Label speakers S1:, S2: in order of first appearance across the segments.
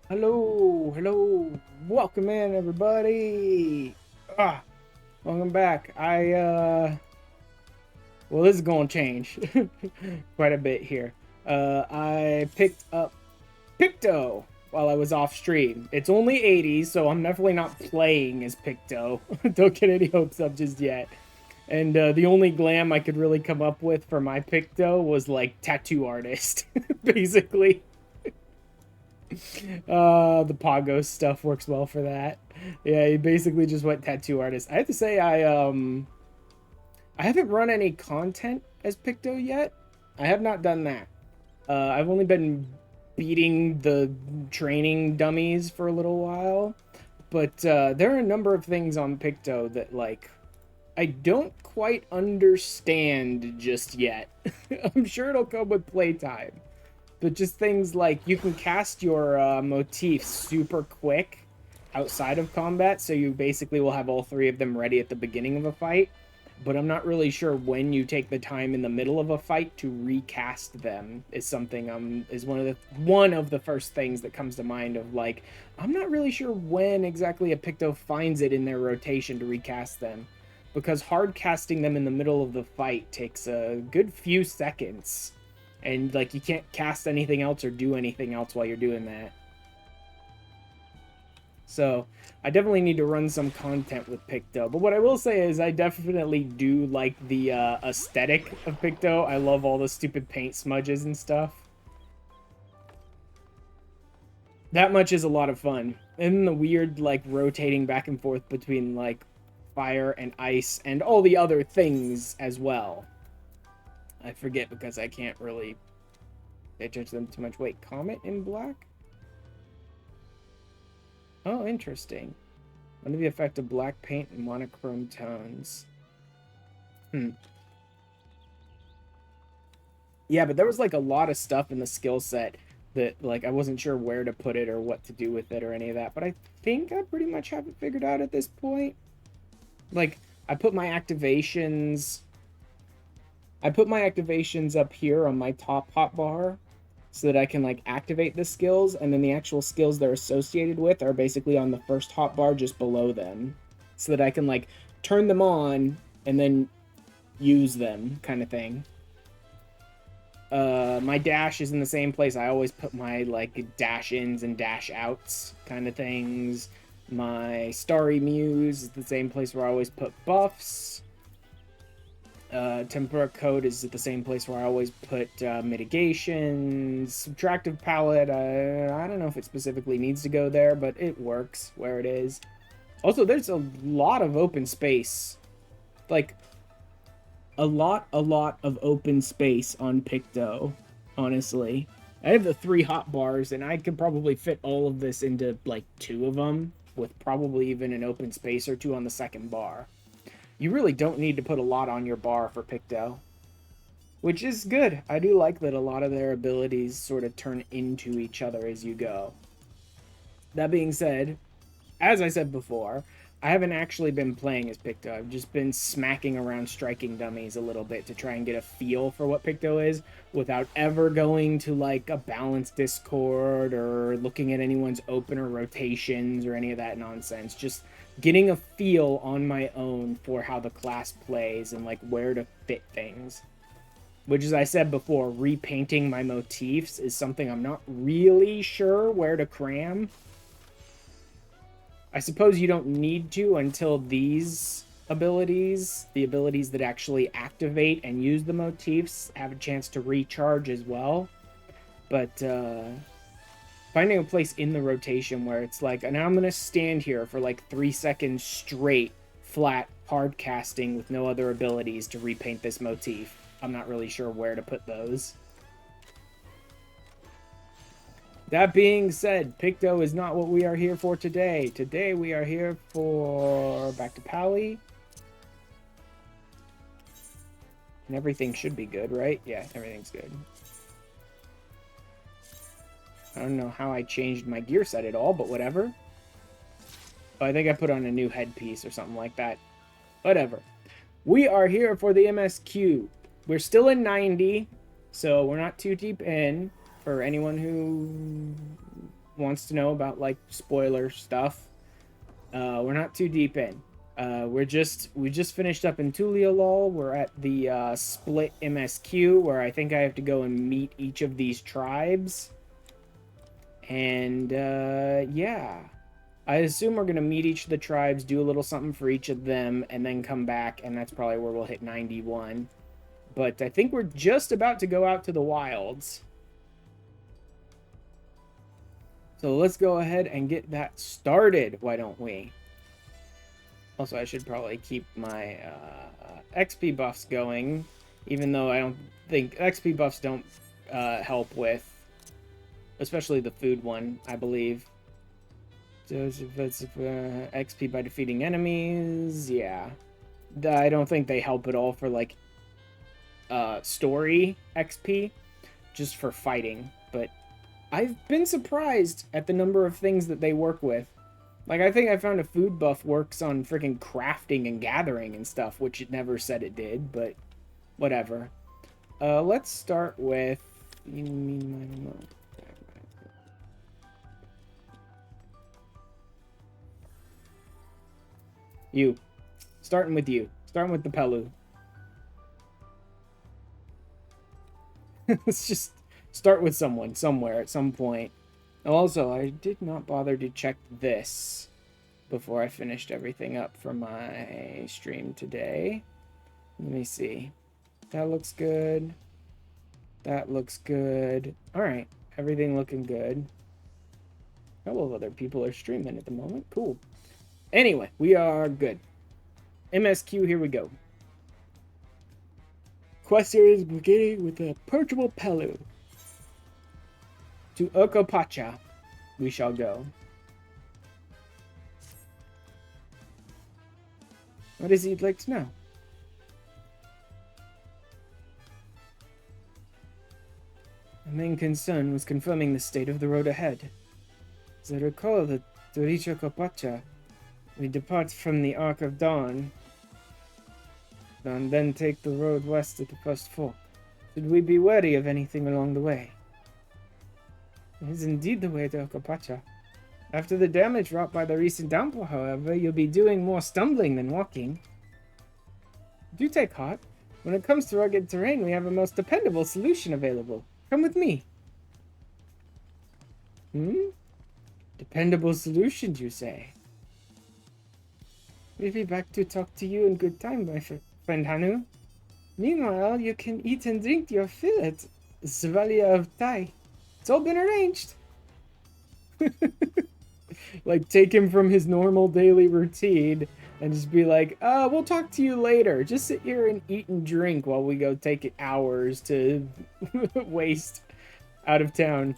S1: Hello, welcome in everybody. Ah, welcome back. Well, this is gonna change quite a bit here. I picked up Picto while I was off stream. It's only 80, so I'm definitely not playing as Picto. Don't get any hopes up just yet. And the only glam I could really come up with for my Picto was like tattoo artist, basically. The Pogo stuff works well for that. Yeah, he basically just went tattoo artist. I have to say I haven't run any content as Picto yet. I have not done that. I've only been beating the training dummies for a little while, but there are a number of things on Picto that like I don't quite understand just yet. I'm sure it'll come with playtime. But just things like you can cast your motifs super quick outside of combat, so you basically will have all three of them ready at the beginning of a fight. But I'm not really sure when you take the time in the middle of a fight to recast them is something is one of the first things that comes to mind of like I'm not really sure when exactly a Picto finds it in their rotation to recast them because hard casting them in the middle of the fight takes a good few seconds and like you can't cast anything else or do anything else while you're doing that. So I definitely need to run some content with Picto. But what I will say is I definitely do like the aesthetic of Picto. I love all the stupid paint smudges and stuff. That much is a lot of fun. And the weird like rotating back and forth between like fire and ice and all the other things as well. I forget because I can't really pay attention to them too much. Wait, Comet in black? Oh, interesting. Under the effect of black paint and monochrome tones. Yeah, but there was like a lot of stuff in the skill set that like I wasn't sure where to put it or what to do with it or any of that. But I think I pretty much have it figured out at this point. Like I put my activations up here on my top hotbar so that I can like activate the skills, and then the actual skills they're associated with are basically on the first hotbar just below them, so that I can like turn them on and then use them, kind of thing. My dash is in the same place I always put my like dash ins and dash outs kind of things. My Starry Muse is the same place where I always put buffs. Tempera Code is at the same place where I always put mitigations. Subtractive Palette, I don't know if it specifically needs to go there, but it works where it is. Also, there's a lot of open space. Like, a lot of open space on Picto, honestly. I have the 3 hot bars, and I could probably fit all of this into, like, 2 of them, with probably even an open space or 2 on the second bar. You really don't need to put a lot on your bar for Picto, which is good. I do like that a lot of their abilities sort of turn into each other as you go. That being said, as I said before, I haven't actually been playing as Picto. I've just been smacking around striking dummies a little bit to try and get a feel for what Picto is without ever going to like a balanced Discord or looking at anyone's opener rotations or any of that nonsense. Just getting a feel on my own for how the class plays and like where to fit things. Which, as I said before, repainting my motifs is something I'm not really sure where to cram. I suppose you don't need to until these abilities, the abilities that actually activate and use the motifs, have a chance to recharge as well. But finding a place in the rotation where it's like, and I'm going to stand here for like 3 seconds straight, flat, hard casting with no other abilities to repaint this motif. I'm not really sure where to put those. That being said, Picto is not what we are here for today. Today we are here for back to Pally. And everything should be good, right? Yeah, everything's good. I don't know how I changed my gear set at all, but whatever. Oh, I think I put on a new headpiece or something like that. Whatever. We are here for the MSQ. We're still in 90, so we're not too deep in. For anyone who wants to know about like spoiler stuff, we're not too deep in. We just finished up in Tural. We're at the split MSQ where I think I have to go and meet each of these tribes. And yeah, I assume we're gonna meet each of the tribes, do a little something for each of them, and then come back, and that's probably where we'll hit 91. But I think we're just about to go out to the wilds. So let's go ahead and get that started, why don't we? Also, I should probably keep my XP buffs going, even though I don't think XP buffs don't help with, especially the food one, I believe. XP by defeating enemies, yeah. I don't think they help at all for like story XP, just for fighting. But I've been surprised at the number of things that they work with. Like, I think I found a food buff works on freaking crafting and gathering and stuff, which it never said it did, but whatever. Let's start with... You. Starting with you. Starting with the Pelu. Let's just start with someone, somewhere, at some point. Also, I did not bother to check this before I finished everything up for my stream today. Let me see. That looks good. That looks good. Alright, everything looking good. A couple of other people are streaming at the moment. Cool. Anyway, we are good. MSQ, here we go. Quest series beginning with a purgeable Pelu. To Okopacha we shall go. What is he'd like to know? The main concern was confirming the state of the road ahead. As I recall that to reach Okopacha, we depart from the Arc of Dawn, and then take the road west at the first fork. Should we be wary of anything along the way? It is indeed the way to Okopacha. After the damage wrought by the recent downpour, however, you'll be doing more stumbling than walking. Do take heart. When it comes to rugged terrain, we have a most dependable solution available. Come with me. Dependable solutions, you say? We'll be back to talk to you in good time, my friend Hanu. Meanwhile, you can eat and drink your fill at Zvalia of Tai. It's all been arranged. Like, take him from his normal daily routine and just be like, we'll talk to you later. Just sit here and eat and drink while we go take it hours to waste out of town.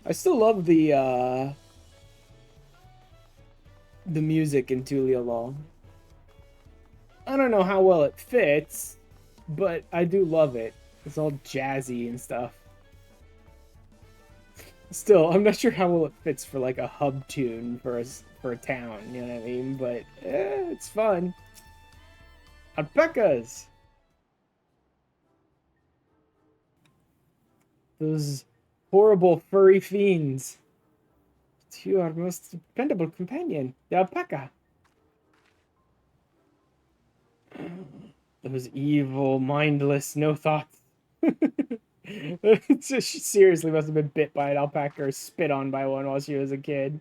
S1: I still love the music in Tural. I don't know how well it fits, but I do love it. It's all jazzy and stuff. Still, I'm not sure how well it fits for like a hub tune for a town, you know what I mean? But it's fun. Alpacas! Those horrible furry fiends. But you are our most dependable companion, the alpaca. Those evil, mindless, no thoughts. She seriously must have been bit by an alpaca or spit on by one while she was a kid.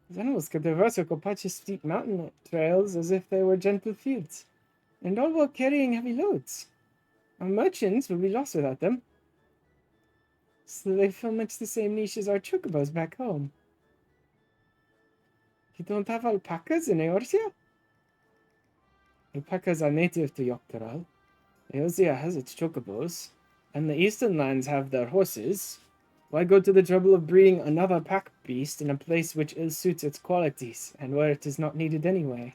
S1: These animals could traverse Okopacha's steep mountain trails as if they were gentle fields, and all while carrying heavy loads. Our merchants will be lost without them. So they fill much the same niche as our chocobos back home. You don't have alpacas in Eorzea? Alpacas are native to Tural. Eorzea has its chocobos, and the eastern lands have their horses. Why go to the trouble of breeding another pack beast in a place which ill suits its qualities, and where it is not needed anyway?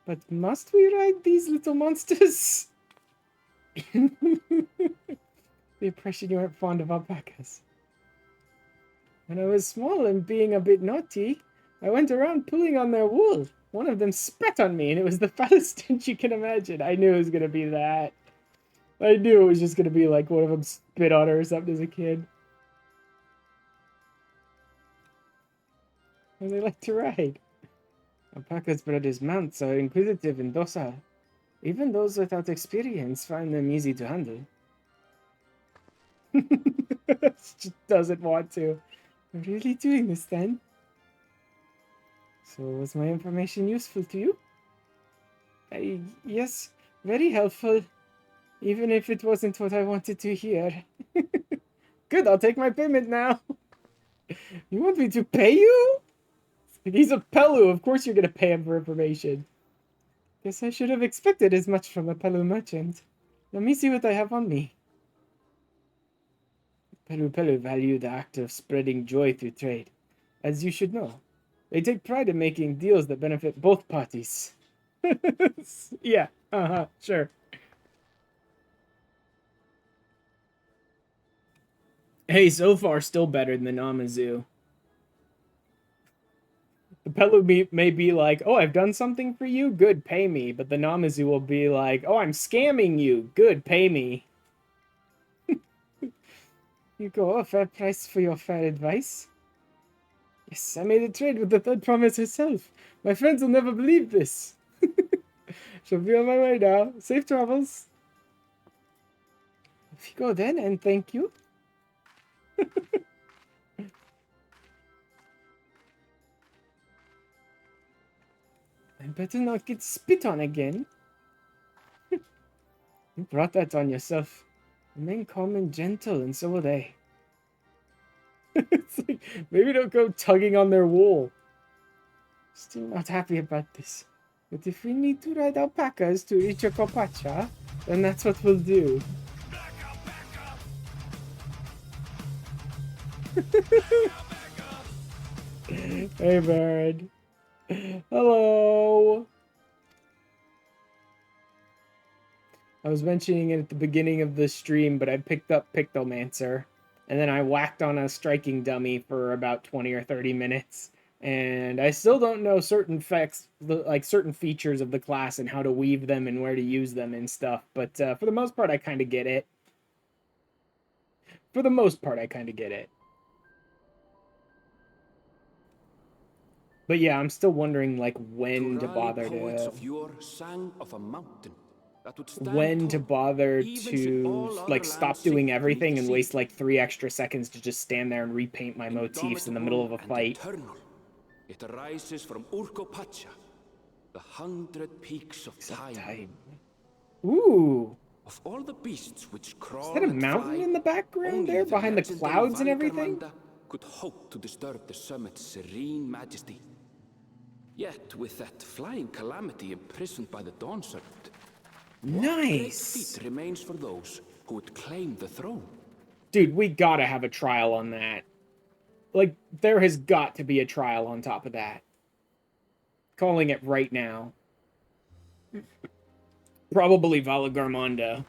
S1: But must we ride these little monsters? The impression you aren't fond of alpacas. When I was small and being a bit naughty, I went around pulling on their wool. One of them spat on me, and it was the foulest stench you can imagine. I knew it was gonna be that. I knew it was just gonna be like one of them spit on her or something as a kid. And they like to ride. Alpaca's brothers' mounts are inquisitive and docile. Even those without experience find them easy to handle. She doesn't want to. I'm really doing this then? So was my information useful to you? Yes, very helpful. Even if it wasn't what I wanted to hear. Good, I'll take my payment now. You want me to pay you? He's a Pelu, of course you're gonna pay him for information. Guess I should have expected as much from a Pelu merchant. Let me see what I have on me. Pelu value the act of spreading joy through trade. As you should know, they take pride in making deals that benefit both parties. Yeah, sure. Hey, so far still better than the Namazu. The Pelu may be like, oh, I've done something for you? Good, pay me. But the Namazu will be like, oh, I'm scamming you. Good, pay me. You go a fair price for your fair advice. Yes, I made a trade with the third promise herself. My friends will never believe this. Shall be on my way now. Safe travels. If you go then, and thank you. I better not get spit on again. You brought that on yourself. Remain calm and gentle, and so will they. It's like, maybe don't go tugging on their wool. Still not happy about this. But if we need to ride alpacas to reach a Copacha, then that's what we'll do. Hey, bird. Hello. I was mentioning it at the beginning of the stream, but I picked up Pictomancer, and then I whacked on a striking dummy for about 20 or 30 minutes. And I still don't know certain certain features of the class and how to weave them and where to use them and stuff. But for the most part, I kind of get it. For the most part, I kind of get it. But yeah, I'm still wondering like when to bother to like stop doing everything and waste like 3 extra seconds to just stand there and repaint my motifs in the middle of a fight.
S2: It arises from Urkopacha, the 100 peaks of time.
S1: Ooh.
S2: Of all the beasts which crawl
S1: Is that a mountain in the background there, behind the clouds and everything?
S2: Could hope to disturb the summit's serene majesty. Yet, with that flying calamity imprisoned by the Dawn Serpent,
S1: nice.
S2: What great feat remains for those who would claim the throne?
S1: Dude, we gotta have a trial on that. Like, there has got to be a trial on top of that. Calling it right now. Probably Valagarmonda.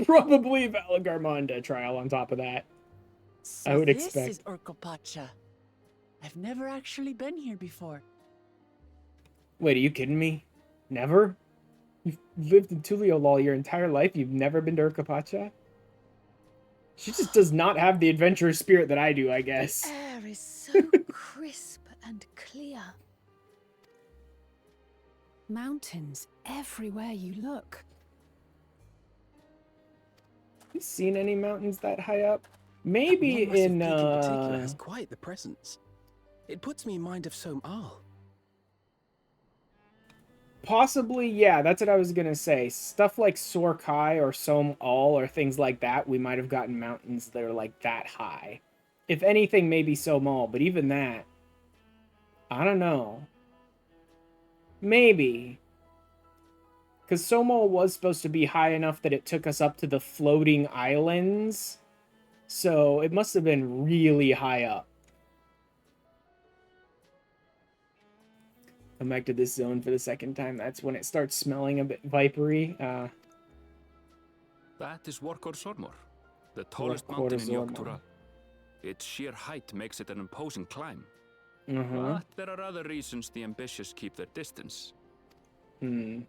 S1: Probably Valagarmonda trial on top of that.
S3: So
S1: I would
S3: this
S1: expect.
S3: Is Urkopacha. I've never actually been here before.
S1: Wait, are you kidding me? Never? You've lived in Tural your entire life? You've never been to Urkopacha? She just does not have the adventurous spirit that I do, I guess.
S4: The air is so crisp and clear. Mountains everywhere you look.
S1: You seen any mountains that high up? Maybe in
S5: particular has quite the presence. It puts me in mind of Som-Al.
S1: Possibly, yeah, that's what I was gonna say. Stuff like Sorkai or Som-Al or things like that, we might have gotten mountains that are like that high. If anything, maybe Som-Al, but even that, I don't know. Maybe. Because Som-Al was supposed to be high enough that it took us up to the floating islands. So it must have been really high up. Come back to this zone for the second time. That's when it starts smelling a bit vipery.
S2: That is Workor Sormor, the tallest mountain in Tural. Its sheer height makes it an imposing climb.
S1: Uh-huh.
S2: But there are other reasons the ambitious keep their distance.
S1: Hmm.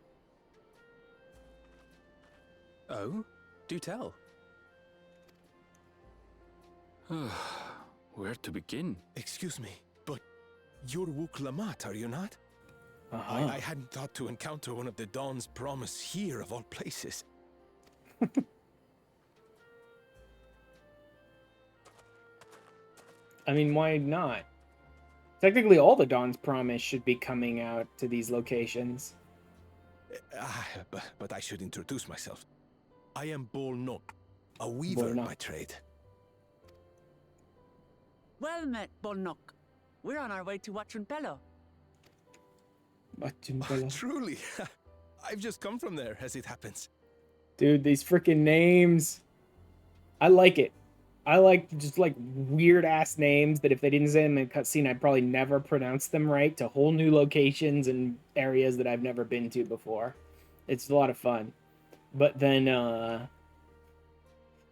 S5: Oh? Do tell.
S2: Where to begin?
S5: Excuse me, but you're Wook Lamat, are you not?
S1: Uh-huh.
S5: I hadn't thought to encounter one of the Dawn's promise here of all places.
S1: I mean, why not? Technically, all the Dawn's Promise should be coming out to these locations.
S5: But I should introduce myself. I am Bolnok, a weaver
S1: Bolnok.
S5: by trade.
S3: Well met, Bolnok. We're on our way to Watranpelo.
S5: Truly, I've just come from there, as it happens.
S1: Dude, these freaking names. I like it. I like just like weird ass names that if they didn't say them in a cutscene, I'd probably never pronounce them right to whole new locations and areas that I've never been to before. It's a lot of fun. But then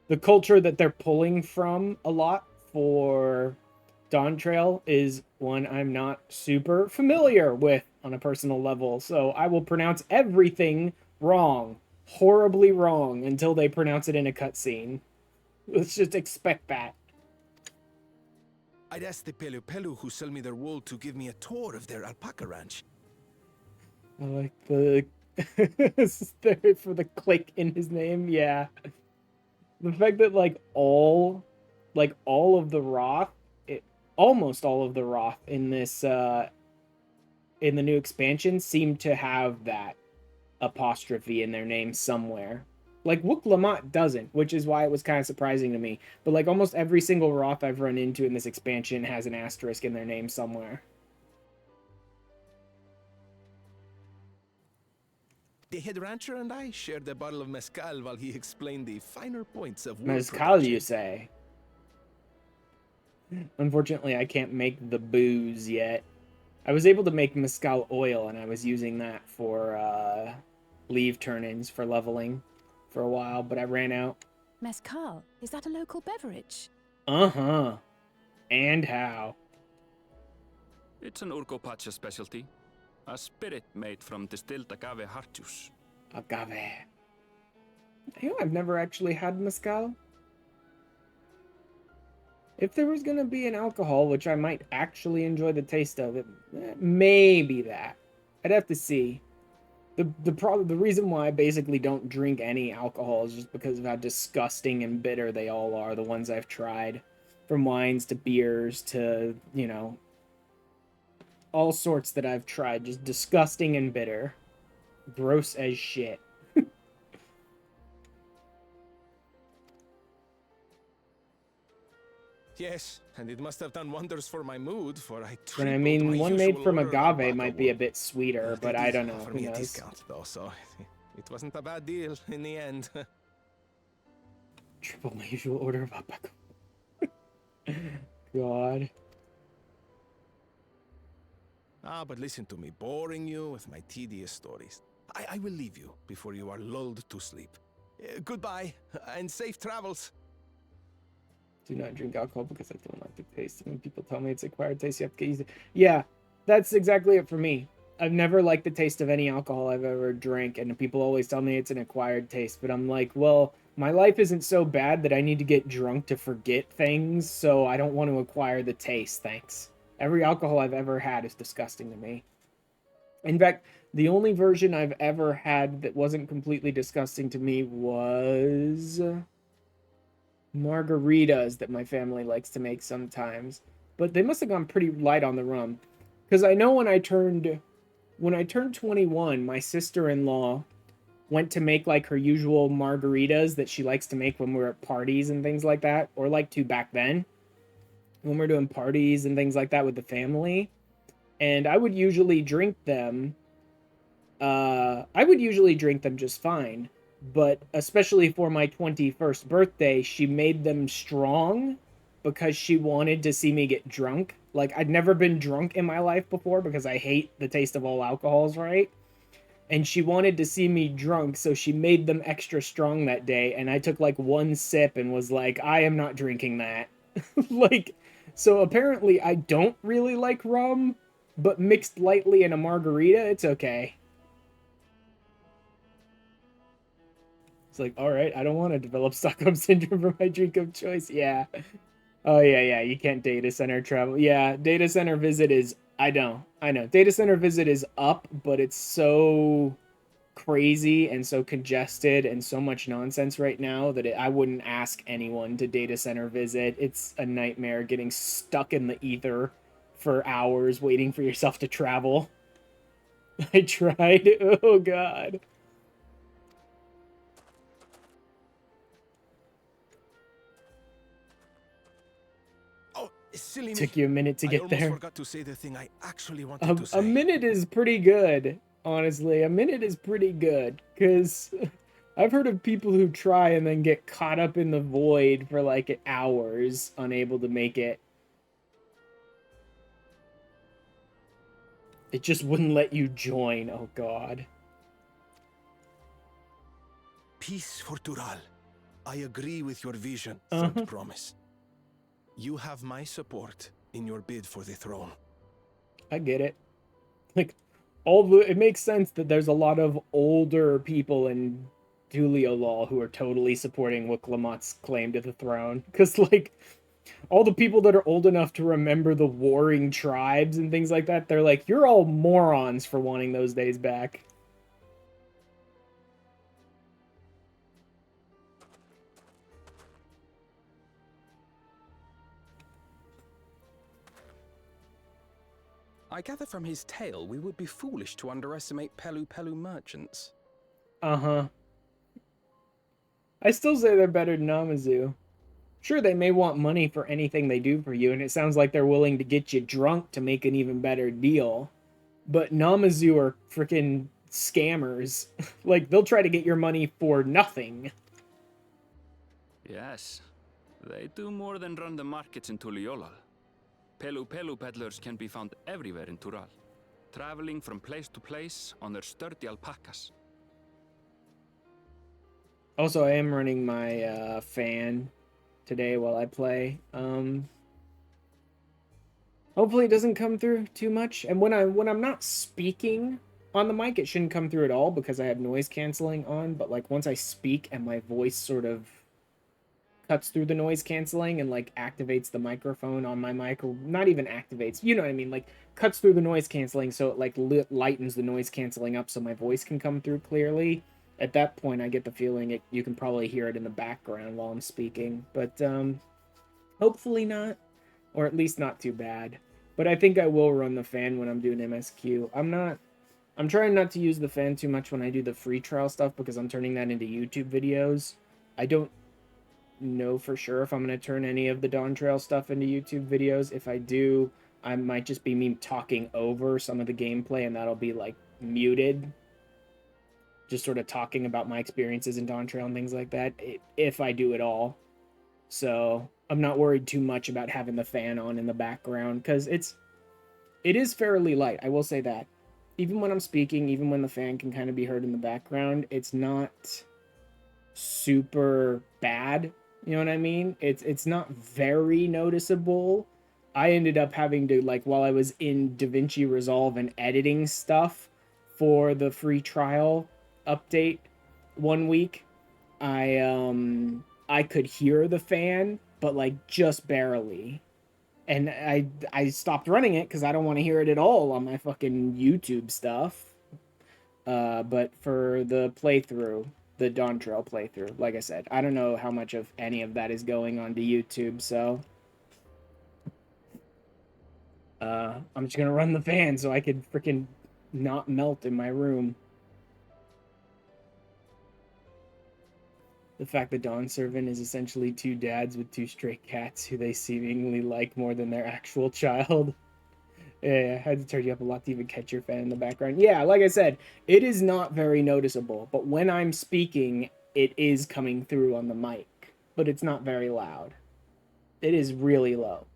S1: the culture that they're pulling from a lot for Dawntrail is one I'm not super familiar with on a personal level. So I will pronounce everything wrong, horribly wrong, until they pronounce it in a cutscene. Let's just expect that.
S5: I'd ask the Pelu Pelu who sell me their wool to give me a tour of their alpaca ranch.
S1: I like the for the click in his name. Yeah, the fact that like all of the Roth, almost all of the Roth in this in the new expansion seem to have that apostrophe in their name somewhere. Like Wook Lamont doesn't, which is why it was kind of surprising to me. But like almost every single Roth I've run into in this expansion has an asterisk in their name somewhere.
S5: The head rancher and I shared a bottle of mezcal while he explained the finer points of wool
S1: Mezcal,
S5: production.
S1: you say? Unfortunately, I can't make the booze yet. I was able to make mezcal oil, and I was using that for leave turn-ins for leveling for a while, but I ran out.
S4: Mezcal, is that a local beverage?
S1: Uh-huh. And how?
S2: It's an Urgopacha specialty. A spirit made from distilled agave heart juice.
S1: Agave. You know, I've never actually had mezcal. If there was going to be an alcohol, which I might actually enjoy the taste of it, maybe that. I'd have to see. The reason why I basically don't drink any alcohol is just because of how disgusting and bitter they all are, the ones I've tried. From wines to beers to, you know, all sorts that I've tried. Just disgusting and bitter. Gross as shit.
S5: Yes, and it must have done wonders for my mood, for I
S1: And I
S5: tripled
S1: mean,
S5: my
S1: one made
S5: usual
S1: from
S5: order of
S1: agave
S5: alpaca
S1: might be a
S5: wool.
S1: bit sweeter,
S5: They
S1: but I
S5: did
S1: don't know.
S5: offer
S1: Who
S5: me a
S1: knows?
S5: discount, though, so it wasn't a bad deal in the end.
S1: Triple my usual order of alpaca. God.
S5: But listen to me, boring you with my tedious stories. I will leave you before you are lulled to sleep. Goodbye, and safe travels.
S1: Do not drink alcohol because I don't like the taste. When people tell me it's acquired taste, you have to get used to it. Yeah, that's exactly it for me. I've never liked the taste of any alcohol I've ever drank, and people always tell me it's an acquired taste. But I'm like, well, my life isn't so bad that I need to get drunk to forget things, so I don't want to acquire the taste, thanks. Every alcohol I've ever had is disgusting to me. In fact, the only version I've ever had that wasn't completely disgusting to me was margaritas that my family likes to make sometimes, but they must have gone pretty light on the rum, because I know when I turned 21, my sister-in-law went to make like her usual margaritas that she likes to make when we're at parties and things like that, or like to back then when we're doing parties and things like that with the family, and I would usually drink them just fine. But especially for my 21st birthday, she made them strong because she wanted to see me get drunk. Like, I'd never been drunk in my life before because I hate the taste of all alcohols, right? And she wanted to see me drunk, so she made them extra strong that day. And I took like one sip and was like, I am not drinking that. Like, So apparently I don't really like rum, but mixed lightly in a margarita, it's okay. It's like, all right, I don't want to develop Stockholm Syndrome for my drink of choice. Yeah. Oh, yeah, you can't data center travel. Yeah, data center visit is, I know. Data center visit is up, but it's so crazy and so congested and so much nonsense right now that I wouldn't ask anyone to data center visit. It's a nightmare getting stuck in the ether for hours waiting for yourself to travel. I tried. Oh, God.
S5: Silly me.
S1: Took you a minute to
S5: I
S1: get
S5: almost
S1: there.
S5: forgot to say the thing I actually wanted to say.
S1: A minute is pretty good, honestly. A minute is pretty good, because I've heard of people who try and then get caught up in the void for like hours, unable to make it. It just wouldn't let you join. Oh, God.
S5: Peace for Tural. I agree with your vision, third promise. You have my support in your bid for the throne.
S1: I get it. Like, it makes sense that there's a lot of older people in Duliolol who are totally supporting Wiklamat's claim to the throne. Because, like, all the people that are old enough to remember the warring tribes and things like that, they're like, you're all morons for wanting those days back.
S2: I gather from his tale we would be foolish to underestimate Pelu Pelu merchants.
S1: Uh-huh. I still say they're better than Namazu. Sure, they may want money for anything they do for you, and it sounds like they're willing to get you drunk to make an even better deal. But Namazu are freaking scammers. Like, they'll try to get your money for nothing.
S2: Yes, they do more than run the markets in Tuliolal. Pelu Pelu peddlers can be found everywhere in Tural, traveling from place to place on their sturdy alpacas.
S1: Also, I am running my fan today while I play. Hopefully it doesn't come through too much. And when I'm not speaking on the mic, it shouldn't come through at all because I have noise canceling on. But like once I speak and my voice sort of cuts through the noise canceling and like activates the microphone on my mic, or not even activates, you know what I mean, like cuts through the noise canceling so it like lightens the noise canceling up so my voice can come through clearly. At that point I get the feeling you can probably hear it in the background while I'm speaking, but hopefully not, or at least not too bad. But I think I will run the fan when I'm doing MSQ. I'm trying not to use the fan too much when I do the free trial stuff because I'm turning that into YouTube videos. I don't know for sure if I'm going to turn any of the Dawntrail stuff into YouTube videos. If I do, I might just be me talking over some of the gameplay, and that'll be like muted. Just sort of talking about my experiences in Dawntrail and things like that, if I do it all. So I'm not worried too much about having the fan on in the background because it is fairly light. I will say that. Even when I'm speaking, even when the fan can kind of be heard in the background, it's not super bad. You know what I mean? It's not very noticeable. I ended up having to, like, while I was in DaVinci Resolve and editing stuff for the free trial update one week, I could hear the fan, but like just barely. And I stopped running it because I don't want to hear it at all on my fucking YouTube stuff. But for the playthrough, the Dawntrail playthrough, like I said, I don't know how much of any of that is going onto YouTube, so I'm just gonna run the fan so I could freaking not melt in my room. The fact that Dawn Servant is essentially two dads with two stray cats who they seemingly like more than their actual child. Yeah, I had to turn you up a lot to even catch your fan in the background. Yeah, like I said, it is not very noticeable, but when I'm speaking, it is coming through on the mic, but it's not very loud. It is really low.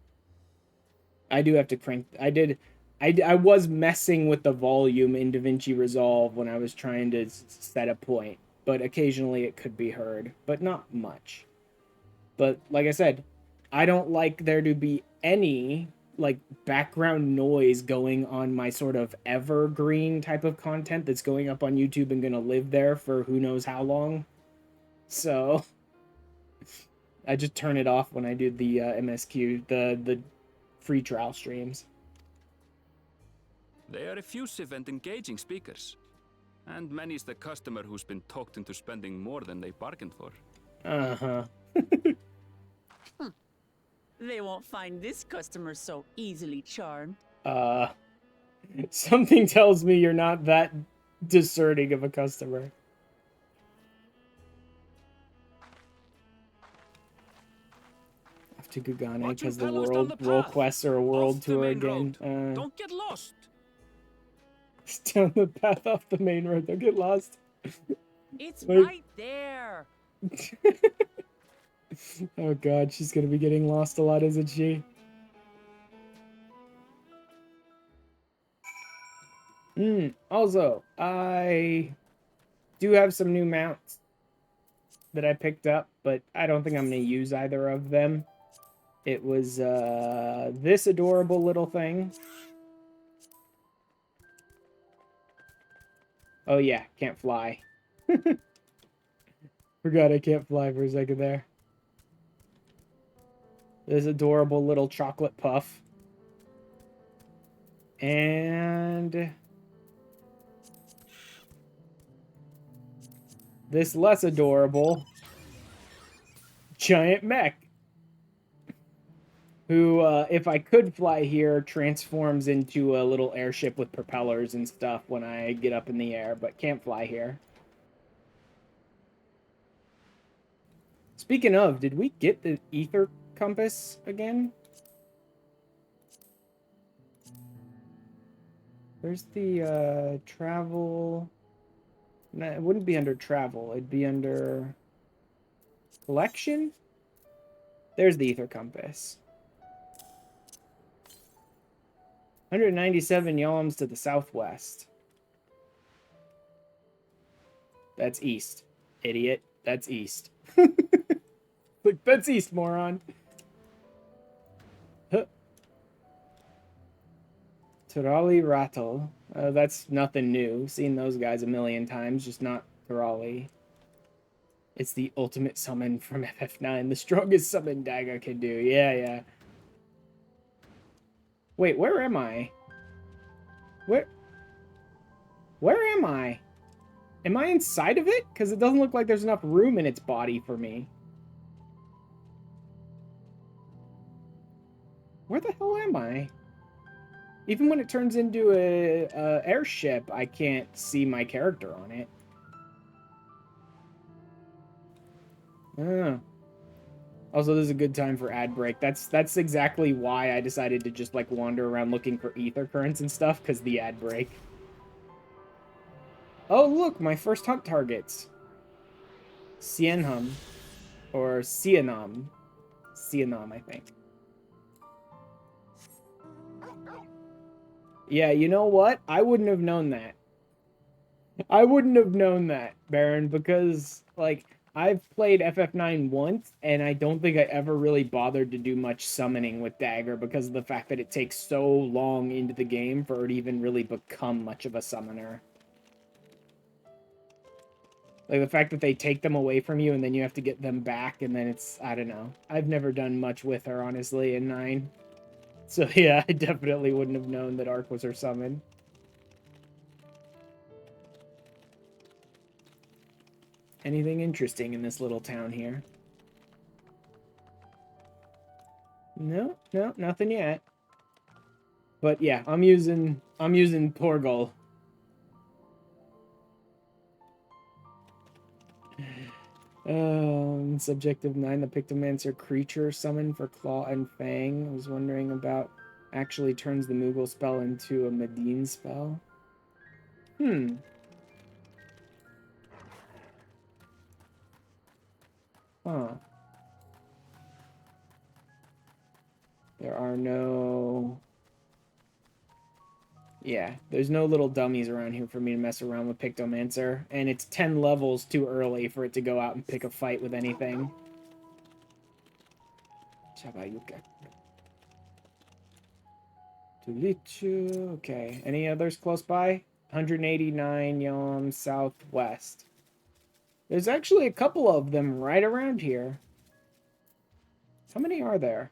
S1: I do have to crank. I was messing with the volume in DaVinci Resolve when I was trying to set a point, but occasionally it could be heard, but not much. But like I said, I don't like there to be any like background noise going on my sort of evergreen type of content that's going up on YouTube and gonna live there for who knows how long. So I just turn it off when I do the MSQ, the free trial streams.
S2: They are effusive and engaging speakers. And many's the customer who's been talked into spending more than they bargained for.
S1: Uh-huh.
S3: They won't find this customer so easily charmed.
S1: Something tells me you're not that discerning of a customer. Off to Gugane because the world quests are a world tour again.
S2: Don't get lost.
S1: Down the path off the main road. Don't get lost.
S3: It's
S1: Wait.
S3: right there.
S1: Oh god, she's gonna be getting lost a lot, isn't she? Also, I do have some new mounts that I picked up, but I don't think I'm gonna use either of them. It was this adorable little thing. Oh yeah, can't fly. Forgot I can't fly for a second there. This adorable little chocolate puff. And this less adorable giant mech. Who, if I could fly here, transforms into a little airship with propellers and stuff when I get up in the air, but can't fly here. Speaking of, did we get the ether compass again? Where's the, travel? No, it wouldn't be under travel. It'd be under collection? There's the ether compass. 197 yalms to the southwest. That's east. Idiot. That's east. Like, that's east, moron. Huh. Turali Rattle. That's nothing new. Seen those guys a million times, just not Turali. It's the ultimate summon from FF9. The strongest summon Dagger can do. Yeah, yeah. Wait, where am I? Where am I? Am I inside of it? Because it doesn't look like there's enough room in its body for me. Where the hell am I? Even when it turns into a airship, I can't see my character on it. Oh. Also, this is a good time for ad break. That's exactly why I decided to just like wander around looking for ether currents and stuff, because the ad break. Oh look, my first hunt targets. Sienham. Or Sienam. Sienam, I think. Yeah, you know what? I wouldn't have known that. I wouldn't have known that, Baron, because, like, I've played FF9 once, and I don't think I ever really bothered to do much summoning with Dagger because of the fact that it takes so long into the game for it to even really become much of a summoner. Like, the fact that they take them away from you and then you have to get them back, and then it's, I don't know. I've never done much with her, honestly, in 9. So, yeah, I definitely wouldn't have known that Ark was her summon. Anything interesting in this little town here? No, nothing yet. But yeah, I'm using Torgal. Subjective 9, the Pictomancer creature summon for Claw and Fang. I was wondering about actually turns the Moogle spell into a Medine spell. Huh. There are no... Yeah, there's no little dummies around here for me to mess around with Pictomancer, and it's 10 levels too early for it to go out and pick a fight with anything. Chabayuka. Tulichu. Okay. Any others close by? 189 yom southwest. There's actually a couple of them right around here. How many are there?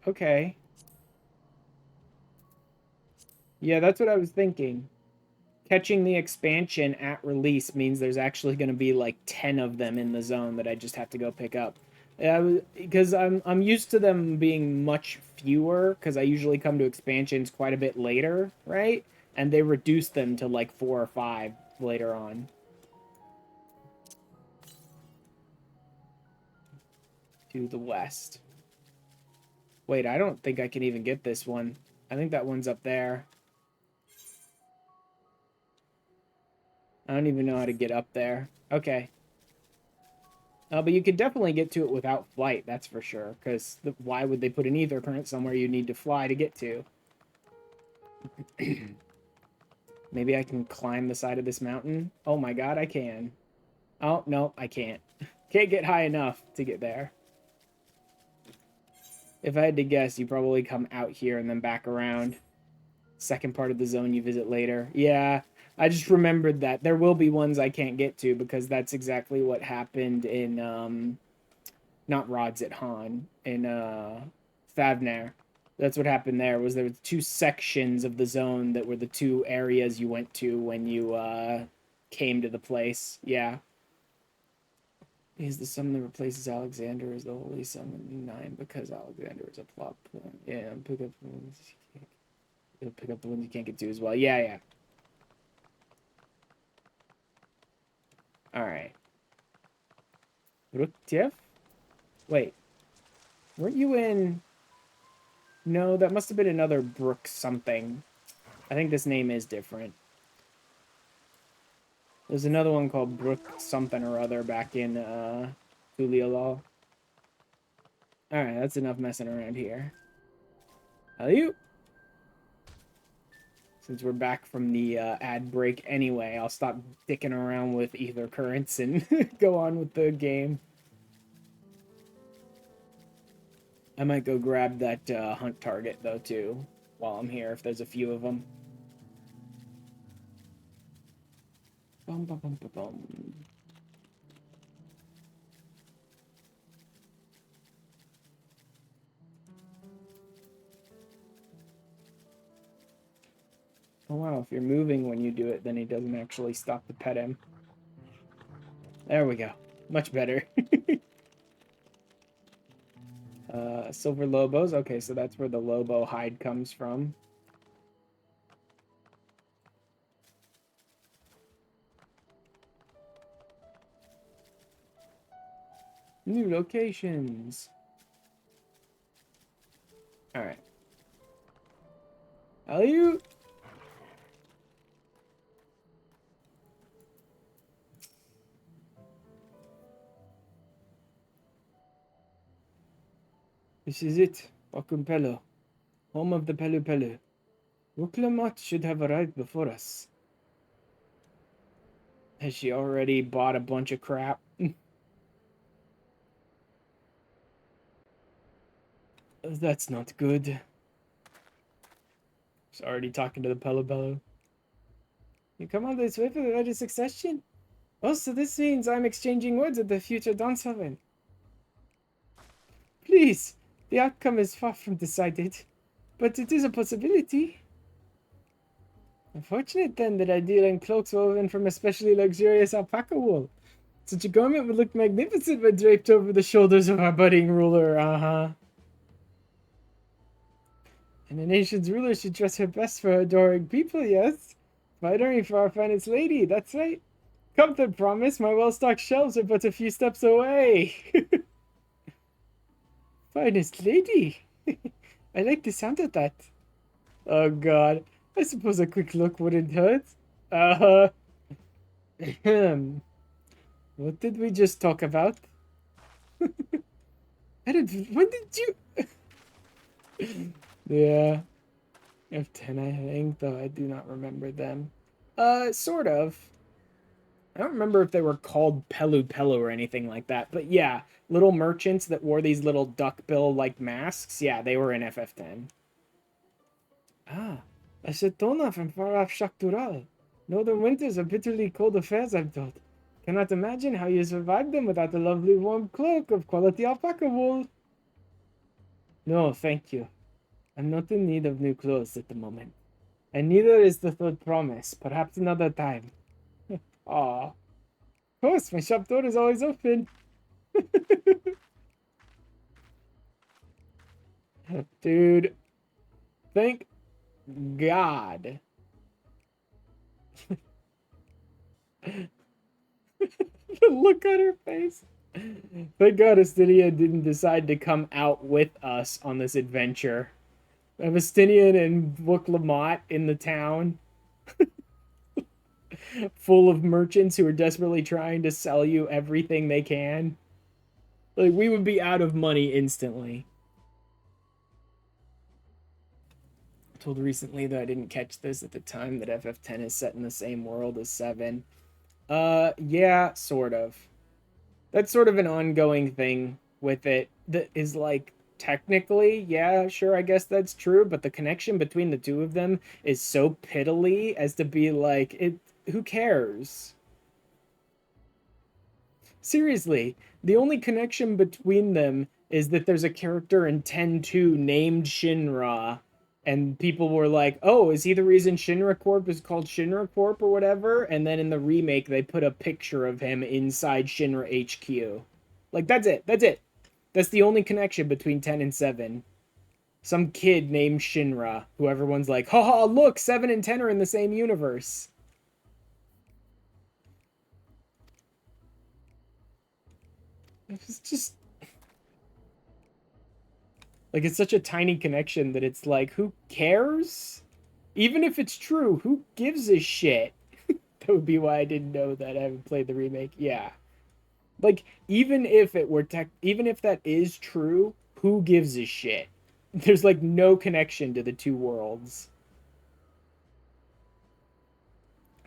S1: Okay. Yeah, that's what I was thinking. Catching the expansion at release means there's actually going to be like 10 of them in the zone that I just have to go pick up. Because I'm used to them being much fewer, because I usually come to expansions quite a bit later, right? And they reduce them to like 4 or 5 later on. To the west. Wait, I don't think I can even get this one. I think that one's up there. I don't even know how to get up there. Okay. But you could definitely get to it without flight, that's for sure. Because why would they put an ether current somewhere you need to fly to get to? Maybe I can climb the side of this mountain? Oh my god, I can. Oh, no, I can't. Can't get high enough to get there. If I had to guess, you probably come out here and then back around. Second part of the zone you visit later. Yeah, I just remembered that. There will be ones I can't get to because that's exactly what happened in, not Rods at Han, in, Favner. That's what happened there, was there were 2 sections of the zone that were the 2 areas you went to when you, came to the place. Yeah. He's the summon that replaces Alexander as the holy summon 9 because Alexander is a plot point. Yeah, pick up the ones you'll pick up the ones you can't get to as well. Yeah, yeah. Alright. Ruktief? Wait. Weren't you in... No, that must have been another Brook something. I think this name is different. There's another one called Brook something or other back in, Tuliolol. Alright, that's enough messing around here. How are you? Since we're back from the ad break anyway, I'll stop dicking around with ether currents and go on with the game. I might go grab that hunt target, though, too, while I'm here, if there's a few of them. Bum, bum, bum, bum, bum. Oh wow, if you're moving when you do it, then he doesn't actually stop to pet him. There we go. Much better. Silver Lobos. Okay, so that's where the Lobo hide comes from. New locations. Alright. Alley-oop! This is it, Bakumpelo, home of the Pelu Pelu. Ruklamot should have arrived before us. Has she already bought a bunch of crap? That's not good. She's already talking to the Pelu Pelu. You come all this way for the right of succession? Oh, so this means I'm exchanging words with the future Dawntrail. Please, the outcome is far from decided, but it is a possibility. Unfortunate then that I deal in cloaks woven from especially luxurious alpaca wool. Such a garment would look magnificent when draped over the shoulders of our budding ruler, And a nation's ruler should dress her best for her adoring people, yes? Fighting for our finest lady, that's right. Come then, promise, my well-stocked shelves are but a few steps away. Finest lady? I like the sound of that. Oh god, I suppose a quick look wouldn't hurt. What did we just talk about? When did you... Yeah. F10, I think, though I do not remember them. Sort of. I don't remember if they were called Pelu Pelu or anything like that, but yeah, little merchants that wore these little duckbill-like masks, yeah, they were in FF10. Ah, a Shetona from far off Tural. Northern winters are bitterly cold affairs, I'm told. Cannot imagine how you survived them without the lovely warm cloak of quality alpaca wool. No, thank you. I'm not in need of new clothes at the moment. And neither is the third promise. Perhaps another time. Aw. Of course, my shop door is always open. Dude. Thank God. The look on her face. Thank God Astinia didn't decide to come out with us on this adventure. Avestinian and Book Lamont in the town. Full of merchants who are desperately trying to sell you everything they can. Like, we would be out of money instantly. I told recently that I didn't catch this at the time that FF10 is set in the same world as 7. Yeah, sort of. That's sort of an ongoing thing with it that is like, technically, yeah, sure, I guess that's true, but the connection between the two of them is so piddly as to be like, who cares? Seriously, the only connection between them is that there's a character in 10-2 named Shinra, and people were like, oh, is he the reason Shinra Corp is called Shinra Corp or whatever? And then in the remake, they put a picture of him inside Shinra HQ. Like, that's it. That's it. That's the only connection between 10 and 7. Some kid named Shinra, who everyone's like, haha, look, 7 and 10 are in the same universe. It's just... like, it's such a tiny connection that it's like, who cares? Even if it's true, who gives a shit? That would be why I didn't know that I haven't played the remake. Yeah. Like, even if it were even if that is true, who gives a shit? There's like no connection to the two worlds.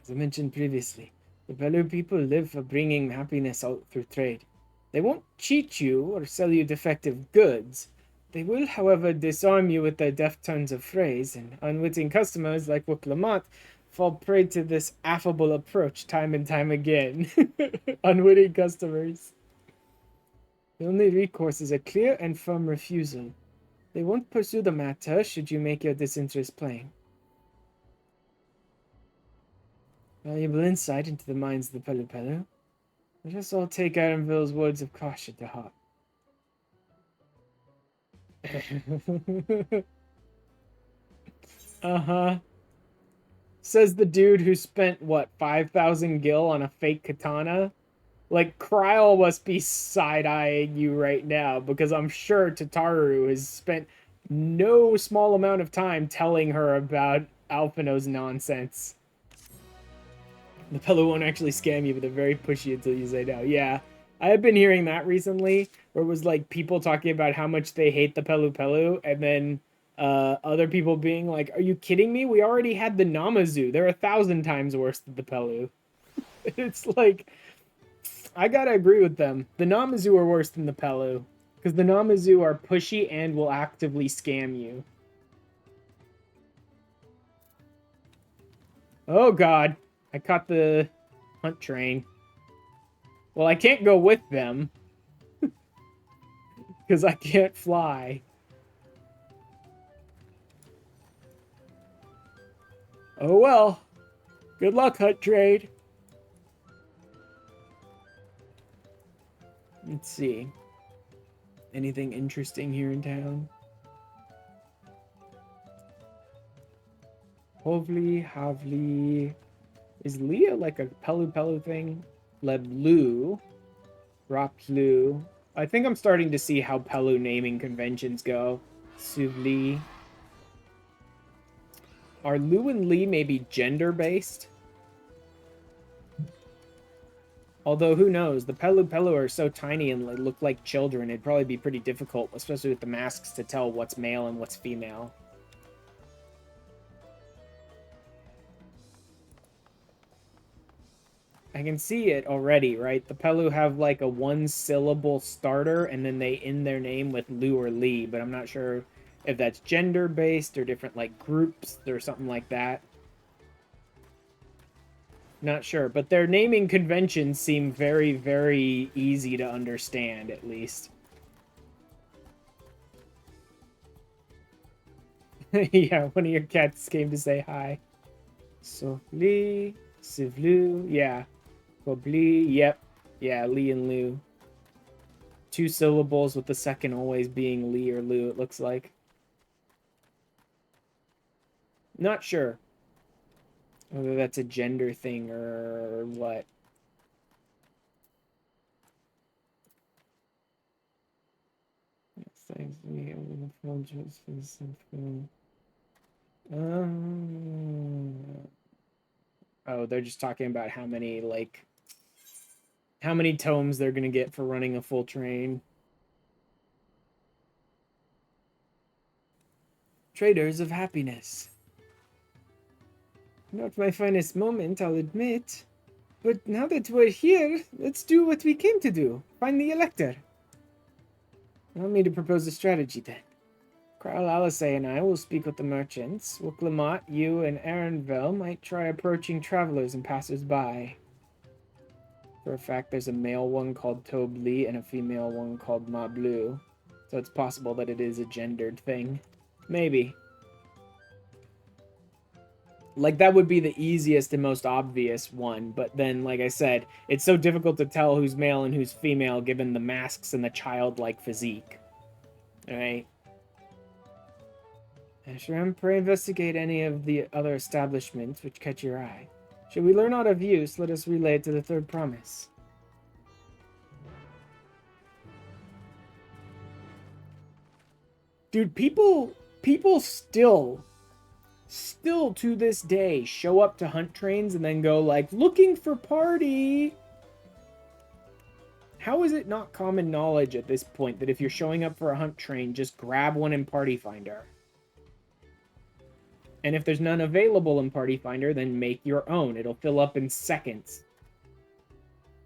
S1: As I mentioned previously, the Belu people live for bringing happiness out through trade. They won't cheat you or sell you defective goods. They will, however, disarm you with their deft turns of phrase, and unwitting customers like Wuklamont fall prey to this affable approach time and time again. Unwitting customers. The only recourse is a clear and firm refusal. They won't pursue the matter should you make your disinterest plain. Valuable insight into the minds of the Pelu Pelu. Let us all take Arenville's words of caution to heart. Uh-huh. Says the dude who spent, what, 5,000 gil on a fake katana? Like, Kryl must be side-eyeing you right now, because I'm sure Tataru has spent no small amount of time telling her about Alphino's nonsense. The Pelu won't actually scam you, but they're very pushy until you say no. Yeah, I have been hearing that recently, where it was like people talking about how much they hate the Pelu Pelu, and then other people being like, are you kidding me? We already had the Namazu. They're 1,000 times worse than the Pelu. It's like, I gotta agree with them. The Namazu are worse than the Pelu, because the Namazu are pushy and will actively scam you. Oh god, I caught the hunt train. Well, I can't go with them, because I can't fly. Oh well. Good luck, hunt train. Let's see. Anything interesting here in town? Hovli, Havli. Is Leah like a Pelu Pelu thing? Leblu. Raplu. I think I'm starting to see how Pelu naming conventions go. Suvli. Are Lu and Lee maybe gender-based? Although, who knows? The Pelu Pelu are so tiny and look like children, it'd probably be pretty difficult, especially with the masks, to tell what's male and what's female. I can see it already, right? The Pelu have like a one-syllable starter, and then they end their name with Lu or Lee, but I'm not sure if that's gender-based or different like groups or something like that. Not sure, but their naming conventions seem very, very easy to understand, at least. Yeah, one of your cats came to say hi. Softly, Sivlu, yeah. Probably, yep. Yeah, Lee and Lu. 2 syllables with the second always being Lee or Lu, it looks like. Not sure whether that's a gender thing or what. Oh, they're just talking about how many, like, how many tomes they're gonna get for running a full train. Traders of happiness. Not my finest moment, I'll admit. But now that we're here, let's do what we came to do. Find the Elector. Allow me to propose a strategy then. Carl Alisay and I will speak with the merchants. Wuklamot, you, and Aaronville might try approaching travelers and passers-by. For a fact, there's a male one called Tob Lee and a female one called Ma Blue. So it's possible that it is a gendered thing. Maybe. Like, that would be the easiest and most obvious one, but then, like I said, it's so difficult to tell who's male and who's female given the masks and the childlike physique. Alright? Ashram, pray investigate any of the other establishments which catch your eye. Should we learn aught of use, let us relay it to the third promise. Dude, people still to this day show up to hunt trains and then go like, looking for party. How is it not common knowledge at this point that if you're showing up for a hunt train, just grab one in Party Finder? And if there's none available in Party Finder, then make your own. It'll fill up in seconds.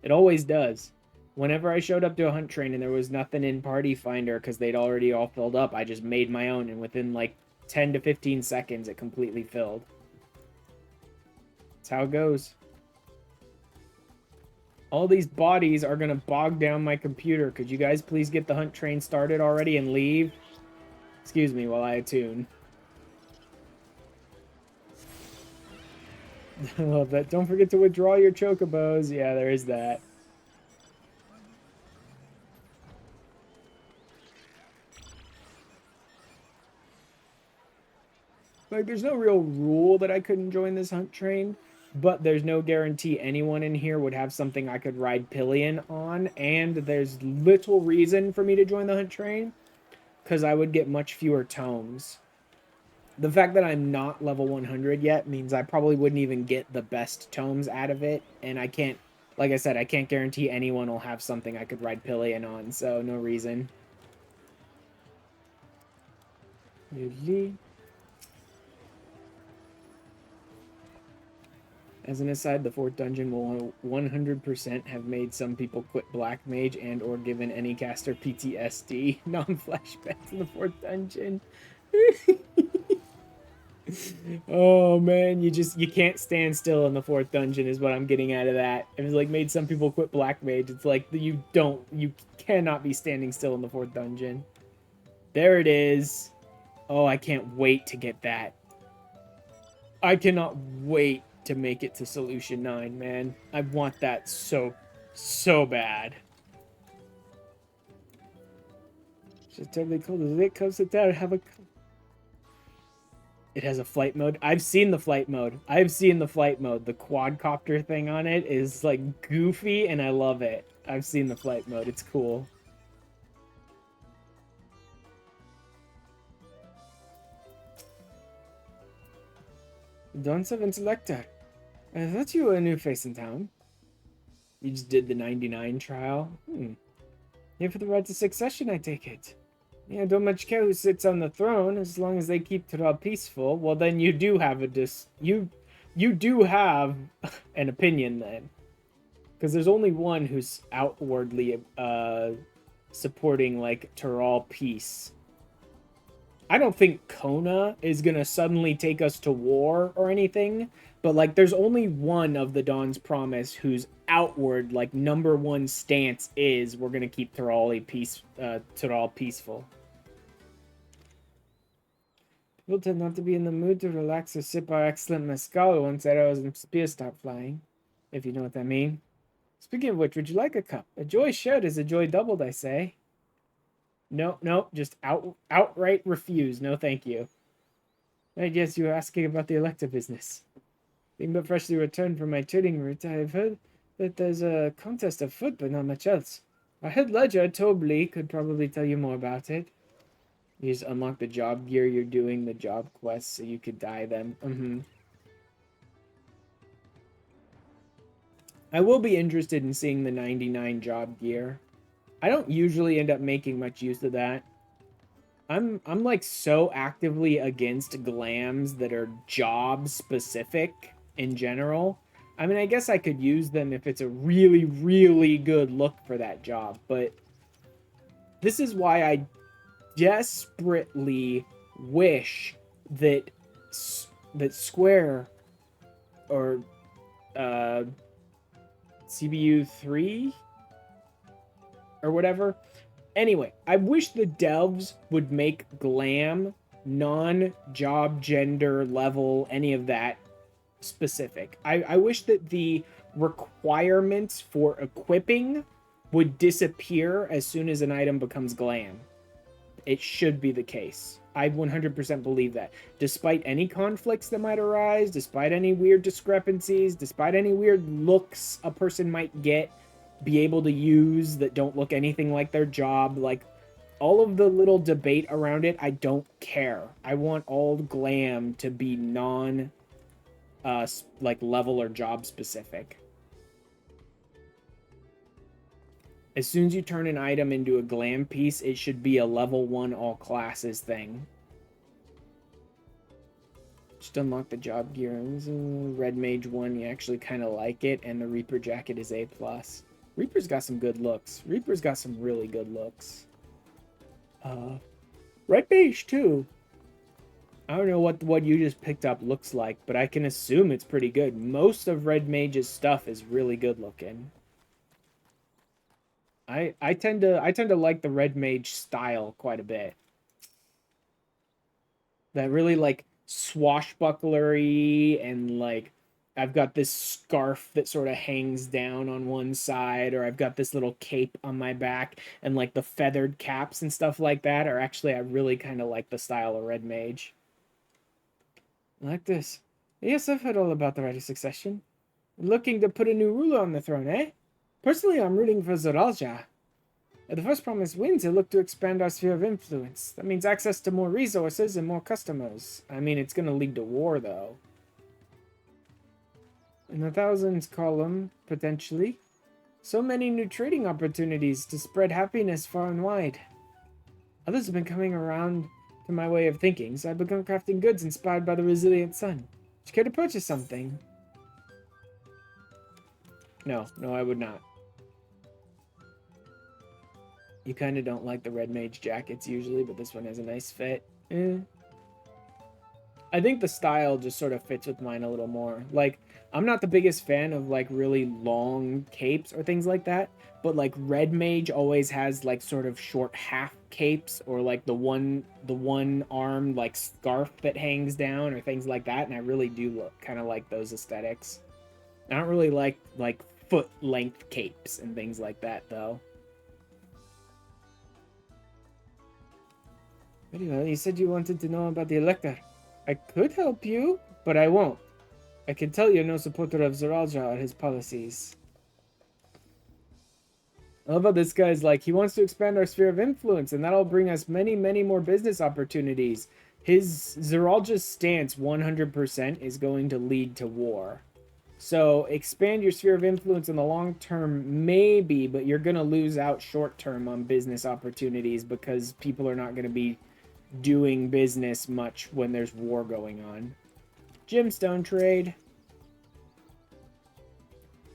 S1: It always does. Whenever I showed up to a hunt train and there was nothing in Party Finder because they'd already all filled up, I just made my own, and within like 10 to 15 seconds, it completely filled. That's how it goes. All these bodies are going to bog down my computer. Could you guys please get the hunt train started already and leave? Excuse me while I attune. I love that. Don't forget to withdraw your chocobos. Yeah, there is that. Like, there's no real rule that I couldn't join this hunt train, but there's no guarantee anyone in here would have something I could ride pillion on, and there's little reason for me to join the hunt train, because I would get much fewer tomes. The fact that I'm not level 100 yet means I probably wouldn't even get the best tomes out of it, and I can't, like I said, I can't guarantee anyone will have something I could ride pillion on, so no reason. Really? As an aside, the fourth dungeon will 100% have made some people quit Black Mage and or given any caster PTSD. Non-flashbacks in the fourth dungeon. Oh man, you can't stand still in the fourth dungeon is what I'm getting out of that. It was like made some people quit Black Mage. It's like you cannot be standing still in the fourth dungeon. There it is. Oh, I can't wait to get that. I cannot wait to make it to Solution 9, man. I want that so bad. Just totally cool. As it comes down, have a... It has a flight mode. I've seen the flight mode. The quadcopter thing on it is like goofy and I love it. I've seen the flight mode. It's cool. Dawntrail Intellector. I thought you were a new face in town. You just did the 99 trial? Here for the right to succession, I take it. Yeah, don't much care who sits on the throne, as long as they keep Tural peaceful. Well, then you do have a you do have an opinion, then. Because there's only one who's outwardly supporting, like, Tural peace. I don't think Kona is going to suddenly take us to war or anything, but, like, there's only one of the Dawn's Promise whose outward, like, #1 stance is we're going to keep Tural peaceful. People tend not to be in the mood to relax or sip our excellent mezcal once arrows and spears start flying, if you know what I mean. Speaking of which, would you like a cup? A joy shared is a joy doubled, I say. No, just outright refuse. No, thank you. I guess you were asking about the Elector business. Being but freshly returned from my trading route, I have heard that there's a contest afoot, but not much else. Our head ledger, Tobley, could probably tell you more about it. You just unlock the job gear you're doing, the job quests, so you could dye them. I will be interested in seeing the 99 job gear. I don't usually end up making much use of that. I'm like so actively against glams that are job specific in general. I mean, I guess I could use them if it's a really, really good look for that job, but this is why I desperately wish that Square or CBU 3 or whatever. Anyway, I wish the devs would make glam non-job gender level, any of that specific. I wish that the requirements for equipping would disappear as soon as an item becomes glam. It should be the case. I 100% believe that. Despite any conflicts that might arise, despite any weird discrepancies, despite any weird looks a person might be able to use that don't look anything like their job, like all of the little debate around it, I don't care. I want all glam to be non like level or job specific. As soon as you turn an item into a glam piece, it should be a level 1 all classes thing. Just unlock the job gear. Red Mage 1, you actually kind of like it, and the Reaper jacket is A+. Reaper's got some good looks. Reaper's got some really good looks. Red Mage 2. I don't know what you just picked up looks like, but I can assume it's pretty good. Most of Red Mage's stuff is really good looking. I tend to like the Red Mage style quite a bit. That really like swashbucklery, and like I've got this scarf that sort of hangs down on one side, or I've got this little cape on my back, and like the feathered caps and stuff like that are actually, I really kind of like the style of Red Mage. Like this. Yes, I've heard all about the right of succession. Looking to put a new ruler on the throne, eh? Personally, I'm rooting for Zoralja. If the first promise wins, he'll look to expand our sphere of influence. That means access to more resources and more customers. I mean, it's going to lead to war, though. In the thousands column, potentially. So many new trading opportunities to spread happiness far and wide. Others have been coming around to my way of thinking, so I've begun crafting goods inspired by the resilient sun. Would you care to purchase something? No, I would not. You kind of don't like the Red Mage jackets usually, but this one has a nice fit. I think the style just sort of fits with mine a little more. Like, I'm not the biggest fan of like really long capes or things like that, but like Red Mage always has like sort of short half capes, or like the one arm like scarf that hangs down, or things like that, and I really do kind of like those aesthetics. I don't really like foot length capes and things like that though. Very well, you said you wanted to know about the Elector. I could help you, but I won't. I can tell you're no supporter of Zoralja or his policies. I love how this guy's like, he wants to expand our sphere of influence, and that'll bring us many, many more business opportunities. His Zoralja's stance 100% is going to lead to war. So expand your sphere of influence in the long term, maybe, but you're going to lose out short term on business opportunities because people are not going to be doing business much when there's war going on. Gemstone trade.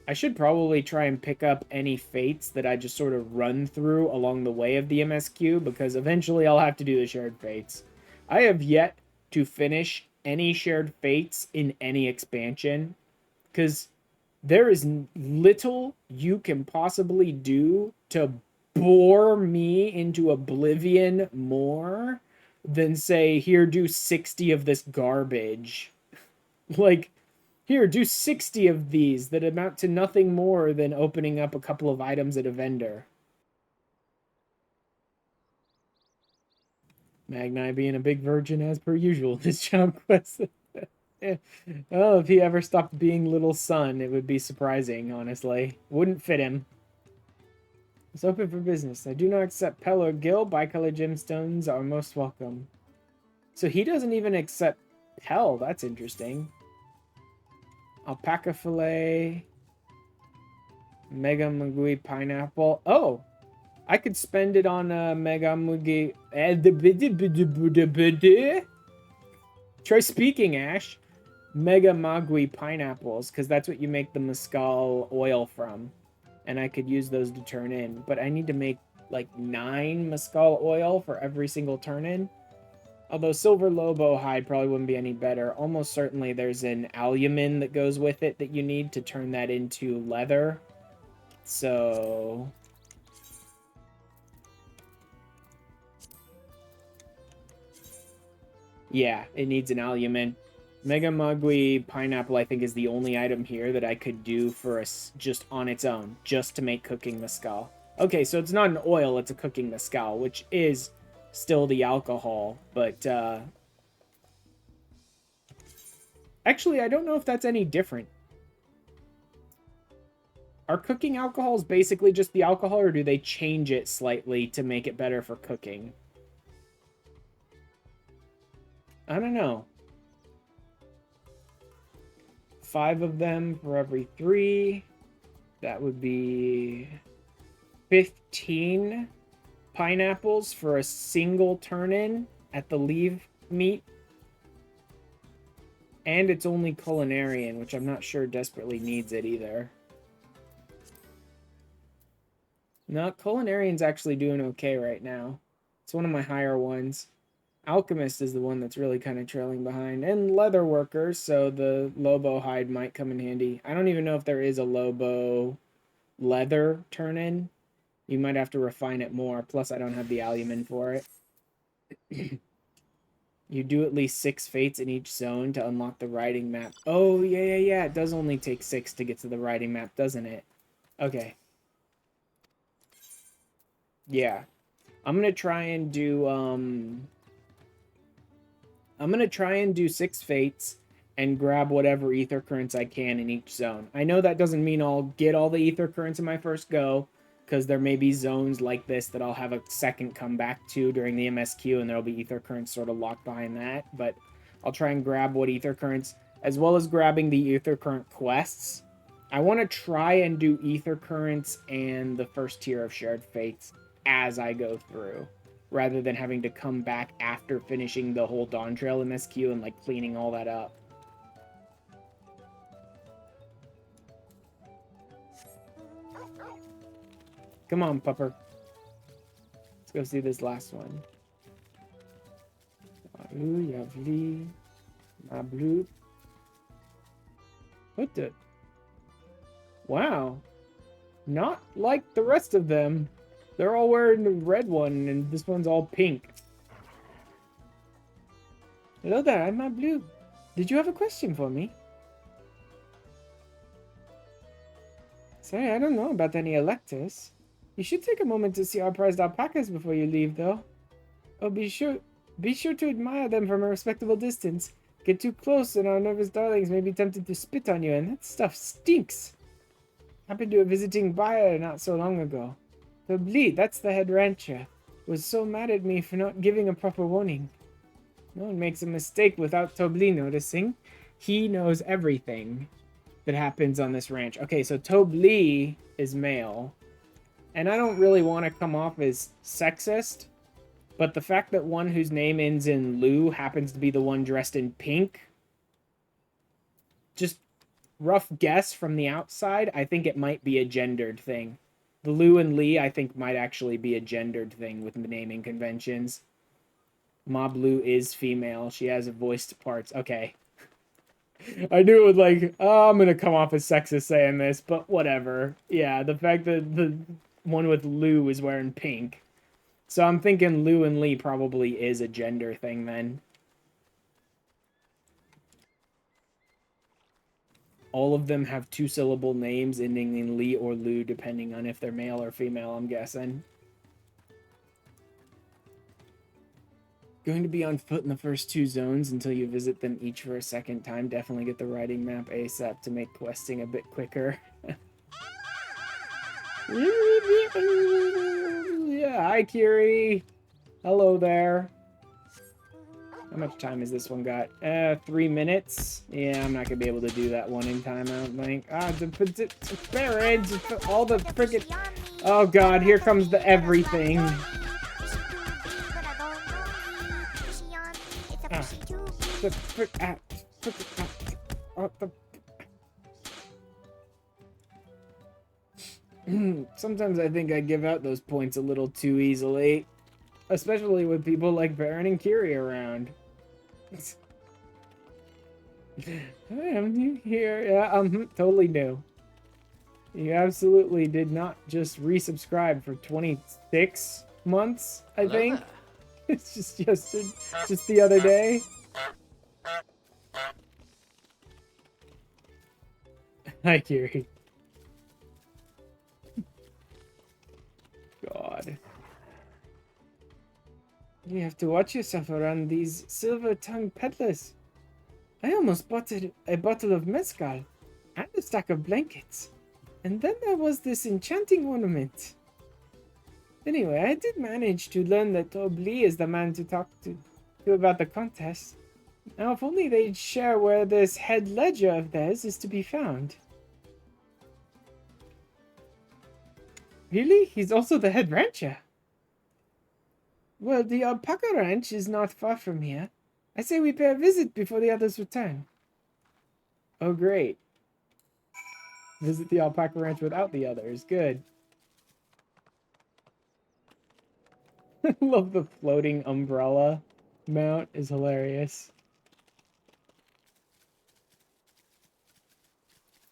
S1: I should probably try and pick up any fates that I just sort of run through along the way of the MSQ, because eventually I'll have to do the shared fates. I have yet to finish any shared fates in any expansion, because there is little you can possibly do to bore me into oblivion more than, say, here, do 60 of this garbage. Like, here, do 60 of these that amount to nothing more than opening up a couple of items at a vendor. Magni being a big virgin as per usual. This job quest. Oh, if he ever stopped being little son, it would be surprising, honestly. Wouldn't fit him. It's open for business. I do not accept Pell or Gil. Bicolor gemstones are most welcome. So he doesn't even accept Pell. That's interesting. Alpaca fillet. Mega Mugui pineapple. Oh! I could spend it on Mega Mugi. Try speaking, Ash. Mega Magui pineapples, because that's what you make the mescal oil from. And I could use those to turn in. But I need to make like 9 mescal oil for every single turn in. Although silver lobo hide probably wouldn't be any better. Almost certainly there's an alumin that goes with it that you need to turn that into leather. So... yeah, it needs an alumin. Mega Magui pineapple, I think, is the only item here that I could do for us just on its own, just to make cooking mescal. Okay, so it's not an oil, it's a cooking mescal, which is still the alcohol, but actually, I don't know if that's any different. Are cooking alcohols basically just the alcohol, or do they change it slightly to make it better for cooking? I don't know. 5 of them for every 3. That would be 15 pineapples for a single turn-in at the leave meat. And it's only culinarian, which I'm not sure desperately needs it either. No, culinarian's actually doing okay right now. It's one of my higher ones. Alchemist is the one that's really kind of trailing behind. And leather workers, so the Lobo hide might come in handy. I don't even know if there is a Lobo leather turn-in. You might have to refine it more. Plus, I don't have the alumin for it. You do at least 6 fates in each zone to unlock the riding map. Oh, yeah. It does only take 6 to get to the riding map, doesn't it? Okay. Yeah. I'm gonna try and do, I'm gonna try and do 6 fates and grab whatever ether currents I can in each zone. I know that doesn't mean I'll get all the ether currents in my first go, because there may be zones like this that I'll have a second come back to during the MSQ, and there'll be ether currents sort of locked behind that, but I'll try and grab what ether currents, as well as grabbing the ether current quests. I want to try and do ether currents and the first tier of shared fates as I go through, rather than having to come back after finishing the whole Dawntrail MSQ and like cleaning all that up. Come on, pupper. Let's go see this last one. Lovely. My blue. What the? Wow. Not like the rest of them. They're all wearing the red one, and this one's all pink. Hello there, I'm my blue. Did you have a question for me? Sorry, I don't know about any electors. You should take a moment to see our prized alpacas before you leave, though. Oh, be sure to admire them from a respectable distance. Get too close and our nervous darlings may be tempted to spit on you, and that stuff stinks. Happened to a visiting buyer not so long ago. Tobli, that's the head rancher, was so mad at me for not giving a proper warning. No one makes a mistake without Tobli noticing. He knows everything that happens on this ranch. Okay, so Tobli is male. And I don't really want to come off as sexist, but the fact that one whose name ends in Lu happens to be the one dressed in pink just rough guess from the outside, I think it might be a gendered thing. The Lu and Lee, I think, might actually be a gendered thing with the naming conventions. Mob Lu is female. She has a voiced parts. Okay. I knew it was like, oh, I'm going to come off as sexist saying this, but whatever. Yeah, the fact that the one with Lu is wearing pink. So I'm thinking Lu and Lee probably is a gender thing then. All of them have 2-syllable names ending in Lee or Lu, depending on if they're male or female, I'm guessing. Going to be on foot in the first 2 zones until you visit them each for a second time. Definitely get the riding map ASAP to make questing a bit quicker. Yeah, hi Kiri. Hello there. How much time has this one got? 3 minutes. Yeah, I'm not gonna be able to do that one in time, I don't think. Barrage, all the friggin'... Oh god, here comes the everything. Sometimes I think I give out those points a little too easily. Especially with people like Baron and Kiri around. I'm new here. Yeah, totally new. You absolutely did not just resubscribe for 26 months, I think. It's just the other day. Hi, Kiri. God. You have to watch yourself around these silver-tongued peddlers. I almost bought a bottle of mezcal and a stack of blankets. And then there was this enchanting ornament. Anyway, I did manage to learn that Obli is the man to talk to about the contest. Now, if only they'd share where this head ledger of theirs is to be found. Really? He's also the head rancher? Well, the alpaca ranch is not far from here. I say we pay a visit before the others return. Oh, great. Visit the alpaca ranch without the others. Good. I love the floating umbrella mount. Is hilarious.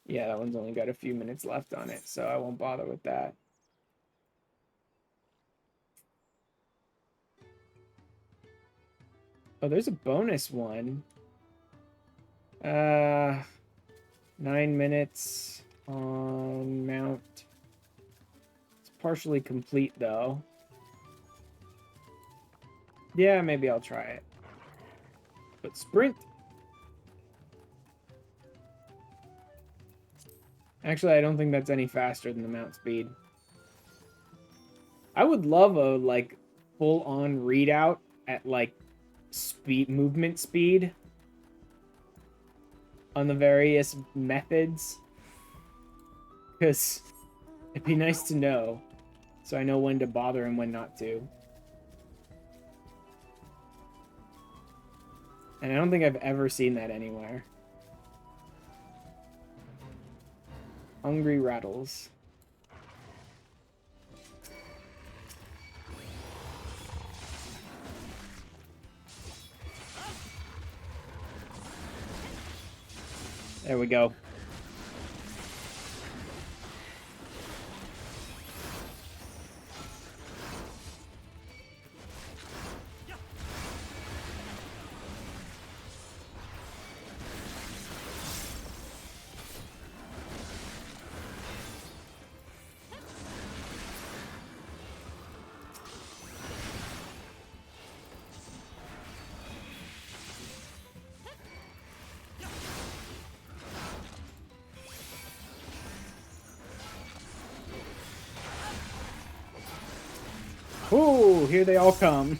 S1: Yeah, that one's only got a few minutes left on it, so I won't bother with that. Oh, there's a bonus one. 9 minutes on mount. It's partially complete, though. Yeah, maybe I'll try it. But sprint. Actually, I don't think that's any faster than the mount speed. I would love a, like, full-on readout at, like, movement speed on the various methods, because it'd be nice to know so I know when to bother and when not to. And I don't think I've ever seen that anywhere. Hungry Rattles. There we go. Ooh, here they all come.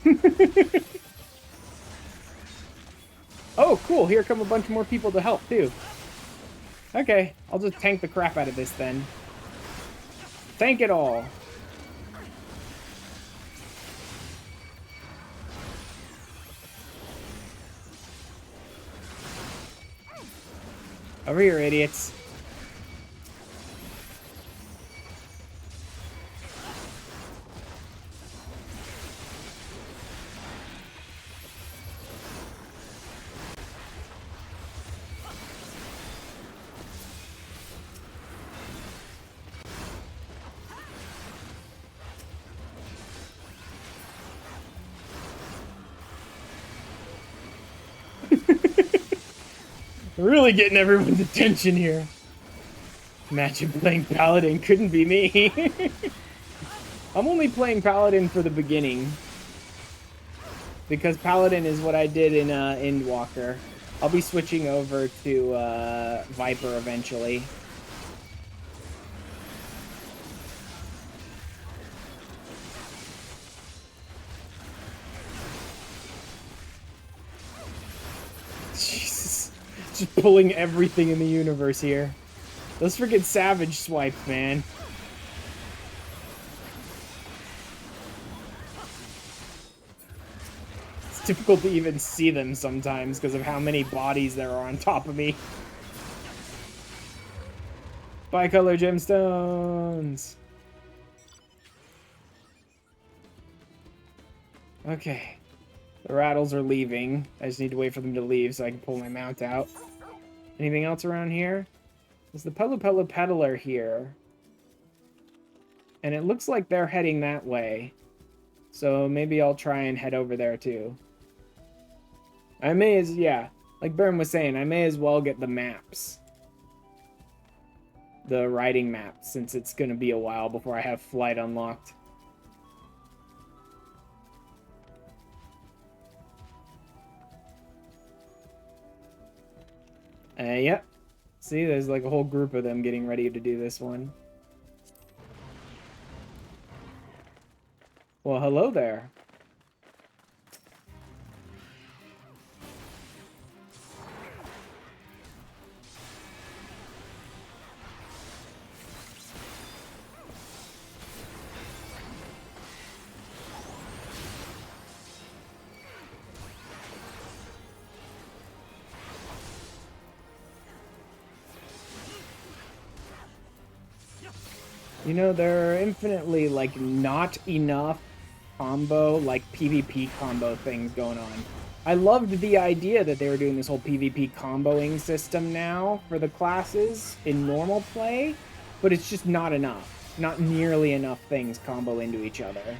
S1: Oh, cool. Here come a bunch more people to help, too. Okay, I'll just tank the crap out of this, then. Tank it all. Over here, idiots. Really getting everyone's attention here. Imagine playing Paladin, couldn't be me. I'm only playing Paladin for the beginning. Because Paladin is what I did in Endwalker. I'll be switching over to Viper eventually. Jesus. Just pulling everything in the universe here. Those freaking Savage swipes, man. It's difficult to even see them sometimes because of how many bodies there are on top of me. Bicolor gemstones. Okay. The rattles are leaving. I just need to wait for them to leave so I can pull my mount out. Anything else around here? There's the Pelu Peddler here. And it looks like they're heading that way. So maybe I'll try and head over there too. I may as, yeah, like Baron was saying, I may as well get the maps. The riding maps, since it's going to be a while before I have flight unlocked. Yep. See, there's like a whole group of them getting ready to do this one. Well, hello there. You know, there are infinitely, like, not enough combo, like, PvP combo things going on. I loved the idea that they were doing this whole PvP comboing system now for the classes in normal play, but it's just not enough. Not nearly enough things combo into each other,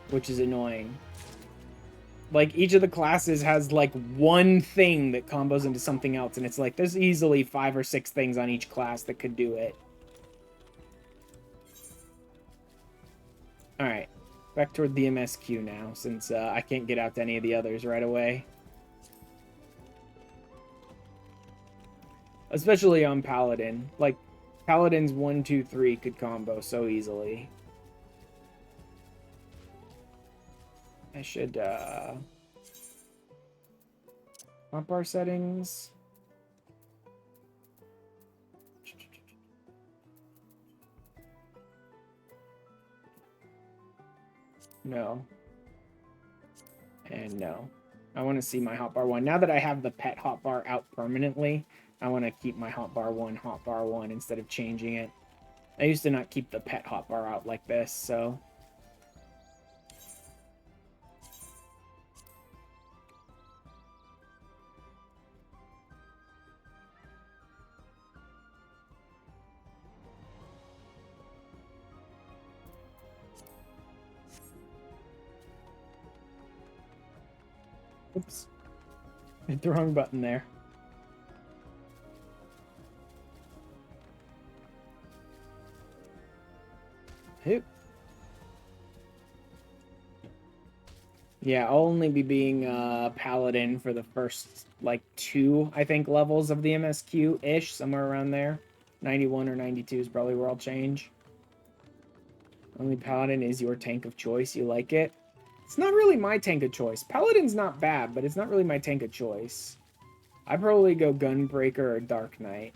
S1: which is annoying. Like, each of the classes has, like, one thing that combos into something else, and it's like, there's easily 5 or 6 things on each class that could do it. Alright, back toward the MSQ now, since I can't get out to any of the others right away. Especially on Paladin. Like, Paladin's 1, 2, 3 could combo so easily. I should, hotbar settings. No. And no. I want to see my hotbar 1. Now that I have the pet hotbar out permanently, I want to keep my hotbar 1 instead of changing it. I used to not keep the pet hotbar out like this, so... Oops. Hit the wrong button there. Hoop. Yeah, I'll only be being Paladin for the first, like, 2, I think, levels of the MSQ-ish, somewhere around there. 91 or 92 is probably where I'll change. Only Paladin is your tank of choice. You like it? It's not really my tank of choice. Paladin's not bad, but it's not really my tank of choice. I'd probably go Gunbreaker or Dark Knight.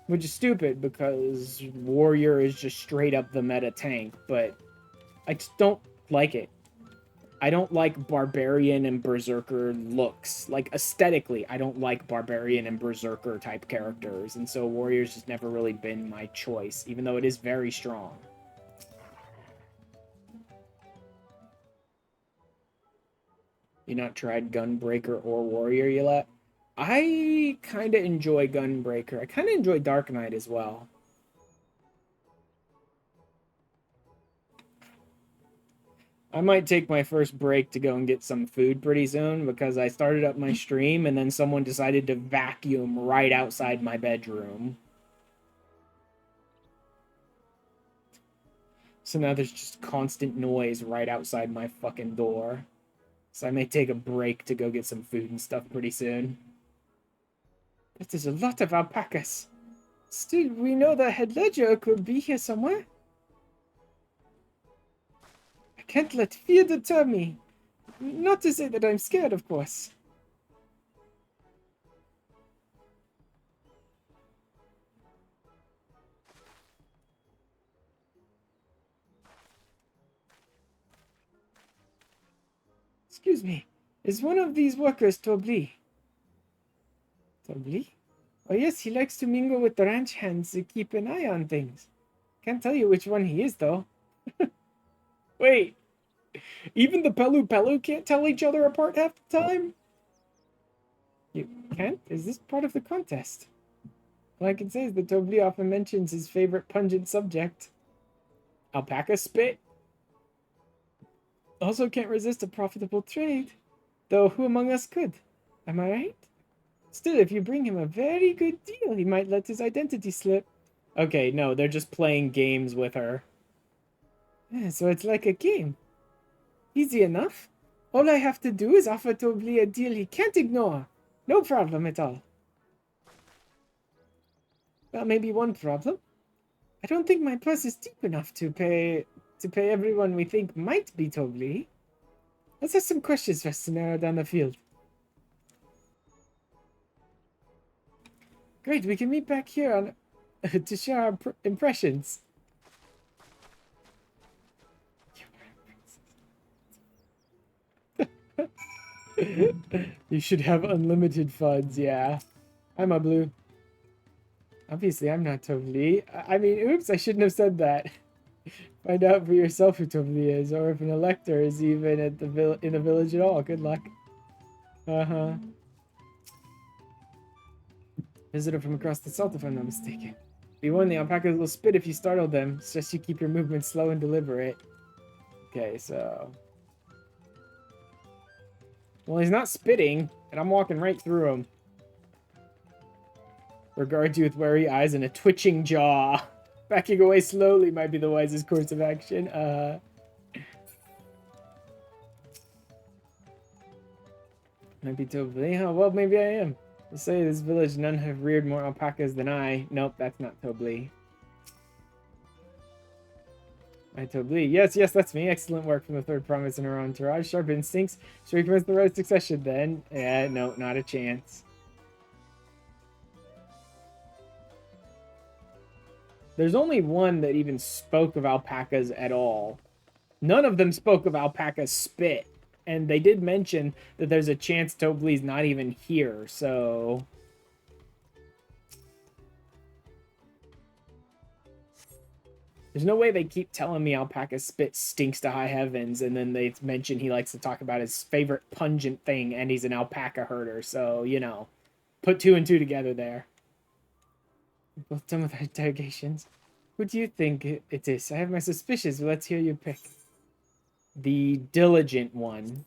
S1: Which is stupid, because Warrior is just straight up the meta tank, but I just don't like it. I don't like barbarian and berserker looks. Like, aesthetically, I don't like barbarian and berserker type characters. And so warrior's just never really been my choice, even though it is very strong. You not tried Gunbreaker or Warrior yet? I kind of enjoy Gunbreaker. I kind of enjoy Dark Knight as well. I might take my first break to go and get some food pretty soon because I started up my stream and then someone decided to vacuum right outside my bedroom. So now there's just constant noise right outside my fucking door. So I may take a break to go get some food and stuff pretty soon. That is a lot of alpacas. Still, we know the head ledger could be here somewhere. I can't let fear deter me. Not to say that I'm scared, of course. Excuse me, is one of these workers Tobli? Tobli? Oh yes, he likes to mingle with the ranch hands to keep an eye on things. Can't tell you which one he is, though. Wait, even the Pelu Pelu can't tell each other apart half the time? You can't? Is this part of the contest? All I can say is that Tobli often mentions his favorite pungent subject. Alpaca spit? Also can't resist a profitable trade. Though who among us could? Am I right? Still, if you bring him a very good deal, he might let his identity slip. Okay, no, they're just playing games with her. Yeah, so it's like a game. Easy enough. All I have to do is offer Tobli a deal he can't ignore. No problem at all. Well, maybe one problem. I don't think my purse is deep enough to pay everyone we think might be Tobli. Let's have some questions first to narrow down the field. Great, we can meet back here on to share our impressions. You should have unlimited funds, yeah. I'm a blue. Obviously, I'm not Tobli. I mean, oops, I shouldn't have said that. Find out for yourself who Tobli is, or if an elector is even at the in the village at all. Good luck. Uh-huh. Visitor from across the salt, if I'm not mistaken. Be warned, the alpacas will spit if you startle them. It's just you keep your movements slow and deliberate. Okay, so... Well, he's not spitting, and I'm walking right through him. Regards you with wary eyes and a twitching jaw. Backing away slowly might be the wisest course of action. Might be Tobli. Oh, well, maybe I am. They say this village none have reared more alpacas than I. Nope, that's not Tobli. My Tobli. Yes, that's me. Excellent work from the third province in our entourage. Sharp instincts. Should we commence the right succession then? Yeah, no, not a chance. There's only one that even spoke of alpacas at all. None of them spoke of alpaca spit. And they did mention that there's a chance Tobli's not even here, so... There's no way they keep telling me alpaca spit stinks to high heavens, and then they mention he likes to talk about his favorite pungent thing, and he's an alpaca herder, so, you know. Put two and two together there. Both done with our interrogations. Who do you think it is? I have my suspicions, but let's hear you pick. The diligent one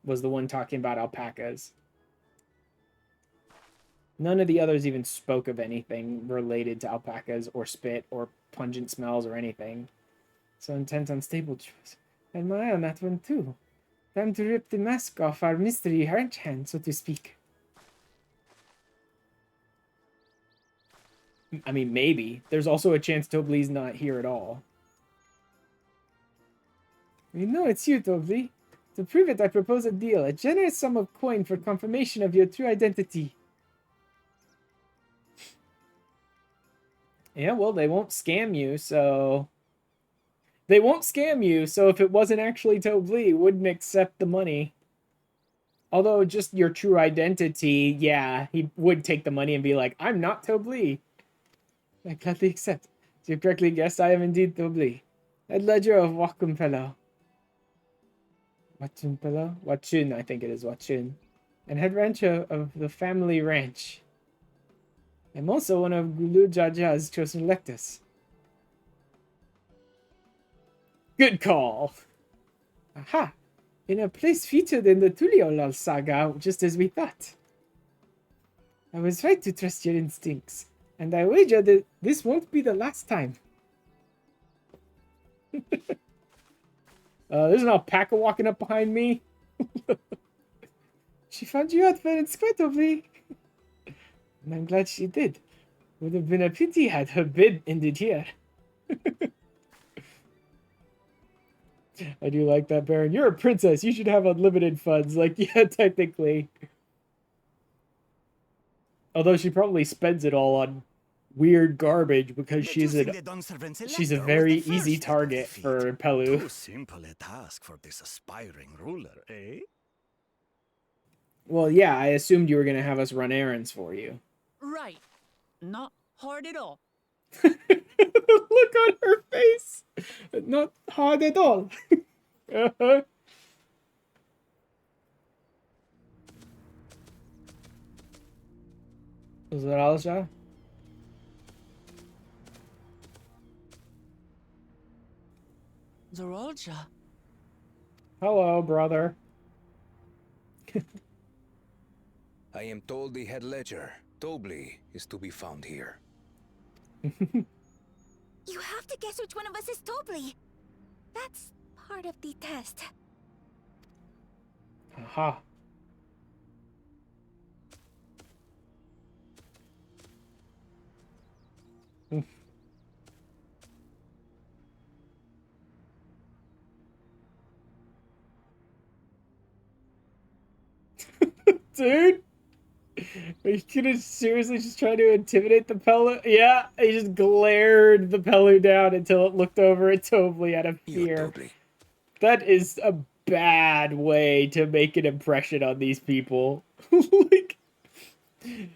S1: was the one talking about alpacas. None of the others even spoke of anything related to alpacas or spit or pungent smells or anything. So intent on stable choice. I had my eye on that one too. Time to rip the mask off our mystery ranch hand, so to speak. I mean, maybe. There's also a chance Tobli's not here at all. We know it's you, Tobli. To prove it, I propose a deal. A generous sum of coin for confirmation of your true identity. Yeah, well, they won't scam you, so... They won't scam you, so if it wasn't actually Tobli, wouldn't accept the money. Although just your true identity, yeah, he would take the money and be like, I'm not Tobli. I gladly accept. So you correctly guessed, I am indeed Tobli. Head ledger of Wakumpelo. Wachumpelo? Wachun, I think it is Wachun. And head rancher of the family ranch. I'm also one of Gulu Jaja's chosen electors. Good call. Aha! In a place featured in the Tural saga, just as we thought. I was right to trust your instincts, and I wager that this won't be the last time. There's an alpaca walking up behind me. She found you out very inscrutably. And I'm glad she did. Would have been a pity had her bid ended here. I do like that, Baron. You're a princess. You should have unlimited funds. Like, yeah, technically. Although she probably spends it all on weird garbage because she's a very easy target for Pelu.
S6: Too simple a task for this aspiring ruler, eh?
S1: Well, yeah, I assumed you were going to have us run errands for you.
S3: Right. Not hard at all.
S1: Look on her face. Not hard at all. Zeralja?
S3: Zeralja.
S1: Hello, brother.
S7: I am told the head ledger, Tobli, is to be found here.
S4: You have to guess which one of us is Tobli. That's part of the test.
S1: Aha. Dude, are you gonna seriously just try to intimidate the Pelu? Yeah, he just glared the Pelu down until it looked over at Tobli out of fear. That is a bad way to make an impression on these people. Like,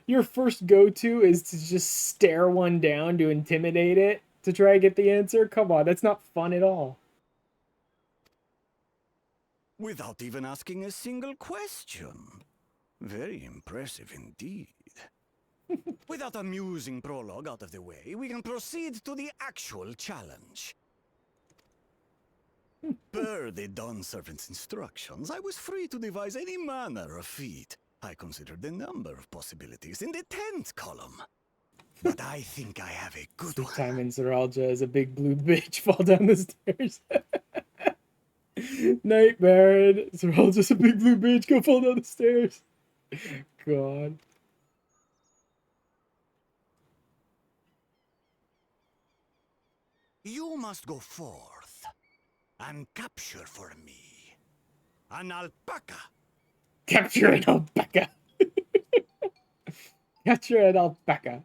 S1: your first go-to is to just stare one down to intimidate it to try and get the answer? Come on, that's not fun at all.
S6: Without even asking a single question. Very impressive indeed. With that amusing prologue out of the way, we can proceed to the actual challenge. Per the Dawn Servant's instructions, I was free to devise any manner of feat. I considered a number of possibilities in the 10th column. But I think I have a good one.
S1: Time in Zeralja is a big blue bitch fall down the stairs. Night, Baron. Zeralja's a big blue bitch, go fall down the stairs. God.
S6: You must go forth and capture for me an alpaca.
S1: Capture an alpaca. Capture an alpaca.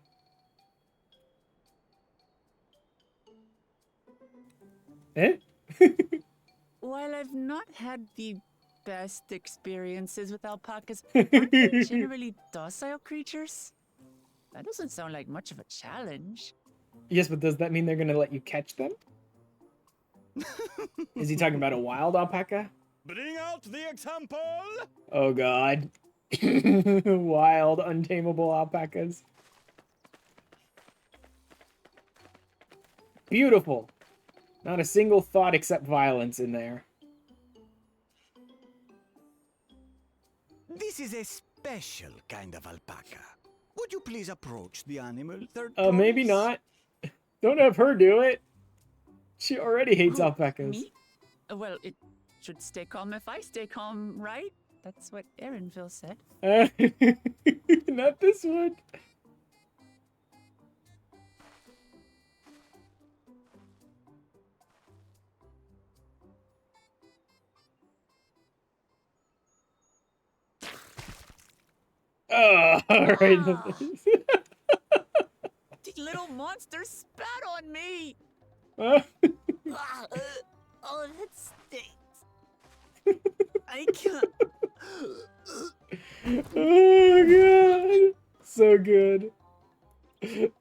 S1: Eh?
S3: While I've not had the best experiences with alpacas, aren't they generally docile creatures? That doesn't sound like much of a challenge.
S1: Yes, but does that mean they're gonna let you catch them? Is he talking about a wild alpaca?
S6: Bring out the example!
S1: Oh god. Wild, untamable alpacas. Beautiful. Not a single thought except violence in there.
S6: This is a special kind of alpaca. Would you please approach the animal third
S1: Maybe
S6: place?
S1: not. Don't have her do it. She already hates alpacas.
S3: Me? Well, it should stay calm if I stay calm, right? That's what Erinville said.
S1: Not this one. Oh, all right.
S3: The little monster spat on me! Oh, that stinks. I can't.
S1: Oh god, so good.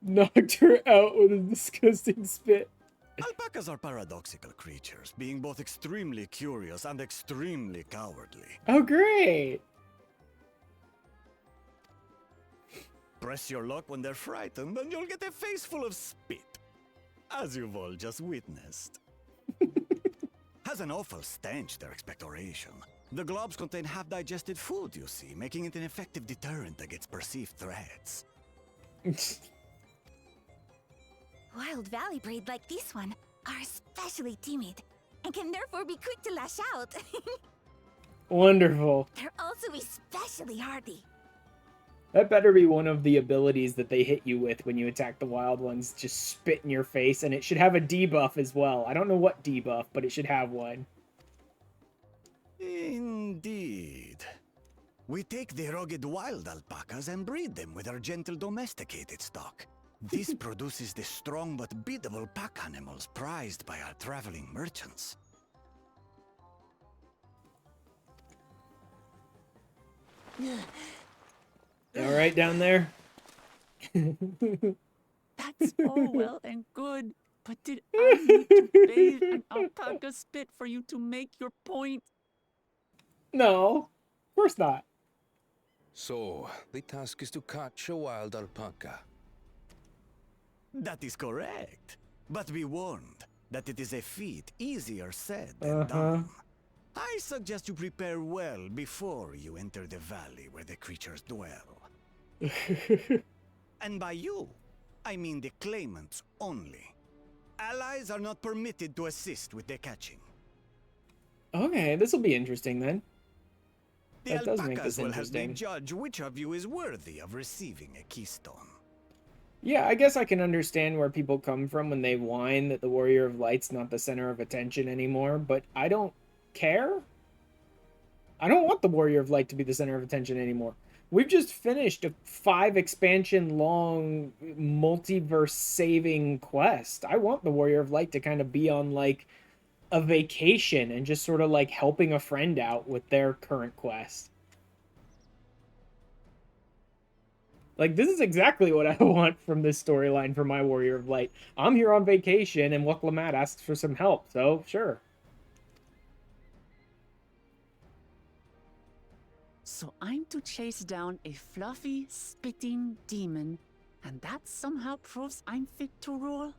S1: Knocked her out with a disgusting spit.
S6: Alpacas are paradoxical creatures, being both extremely curious and extremely cowardly.
S1: Oh great.
S6: Press your luck when they're frightened, and you'll get a face full of spit, as you've all just witnessed. Has an awful stench, their expectoration. The globs contain half-digested food, you see, making it an effective deterrent against perceived threats.
S4: Wild valley braid like this one are especially timid and can therefore be quick to lash out.
S1: Wonderful.
S4: They're also especially hardy.
S1: That better be one of the abilities that they hit you with when you attack the wild ones. Just spit in your face, and it should have a debuff as well. I don't know what debuff, but it should have one.
S6: Indeed. We take the rugged wild alpacas and breed them with our gentle domesticated stock. This produces the strong but biddable pack animals prized by our traveling merchants.
S1: All right down there?
S3: That's all well and good, but did I need to bathe in alpaca spit for you to make your point?
S1: No, of course not.
S7: So, the task is to catch a wild alpaca.
S6: That is correct. But be warned that it is a feat easier said than done. I suggest you prepare well before you enter the valley where the creatures dwell. And by you, I mean the claimants only. Allies are not permitted to assist with the catching.
S1: Okay, this will be interesting then.
S6: The
S1: That does make
S6: alpacas
S1: this
S6: will help me
S1: interesting.
S6: judge which of you is worthy of receiving a keystone.
S1: Yeah, I guess I can understand where people come from when they whine that the Warrior of Light's not the center of attention anymore, but I don't care. I don't want the Warrior of Light to be the center of attention anymore. We've just finished a 5 expansion long multiverse saving quest. I want the Warrior of Light to kind of be on like a vacation and just sort of like helping a friend out with their current quest. Like, this is exactly what I want from this storyline for my Warrior of Light. I'm here on vacation, and Wuklamad asks for some help, so sure.
S3: So I'm to chase down a fluffy, spitting demon, and that somehow proves I'm fit to rule?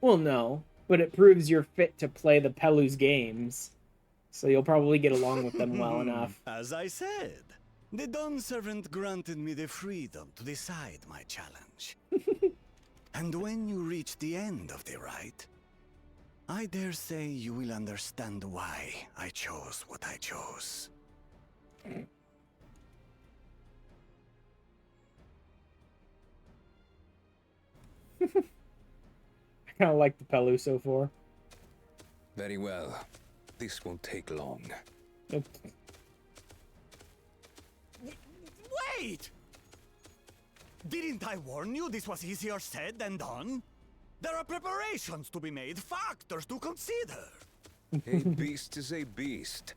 S1: Well, no, but it proves you're fit to play the Pelu's games, so you'll probably get along with them well enough.
S6: As I said, the Dawn Servant granted me the freedom to decide my challenge. And when you reach the end of the rite, I dare say you will understand why I chose what I chose.
S1: I kind of like the Pelu so far.
S7: Very well. This won't take long.
S6: Wait! Didn't I warn you this was easier said than done? There are preparations to be made, factors to consider.
S7: A beast is a beast.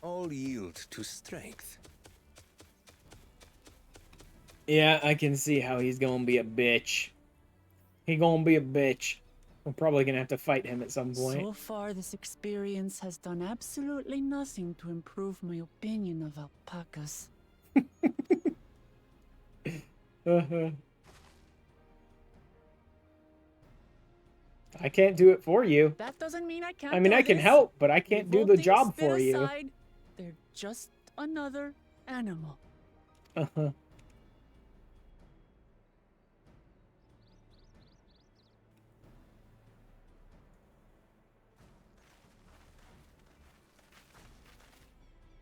S7: All yield to strength.
S1: Yeah, I can see how he's gonna be a bitch. He gonna be a bitch. We're probably gonna have to fight him at some point.
S3: So far, this experience has done absolutely nothing to improve my opinion of alpacas.
S1: I can't do it for you.
S3: That doesn't mean I can't.
S1: I mean,
S3: do
S1: I can
S3: this.
S1: help, but I can't do the
S3: Revolting
S1: job
S3: spit
S1: for you.
S3: aside, they're just another animal.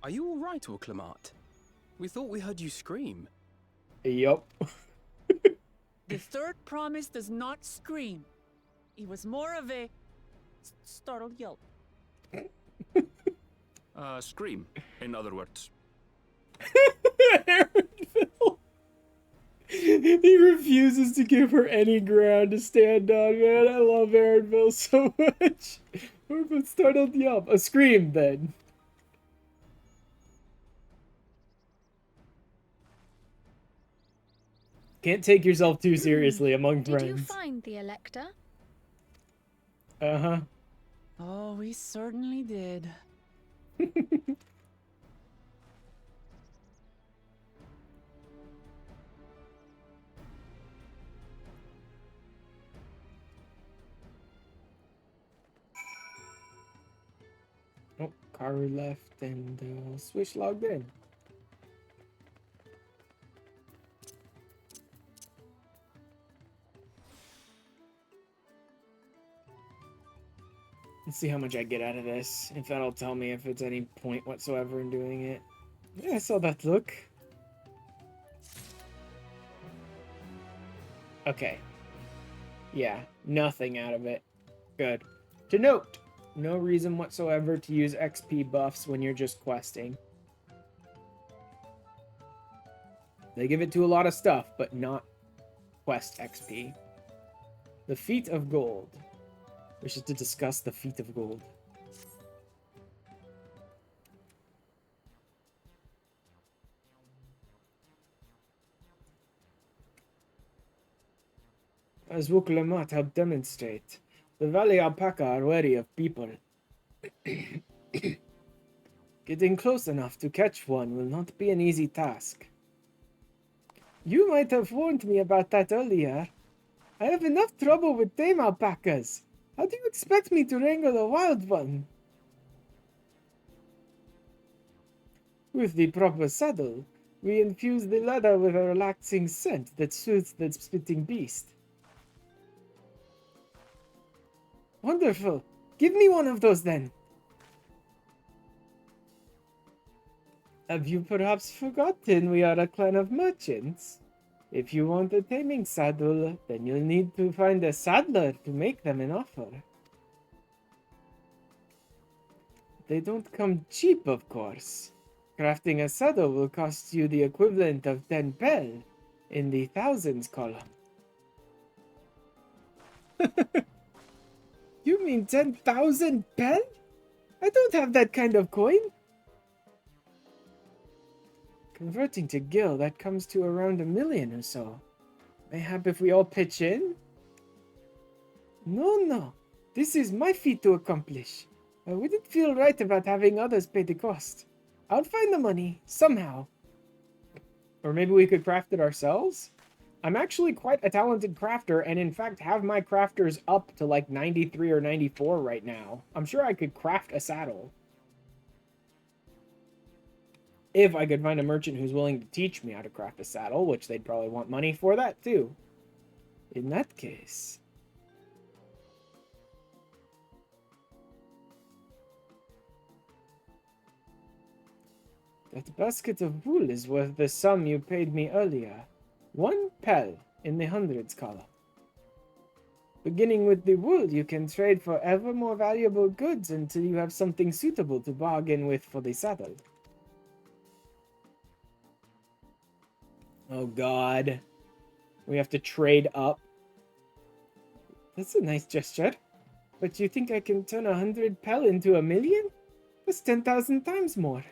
S2: Are you all right, Orclamat? We thought we heard you scream.
S1: Yup.
S3: The third promise does not scream. It was more of a startled yelp.
S2: Scream, in other words.
S1: He refuses to give her any ground to stand on, man. I love Aaronville so much. But startled yelp. A scream, then. Can't take yourself too seriously among friends.
S8: Did you find the Elector?
S1: Uh-huh.
S3: Oh, we certainly did.
S1: Oh, Karu left and Swish logged in. Let's see how much I get out of this. If that'll tell me if it's any point whatsoever in doing it. Yeah, I saw that look. Okay. Yeah, nothing out of it. Good. To note, no reason whatsoever to use XP buffs when you're just questing. They give it to a lot of stuff, but not quest XP. The Feat of Gold. Wishes to discuss the Feat of Gold. As Wuklamat helped demonstrate, the Valley Alpaca are wary of people. Getting close enough to catch one will not be an easy task. You might have warned me about that earlier. I have enough trouble with tame alpacas. How do you expect me to wrangle a wild one? With the proper saddle, we infuse the leather with a relaxing scent that soothes the spitting beast. Wonderful. Give me one of those then. Have you perhaps forgotten we are a clan of merchants? If you want a taming saddle, then you'll need to find a saddler to make them an offer. They don't come cheap, of course. Crafting a saddle will cost you the equivalent of 10 pel in the thousands column. You mean 10,000 pel? I don't have that kind of coin. Converting to gil, that comes to around 1 million or so. Mayhap if we all pitch in? No. This is my feat to accomplish. I wouldn't feel right about having others pay the cost. I'll find the money, somehow. Or maybe we could craft it ourselves? I'm actually quite a talented crafter, and in fact have my crafters up to like 93 or 94 right now. I'm sure I could craft a saddle. If I could find a merchant who's willing to teach me how to craft a saddle, which they'd probably want money for that too. In that case... That basket of wool is worth the sum you paid me earlier. 1 pel in the hundreds column. Beginning with the wool, you can trade for ever more valuable goods until you have something suitable to bargain with for the saddle. Oh god. We have to trade up. That's a nice gesture. But you think I can turn 100 pel into 1 million? That's 10,000 times more.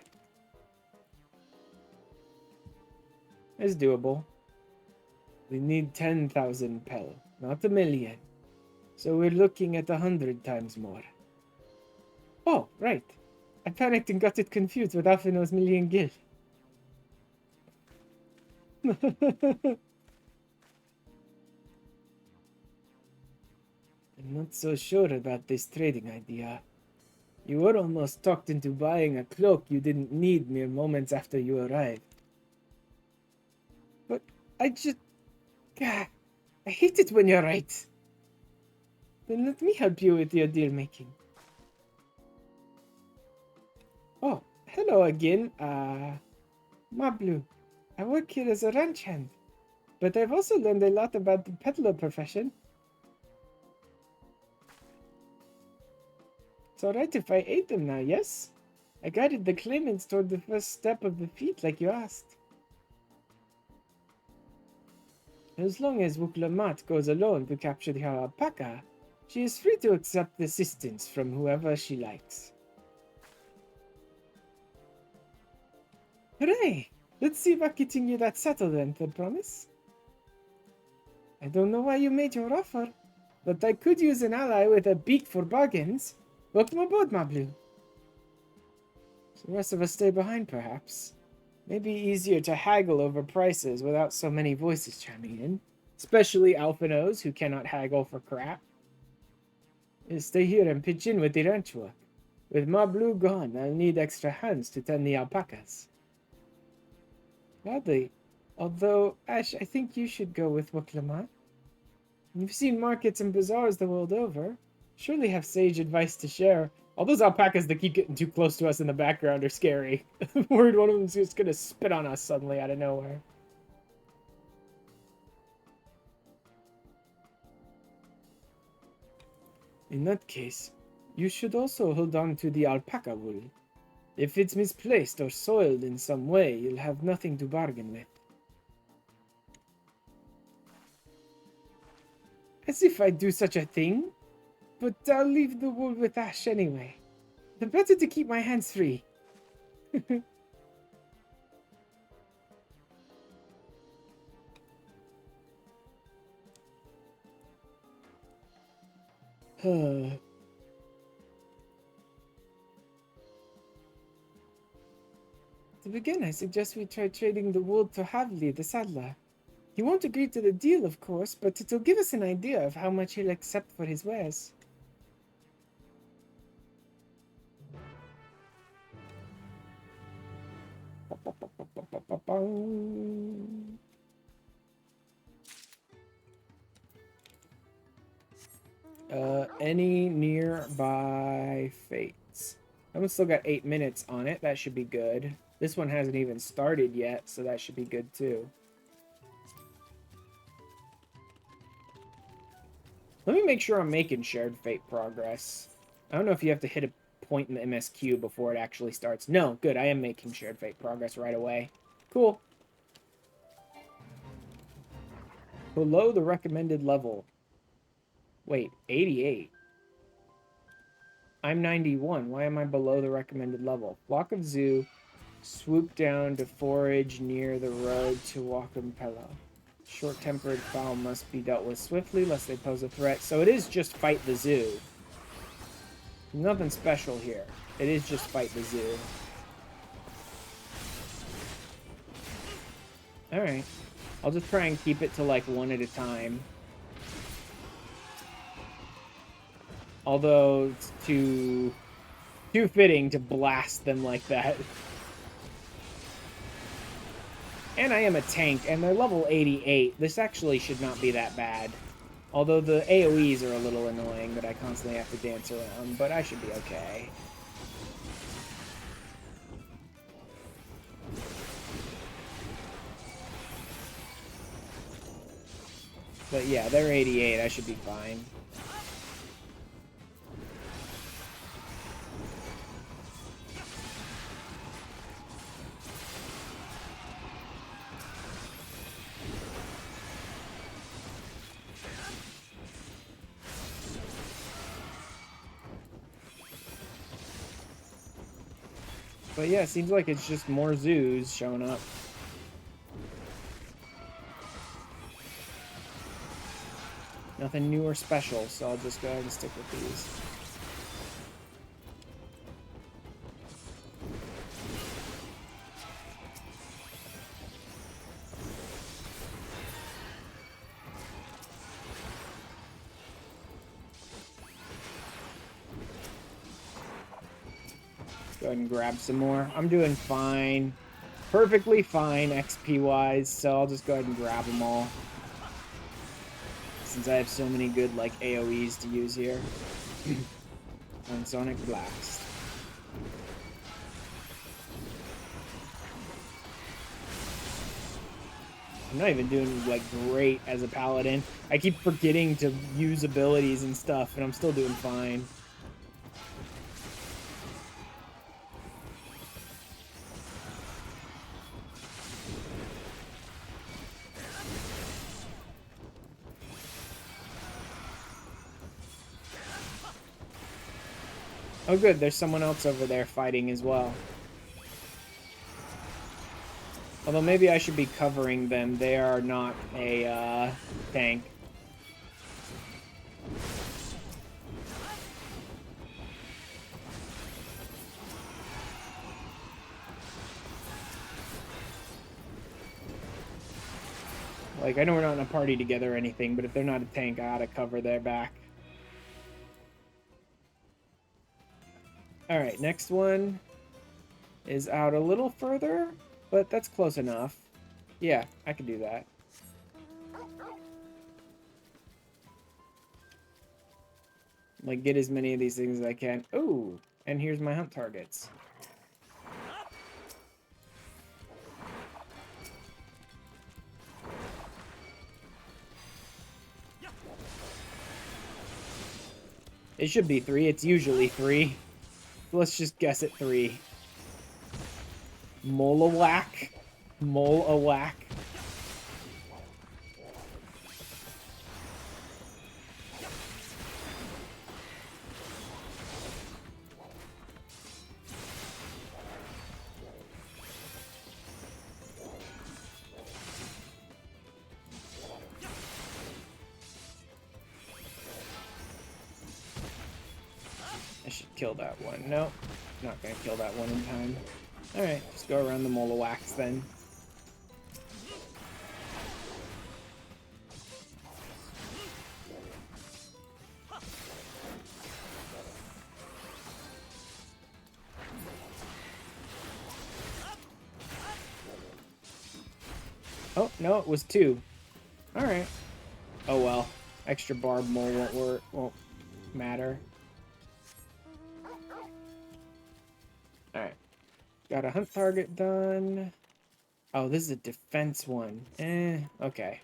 S1: It's doable. We need 10,000 pel, not 1 million. So we're looking at 100 times more. Oh, right. I panicked and got it confused with Alphino's million gil. I'm not so sure about this trading idea. You were almost talked into buying a cloak you didn't need mere moments after you arrived. But I just... Gah, I hate it when you're right. Then let me help you with your deal making. Oh, hello again. Mablu. I work here as a ranch hand, but I've also learned a lot about the peddler profession. It's alright if I aid them now, yes? I guided the claimants toward the first step of the feat like you asked. As long as Wuklamat goes alone to capture the alpaca, she is free to accept assistance from whoever she likes. Hooray! Let's see about getting you that saddle then, Third Promise. I don't know why you made your offer, but I could use an ally with a beak for bargains. Welcome aboard, my blue. So the rest of us stay behind, perhaps. Maybe easier to haggle over prices without so many voices chiming in. Especially Alphanos, who cannot haggle for crap. Stay here and pitch in with the ranch work. With my blue gone, I'll need extra hands to tend the alpacas. Gladly. Although, Ash, I think you should go with Wuklamat. You've seen markets and bazaars the world over. Surely have sage advice to share. All those alpacas that keep getting too close to us in the background are scary. I'm worried one of them's just gonna spit on us suddenly out of nowhere. In that case, you should also hold on to the alpaca wool. If it's misplaced or soiled in some way, you'll have nothing to bargain with. As if I'd do such a thing. But I'll leave the wool with Ash anyway. The better to keep my hands free. To begin, I suggest we try trading the wool to Havli, the saddler. He won't agree to the deal, of course, but it'll give us an idea of how much he'll accept for his wares. Any nearby fates? I've still got 8 minutes on it. That should be good. This one hasn't even started yet, so that should be good too. Let me make sure I'm making shared fate progress. I don't know if you have to hit a point in the MSQ before it actually starts. No, good. I am making shared fate progress right away. Cool. Below the recommended level. Wait, 88. I'm 91. Why am I below the recommended level? Flock of Zoo. Swoop down to forage near the road to Wakampella. Short-tempered fowl must be dealt with swiftly lest they pose a threat. So it is just fight the zoo. Nothing special here. It is just fight the zoo. Alright. I'll just try and keep it to like one at a time. Although it's too fitting to blast them like that. And I am a tank, and they're level 88. This actually should not be that bad. Although the AoEs are a little annoying that I constantly have to dance around, but I should be okay. But yeah, they're 88. I should be fine. But yeah, it seems like it's just more zoos showing up. Nothing new or special, so I'll just go ahead and stick with these. Go ahead and grab some more. I'm doing fine. Perfectly fine XP-wise, so I'll just go ahead and grab them all. Since I have so many good, like, AoEs to use here. On Sonic Blast. I'm not even doing, like, great as a paladin. I keep forgetting to use abilities and stuff, and I'm still doing fine. Oh good, there's someone else over there fighting as well. Although maybe I should be covering them. They are not a tank. Like, I know we're not in a party together or anything, but if they're not a tank, I gotta cover their back. Alright, next one is out a little further, but that's close enough. Yeah, I can do that. Like, get as many of these things as I can. Ooh, and here's my hunt targets. It should be 3. It's usually 3. Let's just guess at 3. Mole-a-whack. Mole-a-whack. I should kill that one. No, not gonna kill that one in time. Alright, just go around the Mole-a-whacks then. Oh, no, it was 2. Alright. Oh well. Extra barb mole won't matter. Alright. Got a hunt target done. Oh, this is a defense one. Okay.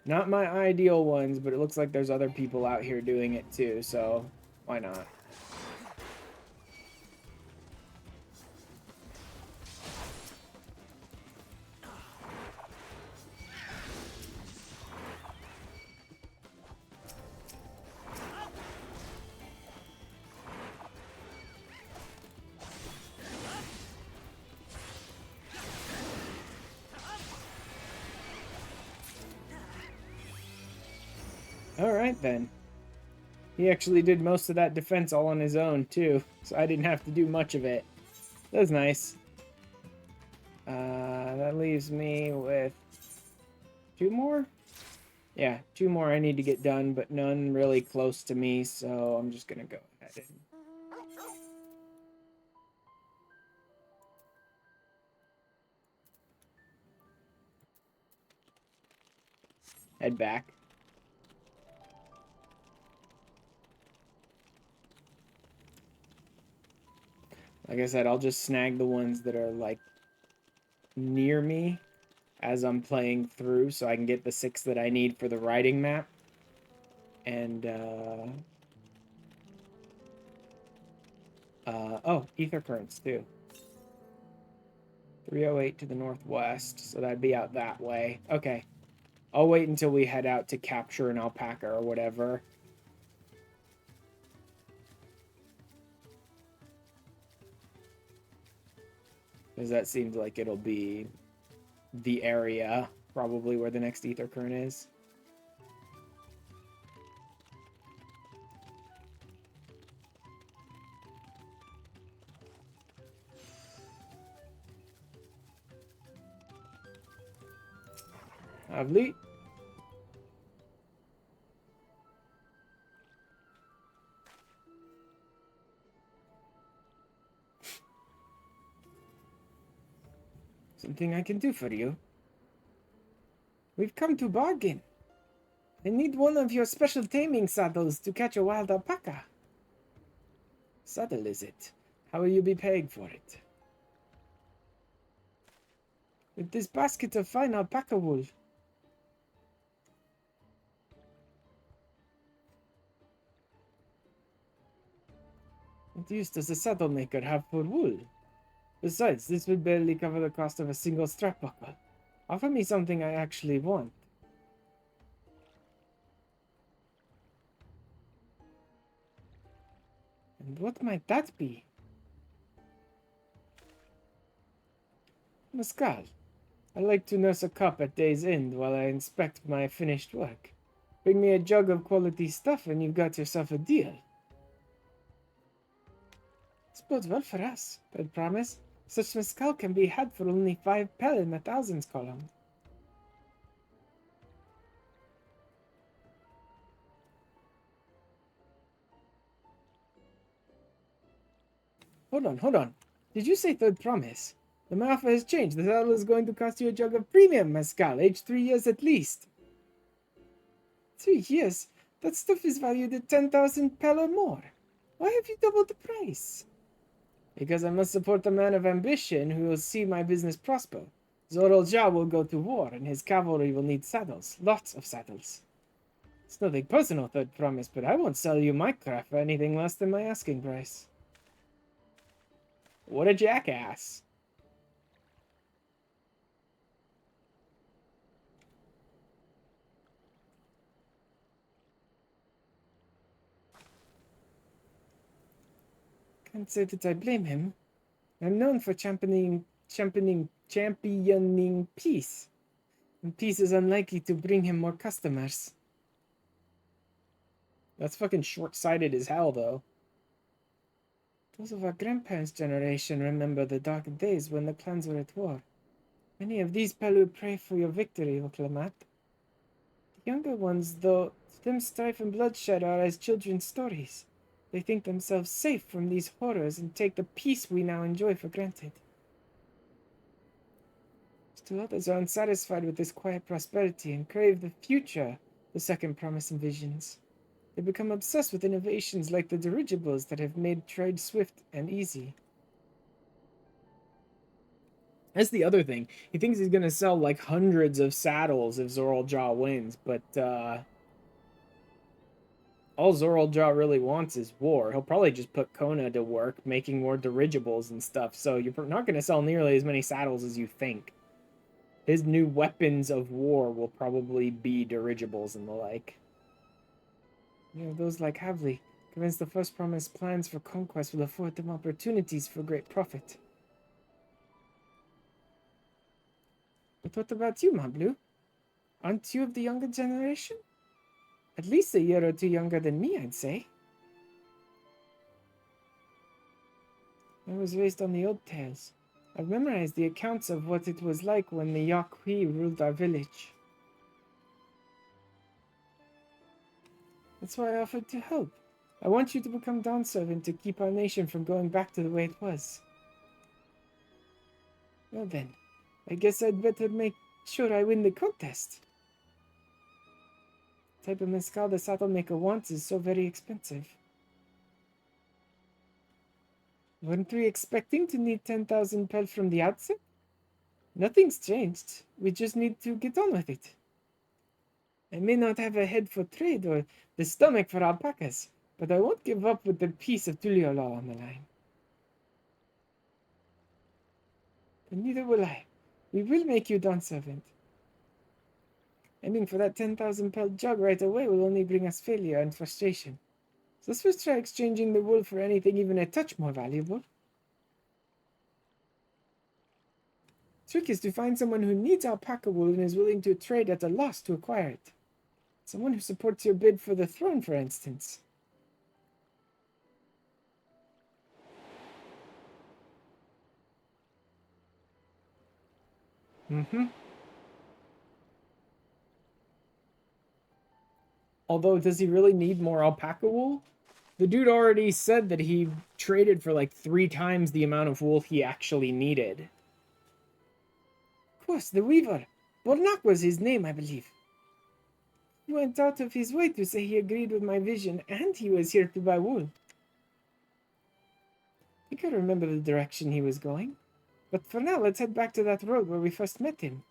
S1: Not my ideal ones, but it looks like there's other people out here doing it too, so why not? Alright then. He actually did most of that defense all on his own too, so I didn't have to do much of it. That was nice. That leaves me with 2 more? Yeah, 2 more I need to get done, but none really close to me, so I'm just gonna go ahead and... head back. Like I said, I'll just snag the ones that are, like, near me as I'm playing through so I can get the 6 that I need for the riding map. And, oh, ether currents, too. 308 to the northwest, so that'd be out that way. Okay. I'll wait until we head out to capture an alpaca or whatever. Because that seems like it'll be the area, probably, where the next ether current is. Lovely. Something I can do for you. We've come to bargain. I need one of your special taming saddles to catch a wild alpaca. Saddle, is it? How will you be paying for it? With this basket of fine alpaca wool. What use does a saddle maker have for wool? Besides, this will barely cover the cost of a single strap buckle. Offer me something I actually want. And what might that be? Mescal. I like to nurse a cup at day's end while I inspect my finished work. Bring me a jug of quality stuff and you've got yourself a deal. This bodes well for us, I promise. Such mescal can be had for only 5 pel in the thousands column. Hold on. Did you say third promise? The my offer has changed. The saddle is going to cost you a jug of premium mescal, aged 3 years at least. 3 years? That stuff is valued at 10,000 pel or more. Why have you doubled the price? Because I must support a man of ambition who will see my business prosper. Zoral Jah will go to war, and his cavalry will need saddles. Lots of saddles. It's nothing personal, third promise, but I won't sell you my craft for anything less than my asking price. What a jackass. Can't say that I blame him. I'm known for championing peace. And peace is unlikely to bring him more customers. That's fucking short-sighted as hell, though. Those of our grandparents' generation remember the dark days when the clans were at war. Many of these Pelu pray for your victory, Oklamat. The younger ones, though, to them strife and bloodshed are as children's stories. They think themselves safe from these horrors and take the peace we now enjoy for granted. Still others are unsatisfied with this quiet prosperity and crave the future the second promise envisions. They become obsessed with innovations like the dirigibles that have made trade swift and easy. That's the other thing. He thinks he's gonna sell like hundreds of saddles if Zoral Jah wins, but all Zoral Jah really wants is war. He'll probably just put Kona to work making more dirigibles and stuff, so you're not gonna sell nearly as many saddles as you think. His new weapons of war will probably be dirigibles and the like. You know, those like Havli, convinced the first promise plans for conquest will afford them opportunities for great profit. But what about you, Mablu? Aren't you of the younger generation? At least a year or two younger than me, I'd say. I was raised on the old tales. I've memorized the accounts of what it was like when the Yaqui ruled our village. That's why I offered to help. I want you to become Dawn Servant to keep our nation from going back to the way it was. Well then, I guess I'd better make sure I win the contest. The type of mescal the saddle maker wants is so very expensive. Weren't we expecting to need 10,000 pel from the outset? Nothing's changed. We just need to get on with it. I may not have a head for trade or the stomach for alpacas, but I won't give up with the peace of Tural on the line. And neither will I. We will make you Dawn Servant. Aiming for that 10,000 pel jug right away will only bring us failure and frustration. So let's first try exchanging the wool for anything even a touch more valuable. Trick is to find someone who needs alpaca wool and is willing to trade at a loss to acquire it. Someone who supports your bid for the throne, for instance. Although, does he really need more alpaca wool? The dude already said that he traded for like 3 times the amount of wool he actually needed. Of course, the weaver. Bornak was his name, I believe. He went out of his way to say he agreed with my vision and he was here to buy wool. I think I remember the direction he was going. But for now, let's head back to that road where we first met him.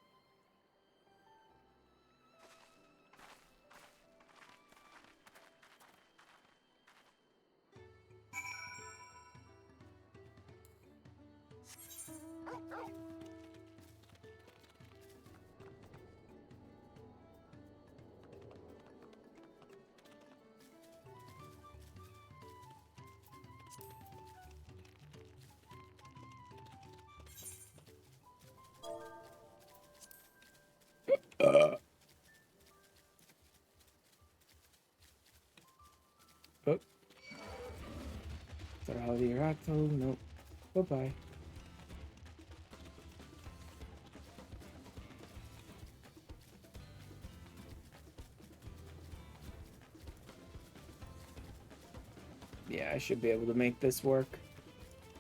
S1: Tural, nope. Bye-bye. Yeah, I should be able to make this work.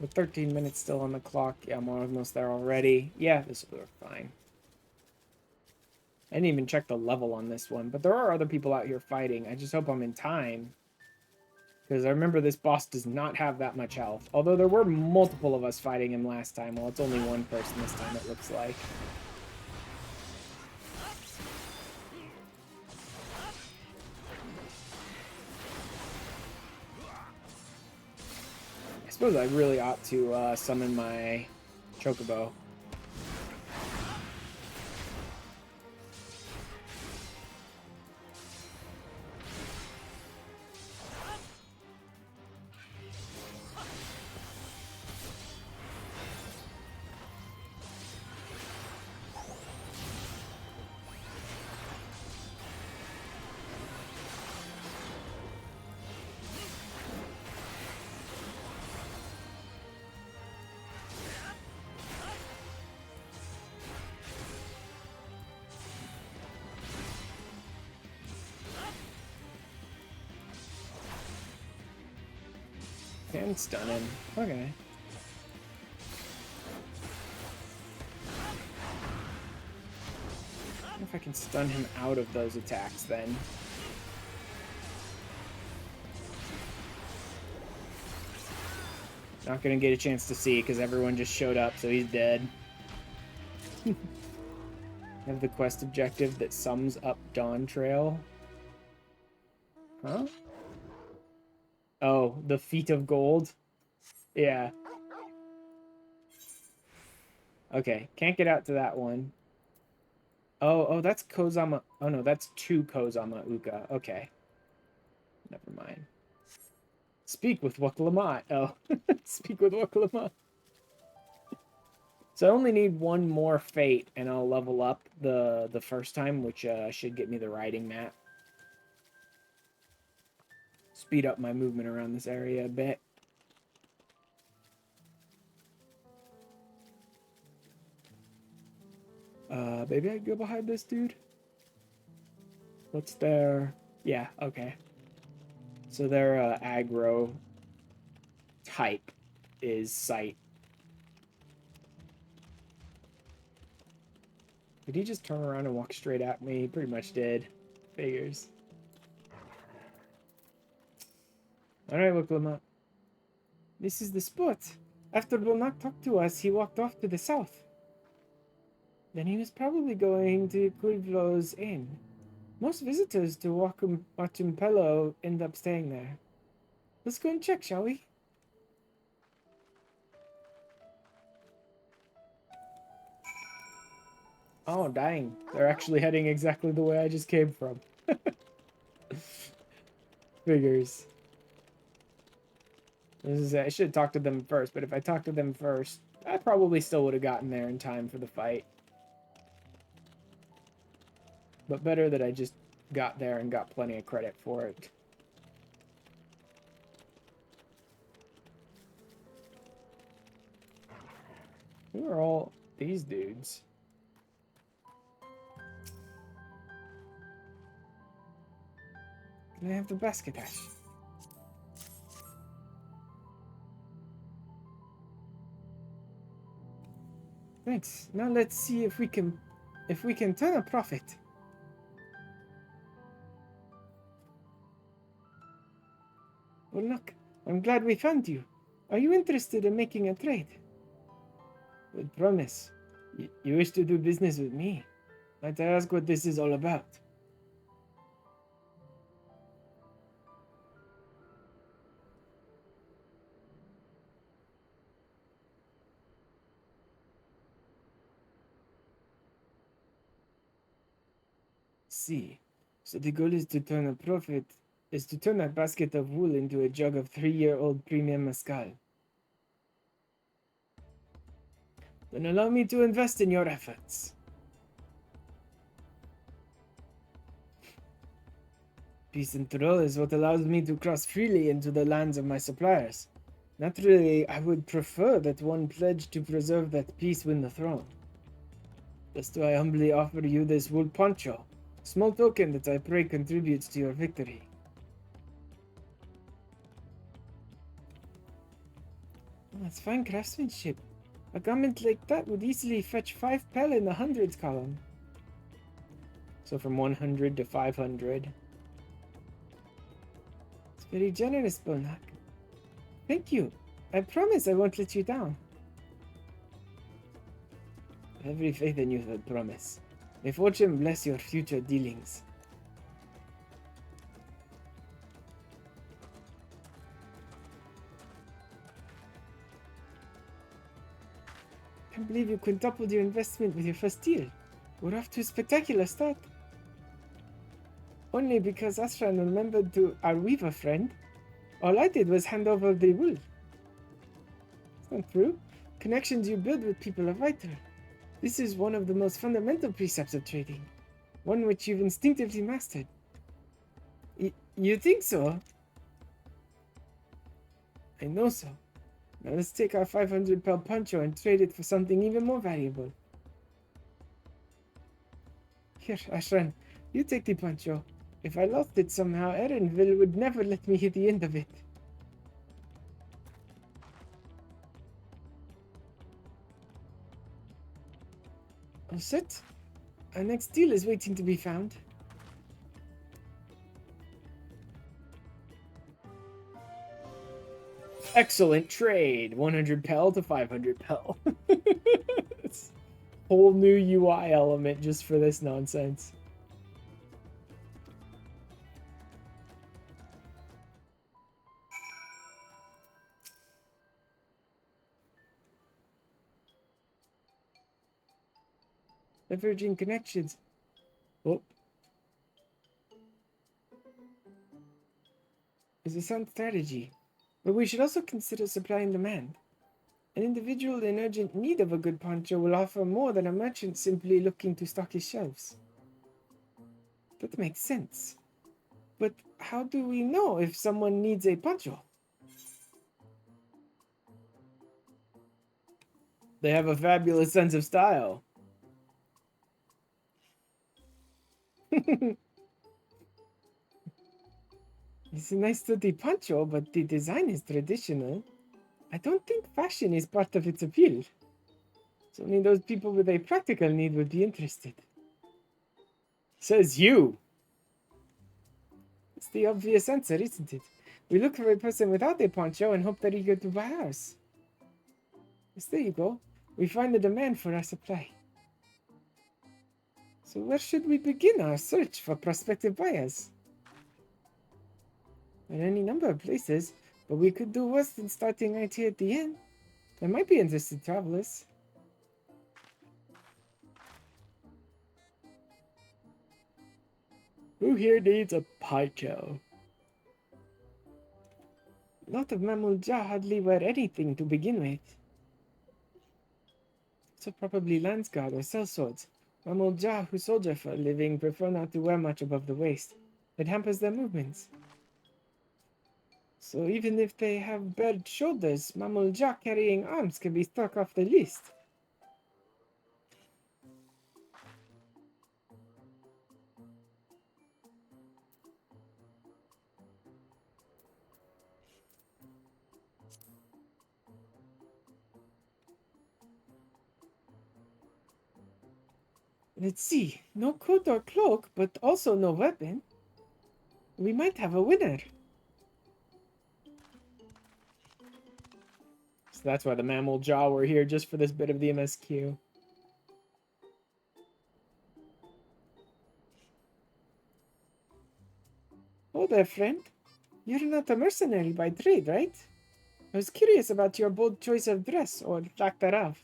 S1: With 13 minutes still on the clock. Yeah, I'm almost there already. Yeah, this will work fine. I didn't even check the level on this one, but there are other people out here fighting. I just hope I'm in time. Because I remember this boss does not have that much health. Although there were multiple of us fighting him last time. Well, it's only one person this time, it looks like. I suppose I really ought to summon my Chocobo. Can stun him. Okay. I wonder if I can stun him out of those attacks then. Not gonna get a chance to see because everyone just showed up, so he's dead. I have the quest objective that sums up Dawntrail. Huh? Oh, the feet of gold? Yeah. Okay, can't get out to that one. Oh, that's Kozama. Oh no, that's two Kozama Uka. Okay. Never mind. Speak with Waklamat. Oh, speak with Waklamat. So I only need one more fate, and I'll level up the first time, which should get me the riding map. Speed up my movement around this area a bit. Maybe I can go behind this dude? What's their... Yeah, okay. So their aggro type is sight. Did he just turn around and walk straight at me? He pretty much did. Figures. Alright, Waklama. This is the spot. After Bonak talked to us, he walked off to the south. Then he was probably going to Kulvlo's Inn. Most visitors to Wachumpelo end up staying there. Let's go and check, shall we? Oh, dang. They're actually heading exactly the way I just came from. Figures. I should have talked to them first, but if I talked to them first, I probably still would have gotten there in time for the fight. But better that I just got there and got plenty of credit for it. Who are all these dudes? Can I have the basket hash? Thanks. Now let's see if we can turn a profit. Well, look, I'm glad we found you. Are you interested in making a trade? With promise. You wish to do business with me? Might I ask what this is all about? See. So the goal is to turn a profit, is to turn a basket of wool into a jug of 3-year-old premium mezcal. Then allow me to invest in your efforts. Peace and Tural is what allows me to cross freely into the lands of my suppliers. Naturally, I would prefer that one pledge to preserve that peace win the throne. Thus do I humbly offer you this wool poncho, small token that I pray contributes to your victory. Oh, that's fine craftsmanship. A garment like that would easily fetch 5 pel in the hundreds column. So from 100 to 500. It's very generous, Bonak. Thank you. I promise I won't let you down. Every faith in you, I promise. May fortune bless your future dealings. Can't believe you quintupled your investment with your first deal. We're off to a spectacular start. Only because Ashran remembered to our weaver friend. All I did was hand over the wool. It's not true. Connections you build with people are vital. This is one of the most fundamental precepts of trading. One which you've instinctively mastered. You think so? I know so. Now let's take our 500 pel poncho and trade it for something even more valuable. Here, Ashran, you take the poncho. If I lost it somehow, Erenville would never let me hit the end of it. All set. Our next deal is waiting to be found. Excellent trade. 100 pel to 500 pel. It's a whole new UI element just for this nonsense. Leveraging connections. Oh. Is a sound strategy. But we should also consider supply and demand. An individual in urgent need of a good poncho will offer more than a merchant simply looking to stock his shelves. That makes sense. But how do we know if someone needs a poncho? They have a fabulous sense of style. It's a nice sturdy poncho, but the design is traditional. I don't think fashion is part of its appeal. So only those people with a practical need would be interested. Says you. It's the obvious answer, isn't it? We look for a person without a poncho and hope they're eager to buy ours. Yes, there you go. We find the demand for our supply. So where should we begin our search for prospective buyers? In any number of places, but we could do worse than starting right here at the end. There might be interested travelers. Who here needs a poncho? A lot of Mamulja hardly wear anything to begin with. So probably Landsguard or sellswords. Mamulja who soldier for a living prefer not to wear much above the waist. It hampers their movements. So even if they have bared shoulders, Mamulja carrying arms can be struck off the list. Let's see. No coat or cloak, but also no weapon. We might have a winner. So that's why the mammal jaw were here, just for this bit of the MSQ. Oh there, friend. You're not a mercenary by trade, right? I was curious about your bold choice of dress, or lack thereof.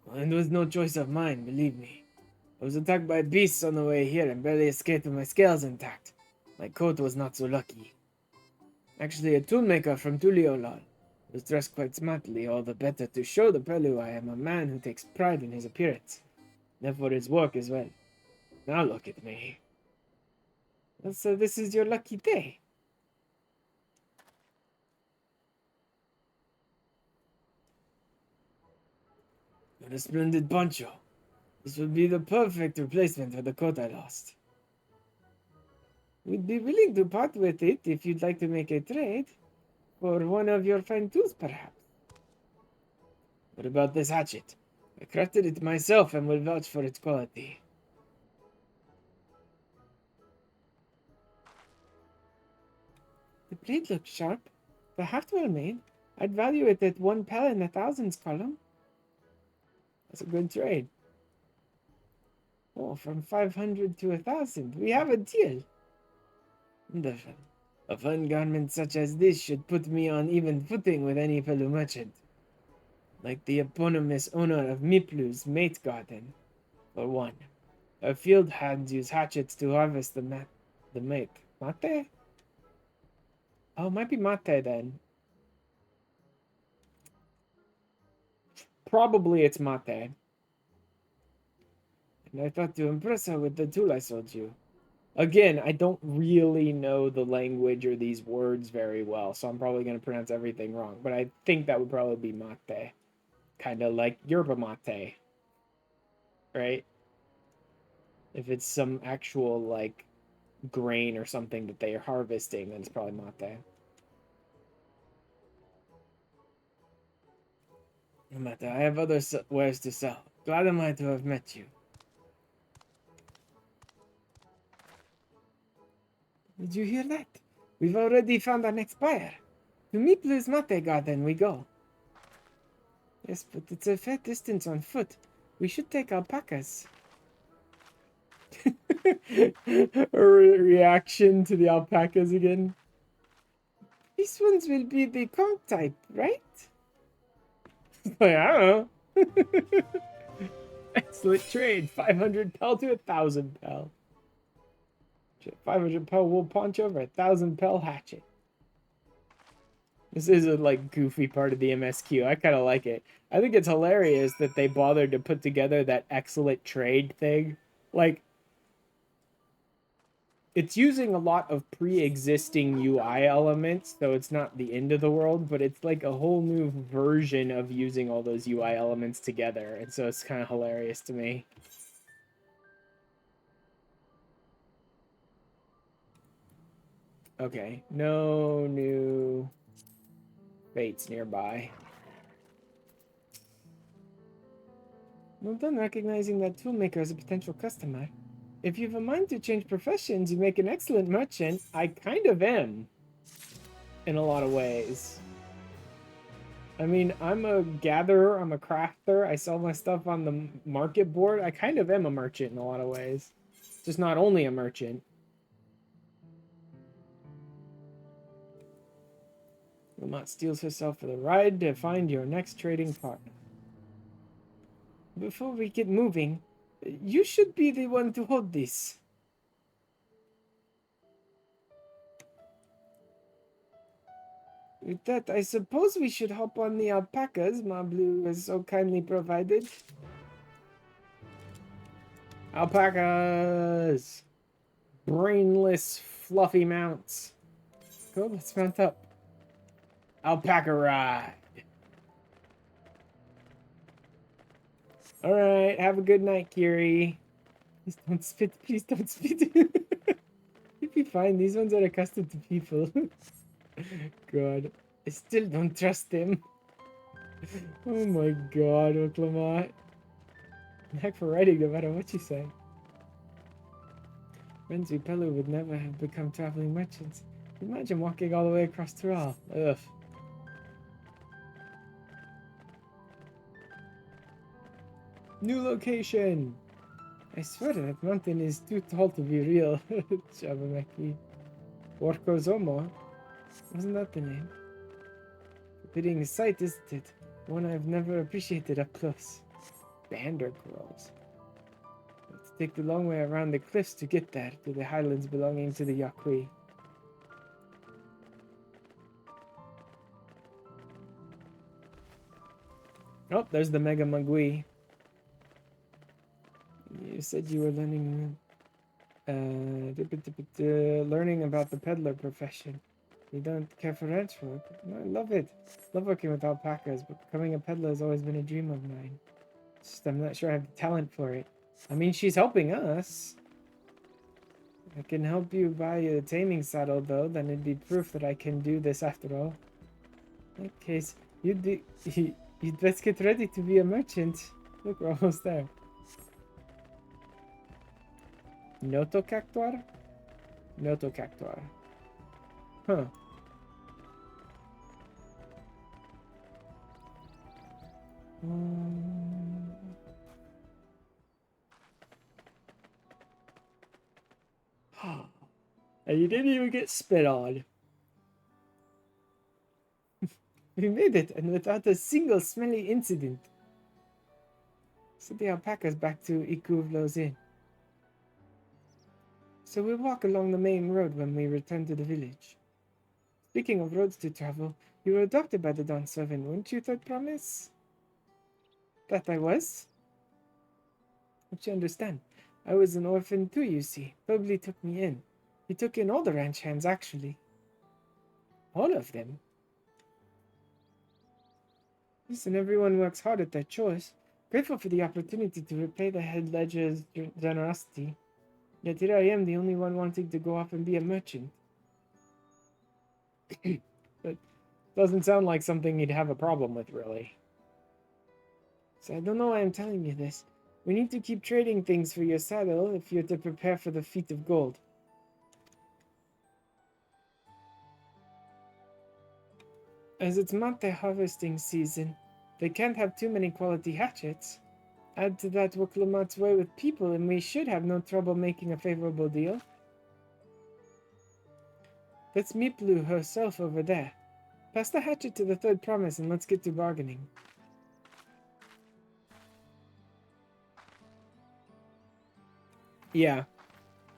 S1: Well, it was no choice of mine, believe me. I was attacked by beasts on the way here and barely escaped with my scales intact. My coat was not so lucky. Actually, a toolmaker from Tuliolal was dressed quite smartly, all the better to show the Pelu I am a man who takes pride in his appearance. Therefore his work as well. Now look at me. So this is your lucky day. What a splendid poncho. This would be the perfect replacement for the coat I lost. We'd be willing to part with it if you'd like to make a trade. For one of your fine tools, perhaps. What about this hatchet? I crafted it myself and will vouch for its quality. The blade looks sharp. The haft well made. I'd value it at 1 pel in the thousands column. That's a good trade. Oh, from 500 to 1,000. We have a deal. Wonderful. A fine garment such as this should put me on even footing with any fellow merchant. Like the eponymous owner of Miplu's mate garden. For one. Our field hands use hatchets to harvest the mate. Mate? Oh, it might be mate then. Probably it's mate. And I thought to impress her with the tool I sold you. Again, I don't really know the language or these words very well, so I'm probably going to pronounce everything wrong. But I think that would probably be mate. Kind of like yerba mate. Right? If it's some actual, like, grain or something that they are harvesting, then it's probably mate. No matter, I have other wares to sell. Glad am I to have met you. Did you hear that? We've already found our next buyer. To Miplu's mate garden we go. Yes, but it's a fair distance on foot. We should take alpacas. A reaction to the alpacas again. These ones will be the conch type, right? Like, I don't know. Excellent trade. 500 pel to 1,000 pel. 500 pel wool poncho for 1,000 pel hatchet. This is a like goofy part of the MSQ. I kind of like it. I think it's hilarious that they bothered to put together that excellent trade thing. Like, it's using a lot of pre-existing UI elements, so it's not the end of the world, but it's like a whole new version of using all those UI elements together, and so it's kind of hilarious to me. Okay, no new fates nearby. Well done recognizing that toolmaker as a potential customer. If you've a mind to change professions, you make an excellent merchant. I kind of am. In a lot of ways. I mean, I'm a gatherer, I'm a crafter, I sell my stuff on the market board. I kind of am a merchant in a lot of ways. Just not only a merchant. Wilmot steels herself for the ride to find your next trading partner. Before we get moving, you should be the one to hold this. With that, I suppose we should hop on the alpacas Mablu has so kindly provided. Alpacas! Brainless, fluffy mounts. Go, let's mount up. Alpaca ride. Alright, have a good night, Kiri. Please don't spit, please don't spit. You'd be fine, these ones are accustomed to people. God, I still don't trust them. Oh my god, Oklamat. Heck for writing no matter what you say. Renzi Pellu would never have become traveling merchants. Imagine walking all the way across Tural. Ugh. New location! I swear that mountain is too tall to be real. Shabamaki. Orkozomo? Wasn't that the name? Forbidding sight, isn't it? One I've never appreciated up close. Bander girls. Let's take the long way around the cliffs to get there, to the highlands belonging to the Yaqui. Oh, there's the Mega Magui. You said you were learning about the peddler profession. You don't care for ranch work? No, I love it. Love working with alpacas, but becoming a peddler has always been a dream of mine. Just I'm not sure I have the talent for it. I mean, she's helping us. I can help you buy a taming saddle, though. Then it'd be proof that I can do this after all. In that case, you'd best get ready to be a merchant. Look, we're almost there. Notocactuar? Notocactuar. Huh. And you didn't even get spit on. We made it, and without a single smelly incident. So the alpaca's back to Ikuvlo's inn. So we'll walk along the main road when we return to the village. Speaking of roads to travel, you were adopted by the Dawn Servant, weren't you, Third Promise? That I was? Don't you understand? I was an orphan too, you see. Probably took me in. He took in all the ranch hands, actually. All of them? Listen, everyone works hard at their chores. Grateful for the opportunity to repay the head ledger's generosity. Yet here I am, the only one wanting to go off and be a merchant. That doesn't sound like something you'd have a problem with, really. So I don't know why I'm telling you this. We need to keep trading things for your saddle if you're to prepare for the feat of gold. As it's mate harvesting season, they can't have too many quality hatchets. Add to that Woklamat's way with people, and we should have no trouble making a favorable deal. That's Miplu herself over there. Pass the hatchet to the Third Promise and let's get to bargaining. Yeah.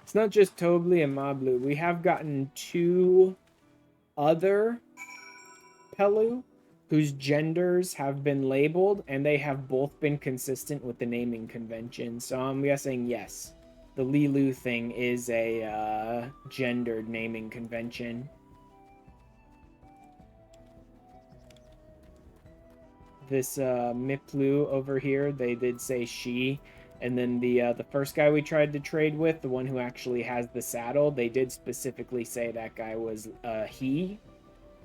S1: It's not just Tobli and Mablu. We have gotten 2 other Pelu whose genders have been labeled, and they have both been consistent with the naming convention. So I'm guessing yes. The Lilu thing is a gendered naming convention. This Miplu over here, they did say she. And then the first guy we tried to trade with, the one who actually has the saddle, they did specifically say that guy was he.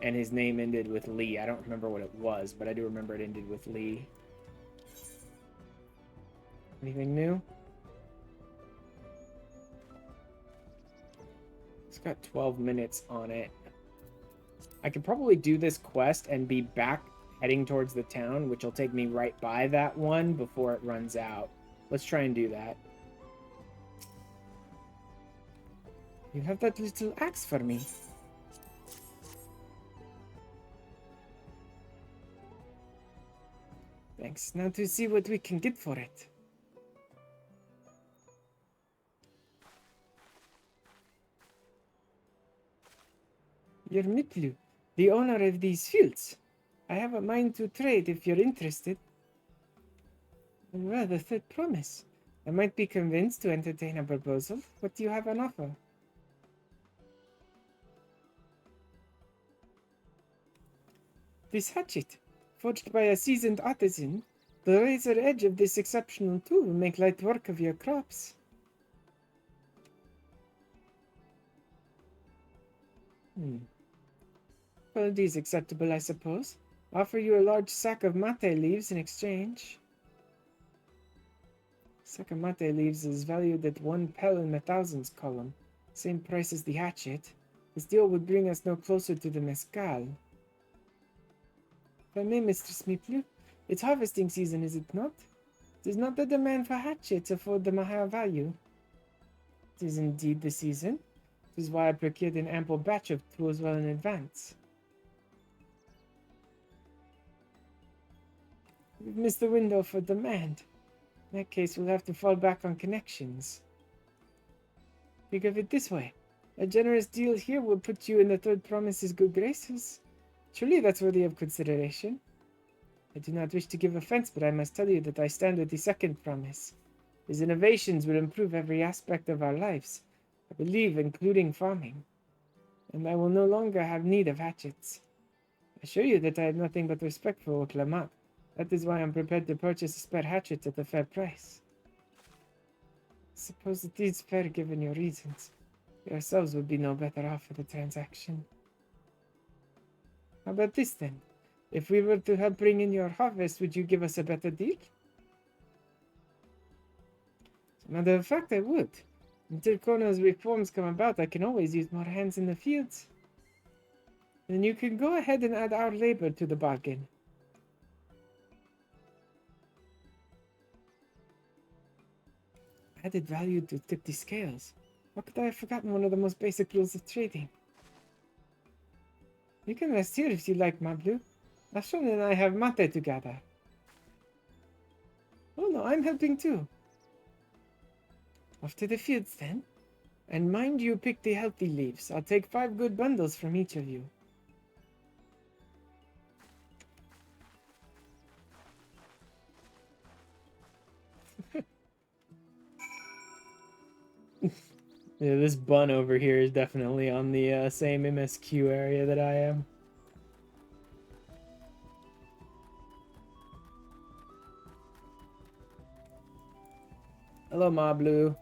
S1: And his name ended with Lee. I don't remember what it was, but I do remember it ended with Lee. Anything new? It's got 12 minutes on it. I could probably do this quest and be back heading towards the town, which will take me right by that one before it runs out. Let's try and do that. You have that little axe for me. Thanks. Now to see what we can get for it. You're Miplu, the owner of these fields. I have a mind to trade if you're interested. Well, the Third Promise. I might be convinced to entertain a proposal. What do you have on offer? This hatchet, forged by a seasoned artisan, the razor edge of this exceptional tool will make light work of your crops. Quality is acceptable, I suppose. Offer you a large sack of mate leaves in exchange. Sack of mate leaves is valued at 1 pel in the thousands column. Same price as the hatchet. This deal would bring us no closer to the mescal. If I may, Mistress Miplu, it's harvesting season, is it not? Does not the demand for hatchets afford them a higher value? It is indeed the season. This is why I procured an ample batch of tools well in advance. We've missed the window for demand. In that case, we'll have to fall back on connections. Think of it this way. A generous deal here will put you in the Third Promise's good graces. Surely that's worthy of consideration. I do not wish to give offense, but I must tell you that I stand with the Second Promise. His innovations will improve every aspect of our lives, I believe, including farming. And I will no longer have need of hatchets. I assure you that I have nothing but respect for Oklamat. That is why I'm prepared to purchase a spare hatchet at a fair price. Suppose it is fair given your reasons. Yourselves would be no better off for the transaction. How about this then? If we were to help bring in your harvest, would you give us a better deal? As a matter of fact, I would. Until Kono's reforms come about, I can always use more hands in the fields. Then you can go ahead and add our labor to the bargain. Added value to tip the scales. How could I have forgotten one of the most basic rules of trading? You can rest here if you like, Mablu. Ashon and I have mate together. Oh no, I'm helping too. Off to the fields then. And mind you pick the healthy leaves. I'll take 5 good bundles from each of you. Yeah, this bun over here is definitely on the same MSQ area that I am. Hello, Mablu.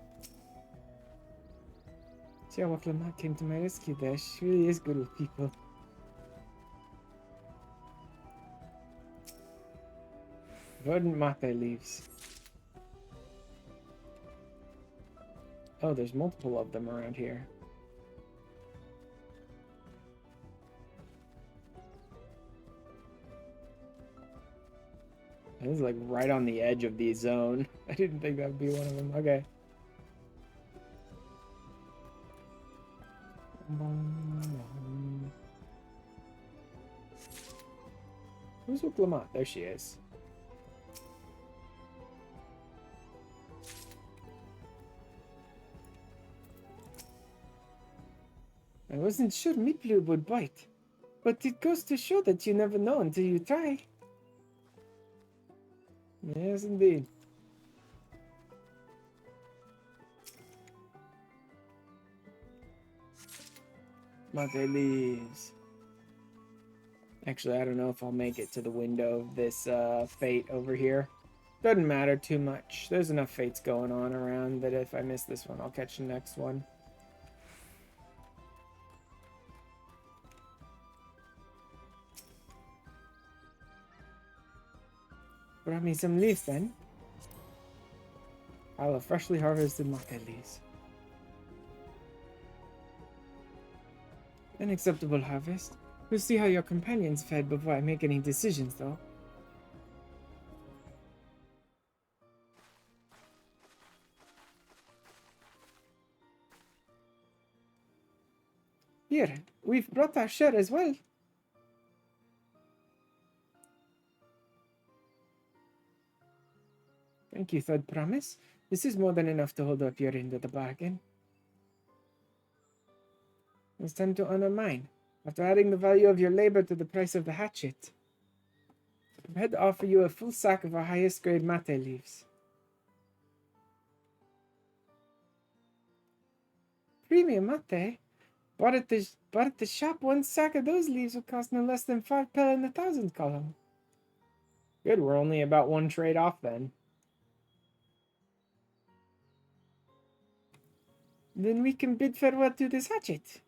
S1: See how Waklamat came to my rescue there. She really is good with people. Verdant mate leaves. Oh, there's multiple of them around here. This is like right on the edge of the zone. I didn't think that would be one of them. Okay. Who's with Lamont? There she is. I wasn't sure Meatblue would bite, but it goes to show that you never know until you try. Yes, indeed. Mate leaves. Actually, I don't know if I'll make it to the window of this fate over here. Doesn't matter too much. There's enough fates going on around that if I miss this one, I'll catch the next one. Brought me some leaves then. Pile of freshly harvested mate leaves. An acceptable harvest. We'll see how your companions fed before I make any decisions, though. Here, we've brought our share as well. Thank you, Third Promise. This is more than enough to hold up your end of the bargain. It's time to honor mine. After adding the value of your labor to the price of the hatchet, I'm prepared to offer you a full sack of our highest grade mate leaves. Premium mate? Bought at the shop, one sack of those leaves would cost no less than 5 pel in the 1,000 column. Good, we're only about one trade off then. Then we can bid farewell to this hatchet.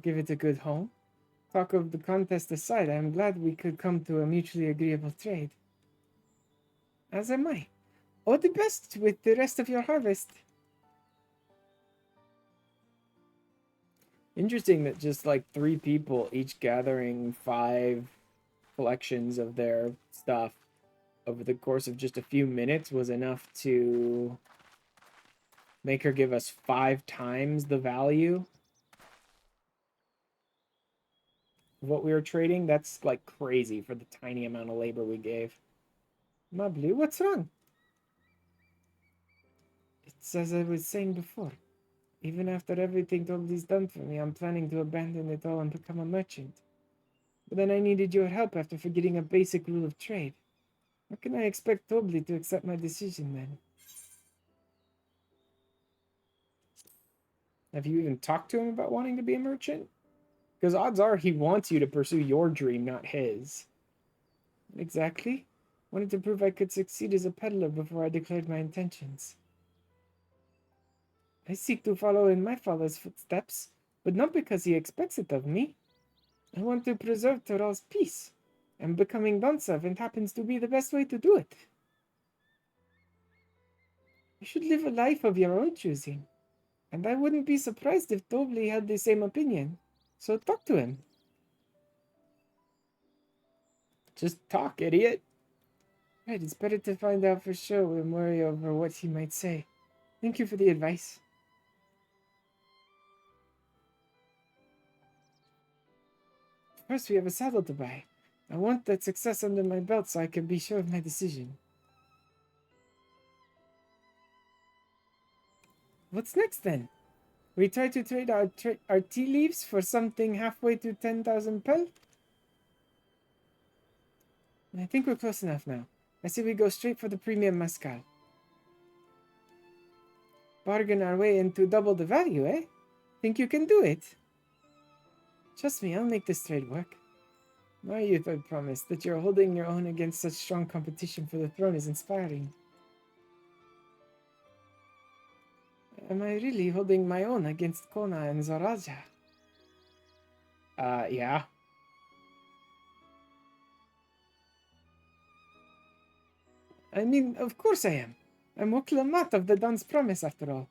S1: Give it a good home. Talk of the contest aside, I am glad we could come to a mutually agreeable trade. As am I. All the best with the rest of your harvest. Interesting that just like 3 people each gathering 5 collections of their stuff over the course of just a few minutes was enough to make her give us 5 times the value of what we were trading. That's like crazy for the tiny amount of labor we gave. Mablu, what's wrong? It's as I was saying before. Even after everything Tobly's done for me, I'm planning to abandon it all and become a merchant. But then I needed your help after forgetting a basic rule of trade. How can I expect Tobly to accept my decision then? Have you even talked to him about wanting to be a merchant? Because odds are he wants you to pursue your dream, not his. Exactly. Wanted to prove I could succeed as a peddler before I declared my intentions. I seek to follow in my father's footsteps, but not because he expects it of me. I want to preserve Tural's peace, and becoming Dawn servant happens to be the best way to do it. You should live a life of your own choosing, and I wouldn't be surprised if Dobley had the same opinion. So talk to him. Just talk, idiot. Right, it's better to find out for sure than worry over what he might say. Thank you for the advice. First, we have a saddle to buy. I want that success under my belt so I can be sure of my decision. What's next, then? We try to trade our tea leaves for something halfway to 10,000 pel? I think we're close enough now. I say we go straight for the premium mezcal. Bargain our way into double the value, eh? Think you can do it? Trust me, I'll make this trade work. My youth, I promise, that you're holding your own against such strong competition for the throne is inspiring. Am I really holding my own against Kona and Zoraja? Yeah. I mean, of course I am. I'm Oklamat of the Dawn's Promise, after all.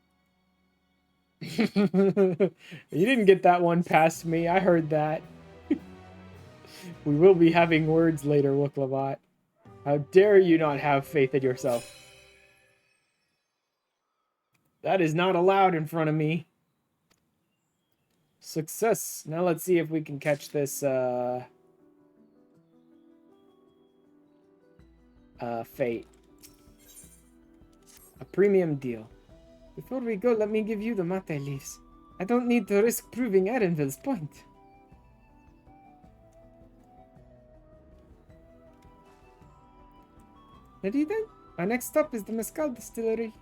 S1: You didn't get that one past me. I heard that. We will be having words later, Woklavat. How dare you not have faith in yourself? That is not allowed in front of me. Success. Now let's see if we can catch this, fate. A premium deal. Before we go, let me give you the mate leaves. I don't need to risk proving Erenville's point. Ready then? Our next stop is the Mescal Distillery.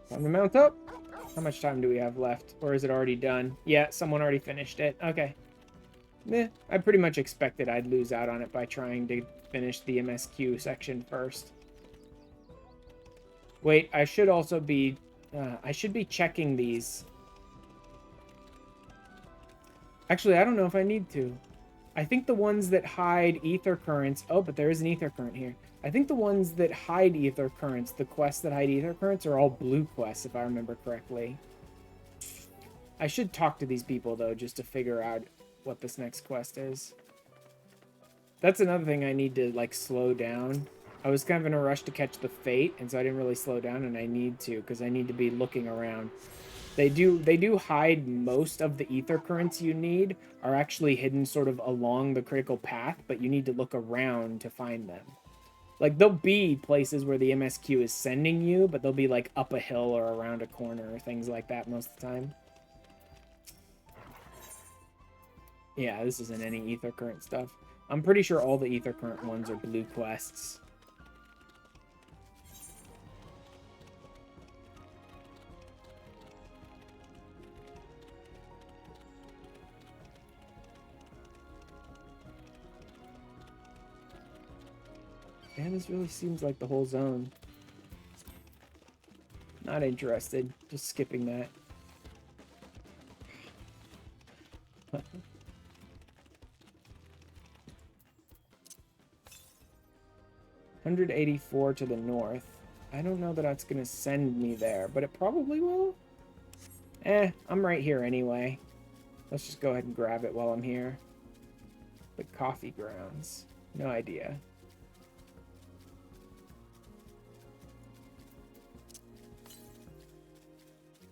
S1: Time to mount up. How much time do we have left? Or is it already done? Yeah, someone already finished it. Okay. Meh, I pretty much expected I'd lose out on it by trying to finish the MSQ section first. Wait, I should also be... I should be checking these. Actually, I don't know if I need to. I think the ones that hide ether currents... Oh, but there is an ether current here. I think the ones that hide ether currents, the quests that hide ether currents, are all blue quests, if I remember correctly. I should talk to these people, though, just to figure out what this next quest is. That's another thing I need to, like, slow down. I was kind of in a rush to catch the fate, and so I didn't really slow down, and I need to, because I need to be looking around. They do hide most of the ether currents you need are actually hidden sort of along the critical path, but you need to look around to find them. Like, there'll be places where the MSQ is sending you, but they'll be, like, up a hill or around a corner or things like that most of the time. Yeah, this isn't any ether current stuff. I'm pretty sure all the ether current ones are blue quests. Yeah, this really seems like the whole zone. Not interested. Just skipping that. $184 to the north. I don't know that that's going to send me there, but it probably will. I'm right here anyway. Let's just go ahead and grab it while I'm here. The coffee grounds. No idea.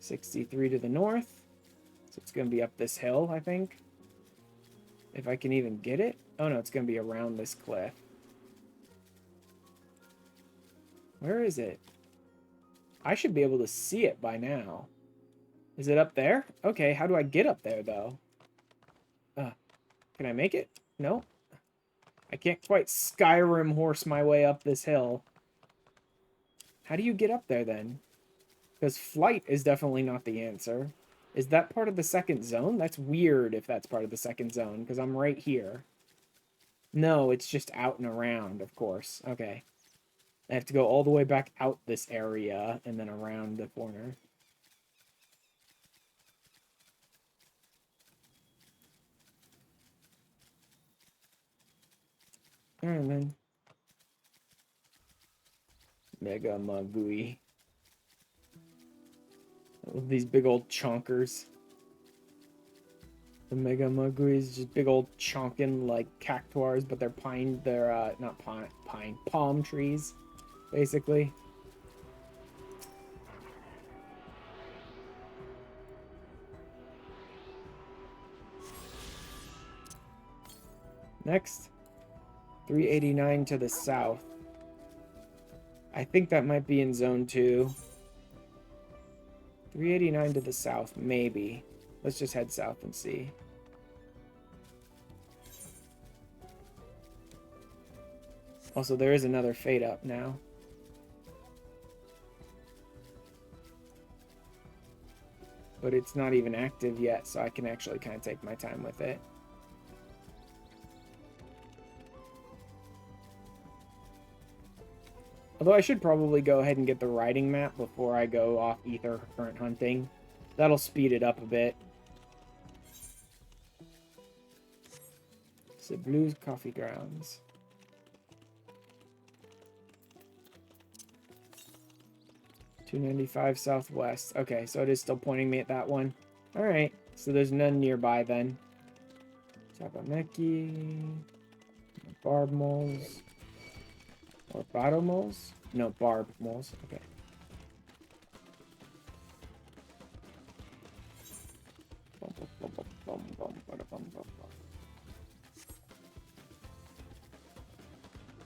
S1: $63 to the north. So it's going to be up this hill, I think. If I can even get it. Oh no, it's going to be around this cliff. Where is it? I should be able to see it by now. Is it up there? Okay, how do I get up there, though? Can I make it? No. I can't quite Skyrim horse my way up this hill. How do you get up there, then? Because flight is definitely not the answer. Is that part of the second zone? That's weird if that's part of the second zone, because I'm right here. No, it's just out and around, of course. Okay. I have to go all the way back out this area and then around the corner. Alright, then. Mega Magui. These big old chonkers. The Mega Maguis, just big old chonkin like cactuars, but they're not pine, palm trees, basically. Next, 389 to the south. I think that might be in zone 2. 389 to the south, maybe. Let's just head south and see. Also, there is another fade up now. But it's not even active yet, so I can actually kind of take my time with it. Although I should probably go ahead and get the riding map before I go off ether current hunting. That'll speed it up a bit. So Blues Coffee Grounds. $295 southwest. Okay, so it is still pointing me at that one. Alright, so there's none nearby then. Tabaneki. Barb moles. Or bottom moles? No, barb moles. Okay.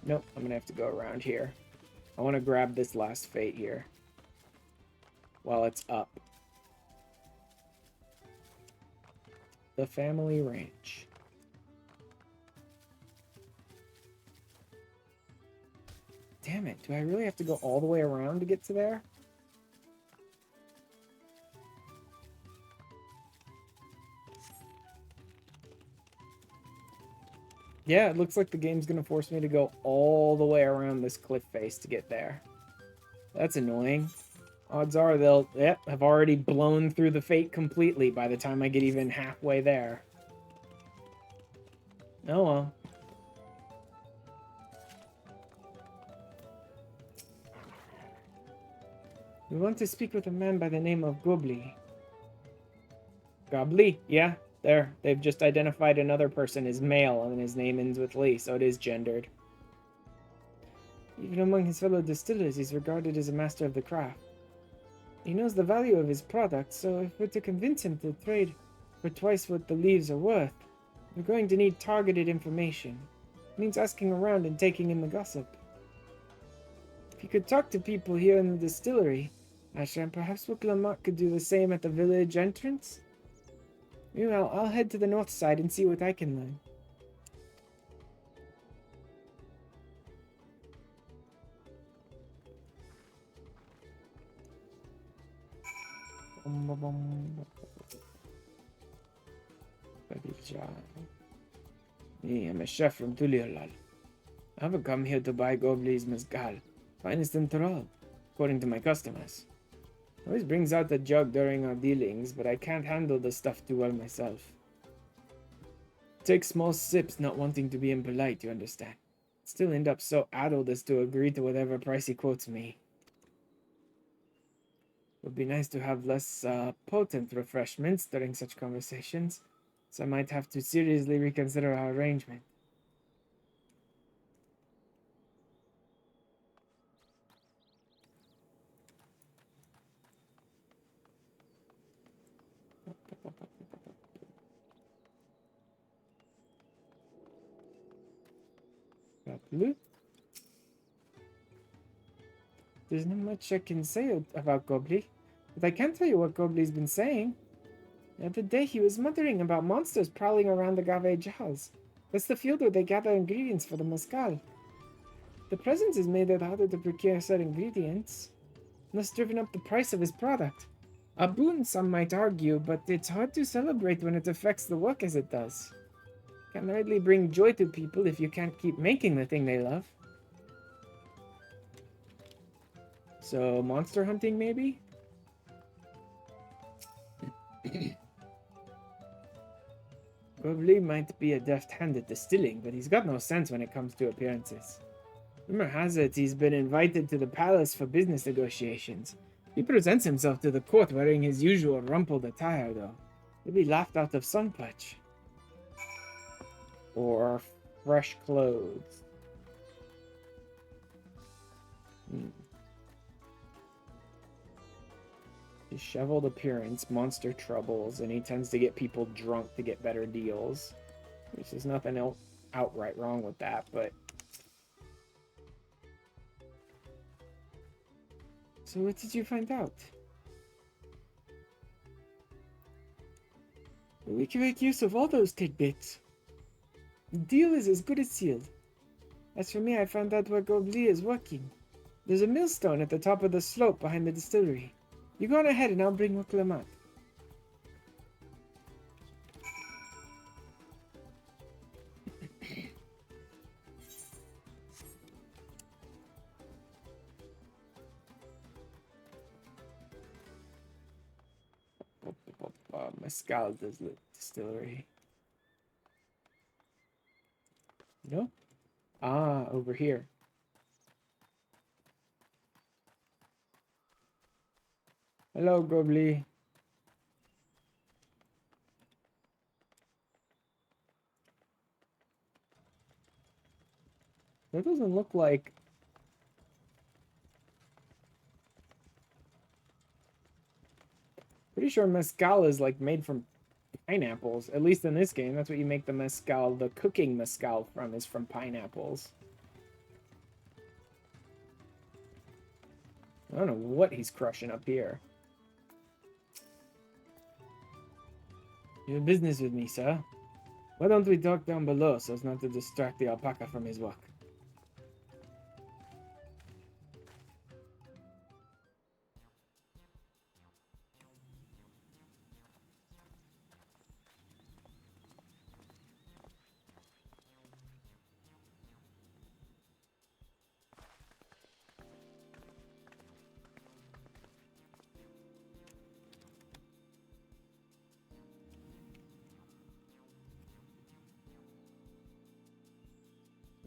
S1: Nope, I'm gonna have to go around here. I want to grab this last fate here while it's up. The family ranch. Damn it, do I really have to go all the way around to get to there? Yeah, it looks like the game's gonna force me to go all the way around this cliff face to get there. That's annoying. Odds are they'll, have already blown through the fate completely by the time I get even halfway there. Oh well. We want to speak with a man by the name of Gobli. Gobli? Yeah, there. They've just identified another person as male, and his name ends with Lee, so it is gendered. Even among his fellow distillers, he's regarded as a master of the craft. He knows the value of his product, so if we're to convince him to trade for twice what the leaves are worth, we're going to need targeted information. It means asking around and taking in the gossip. If you could talk to people here in the distillery, Ashram, perhaps Wiklamak could do the same at the village entrance? Meanwhile, I'll head to the north side and see what I can learn. Me, I'm a chef from Tural. I haven't come here to buy Gobli's mezcal, finest in Tural, according to my customers. Always brings out the jug during our dealings, but I can't handle the stuff too well myself. Take small sips, not wanting to be impolite, you understand. Still end up so addled as to agree to whatever price he quotes me. Would be nice to have less potent refreshments during such conversations, so I might have to seriously reconsider our arrangement. There's not much I can say about Gobli, but I can tell you what Gobli's been saying. The other day he was muttering about monsters prowling around the Gave Jahals. That's the field where they gather ingredients for the mezcal. The presence is made it harder to procure said ingredients. thus driven up the price of his product. A boon, some might argue, but it's hard to celebrate when it affects the work as it does. Can hardly bring joy to people if you can't keep making the thing they love. So, monster hunting, maybe? Probably might be a deft hand at distilling, but he's got no sense when it comes to appearances. Rumor has it he's been invited to the palace for business negotiations. He presents himself to the court wearing his usual rumpled attire, though. He'll be laughed out of some patch. Or fresh clothes. Disheveled appearance, monster troubles, and he tends to get people drunk to get better deals. Which is nothing outright wrong with that, but... So what did you find out? We can make use of all those tidbits. The deal is as good as sealed. As for me, I found out where Gobli is working. There's a millstone at the top of the slope behind the distillery. You go on ahead and I'll bring Clement. Mescal distillery. No? Ah, over here. Hello, Gobli. That doesn't look like... Pretty sure mezcal is like made from pineapples. At least in this game, that's what you make the mezcal, the cooking mezcal from, is from pineapples. I don't know what he's crushing up here. You have business with me, sir? Why don't we talk down below so as not to distract the alpaca from his work?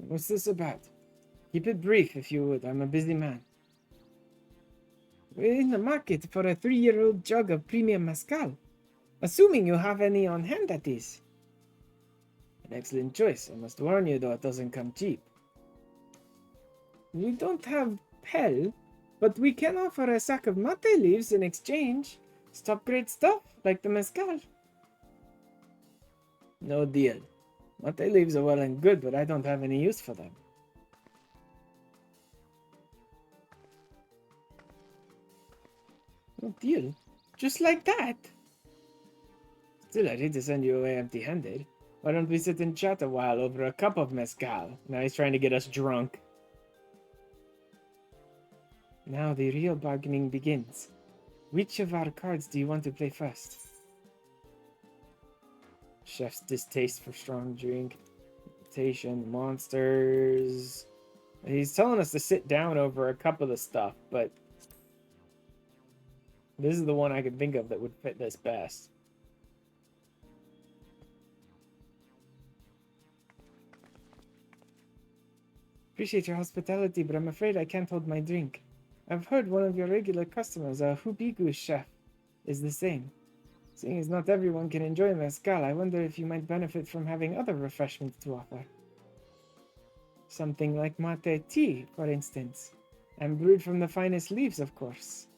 S1: What's this about? Keep it brief, if you would. I'm a busy man. We're in the market for a 3-year-old jug of premium mezcal. Assuming you have any on hand, that is. An excellent choice. I must warn you, though, it doesn't come cheap. We don't have Pel, but we can offer a sack of mate leaves in exchange. It's top-grade stuff, like the mezcal. No deal. Mate leaves are well and good, but I don't have any use for them. No deal. Just like that. Still, I hate to send you away empty-handed. Why don't we sit and chat a while over a cup of mezcal? Now he's trying to get us drunk. Now the real bargaining begins. Which of our cards do you want to play first? Chef's distaste for strong drink. Invitation, monsters. He's telling us to sit down over a cup of the stuff, but this is the one I can think of that would fit this best. Appreciate your hospitality, but I'm afraid I can't hold my drink. I've heard one of your regular customers, a Hubigu chef, is the same. Seeing as not everyone can enjoy mezcal, I wonder if you might benefit from having other refreshments to offer. Something like mate tea, for instance, and brewed from the finest leaves, of course.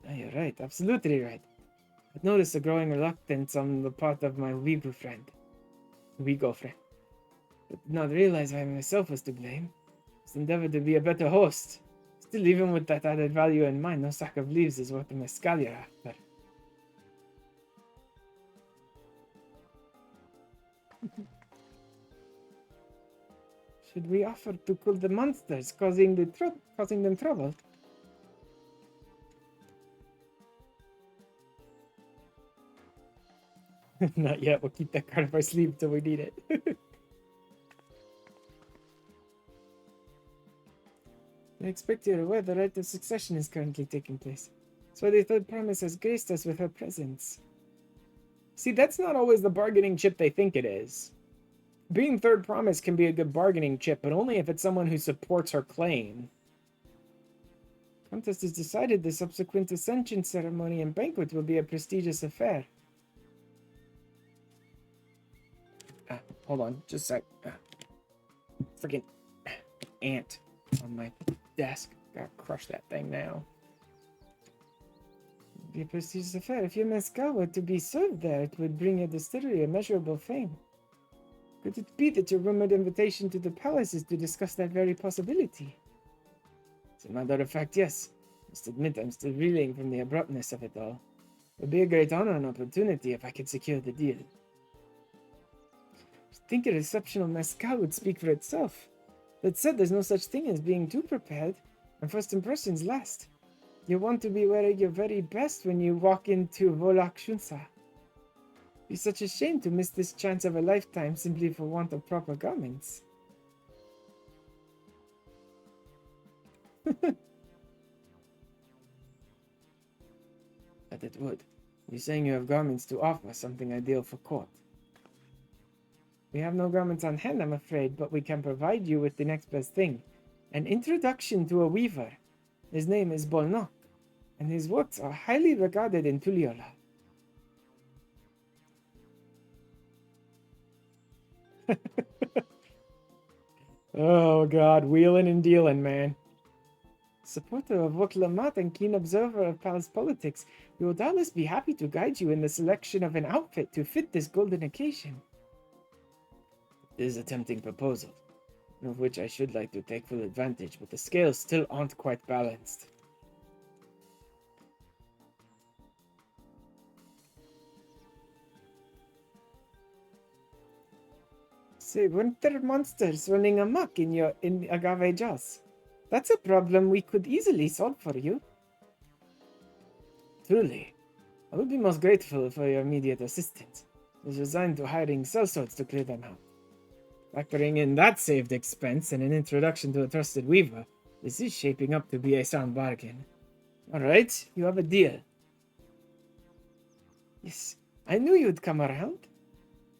S1: Oh, you're right, absolutely right. I've noticed a growing reluctance on the part of my Wigo friend. But did not realize I myself was to blame. Just endeavored to be a better host. Still, even with that added value in mind, no sack of leaves is worth the mezcal you're after. should we offer to kill the monsters causing them trouble? Not yet. We'll keep that card up our sleeve until we need it. I expect you're aware the rite of succession is currently taking place. So the third promise has graced us with her presence. See, that's not always the bargaining chip they think it is. Being third promise can be a good bargaining chip, but only if it's someone who supports her claim. Contest is decided, the subsequent ascension ceremony and banquet will be a prestigious affair. Hold on, just a sec. Freaking ant on my desk. Gotta crush that thing now. Be a prestigious affair. If your MSQ were to be served there, it would bring your distillery immeasurable fame. Could it be that your rumored invitation to the palace is to discuss that very possibility? As a matter of fact, yes. I must admit I'm still reeling from the abruptness of it all. It would be a great honor and opportunity if I could secure the deal. I think a exceptional mescal would speak for itself. That said, there's no such thing as being too prepared, and first impressions last. You want to be wearing your very best when you walk into Volak Shunsa. It's such a shame to miss this chance of a lifetime simply for want of proper garments. But it would. You're saying you have garments to offer, something ideal for court. We have no garments on hand, I'm afraid, but we can provide you with the next best thing. An introduction to a weaver. His name is Bolnok, and his works are highly regarded in Tural. Oh god, wheeling and dealing, man. Supporter of Woklamat and keen observer of palace politics, he will doubtless be happy to guide you in the selection of an outfit to fit this golden occasion. It is a tempting proposal, of which I should like to take full advantage, but the scales still aren't quite balanced. Say, winter monsters running amok in Agave Jaws. That's a problem we could easily solve for you. Truly, I would be most grateful for your immediate assistance. It is resigned to hiring sellswords to clear them out. Factoring in that saved expense and an introduction to a trusted weaver, this is shaping up to be a sound bargain. Alright, you have a deal. Yes, I knew you'd come around.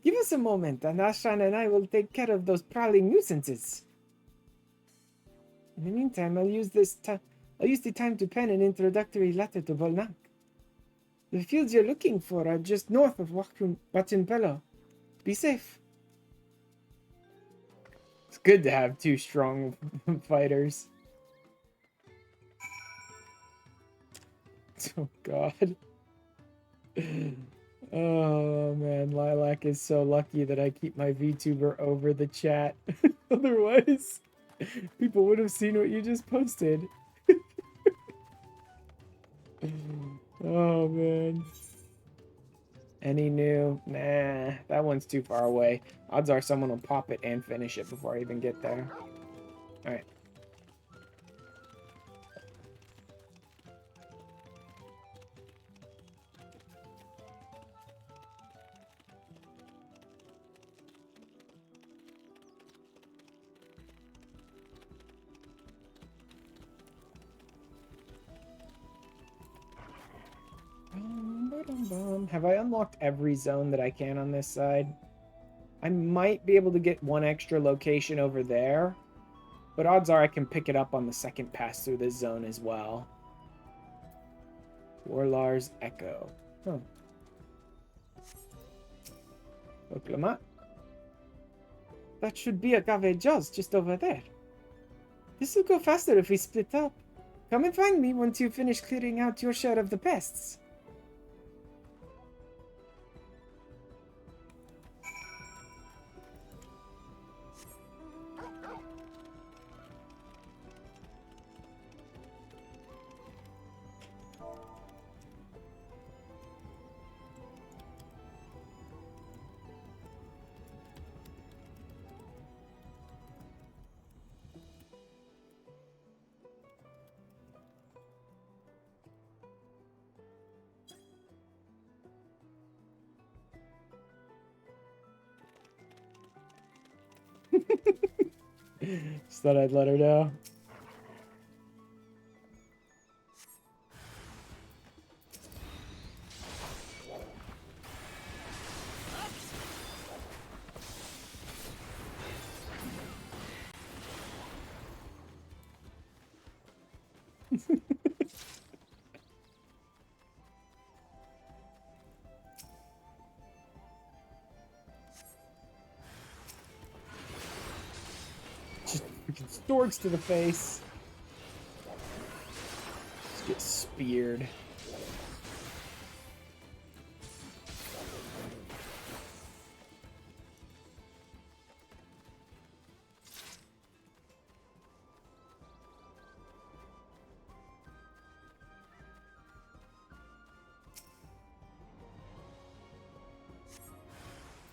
S1: Give us a moment, and Ashran and I will take care of those prowling nuisances. In the meantime, I'll use the time to pen an introductory letter to Volnak. The fields you're looking for are just north of Watunpelo. Be safe. It's good to have two strong fighters. Oh god. Oh man, Lilac is so lucky that I keep my VTuber over the chat. Otherwise, people would have seen what you just posted. Oh man. Any new? Nah, that one's too far away. Odds are someone will pop it and finish it before I even get there. Alright. Have I unlocked every zone that I can on this side? I might be able to get one extra location over there, but odds are I can pick it up on the second pass through this zone as well. Warlar's Echo. Huh. Oklama. That should be a Agave Jaws just over there. This will go faster if we split up. Come and find me once you finish clearing out your share of the pests. Just thought I'd let her know. Just freaking storks to the face. Just get speared.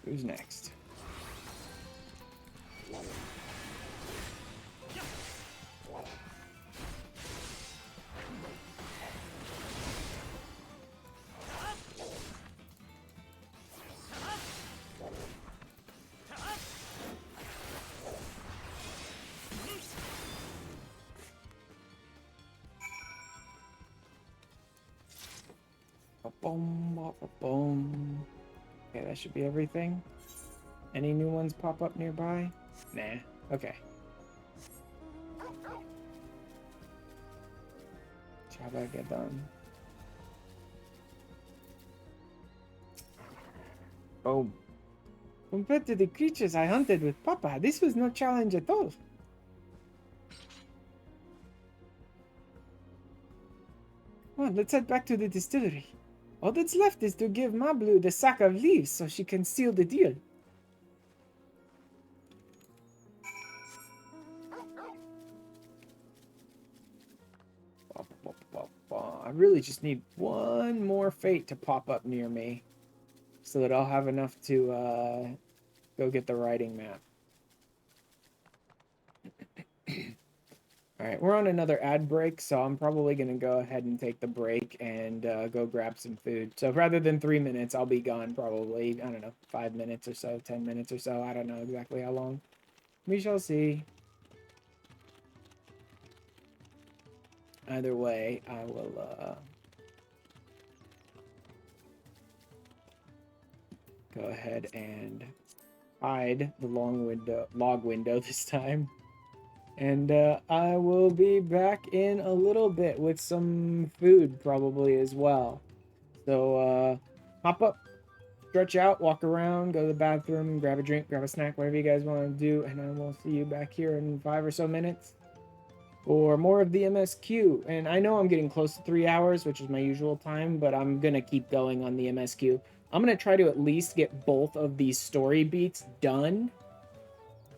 S1: Who's next? Boom, boom. Okay, that should be everything. Any new ones pop up nearby? Nah. Okay. Job I get done. Boom. Compared to the creatures I hunted with Papa, this was no challenge at all. Come on, let's head back to the distillery. All that's left is to give Mablu the sack of leaves so she can seal the deal. I really just need one more fate to pop up near me so that I'll have enough to go get the writing map. Alright, we're on another ad break, so I'm probably going to go ahead and take the break and go grab some food. So rather than 3 minutes, I'll be gone probably, I don't know, 5 minutes or so, 10 minutes or so. I don't know exactly how long. We shall see. Either way, I will go ahead and hide the log window this time. And I will be back in a little bit with some food probably as well. So hop up, stretch out, walk around, go to the bathroom, grab a drink, grab a snack, whatever you guys want to do. And I will see you back here in 5 or so minutes for more of the MSQ. And I know I'm getting close to 3 hours, which is my usual time, but I'm going to keep going on the MSQ. I'm going to try to at least get both of these story beats done.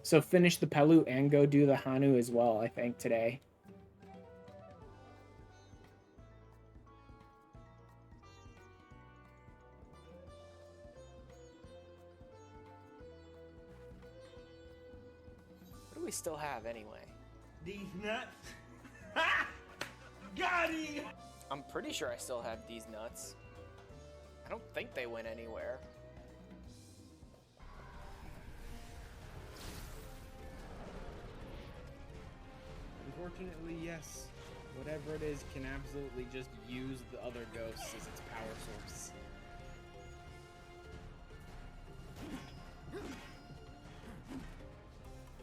S1: So finish the Pelu and go do the Hanu as well, I think, today. What do we still have anyway?
S8: These nuts. Ha! Got him!
S1: I'm pretty sure I still have these nuts. I don't think they went anywhere. Unfortunately, yes. Whatever it is can absolutely just use the other ghosts as its power source.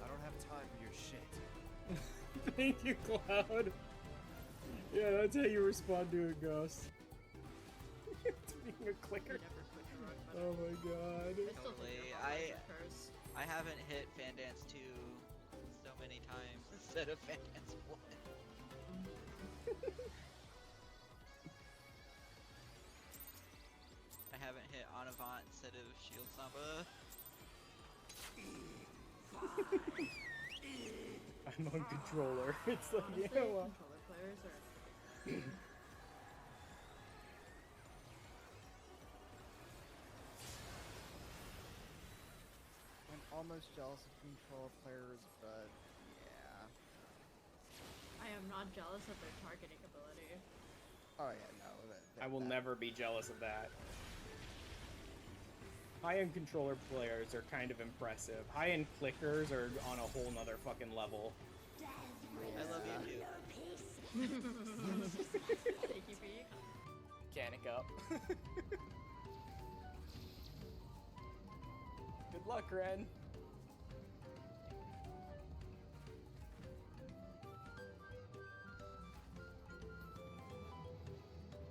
S9: I don't have time for your shit.
S1: Thank you, Cloud. Yeah, that's how you respond to a ghost. It's being a clicker. Oh my god.
S10: Totally. I haven't hit Fandance 2 so many times instead of Fandance 1. I haven't hit Onavant instead of Shield Samba.
S1: I'm on controller. It's like,
S11: Honestly,
S1: yeah, well.
S11: controller players are...
S9: I'm almost jealous of controller players, but yeah.
S11: I am not jealous of their targeting ability.
S9: Oh yeah, no.
S1: I will never be jealous of that. High-end controller players are kind of impressive. High-end clickers are on a whole nother fucking level.
S10: I love you too.
S11: Thank you for your
S1: Mechanic up. Good luck, Ren.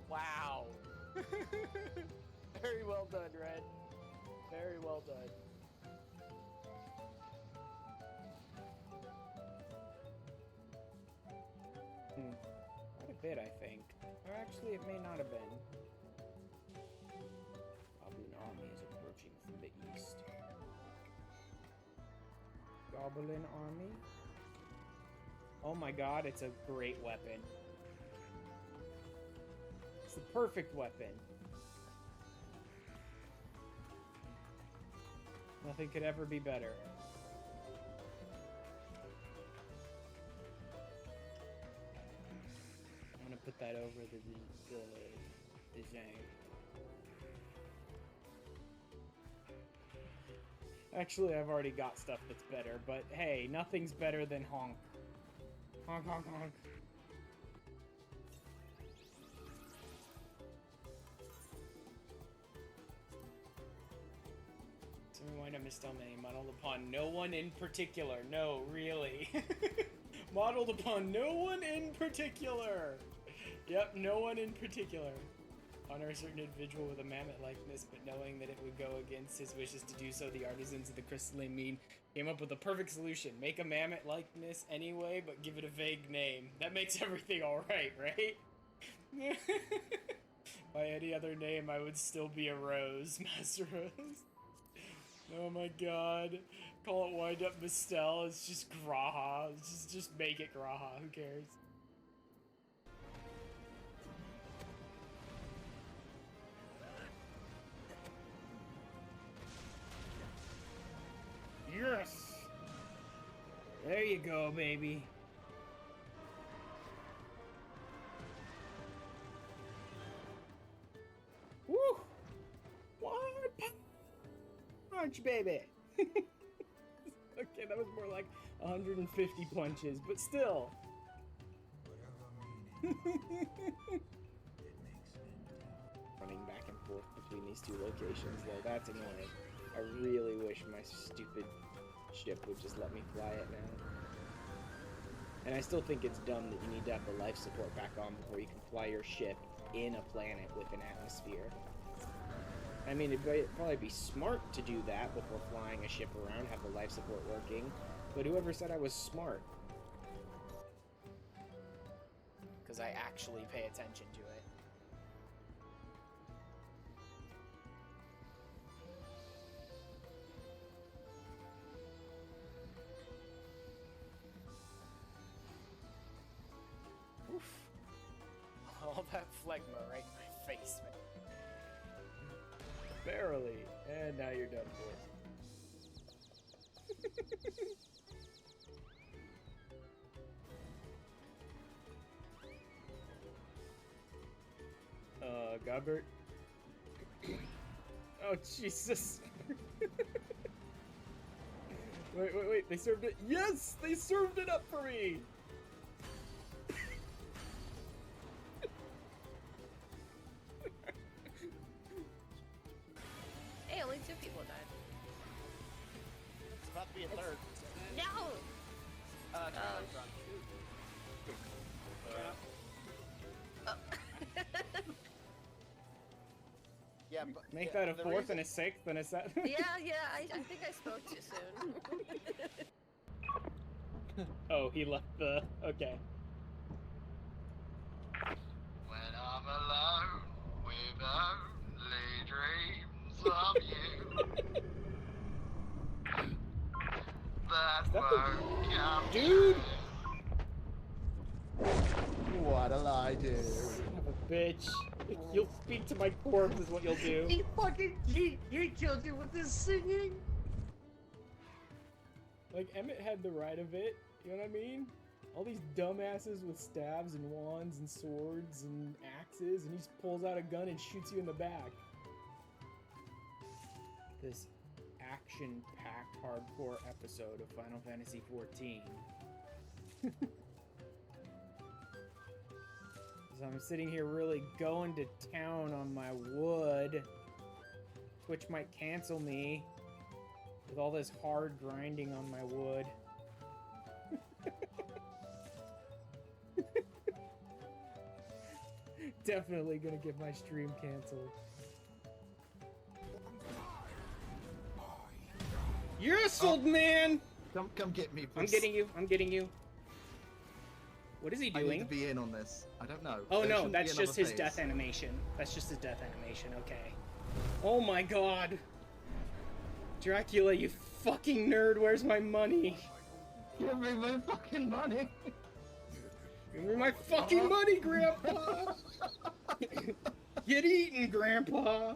S1: Wow. Very well done, Red. Very well done. Quite a bit, I think. Or actually, it may not have been. Goblin army is approaching from the east. Goblin army? Oh my god, it's a great weapon. It's the perfect weapon. Nothing could ever be better. I'm gonna put that over the Zhang. Actually, I've already got stuff that's better, but hey, nothing's better than honk. Honk, honk, honk. So rewind up misspelling, modeled upon no one in particular. No, really. Modeled upon no one in particular. Yep, no one in particular. Honor a certain individual with a mammoth likeness, but knowing that it would go against his wishes to do so, the artisans of the crystalline mean came up with a perfect solution. Make a mammoth likeness anyway, but give it a vague name. That makes everything alright, right? By any other name, I would still be a rose, Master Rose. Oh my god. Call it Wind Up Mistel. It's just Graha. Just make it Graha. Who cares? Yes! There you go, baby. Woo! One punch, baby! Okay, that was more like 150 punches, but still. Running back and forth between these two locations, though, that's annoying. I really wish my stupid ship would just let me fly it now. And I still think it's dumb that you need to have the life support back on before you can fly your ship in a planet with an atmosphere. I mean, it'd probably be smart to do that before flying a ship around, have the life support working, but whoever said I was smart? Because I actually pay attention to it. Oof. All that phlegma right in my face, man. Barely. And now you're done for. Godbert. Oh, Jesus. Wait. They served it. Yes! They served it up for me!
S11: Hey, only 2 people died.
S9: It's about to be a third.
S11: No!
S9: Yeah, but
S1: Make that a 4th and a 6th and a 7th.
S11: Yeah, I think I spoke too soon.
S1: Oh, he left the... Okay.
S12: When I'm alone with only dreams of you, that won't come
S1: Dude!
S9: What'll I do?
S1: Son of a bitch. You'll speak to my corpse is what you'll do.
S9: He killed you with his singing.
S1: Like, Emmett had the right of it, you know what I mean? All these dumbasses with staves and wands and swords and axes, and he just pulls out a gun and shoots you in the back. this action-packed hardcore episode of Final Fantasy XIV. So I'm sitting here really going to town on my wood. Twitch might cancel me with all this hard grinding on my wood. Definitely gonna get my stream canceled. Yes, old man!
S13: Come get me, please.
S1: I'm getting you. I'm getting you. What is he
S13: I
S1: doing?
S13: need to be in on this. I don't know.
S1: Oh
S13: There
S1: no,
S13: shouldn't be
S1: that's just
S13: another
S1: his
S13: phase.
S1: death animation. That's just his death animation, okay. Oh my god. Dracula, you fucking nerd, where's my money?
S13: Give me my fucking money!
S1: Give me my fucking money, Grandpa! Get eaten, Grandpa!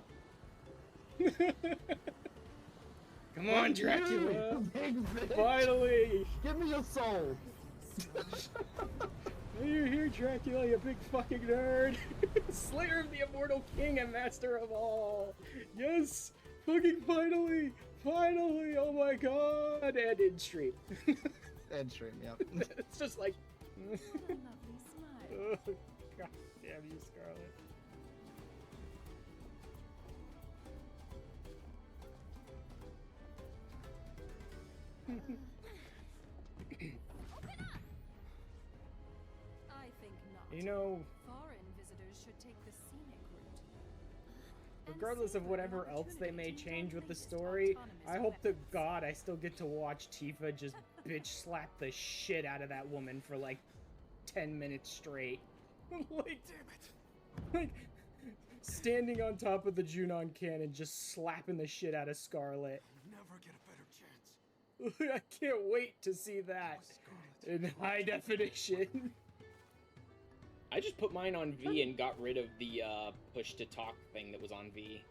S1: Come on, Dracula!
S13: Big bitch.
S1: Finally!
S13: Give me your soul!
S1: You're here, Dracula, you big fucking nerd! Slayer of the Immortal King and Master of all! Yes! Fucking finally! Finally! Oh my god! And in stream.
S13: End stream, yep.
S1: It's just like...
S11: Lovely smile.
S1: Oh, god damn you, Scarlet.
S11: I think not.
S1: You know,
S11: Foreign visitors should take the scenic route.
S1: regardless of whatever else they may change with the story, I hope to God I still get to watch Tifa just bitch slap the shit out of that woman for like 10 minutes straight. Like, damn it. Like, standing on top of the Junon cannon, just slapping the shit out of Scarlet.
S5: Never get a better chance.
S1: I can't wait to see that in high definition. I just put mine on V and got rid of the push to talk thing that was on V.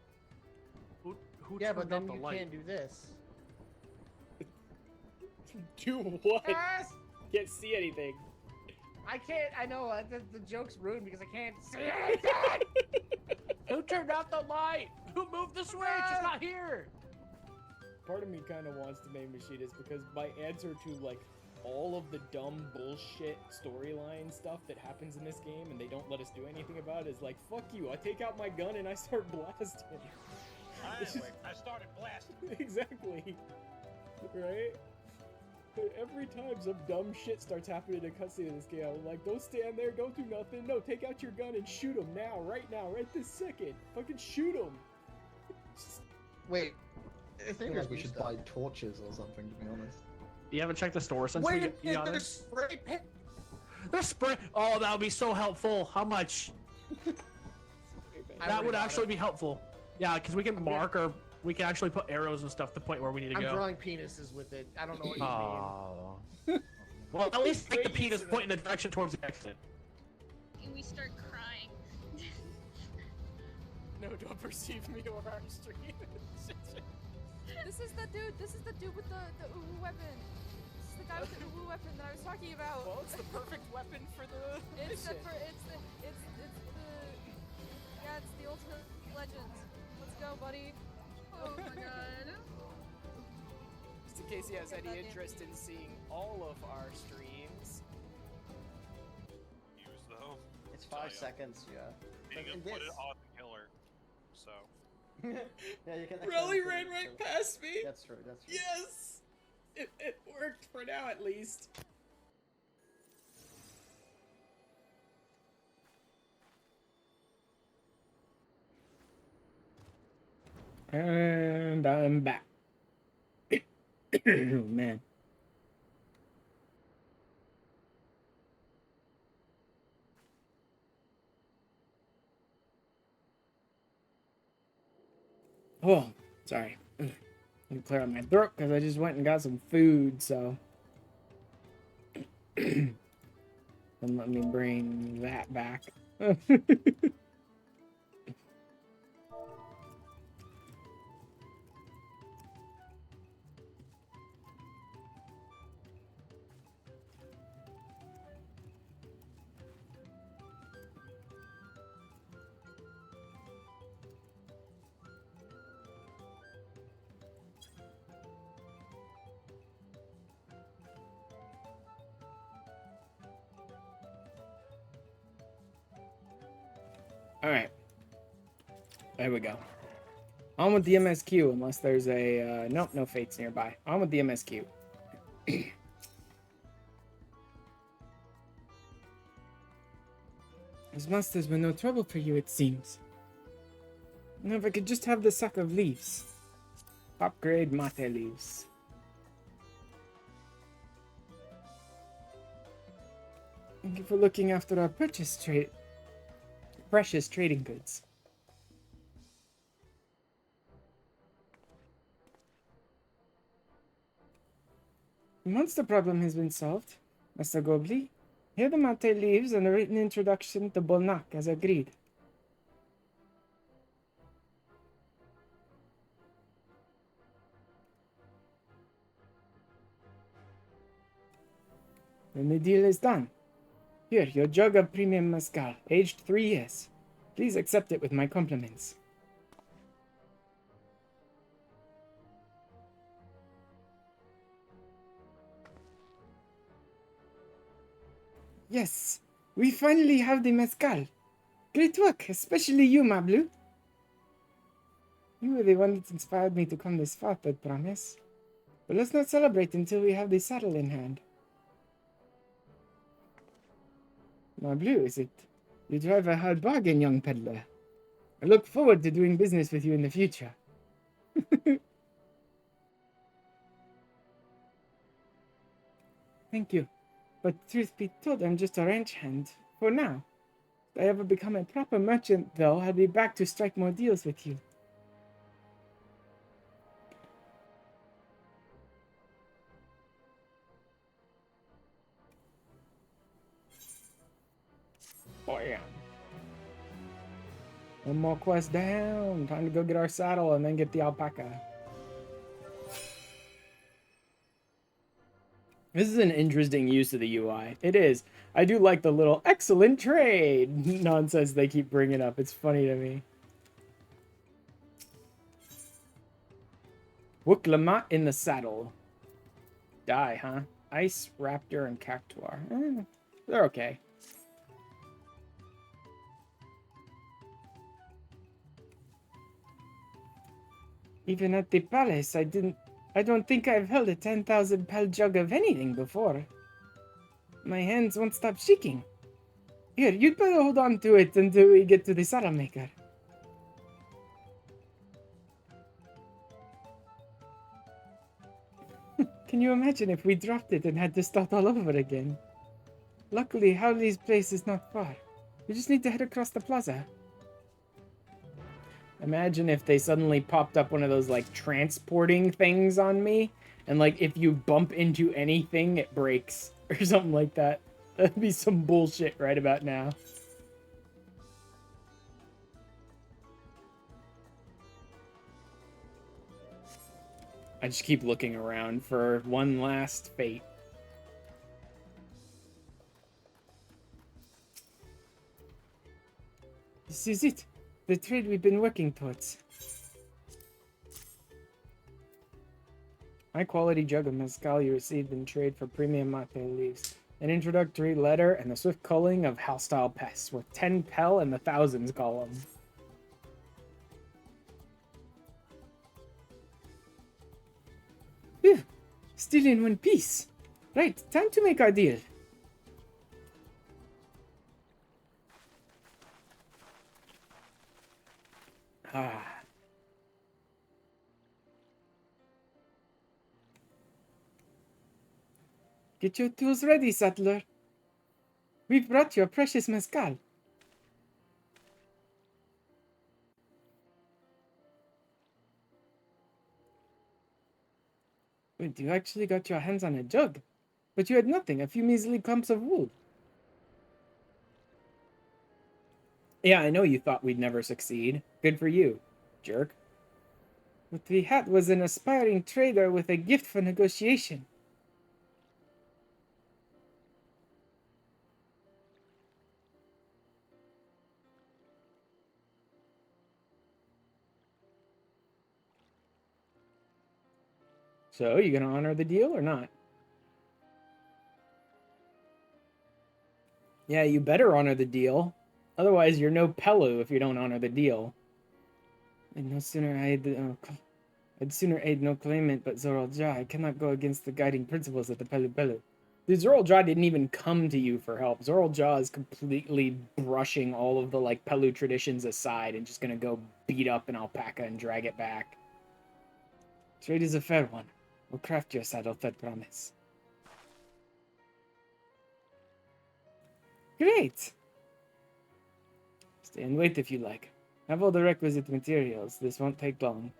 S14: Who
S9: Yeah, but
S14: turned
S9: then
S14: off the
S9: you
S14: light?
S9: can't do this.
S1: Do what?
S9: Yes!
S1: Can't see anything.
S9: I can't. I know the joke's ruined because I can't see anything.
S14: Who turned off the light? Who moved the switch? It's not here.
S1: Part of me kind of wants to name Machinist because my answer to like all of the dumb bullshit storyline stuff that happens in this game and they don't let us do anything about it is like, fuck you, I take out my gun and I start blasting.
S8: I started blasting.
S1: Exactly. Right? Every time some dumb shit starts happening in a cutscene in this game, I'm like, don't stand there, don't do nothing. No, take out your gun and shoot him now, right this second. Fucking shoot him.
S9: Wait.
S13: I think we should buy torches or something, to be honest.
S14: You haven't checked the store since we got
S9: there's
S14: it?
S9: spray paint.
S14: There's spray. Oh, that would be so helpful. How much? That would actually be helpful. Yeah, because we can mark or we can actually put arrows and stuff to point where we need to
S9: I'm
S14: go.
S9: drawing penises with it. I don't know what you mean.
S14: Well, at least make the penis point in the direction towards the exit.
S15: And we start crying.
S1: No, don't perceive me or our stream.
S11: This is the dude with the uwu weapon. This is the guy with the uwu weapon that I was talking about.
S1: Well, it's the perfect weapon for the
S11: It's the
S1: mission.
S11: yeah, it's the ultimate legend. Let's go, buddy.
S15: Oh my god.
S1: Just in case he has any interest in seeing all of our streams.
S16: Use though.
S9: It's 5 seconds, yeah.
S16: You can
S9: And
S16: put it
S9: this.
S16: on the killer. So.
S9: Yeah, you can.
S1: Rally ran right past me.
S9: That's true. That's true.
S1: Yes! It worked for now, at least. And I'm back. Oh, man. Oh, sorry. Let me clear out my throat because I just went and got some food, so. Then let me bring that back. Alright. There we go. On with the MSQ, unless there's a... nope, no fates nearby. On with the MSQ. Those monsters were no trouble for you, it seems. Now, if I could just have the sack of leaves. Top-grade mate leaves. Thank you for looking after our precious trading goods. The monster problem has been solved, Master Gobli. Here the mate leaves and a written introduction to Bolnak as agreed. Then the deal is done. Here, your jug of premium mezcal, aged 3 years. Please accept it with my compliments. Yes, we finally have the mezcal. Great work, especially you, Mablu. You were the one that inspired me to come this far, I promise. But let's not celebrate until we have the saddle in hand. Mablu, is it? You drive a hard bargain, young peddler. I look forward to doing business with you in the future. Thank you. But truth be told, I'm just a ranch hand, for now. If I ever become a proper merchant, though, I'll be back to strike more deals with you. Oh, yeah. One more quest down. Time to go get our saddle and then get the alpaca. This is an interesting use of the UI. It is. I do like the little excellent trade nonsense they keep bringing up. It's funny to me. Wooklamat in the saddle. Die, huh? Ice, Raptor, and Cactuar. They're okay. Even at the palace, I don't think I've held a 10,000 pel jug of anything before. My hands won't stop shaking. Here, you'd better hold on to it until we get to the saddle maker. Can you imagine if we dropped it and had to start all over again? Luckily, Howley's place is not far. We just need to head across the plaza. Imagine if they suddenly popped up one of those, like, transporting things on me, and, like, if you bump into anything, it breaks, or something like that. That'd be some bullshit right about now. I just keep looking around for one last fate. This is it. The trade we've been working towards. High quality jug of mezcal you received in trade for premium mate leaves. An introductory letter and the swift culling of hostile pests worth 10 pel in the thousands column. Phew, still in one piece. Right, time to make our deal. Ah. Get your tools ready, settler. We've brought your precious mezcal. Wait, you actually got your hands on a jug? But you had nothing, a few measly clumps of wool. Yeah, I know you thought we'd never succeed. Good for you, jerk. What we had was an aspiring trader with a gift for negotiation. So, you gonna honor the deal or not? Yeah, you better honor the deal. Otherwise, you're no Pelu if you don't honor the deal. And no sooner I'd sooner aid no claimant but Zoral Ja. I cannot go against the guiding principles of the Pelu Pelu. Dude, Zoral Ja didn't even come to you for help. Zoral Ja is completely brushing all of the, like, Pelu traditions aside and just gonna go beat up an alpaca and drag it back. Trade is a fair one. We'll craft your saddle, third promise. Great! Stay and wait if you like. Have all the requisite materials. This won't take long.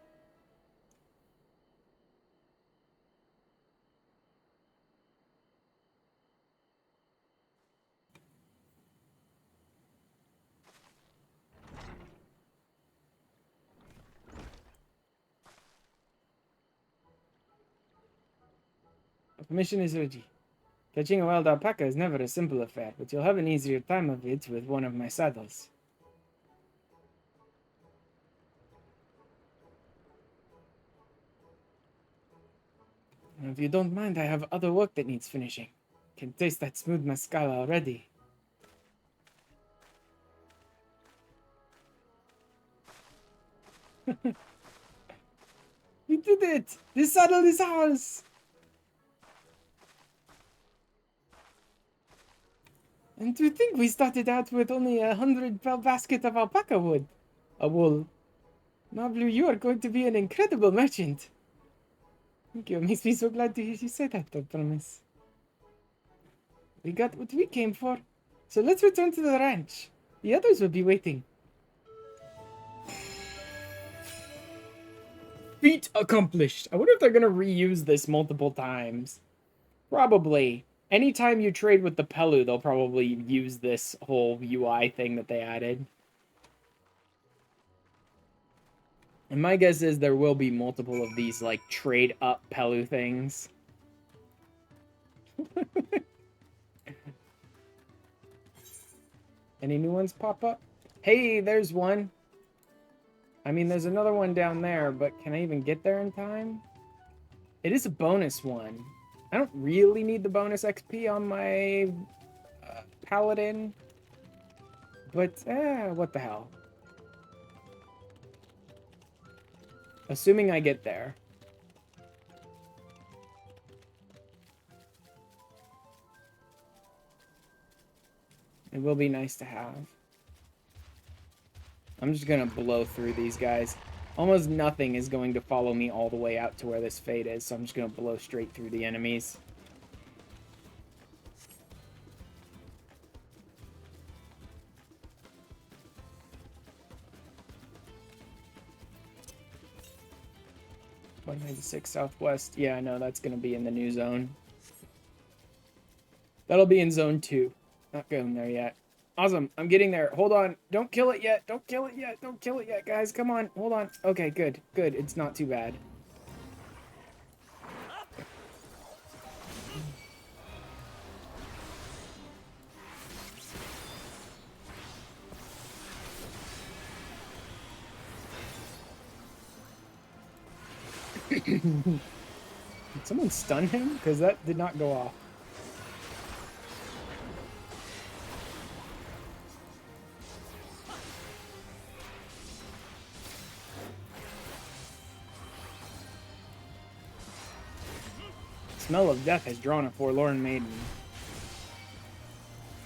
S1: The mission is ready. Catching a wild alpaca is never a simple affair, but you'll have an easier time of it with one of my saddles. If you don't mind, I have other work that needs finishing. Can taste that smooth mezcal already. We did it! This saddle is ours! And to think we started out with only 100 basket of alpaca wool. Nablu, you are going to be an incredible merchant. Thank you. It makes me so glad to hear you say that, I promise. We got what we came for. So let's return to the ranch. The others will be waiting. Feat accomplished. I wonder if they're going to reuse this multiple times. Probably. Anytime you trade with the Pelu, they'll probably use this whole UI thing that they added. And my guess is there will be multiple of these, like, trade-up Pelu things. Any new ones pop up? Hey, there's one. I mean, there's another one down there, but can I even get there in time? It is a bonus one. I don't really need the bonus XP on my paladin. But, what the hell. Assuming I get there. It will be nice to have. I'm just gonna blow through these guys. Almost nothing is going to follow me all the way out to where this fate is, so I'm just gonna blow straight through the enemies. .96 southwest. Yeah, I know that's gonna be in the new zone. That'll be in zone 2. Not going there yet. Awesome. I'm getting there. Hold on. Don't kill it yet. Don't kill it yet. Don't kill it yet, guys. Come on. Hold on. Okay, good. Good. It's not too bad. Did someone stun him? Because that did not go off. Smell of death has drawn a forlorn maiden.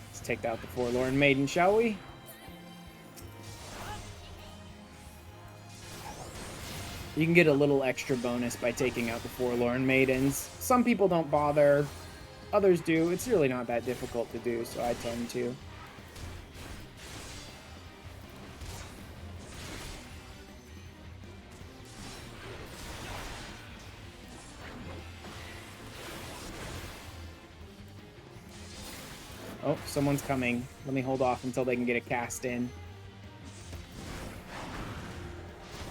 S1: Let's take out the forlorn maiden, shall we? You can get a little extra bonus by taking out the forlorn maidens. Some people don't bother, others do. It's really not that difficult to do, so I tend to. Oh, someone's coming. Let me hold off until they can get a cast in.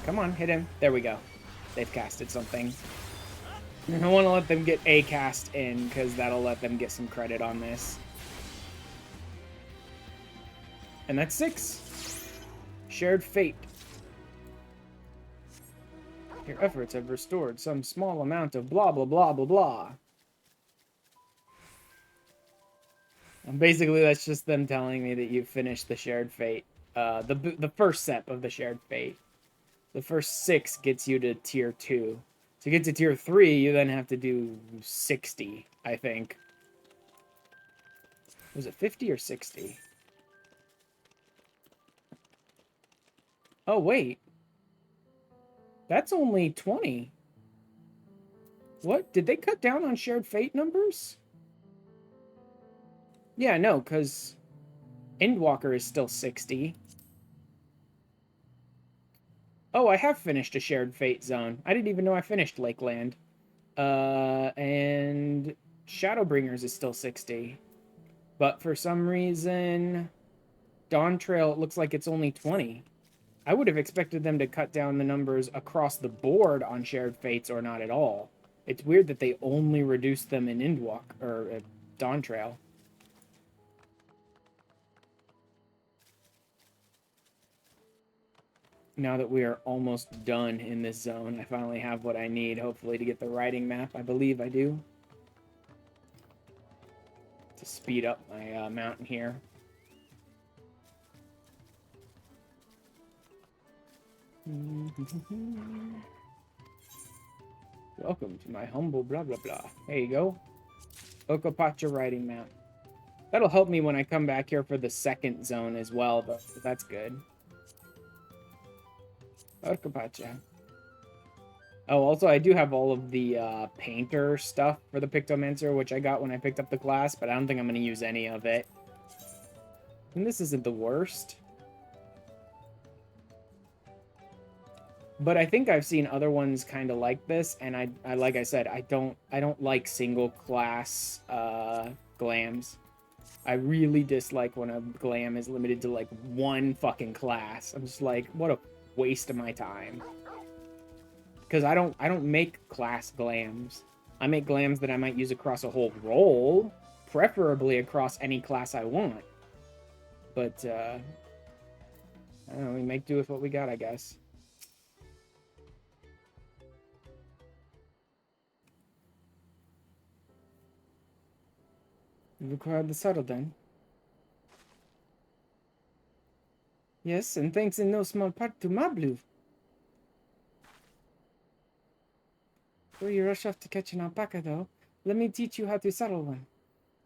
S1: Come on, hit him. There we go. They've casted something. I want to let them get a cast in, because that'll let them get some credit on this. And that's 6. Shared fate. Your efforts have restored some small amount of blah, blah, blah, blah, blah. And basically, that's just them telling me that you've finished the shared fate. The first step of the shared fate. The first 6 gets you to tier 2. To get to tier 3, you then have to do 60, I think. Was it 50 or 60? Oh, wait. That's only 20. What? Did they cut down on shared fate numbers? Yeah, no, because Endwalker is still 60. Oh, I have finished a shared fate zone. I didn't even know I finished Lakeland. And Shadowbringers is still 60. But for some reason, Dawntrail, it looks like it's only 20. I would have expected them to cut down the numbers across the board on shared fates or not at all. It's weird that they only reduced them in Endwalk, or Dawntrail. Now that we are almost done in this zone, I finally have what I need, hopefully, to get the riding map. I believe I do. To speed up my mountain here. Welcome to my humble blah blah blah. There you go. Okapacha riding map. That'll help me when I come back here for the second zone as well, though. So that's good. Okapacha. Oh, also, I do have all of the painter stuff for the Pictomancer, which I got when I picked up the class, but I don't think I'm going to use any of it. And this isn't the worst. But I think I've seen other ones kind of like this, and I like I said, I don't like single class glams. I really dislike when a glam is limited to like one fucking class. I'm just like, what a waste of my time. Because I don't make class glams. I make glams that I might use across a whole role, preferably across any class I want. But I don't know, we make do with what we got, I guess. You required the saddle then? Yes, and thanks in no small part to Mablu. Before you rush off to catch an alpaca, though, let me teach you how to saddle one.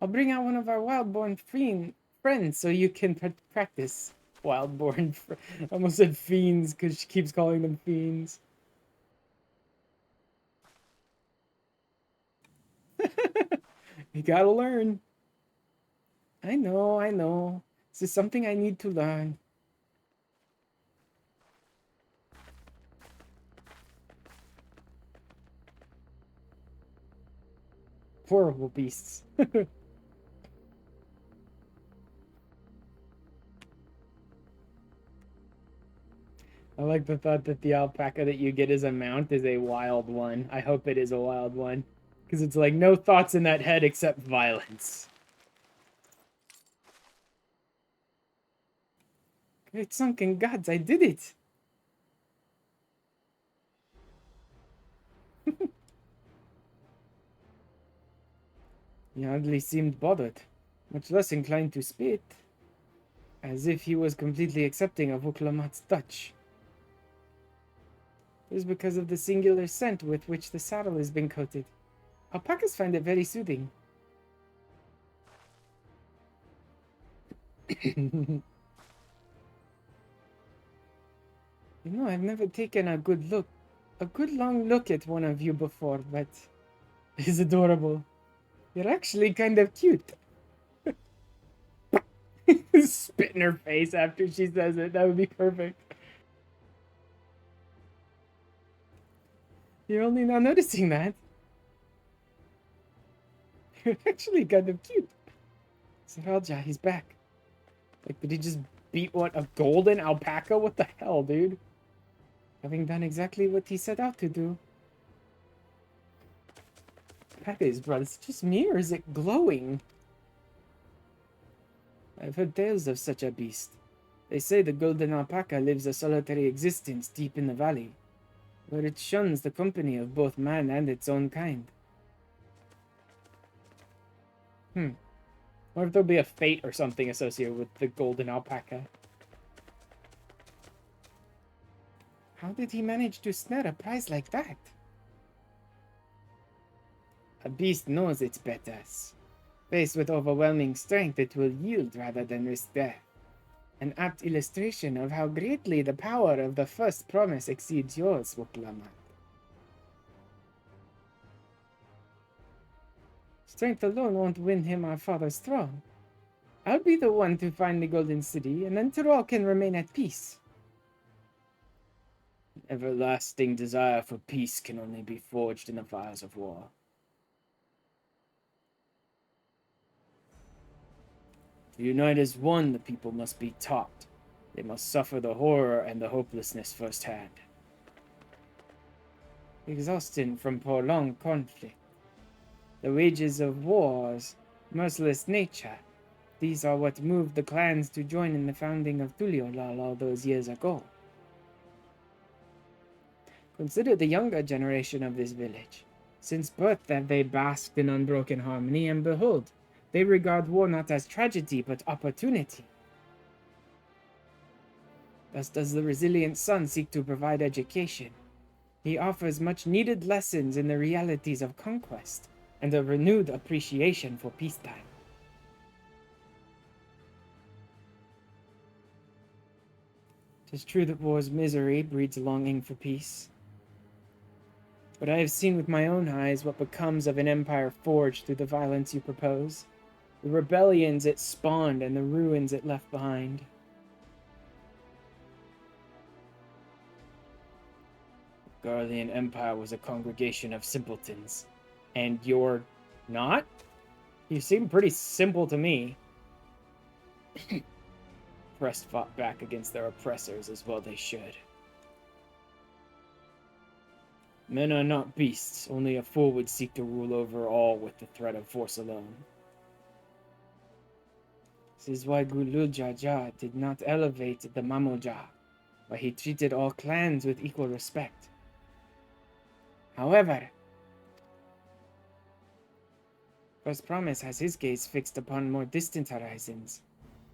S1: I'll bring out one of our wild-born friends so you can practice. Wild-born I almost said fiends because she keeps calling them fiends. You gotta learn. I know. This is something I need to learn. Horrible beasts. I like the thought that the alpaca that you get as a mount is a wild one. I hope it is a wild one. Because it's like no thoughts in that head except violence. Great sunken gods, I did it! He hardly seemed bothered, much less inclined to spit. As if he was completely accepting of Uklamat's touch. It is because of the singular scent with which the saddle has been coated. Alpacas find it very soothing. You know, I've never taken a good long look at one of you before, but it's adorable. You're actually kind of cute. Spit in her face after she says it. That would be perfect. You're only now noticing that. You're actually kind of cute. Saralja, he's back. Like, did he just beat a golden alpaca? What the hell, dude? Having done exactly what he set out to do. Alpaca is blood. Is it just me, or is it glowing? I've heard tales of such a beast. They say the golden alpaca lives a solitary existence deep in the valley, where it shuns the company of both man and its own kind. Or if there'll be a fate or something associated with the golden alpaca. How did he manage to snare a prize like that? A beast knows its betters. Faced with overwhelming strength, it will yield rather than risk death. An apt illustration of how greatly the power of the first promise exceeds yours, Wuklamat. Strength alone won't win him our father's throne. I'll be the one to find the Golden City, and then Tural can remain at peace. An everlasting desire for peace can only be forged in the fires of war. To unite as one, the people must be taught. They must suffer the horror and the hopelessness firsthand. Exhausted from prolonged conflict, the wages of war's merciless nature, these are what moved the clans to join in the founding of Tuliolal all those years ago. Consider the younger generation of this village. Since birth have they basked in unbroken harmony, and behold, they regard war not as tragedy, but opportunity. Thus does the resilient son seek to provide education. He offers much-needed lessons in the realities of conquest, and a renewed appreciation for peacetime. Tis true that war's misery breeds longing for peace. But I have seen with my own eyes what becomes of an empire forged through the violence you propose. The rebellions it spawned and the ruins it left behind. The Garlean Empire was a congregation of simpletons. And you're not? You seem pretty simple to me. Oppressed fought back against their oppressors, as well they should. Men are not beasts, only a fool would seek to rule over all with the threat of force alone. This is why Gulul Jaja did not elevate the Mamoja, why he treated all clans with equal respect. However, First Promise has his gaze fixed upon more distant horizons.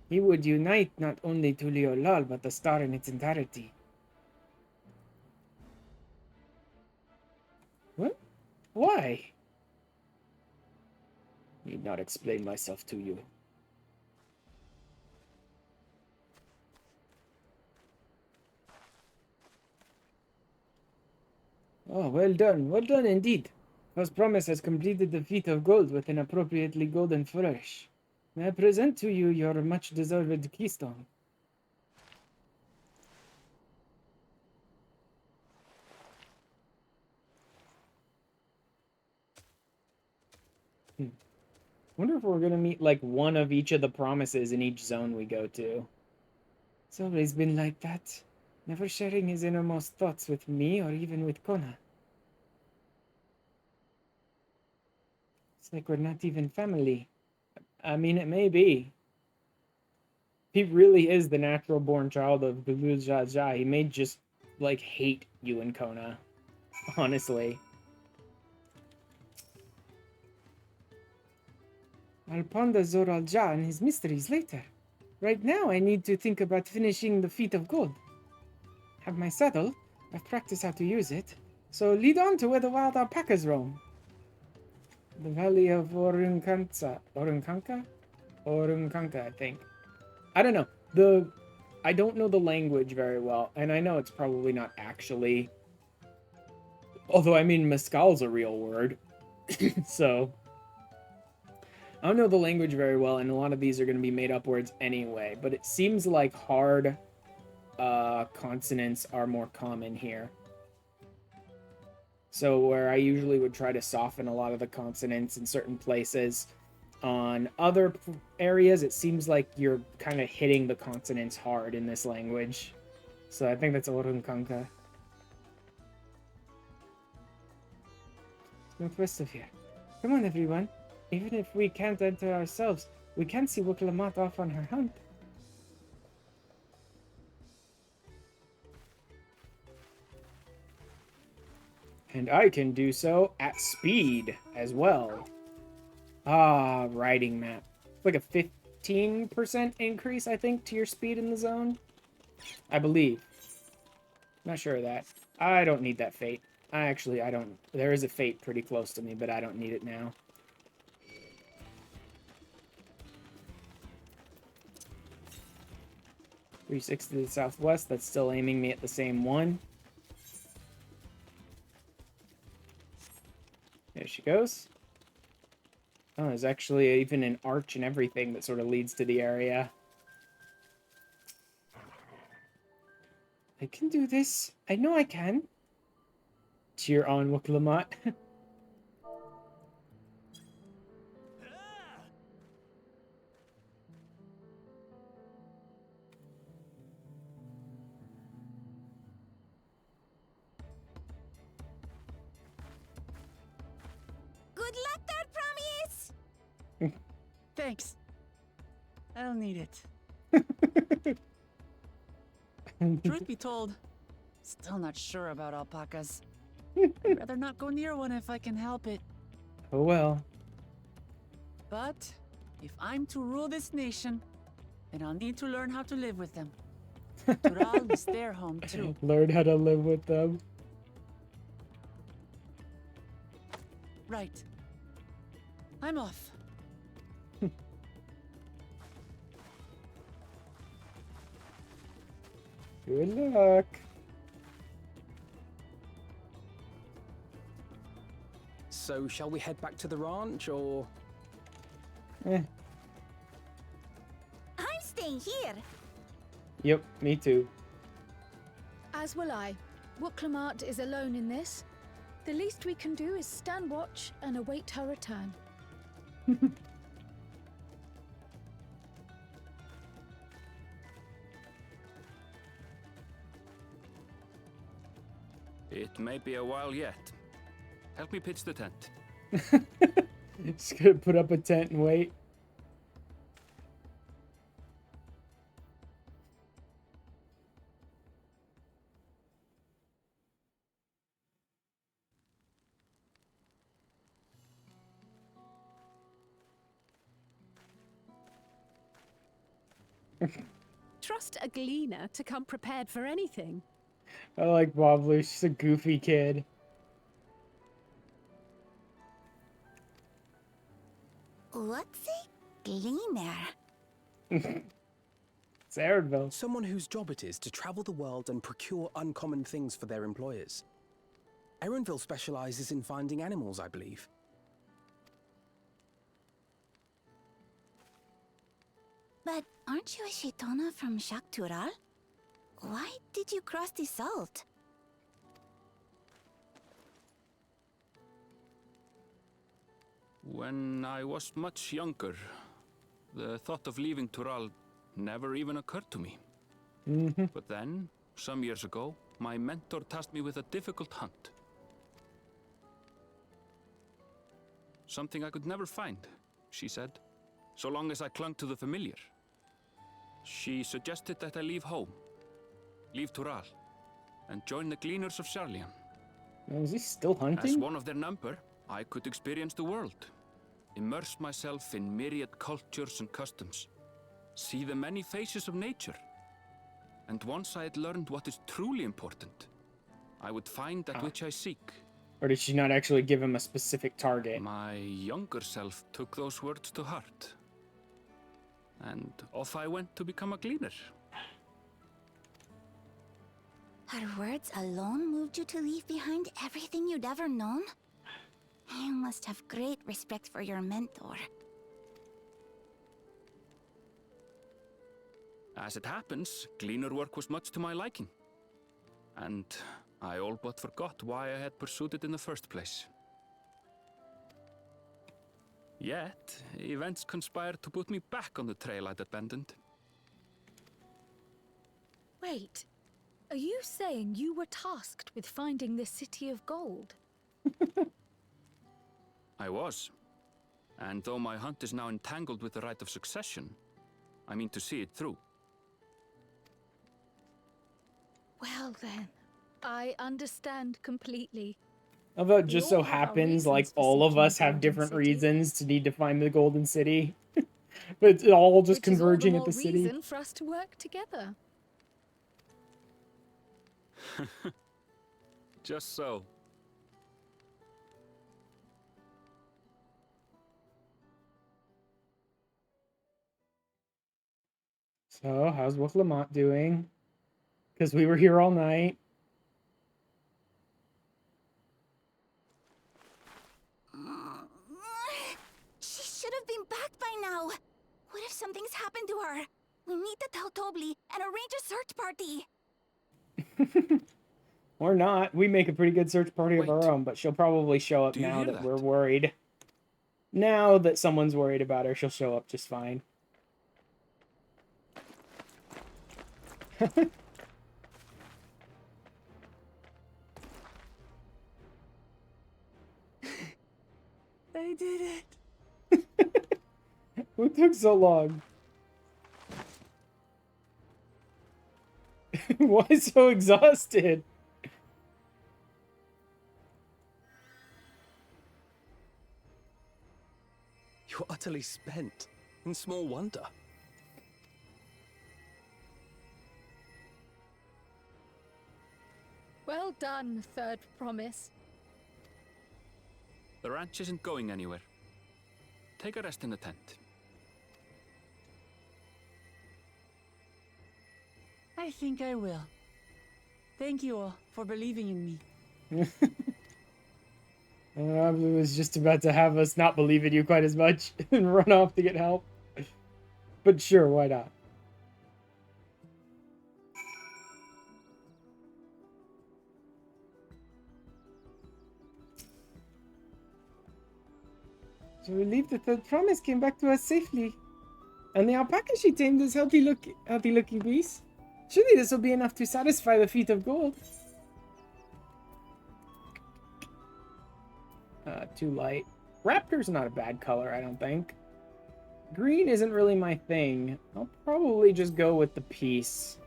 S1: He would unite not only Tuliolal, but the star in its entirety. What? Why? Need not explain myself to you. Oh, well done indeed. First Promise has completed the feat of gold with an appropriately golden flourish. May I present to you your much-deserved keystone? Wonder if we're gonna meet like one of each of the promises in each zone we go to. It's always been like that, never sharing his innermost thoughts with me or even with Kona. It's like we're not even family. I mean, it may be. He really is the natural-born child of Gulul Jaja. He may just, like, hate you and Kona. Honestly. I'll ponder Zoral Ja and his mysteries later. Right now, I need to think about finishing the feat of gold. Have my saddle. I've practiced how to use it. So lead on to where the wild alpacas roam. The valley of Orunkanka, I think. I don't know. I don't know the language very well, and I know it's probably not actually. Although, I mean, mescal's a real word. So, I don't know the language very well, and a lot of these are going to be made up words anyway, but it seems like hard consonants are more common here. So where I usually would try to soften a lot of the consonants in certain places, on other areas it seems like you're kind of hitting the consonants hard in this language. So I think that's Orunkanka. Northwest of here. Come on, everyone. Even if we can't enter ourselves, we can see Wuklamat off on her hunt. And I can do so at speed as well. Ah, riding map. like a 15% increase, I think, to your speed in the zone. I believe. Not sure of that. I don't need that fate. I don't. There is a fate pretty close to me, but I don't need it now. .360 to the southwest. That's still aiming me at the same one. There she goes. Oh, there's actually even an arch and everything that sort of leads to the area. I can do this. I know I can. Cheer on, Waklamat.
S4: Good luck there, Promise!
S3: Thanks. I'll need it. Truth be told, still not sure about alpacas. I'd rather not go near one if I can help it.
S1: Oh well.
S3: But if I'm to rule this nation, then I'll need to learn how to live with them. Tural is their home too.
S1: Learn how to live with them.
S3: Right. I'm off.
S1: Good luck.
S17: So, shall we head back to the ranch, or...?
S4: I'm staying here.
S1: Yep, me too.
S18: As will I. Wooklamart is alone in this. The least we can do is stand watch and await her return.
S2: It may be a while yet. Help me pitch the tent.
S1: Just gonna put up a tent and wait.
S19: Trust a gleaner to come prepared for anything.
S1: I like Wobbly. She's a goofy kid.
S4: What's a gleaner?
S1: It's Aaronville.
S17: Someone whose job it is to travel the world and procure uncommon things for their employers. Erranville specializes in finding animals, I believe.
S4: But aren't you a Shitona from Tural? Why did you cross the salt?
S2: When I was much younger, the thought of leaving Tural never even occurred to me. But then, some years ago, my mentor tasked me with a difficult hunt. Something I could never find, she said, so long as I clung to the familiar. She suggested that I leave home, leave Tural, and join the Gleaners of Sharlian.
S1: Is he still hunting?
S2: As one of their number, I could experience the world, immerse myself in myriad cultures and customs, see the many faces of nature. And once I had learned what is truly important, I would find that which I seek.
S1: Or did she not actually give him a specific target?
S2: My younger self took those words to heart. And off I went to become a gleaner.
S4: Her words alone moved you to leave behind everything you'd ever known? You must have great respect for your mentor.
S2: As it happens, gleaner work was much to my liking. And I all but forgot why I had pursued it in the first place. Yet, events conspired to put me back on the trail I'd abandoned.
S18: Wait, are you saying you were tasked with finding the City of Gold?
S2: I was. And though my hunt is now entangled with the right of succession, I mean to see it through.
S18: Well then, I understand completely.
S1: How about just
S18: We
S1: so
S18: all have our
S1: happens, like,
S18: reasons for
S1: all of
S18: seeking
S1: us
S18: the
S1: have
S18: Golden
S1: different
S18: City.
S1: reasons to need to find the Golden City? But it's all just
S18: Which is all the
S1: converging at
S18: more
S1: the city.
S18: reason for us to work together.
S2: Just so.
S1: So, how's Wolf Lamont doing? Because we were here all night.
S4: She should have been back by now. What if something's happened to her? We need to tell Tobli and arrange a search party.
S1: Or not. We make a pretty good search party of our own, but she'll probably show up now that we're worried. Now that someone's worried about her, she'll show up just fine.
S3: I did it.
S1: What took so long? Why so exhausted?
S17: You're utterly spent. And small wonder.
S18: Well done, third promise.
S2: The ranch isn't going anywhere. Take a rest in the tent.
S3: I think I will. Thank you all for believing in me.
S1: I was just about to have us not believe in you quite as much and run off to get help. But sure, why not? So relieved that the promise came back to us safely. And the alpaca she tamed is healthy looking beast. Surely this will be enough to satisfy the feet of gold. Too light. Raptor's not a bad color, I don't think. Green isn't really my thing. I'll probably just go with the piece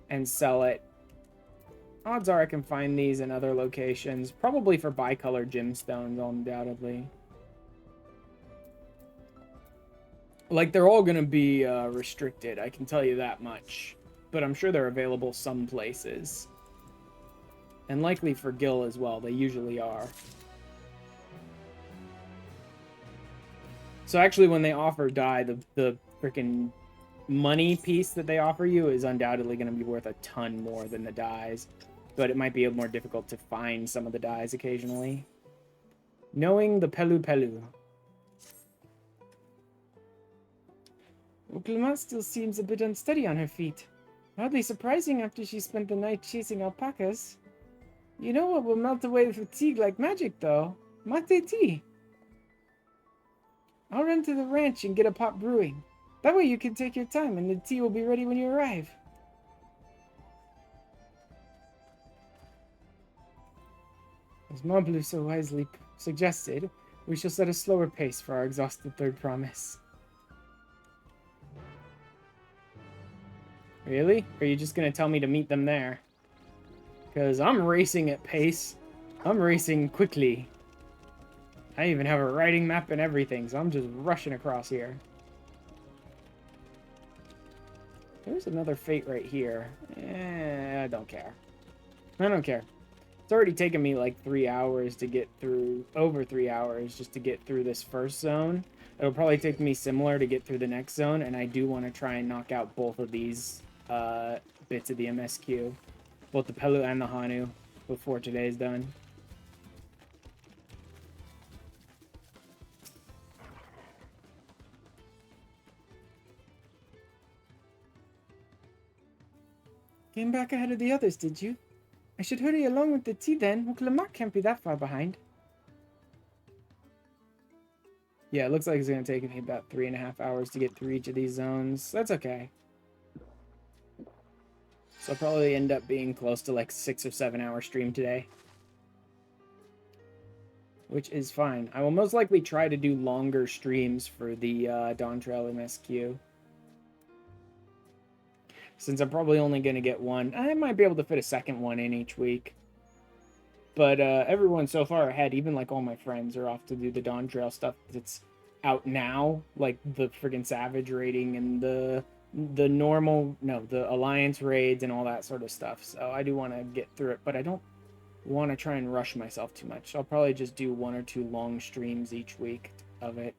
S1: and sell it. Odds are I can find these in other locations. Probably for bicolored gemstones, undoubtedly. Like, they're all gonna be restricted, I can tell you that much. But I'm sure they're available some places. And likely for Gil as well, they usually are. So actually, when they offer dye, the freaking money piece that they offer you is undoubtedly going to be worth a ton more than the dyes. But it might be more difficult to find some of the dyes occasionally. Knowing the Pelu Pelu. Uklama still seems a bit unsteady on her feet. Hardly surprising after she spent the night chasing alpacas. You know what will melt away the fatigue like magic, though? Mate tea. I'll run to the ranch and get a pot brewing. That way you can take your time and the tea will be ready when you arrive. As Mablu so wisely suggested, we shall set a slower pace for our exhausted third promise. Really? Or are you just gonna tell me to meet them there? Because I'm racing at pace. I'm racing quickly. I even have a riding map and everything, so I'm just rushing across here. There's another fate right here. I don't care. I don't care. It's already taken me like 3 hours to get through, over 3 hours just to get through this first zone. It'll probably take me similar to get through the next zone, and I do want to try and knock out both of these bits of the MSQ. Both the Pelu and the Hanu before today's done. Came back ahead of the others, did you? I should hurry along with the tea then. Lamar can't be that far behind. Yeah, it looks like it's going to take me about 3.5 hours to get through each of these zones. That's okay. So I'll probably end up being close to like 6 or 7 hour stream today. Which is fine. I will most likely try to do longer streams for the Dawntrail MSQ. Since I'm probably only going to get one. I might be able to fit a second one in each week. But everyone so far ahead, even like all my friends, are off to do the Dawntrail stuff. It's out now, like the friggin' Savage raiding and the normal, no, the Alliance raids and all that sort of stuff. So I do want to get through it, but I don't want to try and rush myself too much. I'll probably just do 1 or 2 long streams each week of it.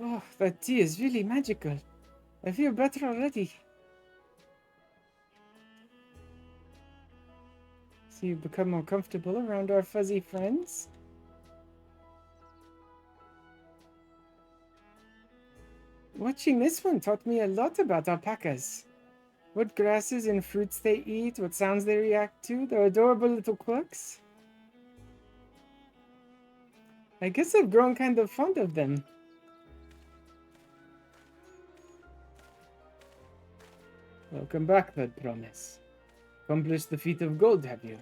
S1: Oh, that tea is really magical. I feel better already. So you've become more comfortable around our fuzzy friends? Watching this one taught me a lot about alpacas. What grasses and fruits they eat, what sounds they react to, their adorable little quirks. I guess I've grown kind of fond of them. Welcome back, Third Promise. Accomplished the feat of gold, have you?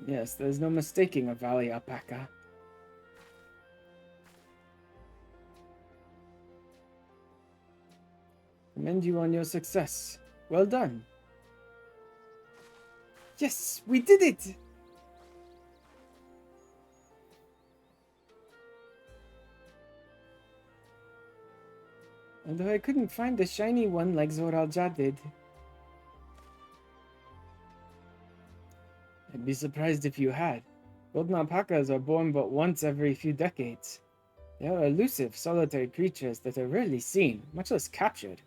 S1: Yes, there's no mistaking a valley alpaca. Commend you on your success. Well done. Yes, we did it! Although I couldn't find the shiny one like Zoralja did. I'd be surprised if you had. Golden alpacas are born but once every few decades. They are elusive, solitary creatures that are rarely seen, much less captured,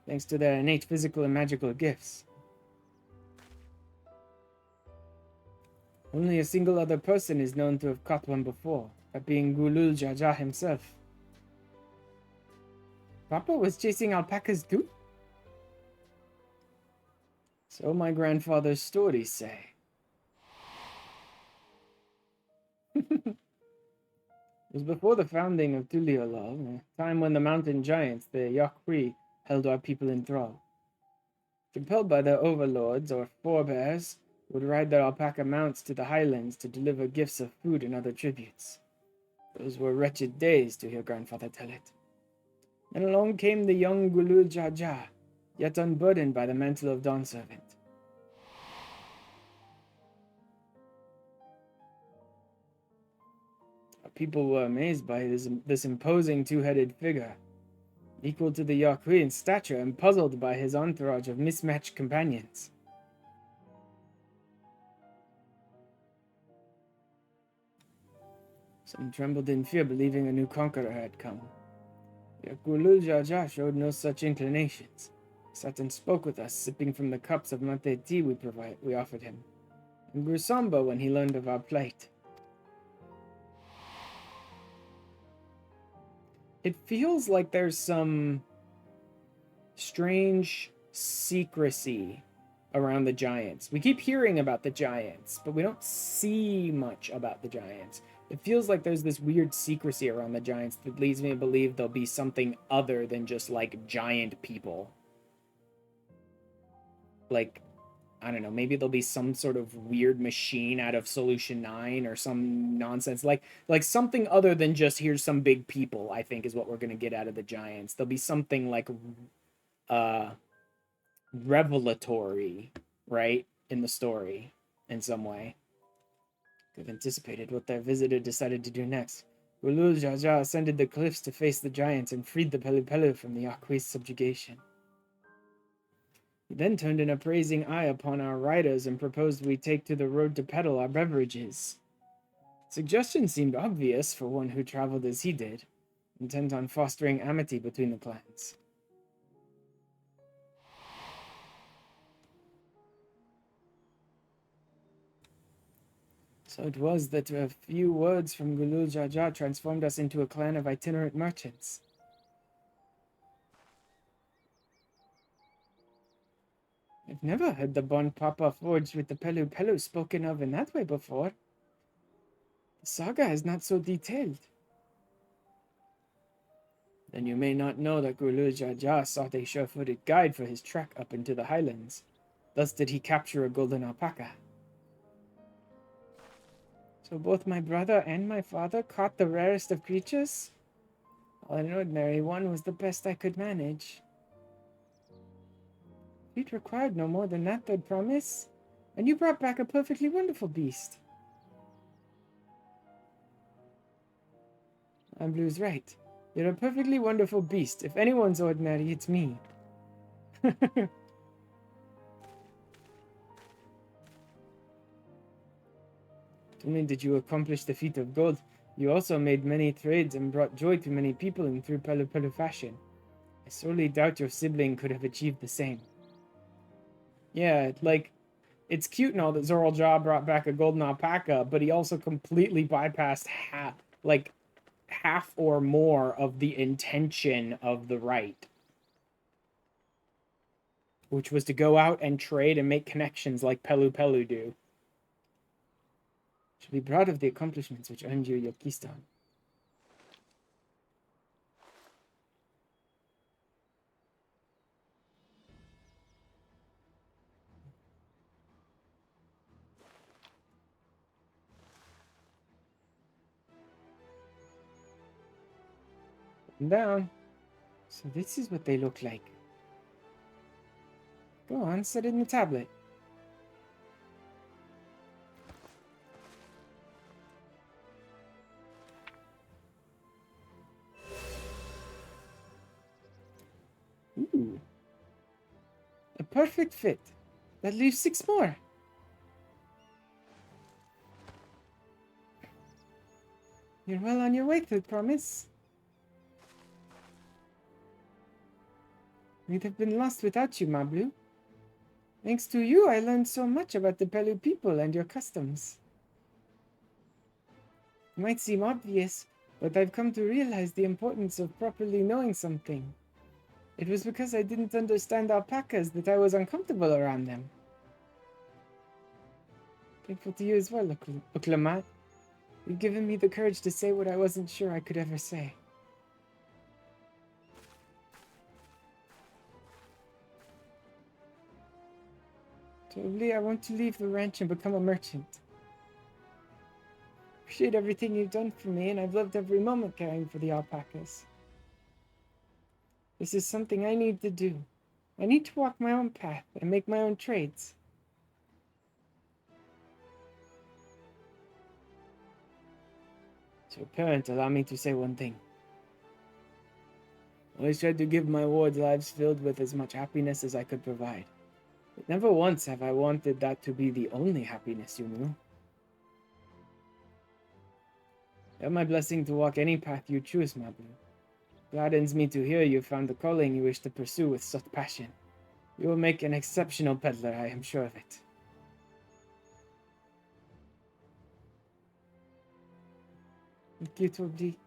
S1: thanks to their innate physical and magical gifts. Only a single other person is known to have caught one before, that being Gulul Jaja himself. Papa was chasing alpacas too? So my grandfather's stories say. It was before the founding of Tuliolal, a time when the mountain giants, the Yakri, held our people in thrall. Compelled by their overlords, or forebears, would ride their alpaca mounts to the highlands to deliver gifts of food and other tributes. Those were wretched days, to hear grandfather tell it. Then along came the young Gulul Jaja, yet unburdened by the mantle of Dawn Servant. Our people were amazed by this imposing two-headed figure, equal to the Yakui in stature and puzzled by his entourage of mismatched companions. Some trembled in fear, believing a new conqueror had come. Yet Gulul Jaja showed no such inclinations. He sat and spoke with us, sipping from the cups of mate tea we offered him, and grew somber when he learned of our plight. It feels like there's some strange secrecy around the giants. We keep hearing about the giants, but we don't see much about the giants. It feels like there's this weird secrecy around the giants that leads me to believe there'll be something other than just, like, giant people. Like, I don't know, maybe there'll be some sort of weird machine out of Solution 9 or some nonsense. Like something other than just here's some big people, I think, is what we're going to get out of the giants. There'll be something, like, revelatory, right, in the story in some way. Could have anticipated what their visitor decided to do next. Gulul Jaja ascended the cliffs to face the giants and freed the Pelu Pelu from the Yaqui's subjugation. He then turned an appraising eye upon our riders and proposed we take to the road to peddle our beverages. Suggestion seemed obvious for one who traveled as he did, intent on fostering amity between the clans. So it was that a few words from Gulul Jaja transformed us into a clan of itinerant merchants. I've never heard the bond Papa forged with the Pelu Pelu spoken of in that way before. The saga is not so detailed. Then you may not know that Gulul Jaja sought a sure-footed guide for his trek up into the highlands. Thus did he capture a golden alpaca. So both my brother and my father caught the rarest of creatures? Well, an ordinary one was the best I could manage. It required no more than that, I'd promise. And you brought back a perfectly wonderful beast. I'm Blue's right. You're a perfectly wonderful beast. If anyone's ordinary, it's me. Not only did you accomplish the feat of gold, you also made many trades and brought joy to many people in true Pelu Pelu fashion. I sorely doubt your sibling could have achieved the same. Yeah, like, it's cute and all that Zoral Jaw brought back a golden alpaca, but he also completely bypassed half or more of the intention of the rite. Which was to go out and trade and make connections like Pelu Pelu do. Should be proud of the accomplishments which earned you your keystone. Down. So this is what they look like. Go on, set it in the tablet. Ooh. A perfect fit. That leaves 6 more. You're well on your way to it, promise. We'd have been lost without you, Mablu. Thanks to you, I learned so much about the Pelu people and your customs. It might seem obvious, but I've come to realize the importance of properly knowing something. It was because I didn't understand alpacas that I was uncomfortable around them. Thankful to you as well, Uklamat. You've given me the courage to say what I wasn't sure I could ever say. Totally, I want to leave the ranch and become a merchant. Appreciate everything you've done for me, and I've loved every moment caring for the alpacas. This is something I need to do. I need to walk my own path and make my own trades. So, parent, allow me to say one thing. I always tried to give my wards lives filled with as much happiness as I could provide. But never once have I wanted that to be the only happiness, you know. You have my blessing to walk any path you choose, Mablu. Gladdens me to hear you found the calling you wish to pursue with such passion. You will make an exceptional peddler, I am sure of it. Thank you, Toby.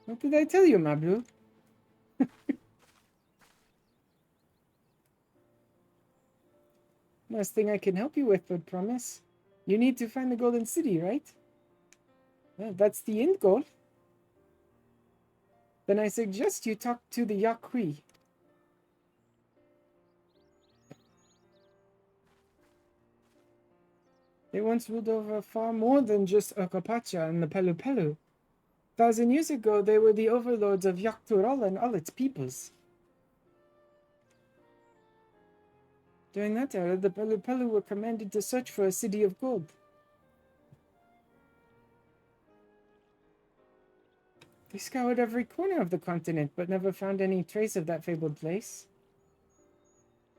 S1: What did I tell you, Mablu? Last thing I can help you with, I promise. You need to find the Golden City, right? Well, that's the end goal. Then I suggest you talk to the Yakui. They once ruled over far more than just Okapacha and the Pelu Pelu. 1,000 years ago, they were the overlords of Tural and all its peoples. During that era, the Pelu Pelu were commanded to search for a city of gold. They scoured every corner of the continent, but never found any trace of that fabled place.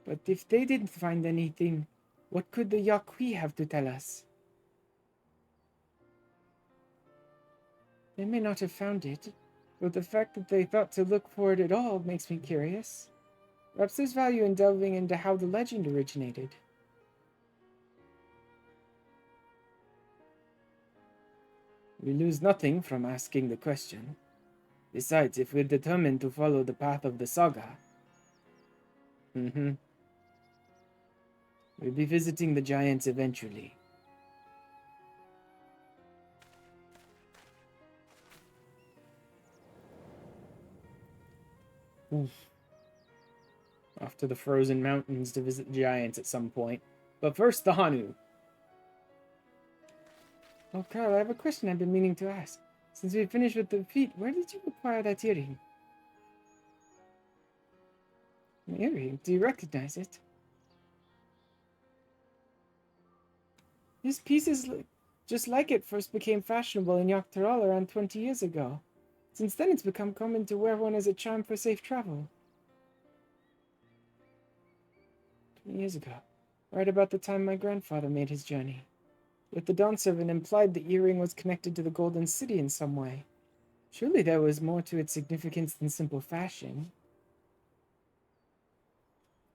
S1: But if they didn't find anything, what could the Yakui have to tell us? They may not have found it, but the fact that they thought to look for it at all makes me curious. Perhaps there's value in delving into how the legend originated. We lose nothing from asking the question. Besides, if we're determined to follow the path of the saga, we'll be visiting the giants eventually. Oof. Off to the frozen mountains to visit the giants at some point. But first, the Hanu. Oh, Carl, I have a question I've been meaning to ask. Since we finished with the feat, where did you acquire that earring? An earring. Do you recognize it? This piece is just like it first became fashionable in Tural around 20 years ago. Since then, it's become common to wear one as a charm for safe travel. 20 years ago, right about the time my grandfather made his journey. Yet the Dawn servant implied the earring was connected to the Golden City in some way. Surely there was more to its significance than simple fashion.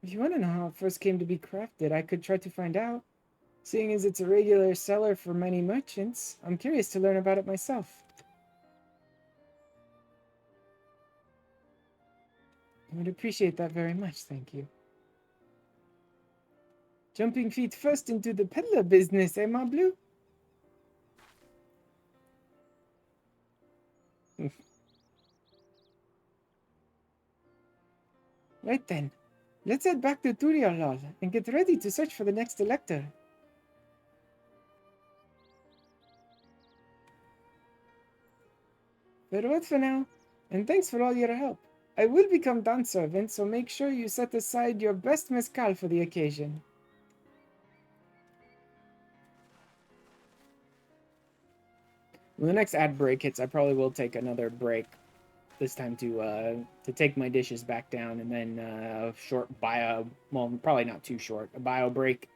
S1: If you want to know how it first came to be crafted, I could try to find out. Seeing as it's a regular seller for many merchants, I'm curious to learn about it myself. I would appreciate that very much, thank you. Jumping feet first into the peddler business, eh, ma blue? Right then, let's head back to Tural and get ready to search for the next elector. Farewell for now, and thanks for all your help. I will become Dawn servant, so make sure you set aside your best mezcal for the occasion. When the next ad break hits, I probably will take another break. This time to take my dishes back down, and then a short bio, well, probably not too short, a bio break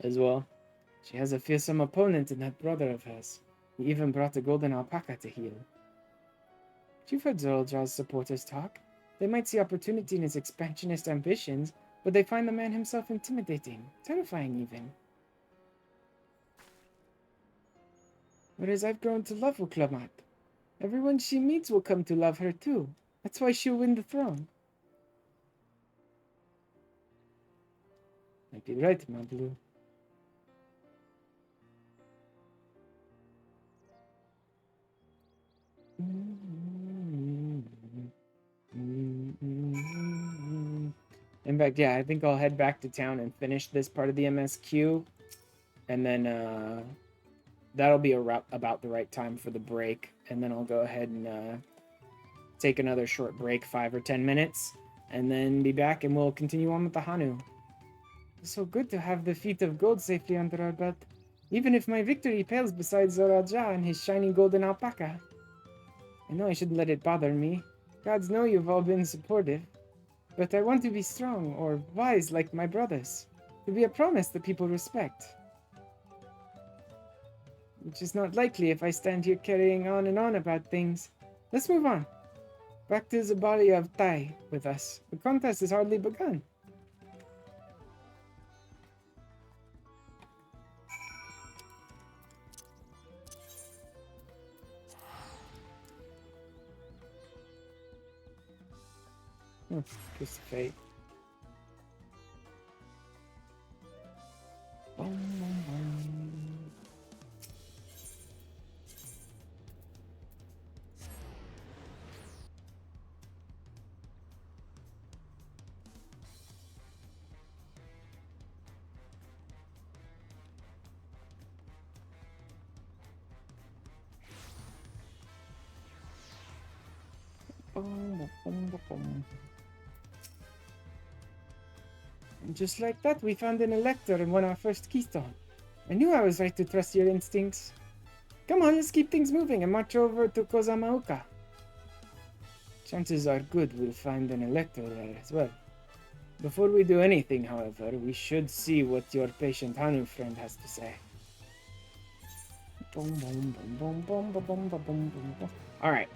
S1: as well. She has a fearsome opponent in that brother of hers. He even brought a golden alpaca to heal. You've heard Zoraljaw's supporters talk. They might see opportunity in his expansionist ambitions, but they find the man himself intimidating, terrifying even. Whereas I've grown to love Uklamat. Everyone she meets will come to love her too. That's why she'll win the throne. Might be right, my blue. In fact, yeah, I think I'll head back to town and finish this part of the MSQ. And then that'll be about the right time for the break. And then I'll go ahead and take another short break, 5 or 10 minutes. And then be back and we'll continue on with the Hanu. It's so good to have the feet of gold safely under our belt. Even if my victory pales beside Zoraljah and his shiny golden alpaca. I know I shouldn't let it bother me. Gods know you've all been supportive. But I want to be strong or wise like my brothers. To be a promise that people respect. Which is not likely if I stand here carrying on and on about things. Let's move on. Back to the body of Tai with us. The contest has hardly begun. Kiss the fate. And just like that, we found an elector and won our first keystone. I knew I was right to trust your instincts. Come on, let's keep things moving and march over to Kozamaoka. Chances are good we'll find an elector there as well. Before we do anything, however, we should see what your patient Hanu friend has to say. Alright.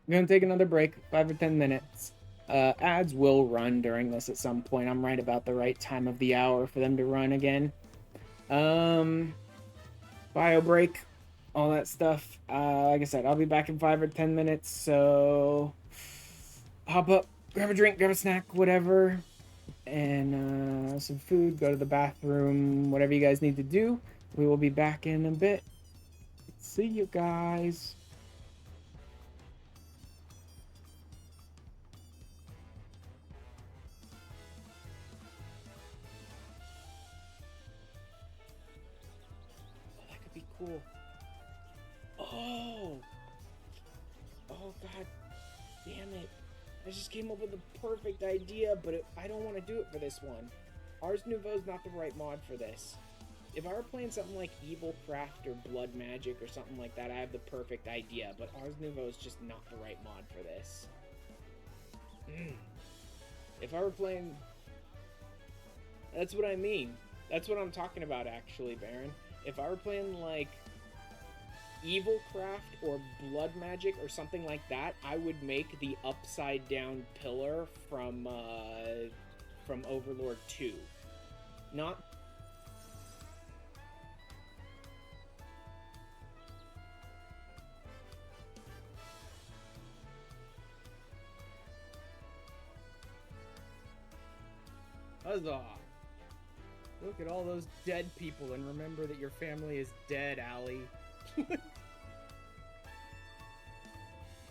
S1: I'm gonna take another break, 5 or 10 minutes. Ads will run during this at some point. I'm right about the right time of the hour for them to run again. Bio break, all that stuff. Like I said, I'll be back in 5 or 10 minutes, so hop up, grab a drink, grab a snack, whatever, and some food, go to the bathroom, whatever you guys need to do. We will be back in a bit. See you guys. Cool. Oh, God damn it. I just came up with the perfect idea, but I don't want to do it for this one. Ars Nouveau's not the right mod for this. If I were playing something like Evil Craft or Blood Magic or something like that, I have the perfect idea, but Ars Nouveau is just not the right mod for this. If I were playing... That's what I mean. That's what I'm talking about, actually, Baron. If I were playing, like, Evil Craft or Blood Magic or something like that, I would make the upside-down pillar from Overlord 2. Not... Huzzah! Look at all those dead people and remember that your family is dead, Allie.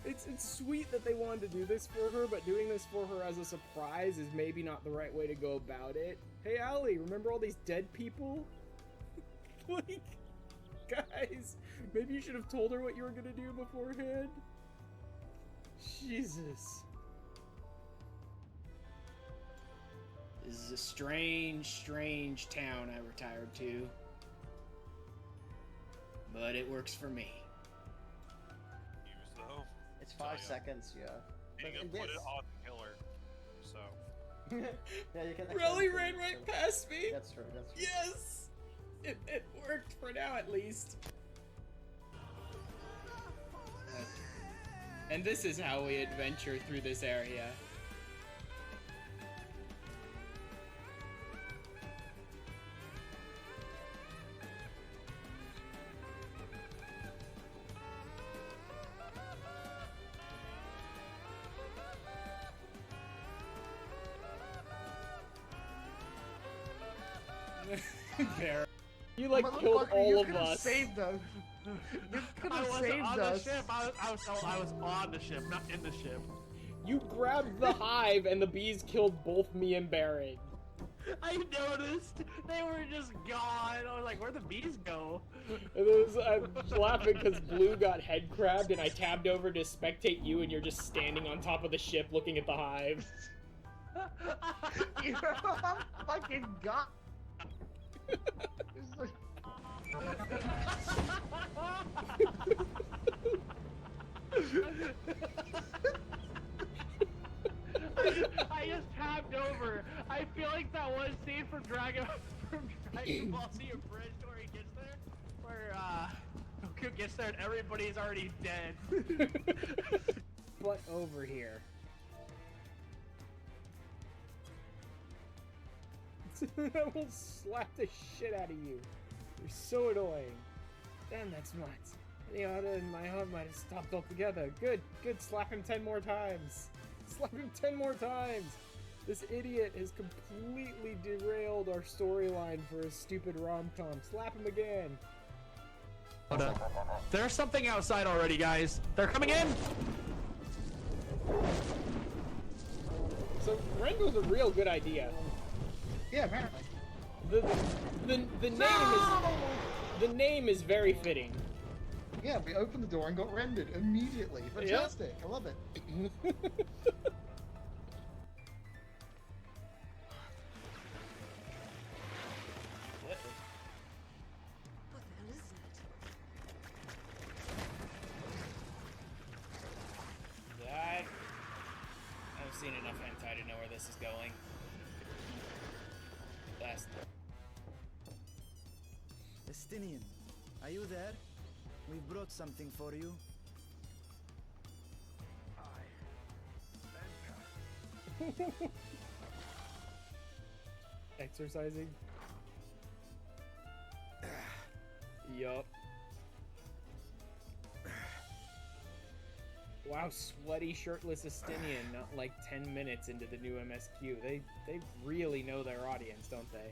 S1: It's sweet that they wanted to do this for her, but doing this for her as a surprise is maybe not the right way to go about it. Hey, Allie, remember all these dead people? Like, guys, maybe you should have told her what you were gonna do beforehand. Jesus. This is a strange, strange town I retired to. But it works for me.
S16: Use though.
S9: It's 5 seconds, yeah.
S16: You can put it on the killer, so.
S9: Yeah, you can.
S1: Really ran right past me?
S9: That's true, that's true.
S1: Yes! It worked for now, at least. And this is how we adventure through this area. There. You like killed all of us.
S14: Saved
S9: us.
S14: I wasn't on the ship. I was on the ship, not in the ship.
S1: You grabbed the hive and the bees killed both me and Baron.
S14: I noticed they were just gone. I was like, where'd the bees go?
S1: And I'm laughing because Blue got head crabbed and I tabbed over to spectate you and you're just standing on top of the ship looking at the hive.
S9: I'm fucking god. It's like...
S14: I just tabbed over. I feel like that one scene from Dragon Ball Z Abridged where he gets there, where Goku gets there and everybody's already dead.
S1: But over here. I will slap the shit out of you. You're so annoying. Damn, that's nuts. The auto and my heart might have stopped altogether. Good, slap him 10 more times. Slap him 10 more times. This idiot has completely derailed our storyline for a stupid rom-com. Slap him again.
S14: There's something outside already, guys. They're coming in.
S1: So Rengo's a real good idea.
S9: Yeah, apparently.
S1: The name is very fitting.
S9: Yeah, we opened the door and got rendered immediately. Fantastic. Yep. I love it.
S19: What the hell is that?
S1: I've seen enough hentai to know where this is going.
S20: Estinian, are you there? We've brought something for you.
S1: Exercising? Yup. Wow, sweaty, shirtless Estinian, not like 10 minutes into the new MSQ. They really know their audience, don't they?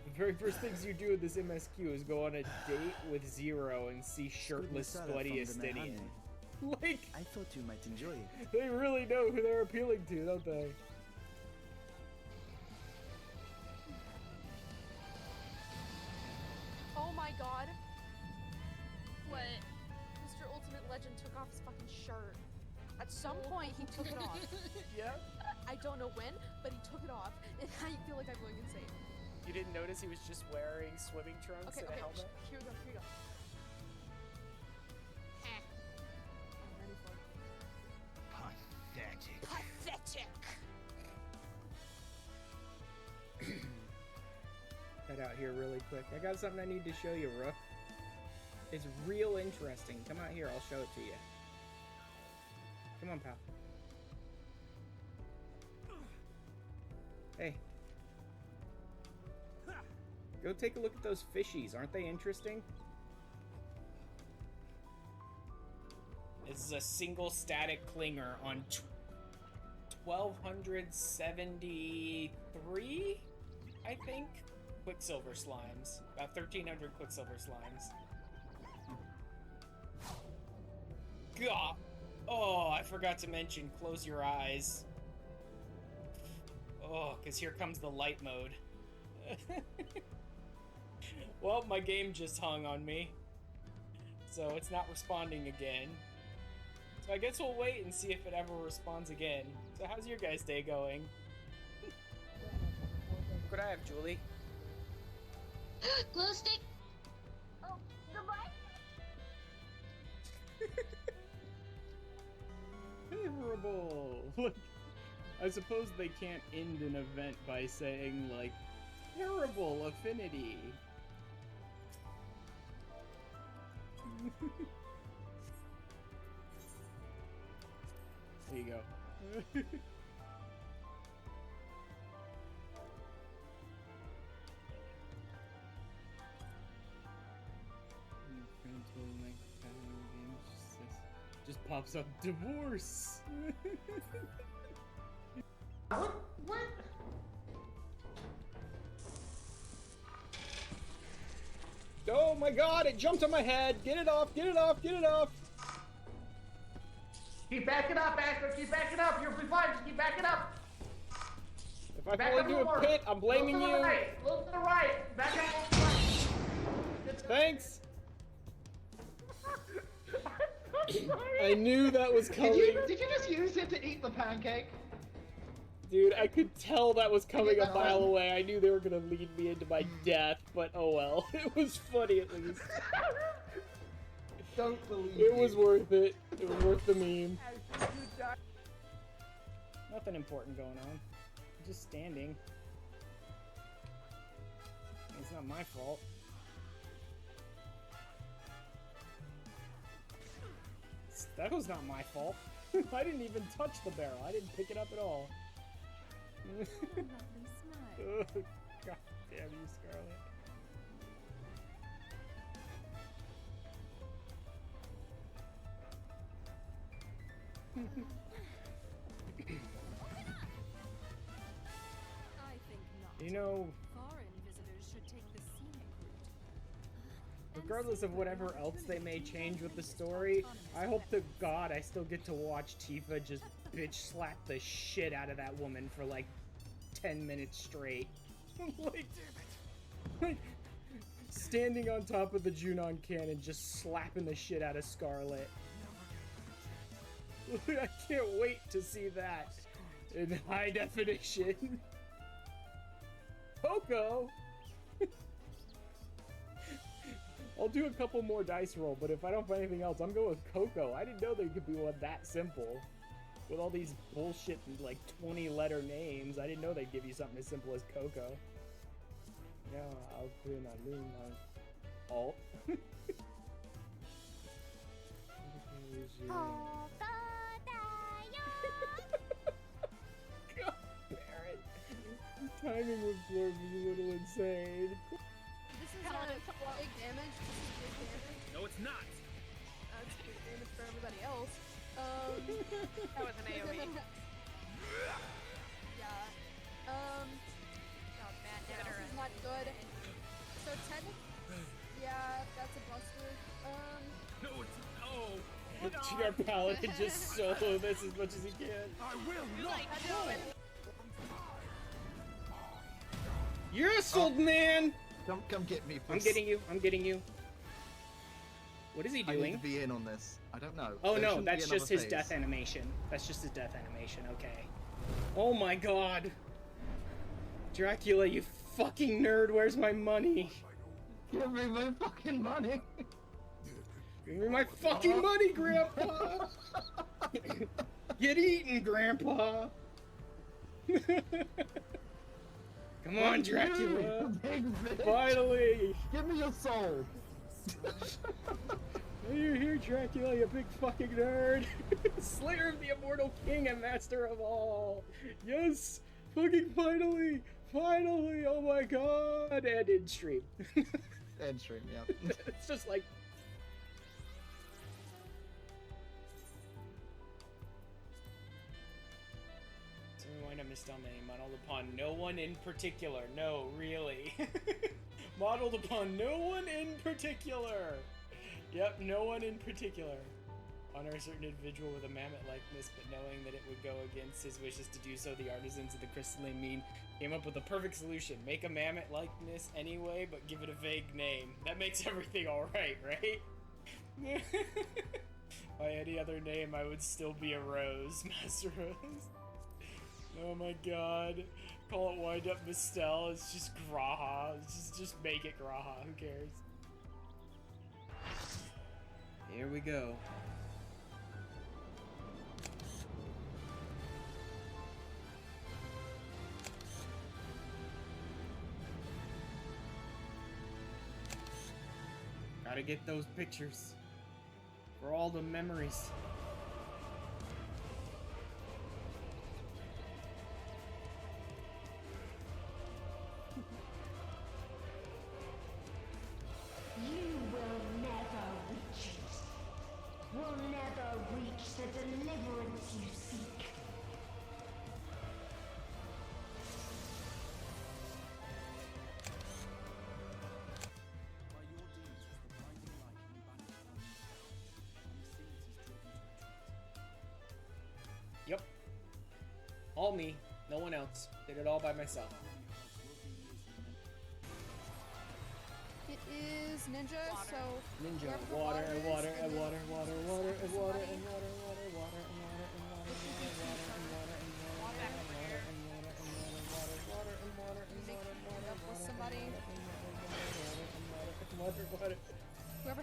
S1: The very first things you do with this MSQ is go on a date with Zero and see shirtless, sweaty Estinian. Like,
S20: I thought you might enjoy it.
S1: They really know who they're appealing to, don't they?
S11: Oh my god. What? Mr. Ultimate Legend took off his fucking shirt. At some point, he took it off.
S1: Yeah?
S11: I don't know when, but he took it off, and I feel like I'm going insane.
S1: You didn't notice he was just wearing swimming trunks and a helmet?
S11: Here we go, here we go. I'm ready for it.
S12: Pathetic.
S11: Pathetic!
S1: Head out here really quick. I got something I need to show you, Rook. It's real interesting. Come out here, I'll show it to you. Come on, pal. Hey. Go take a look at those fishies. Aren't they interesting? This is a single static clinger on 1273, I think? Quicksilver slimes. About 1300 Quicksilver slimes. God! Oh, I forgot to mention, close your eyes. Oh, because here comes the light mode. Well, my game just hung on me. So it's not responding again. So I guess we'll wait and see if it ever responds again. So how's your guys' day going? What could I have, Julie?
S4: Glue stick. Oh, goodbye.
S1: Favorable! Like, I suppose they can't end an event by saying, like, terrible affinity. There you go. Just pops up divorce.
S12: What?
S1: Oh my god, it jumped on my head! Get it off, get it off, get it off!
S12: Keep backing up, Asper. Keep backing up. You'll be fine. Just keep backing up.
S1: If I fall into a pit, I'm blaming you.
S12: Right. Look to the right. Back up. To the right.
S1: Thanks. I knew that was coming.
S13: Did you just use it to eat the pancake?
S1: Dude, I could tell that was coming a mile away. I knew they were gonna lead me into my death, but oh well. It was funny at least.
S13: Don't believe
S1: it was worth it. It was worth the meme. Nothing important going on. Just standing. It's not my fault. That was not my fault. I didn't even touch the barrel. I didn't pick it up at all. Oh, God damn you, Scarlet.
S19: I think not.
S1: You know,
S19: Foreign visitors should take the scenic route.
S1: regardless of whatever else they may change with the story, I hope to God I still get to watch Tifa just bitch slap the shit out of that woman for like 10 minutes straight. like, standing on top of the Junon cannon just slapping the shit out of Scarlet. I can't wait to see that in high definition. Coco! I'll do a couple more dice roll, but if I don't find anything else, I'm going with Coco. I didn't know there could be one that simple. With all these bullshit, like, 20-letter names, I didn't know they'd give you something as simple as Coco. Yeah, I'll put in a loom on alt. God, Barrett. Timing with Blurb is a little insane.
S11: This is big damage. This is big damage.
S14: No, it's not.
S11: That's big damage for everybody else.
S14: That was an AoE.
S11: Yeah. Oh man, yeah, this is not good. So technically, yeah, that's a buster.
S14: No, it's no.
S1: Our paladin just solo this as much as he can.
S14: I will not.
S1: You're old man.
S13: Don't come get me.
S1: I'm getting you. I'm getting you. What is he
S13: I need
S1: doing?
S13: to be in on this. I don't know.
S1: Oh
S13: There
S1: no,
S13: shouldn't be
S1: that's
S13: another
S1: just his
S13: phase.
S1: death animation. That's just his death animation, okay. Oh my god. Dracula, you fucking nerd, where's my money?
S13: Give me my fucking money.
S1: Give me my fucking money, Grandpa! Get eaten, Grandpa! Come on, Dracula!
S13: Big bitch.
S1: Finally!
S13: Give me your soul.
S1: Are you here, Dracula, you big fucking nerd? Slayer of the immortal king and master of all! Yes! Fucking finally! Finally! Oh my god! And in stream.
S13: End stream, yeah.
S1: It's just like... So we wind up misspelling name, modeled upon no one in particular. No, really. Modeled upon no one in particular. Yep, no one in particular. Honor a certain individual with a mammoth likeness, but knowing that it would go against his wishes to do so, the artisans of the crystalline mean came up with a perfect solution. Make a mammoth likeness anyway, but give it a vague name. That makes everything alright, right? By any other name, I would still be a rose, Master Rose. Oh my god. Call it Wind Up Mistel, it's just Graha. Just make it Graha, who cares? Here we go. Gotta get those pictures. For all the memories.
S21: You will never reach it. Will never reach the deliverance you seek.
S1: Yep. All me. No one else. Did it all by myself.
S11: It is ninja, so
S1: Ninja,
S11: wherever the
S1: water,
S11: is,
S1: and water,
S11: and
S1: and
S11: then
S1: water, water,
S11: just
S1: water,
S11: slap
S1: and water,
S11: somebody.
S1: and water, water, water, and water, and water, and water, and water, and water, and water, and water, and water, and water, water, and water, and water, and water,
S11: Up with somebody.
S1: water.
S11: Whoever.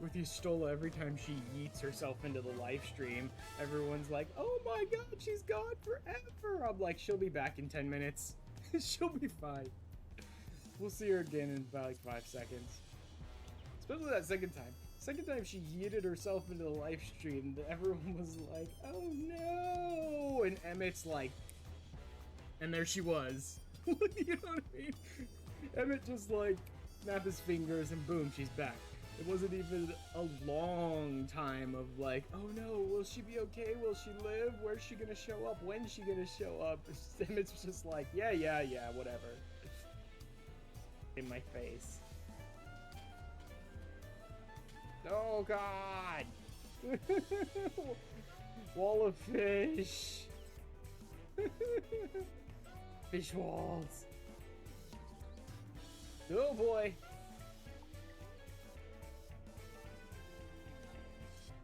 S1: With Yustola, every time she yeets herself into the live stream, everyone's like, "Oh my god, she's gone forever!" I'm like, she'll be back in 10 minutes. She'll be fine. We'll see her again in about like 5 seconds. Especially that second time. Second time she yeeted herself into the live stream, everyone was like, "Oh no!" And Emmett's like, and there she was. You know what I mean? Emmett just like snapped his fingers and boom, she's back. It wasn't even a long time of like, "Oh no, will she be okay? Will she live? Where's she gonna show up? When's she gonna show up?" Emmett's just like, yeah, whatever. In my face. Oh god! Wall of fish! Fish walls! Oh boy!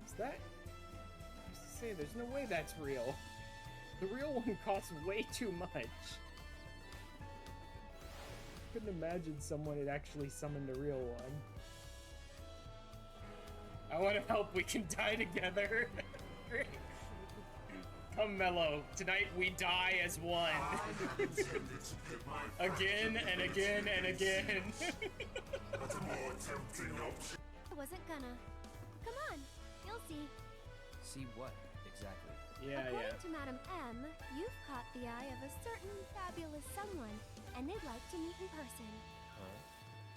S1: Is that... I was to say, there's no way that's real. The real one costs way too much. Couldn't imagine someone had actually summoned a real one. I want to help, we can die together. Great. Come, Mello. Tonight we die as one. Again and again and again.
S4: I wasn't gonna. Come on, you'll see.
S22: See what, exactly?
S4: According to Madam M, you've caught the eye of a certain fabulous someone, and they'd like to meet in person.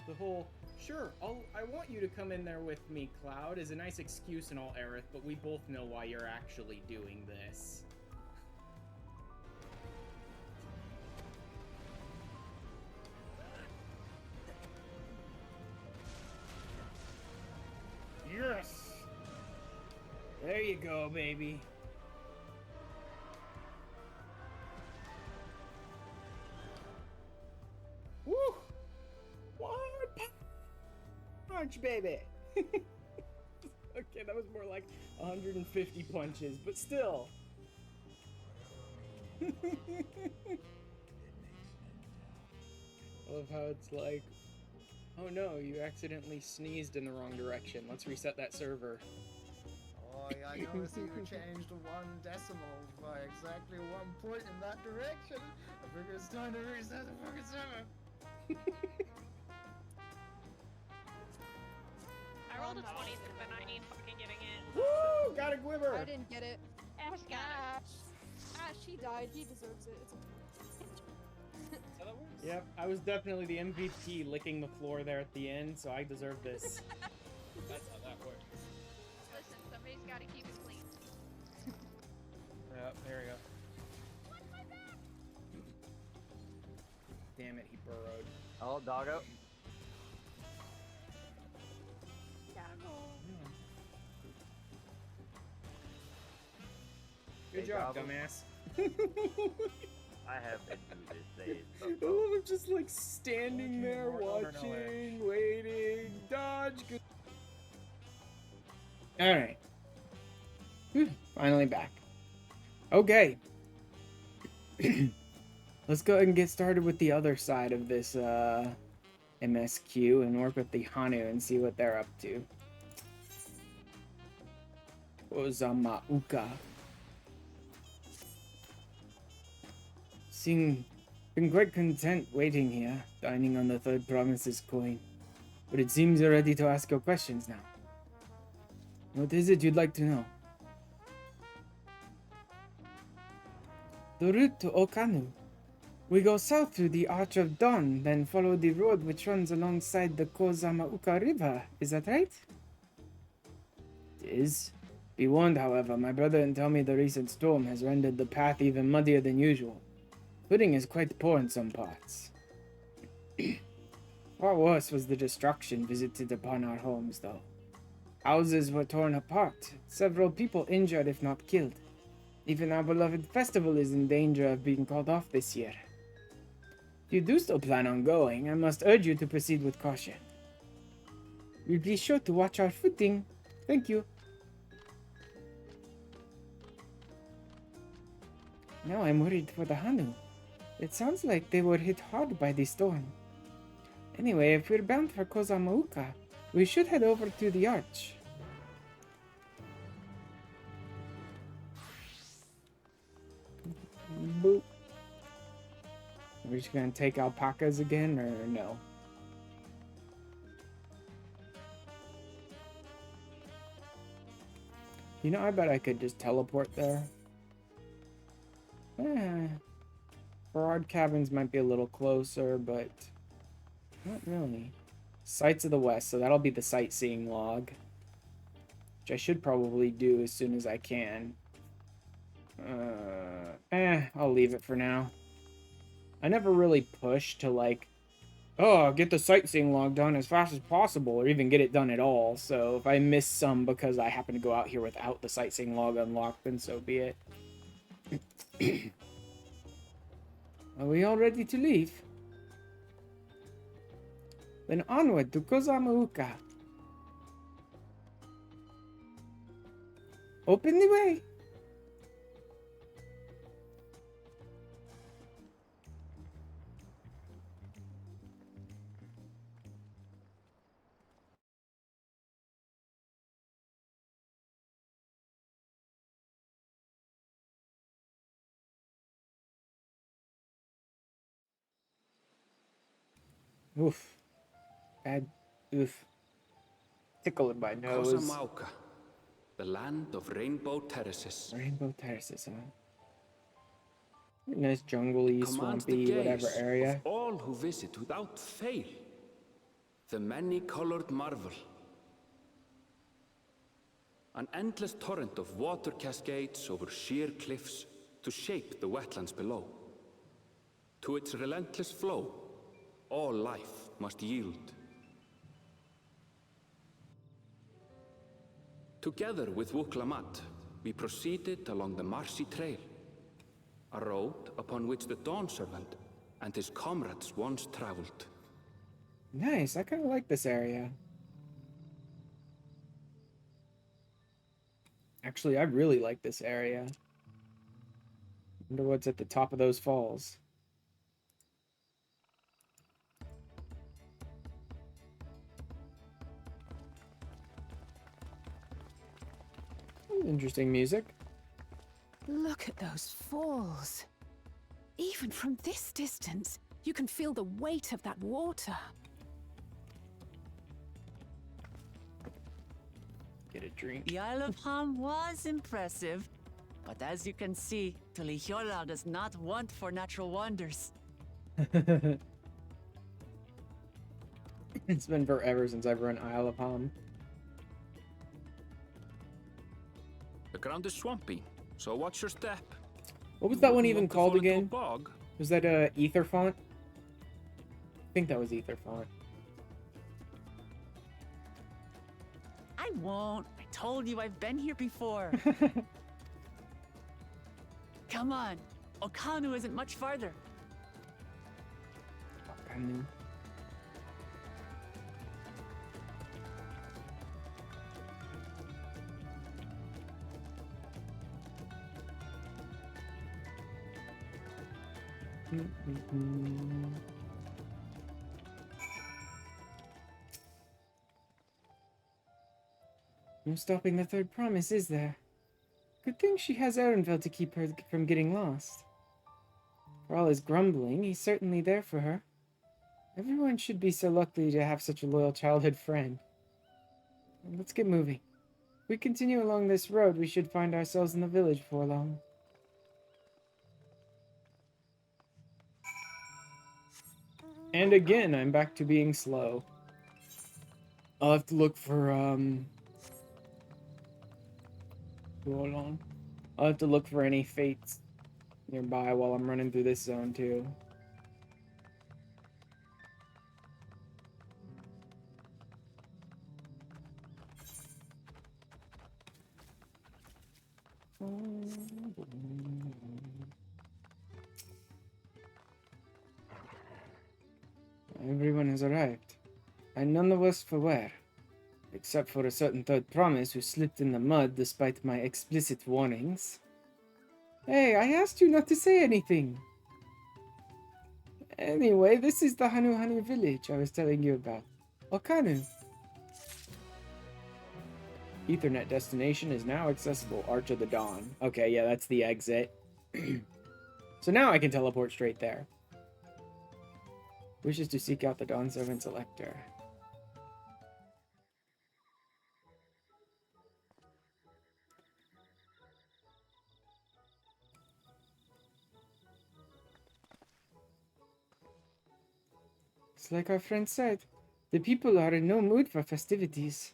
S1: The whole, sure, I want you to come in there with me, Cloud, is a nice excuse and all, Aerith, but we both know why you're actually doing this. Yes! There you go, baby. Woo! One punch, baby. Okay, that was more like 150 punches, but still. I love how it's like, oh no, you accidentally sneezed in the wrong direction. Let's reset that server.
S9: Oh, yeah, I noticed you changed 1 decimal by exactly 1 point in that direction. I figure it's time to reset the fucking server.
S11: I rolled a 20, but I ain't fucking getting it.
S1: Woo! Got a Gwibber!
S11: I didn't get it. Ash got it. Ash, he died. He deserves it. It's okay.
S1: Yep, I was definitely the MVP licking the floor there at the end, so I deserve this.
S6: That's how that works.
S11: Listen, somebody's gotta keep it clean.
S6: Yep, there we go.
S1: Damn it, he burrowed.
S7: Oh, doggo.
S1: Good job, dumbass.
S7: I have been through this day.
S1: I love him just like standing there watching, waiting, dodge. Alright. Finally back. Okay. Let's go ahead and get started with the other side of this MSQ and work with the Hanu and see what they're up to. Ozamauka. Been quite content waiting here, dining on the third province's coin. But it seems you're ready to ask your questions now. What is it you'd like to know? The route to Okanu. We go south through the Arch of Dawn, then follow the road which runs alongside the Kozamauka River. Is that right? It is. Be warned, however, my brother didn't tell me the recent storm has rendered the path even muddier than usual. Footing is quite poor in some parts. Far worse was the destruction visited upon our homes, though. Houses were torn apart, several people injured if not killed. Even our beloved festival is in danger of being called off this year. If you do still plan on going, I must urge you to proceed with caution. We'll be sure to watch our footing. Thank you. Now I'm worried for the Hanu. It sounds like they were hit hard by the storm. Anyway, if we're bound for Kozamauka, we should head over to the Arch. Boop. Are we just gonna take alpacas again, or no? You know, I bet I could just teleport there. Farad Cabins might be a little closer, but not really. Sights of the West, so that'll be the sightseeing log. Which I should probably do as soon as I can. I'll leave it for now. I never really push to like, oh, get the sightseeing log done as fast as possible, or even get it done at all. So if I miss some because I happen to go out here without the sightseeing log unlocked, then so be it. Are we all ready to leave? Then onward to Kozamauka. Open the way. Oof. Bad. Oof. Tickle in my nose.
S2: Kozamauka, the land of rainbow terraces.
S1: Rainbow terraces, huh? Nice jungly,
S2: Commands the
S1: swampy,
S2: gaze
S1: whatever area.
S2: of all who visit without fail. The many-colored marvel. An endless torrent of water cascades over sheer cliffs to shape the wetlands below. To its relentless flow, all life must yield. Together with Wuklamat, we proceeded along the marshy trail, a road upon which the Dawn Servant and his comrades once traveled.
S1: Nice, I kind of like this area. Actually, I really like this area. Wonder what's at the top of those falls. Interesting music.
S19: Look at those falls. Even from this distance, you can feel the weight of that water.
S1: Get a drink.
S3: The Isle of Ham was impressive, but as you can see, Tulihiola does not want for natural wonders.
S1: It's been forever since I've run Isle of Ham.
S2: The ground is swampy, so watch your step.
S1: What was that one even
S2: Want to
S1: called
S2: fall into a
S1: again?
S2: bog?
S1: Was that Ether Font? I think that was Ether Font.
S3: I won't. I told you I've been here before. Come on. Okanu isn't much farther.
S1: Okanu. No stopping the third promise, is there? Good thing she has Erranville to keep her from getting lost. For all his grumbling, he's certainly there for her. Everyone should be so lucky to have such a loyal childhood friend. Let's get moving. If we continue along this road, we should find ourselves in the village before long. And again, I'm back to being slow. I'll have to look for, hold on. I'll have to look for any fates nearby while I'm running through this zone, too. Everyone has arrived, and none of us for where, except for a certain third promise who slipped in the mud despite my explicit warnings. Hey, I asked you not to say anything! Anyway, this is the Hanu village I was telling you about. Okanu. Ethernet destination is now accessible. Arch of the Dawn. Okay, yeah, that's the exit. So now I can teleport straight there. Wishes to seek out the Dawn Servant Selector. It's like our friend said. The people are in no mood for festivities.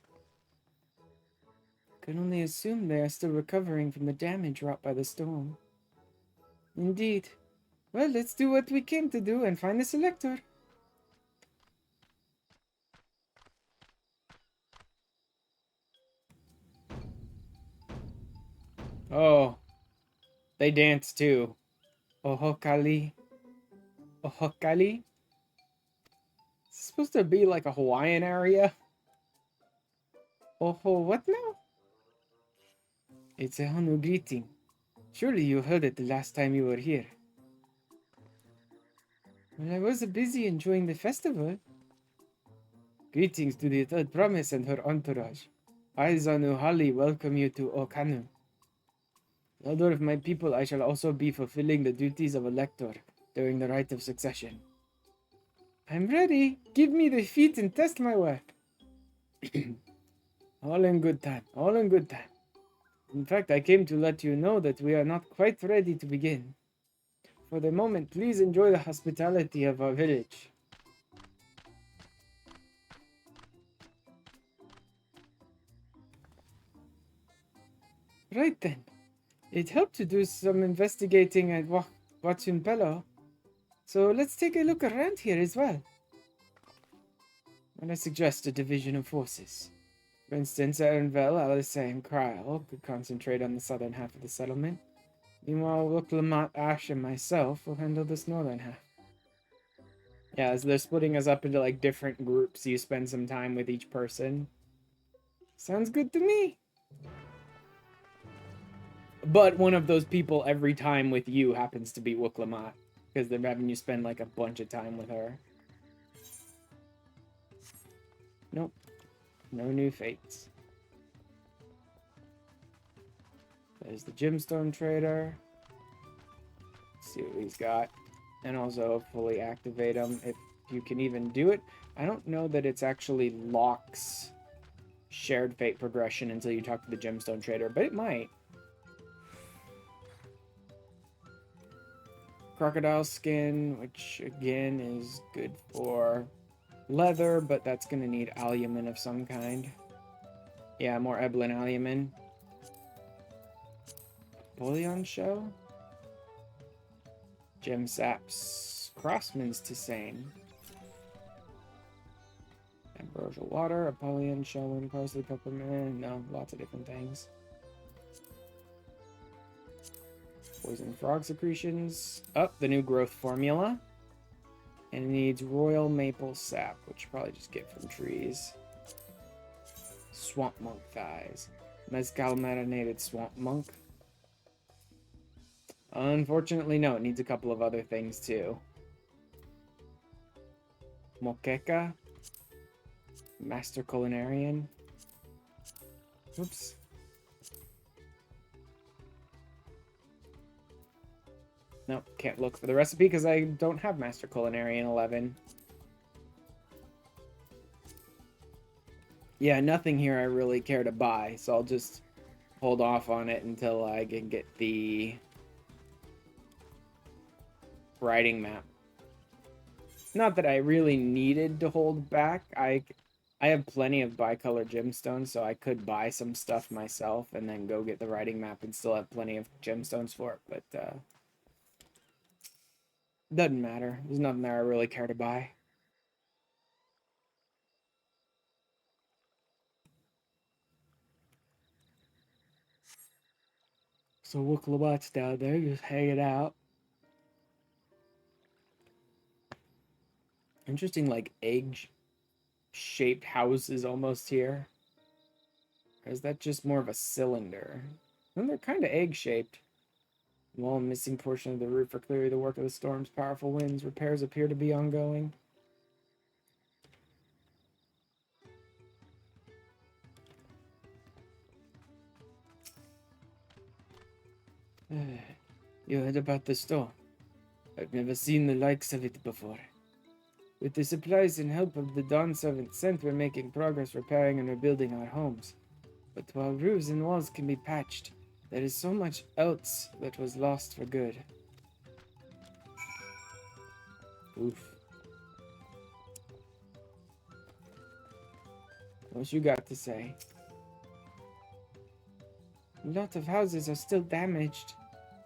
S1: Can only assume they are still recovering from the damage wrought by the storm. Indeed. Well, let's do what we came to do and find the Selector. Oh. They dance too. Ohokali. Ohokali? It's supposed to be like a Hawaiian area. Oho, what now? It's a Hanu greeting. Surely you heard it the last time you were here. Well, I was busy enjoying the festival. Greetings to the third promise and her entourage. I, Zanu Hali, welcome you to Okanu. Elder of my people, I shall also be fulfilling the duties of elector during the rite of succession. I'm ready. Give me the feat and test my work. All in good time. All in good time. In fact, I came to let you know that we are not quite ready to begin. For the moment, please enjoy the hospitality of our village. Right then. It helped to do some investigating at Wachumpelo. So let's take a look around here as well. And I suggest a division of forces. For instance, Erranville, Alice, and Kryl could concentrate on the southern half of the settlement. Meanwhile, Wuklamot, Ash, and myself will handle this northern half. Yeah, so they're splitting us up into like different groups. You spend some time with each person. Sounds good to me. But one of those people every time with you happens to be Wooklamat, because they're having you spend like a bunch of time with her. Nope. No new fates. There's the gemstone trader. Let's see what he's got. And also hopefully activate him if you can even do it. I don't know that it's actually locks shared fate progression until you talk to the gemstone trader, but it might. Crocodile skin, which again is good for leather, but that's going to need albumin of some kind. Yeah, more Eblin albumin. Bullion show? Gem saps. Crossman's Tisane. Ambrosial water, Apollyon showing, parsley peppermint. No, lots of different things. Poison frog secretions. Up, the new growth formula. And it needs royal maple sap, which you probably just get from trees. Swamp monk thighs. Mezcal marinated swamp monk. Unfortunately, no. It needs a couple of other things, too. Moqueca. Master culinarian. Oops. Nope, can't look for the recipe because I don't have Master Culinarian 11. Yeah, nothing here I really care to buy, so I'll just hold off on it until I can get the writing map. Not that I really needed to hold back. I have plenty of bicolor gemstones, so I could buy some stuff myself and then go get the writing map and still have plenty of gemstones for it, but doesn't matter. There's nothing there I really care to buy. So Wooklabat's down there, just hanging out. Interesting, like, egg-shaped houses almost here. Or is that just more of a cylinder? And they're kind of egg-shaped. Wall missing portion of the roof are clearly the work of the storm's powerful winds. Repairs appear to be ongoing. You heard about the storm? I've never seen the likes of it before. With the supplies and help of the Dawn Servant sent, we're making progress repairing and rebuilding our homes. But while roofs and walls can be patched, there is so much else that was lost for good. Oof. What you got to say? A lot of houses are still damaged,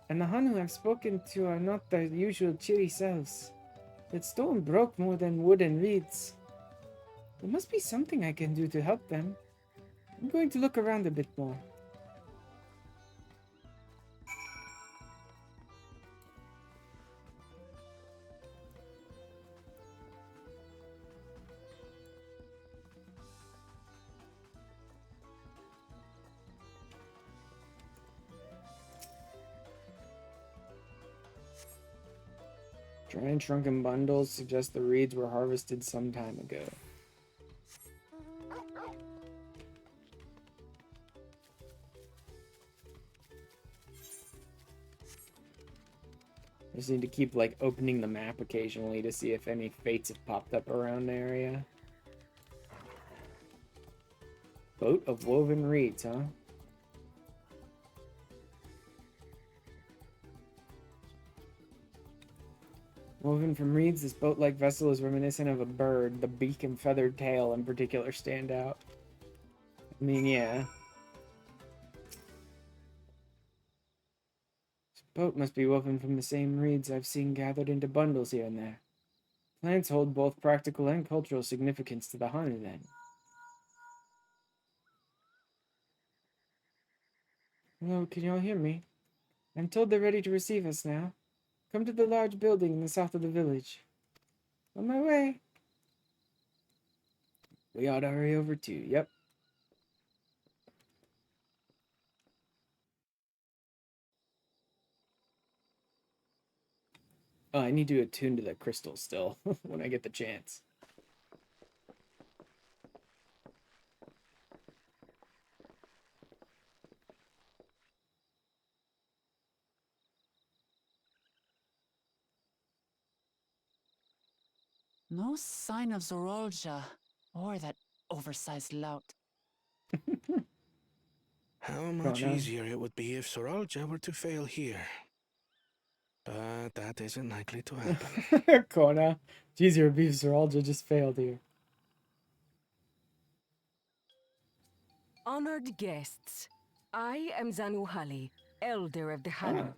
S1: and the Hanu I've spoken to are not their usual cheery selves. That storm broke more than wood and reeds. There must be something I can do to help them. I'm going to look around a bit more. Giant shrunken bundles suggest the reeds were harvested some time ago. I just need to keep, like, opening the map occasionally to see if any fates have popped up around the area. Boat of woven reeds, huh? Woven from reeds, this boat-like vessel is reminiscent of a bird. The beak and feathered tail in particular stand out. I mean, yeah. This boat must be woven from the same reeds I've seen gathered into bundles here and there. Plants hold both practical and cultural significance to the Hanu, then. Hello, can you all hear me? I'm told they're ready to receive us now. Come to the large building in the south of the village. On my way. We ought to hurry over too, yep. Oh, I need to attune to the crystal still when I get the chance.
S3: No sign of Zorolja or that oversized lout.
S5: How much easier it would be if Soralja were to fail here. But that isn't likely to happen.
S1: Kona. It's easier if Zoralja just failed here.
S10: Honored guests, I am Zanuhali, Elder of the Hanu.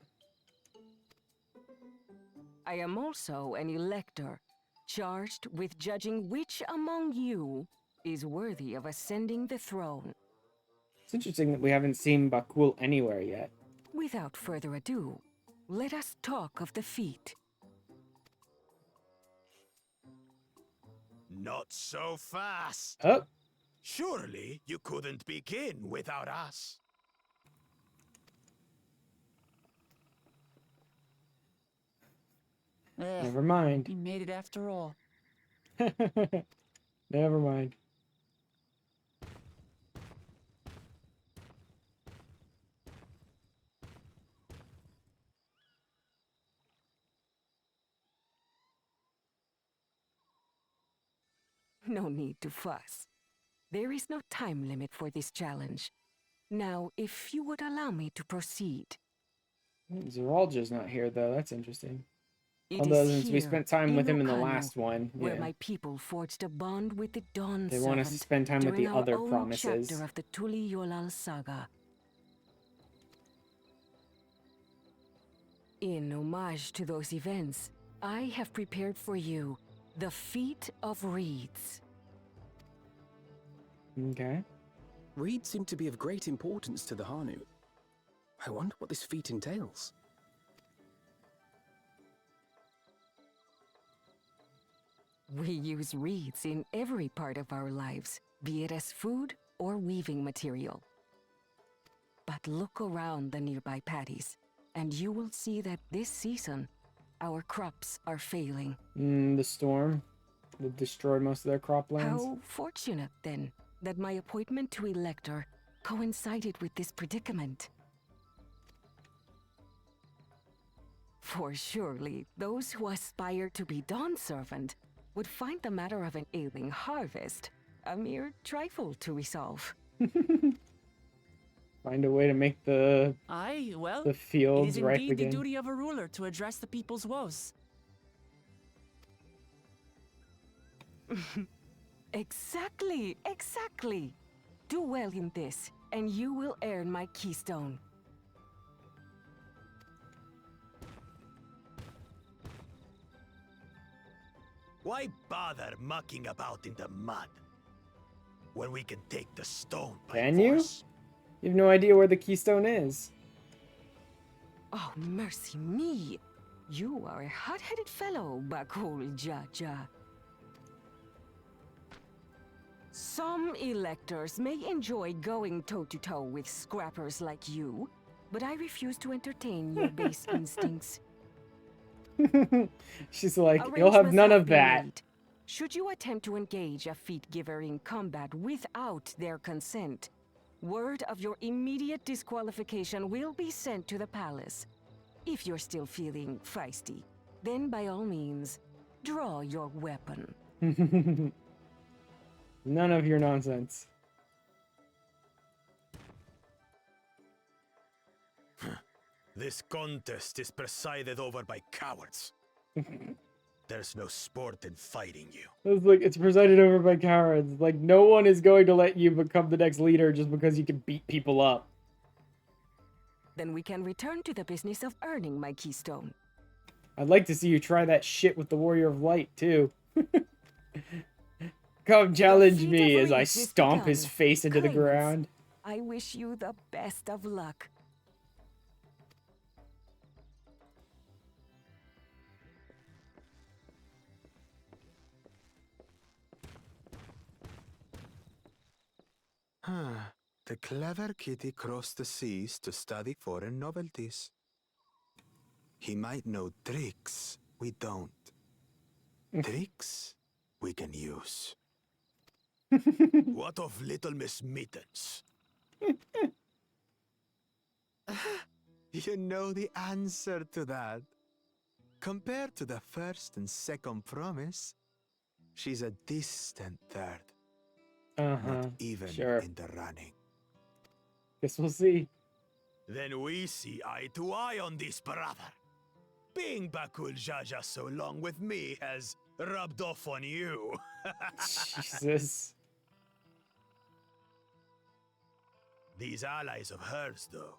S10: I am also an elector, charged with judging which among you is worthy of ascending the throne.
S1: It's interesting that we haven't seen Bakul anywhere yet.
S10: Without further ado, let us talk of the feat.
S23: Not so fast.
S1: Oh.
S23: Surely you couldn't begin without us.
S1: Never mind.
S3: You made it after all.
S1: Never mind.
S10: No need to fuss. There is no time limit for this challenge. Now, if you would allow me to proceed.
S1: Zoralja's not here, though. That's interesting.
S10: It
S1: Although,
S10: is
S1: since we spent time with him in the last one,
S10: where my people forged a bond with the Dawn
S1: they want us to spend time with the other promises.
S10: Chapter of the Tuli Yolal saga. In homage to those events, I have prepared for you the Feat of Reeds.
S1: Okay.
S17: Reeds seem to be of great importance to the Hanu. I wonder what this feat entails.
S10: We use reeds in every part of our lives, be it as food or weaving material. But look around the nearby paddies, and you will see that this season, our crops are failing.
S1: The storm will destroy most of their croplands.
S10: How fortunate, then, that my appointment to Elector coincided with this predicament. For surely, those who aspire to be Dawn Servant would find the matter of an ailing harvest a mere trifle to resolve.
S1: Find a way to make the
S3: the
S1: fields
S3: it is
S1: ripe
S3: indeed
S1: again.
S3: the duty of a ruler to address the people's woes.
S10: Exactly, exactly. Do well in this, and you will earn my keystone.
S23: Why bother mucking about in the mud when we can take the stone by
S1: Can
S23: force?
S1: You have no idea where the keystone is.
S10: Oh, mercy me. You are a hot-headed fellow, Bakul Jaja. Some electors may enjoy going toe-to-toe with scrappers like you, but I refuse to entertain your base instincts.
S1: She's like, you'll have none of that.
S10: Made. Should you attempt to engage a feat giver in combat without their consent, word of your immediate disqualification will be sent to the palace. If you're still feeling feisty, then by all means, draw your weapon.
S1: None of your nonsense.
S23: This contest is presided over by cowards. There's no sport in fighting you.
S1: It's like, it's presided over by cowards. Like, no one is going to let you become the next leader just because you can beat people up.
S10: Then we can return to the business of earning my keystone.
S1: I'd like to see you try that shit with the Warrior of Light, too. Come challenge me as I stomp his face into the ground.
S10: I wish you the best of luck.
S23: The clever kitty crossed the seas to study foreign novelties. He might know tricks, we don't. Tricks we can use. What of Little Miss Mittens? You know the answer to that. Compared to the first and second promise, she's a distant third. Not even in the running.
S1: Guess we'll see.
S23: Then we see eye to eye on this, brother. Being Bakul Jaja so long with me has rubbed off on you.
S1: Jesus.
S23: These allies of hers, though,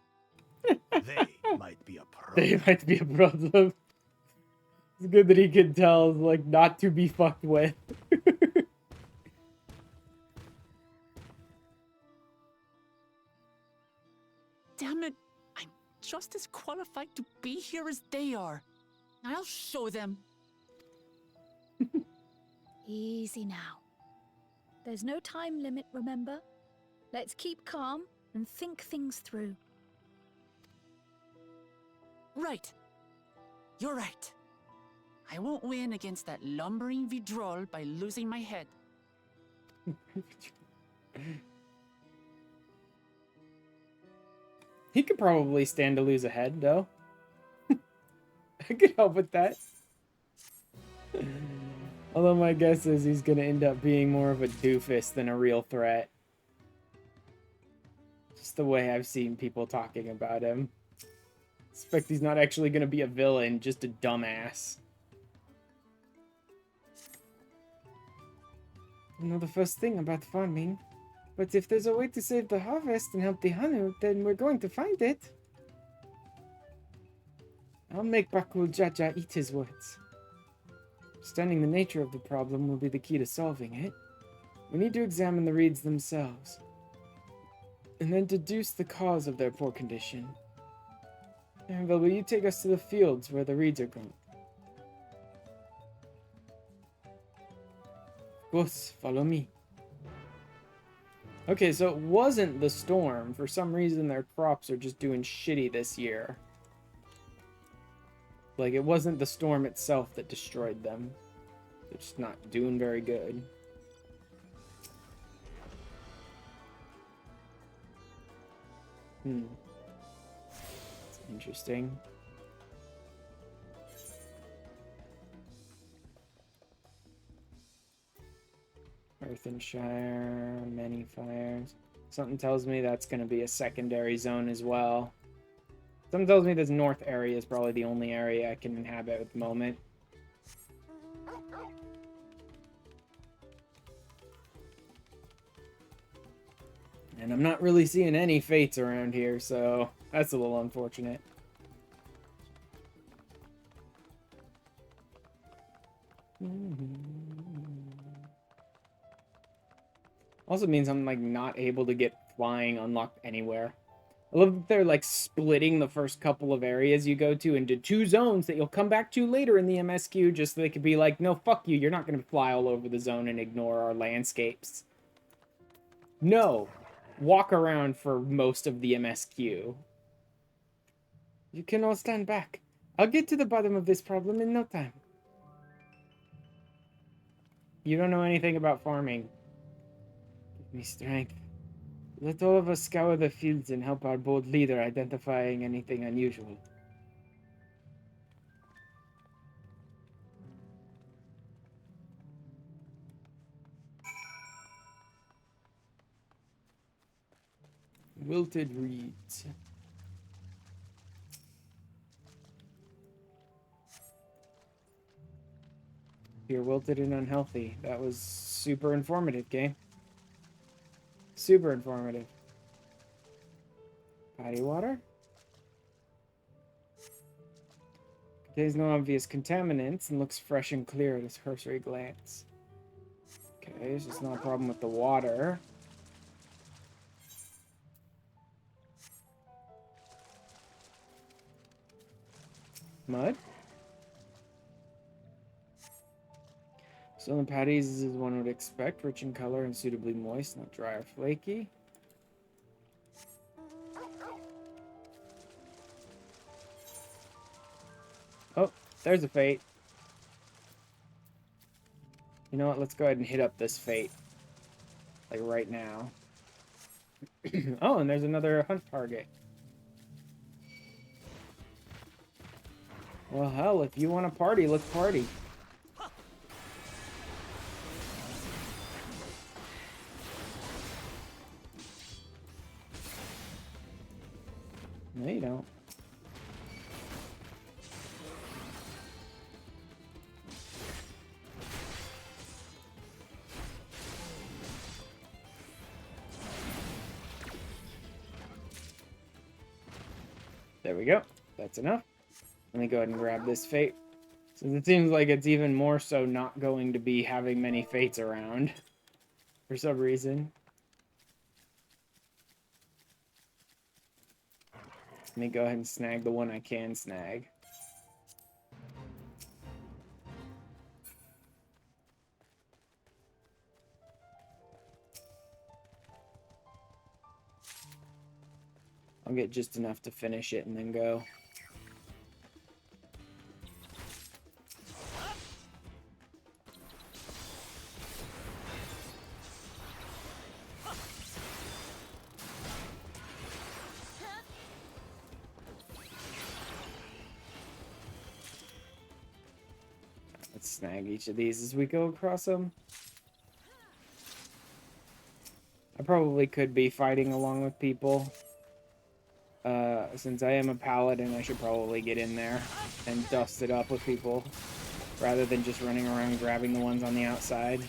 S23: they might be a problem.
S1: They might be a problem. It's good that he can tell, like, not to be fucked with.
S3: Damn it. I'm just as qualified to be here as they are. I'll show them.
S8: Easy now. There's no time limit, remember? Let's keep calm and think things through.
S3: Right. You're right. I won't win against that lumbering Vidrol by losing my head.
S1: He could probably stand to lose a head, though. I could help with that. Although my guess is he's gonna end up being more of a doofus than a real threat. Just the way I've seen people talking about him. Expect he's not actually gonna be a villain, just a dumbass. I know the first thing about farming, but if there's a way to save the harvest and help the Hanu, then we're going to find it. I'll make Bakul Jaja eat his words. Understanding the nature of the problem will be the key to solving it. We need to examine the reeds themselves, and then deduce the cause of their poor condition. Annabelle, will you take us to the fields where the reeds are grown? Of course, follow me. Okay, so it wasn't the storm. For some reason, their crops are just doing shitty this year. Like, it wasn't the storm itself that destroyed them. They're just not doing very good. It's interesting. Earthenshire, many fires. Something tells me that's going to be a secondary zone as well. Something tells me this north area is probably the only area I can inhabit at the moment. And I'm not really seeing any fates around here, so that's a little unfortunate. Also means I'm like not able to get flying unlocked anywhere. I love that they're like splitting the first couple of areas you go to into 2 zones that you'll come back to later in the MSQ, just so they could be like, no, fuck you, you're not going to fly all over the zone and ignore our landscapes. No. Walk around for most of the MSQ. You can all stand back. I'll get to the bottom of this problem in no time. You don't know anything about farming. Give me strength. Let all of us scour the fields and help our bold leader identifying anything unusual. Wilted reeds. You're wilted and unhealthy. That was super informative, game. Super informative. Potty water? Contains no obvious contaminants and looks fresh and clear at a cursory glance. Okay, so it's not a problem with the water. Mud? Stolen patties, as one would expect, rich in color and suitably moist, not dry or flaky. Oh, there's a fate. You know what? Let's go ahead and hit up this fate. Like right now. Oh, and there's another hunt target. Well, hell, if you want to party, let's party. No, you don't. There we go. That's enough. Let me go ahead and grab this fate. Since it seems like it's even more so not going to be having many fates around. For some reason. Let me go ahead and snag the one I can snag. I'll get just enough to finish it and then go. Let's snag each of these as we go across them. I probably could be fighting along with people. Since I am a paladin, I should probably get in there and dust it up with people rather than just running around grabbing the ones on the outside.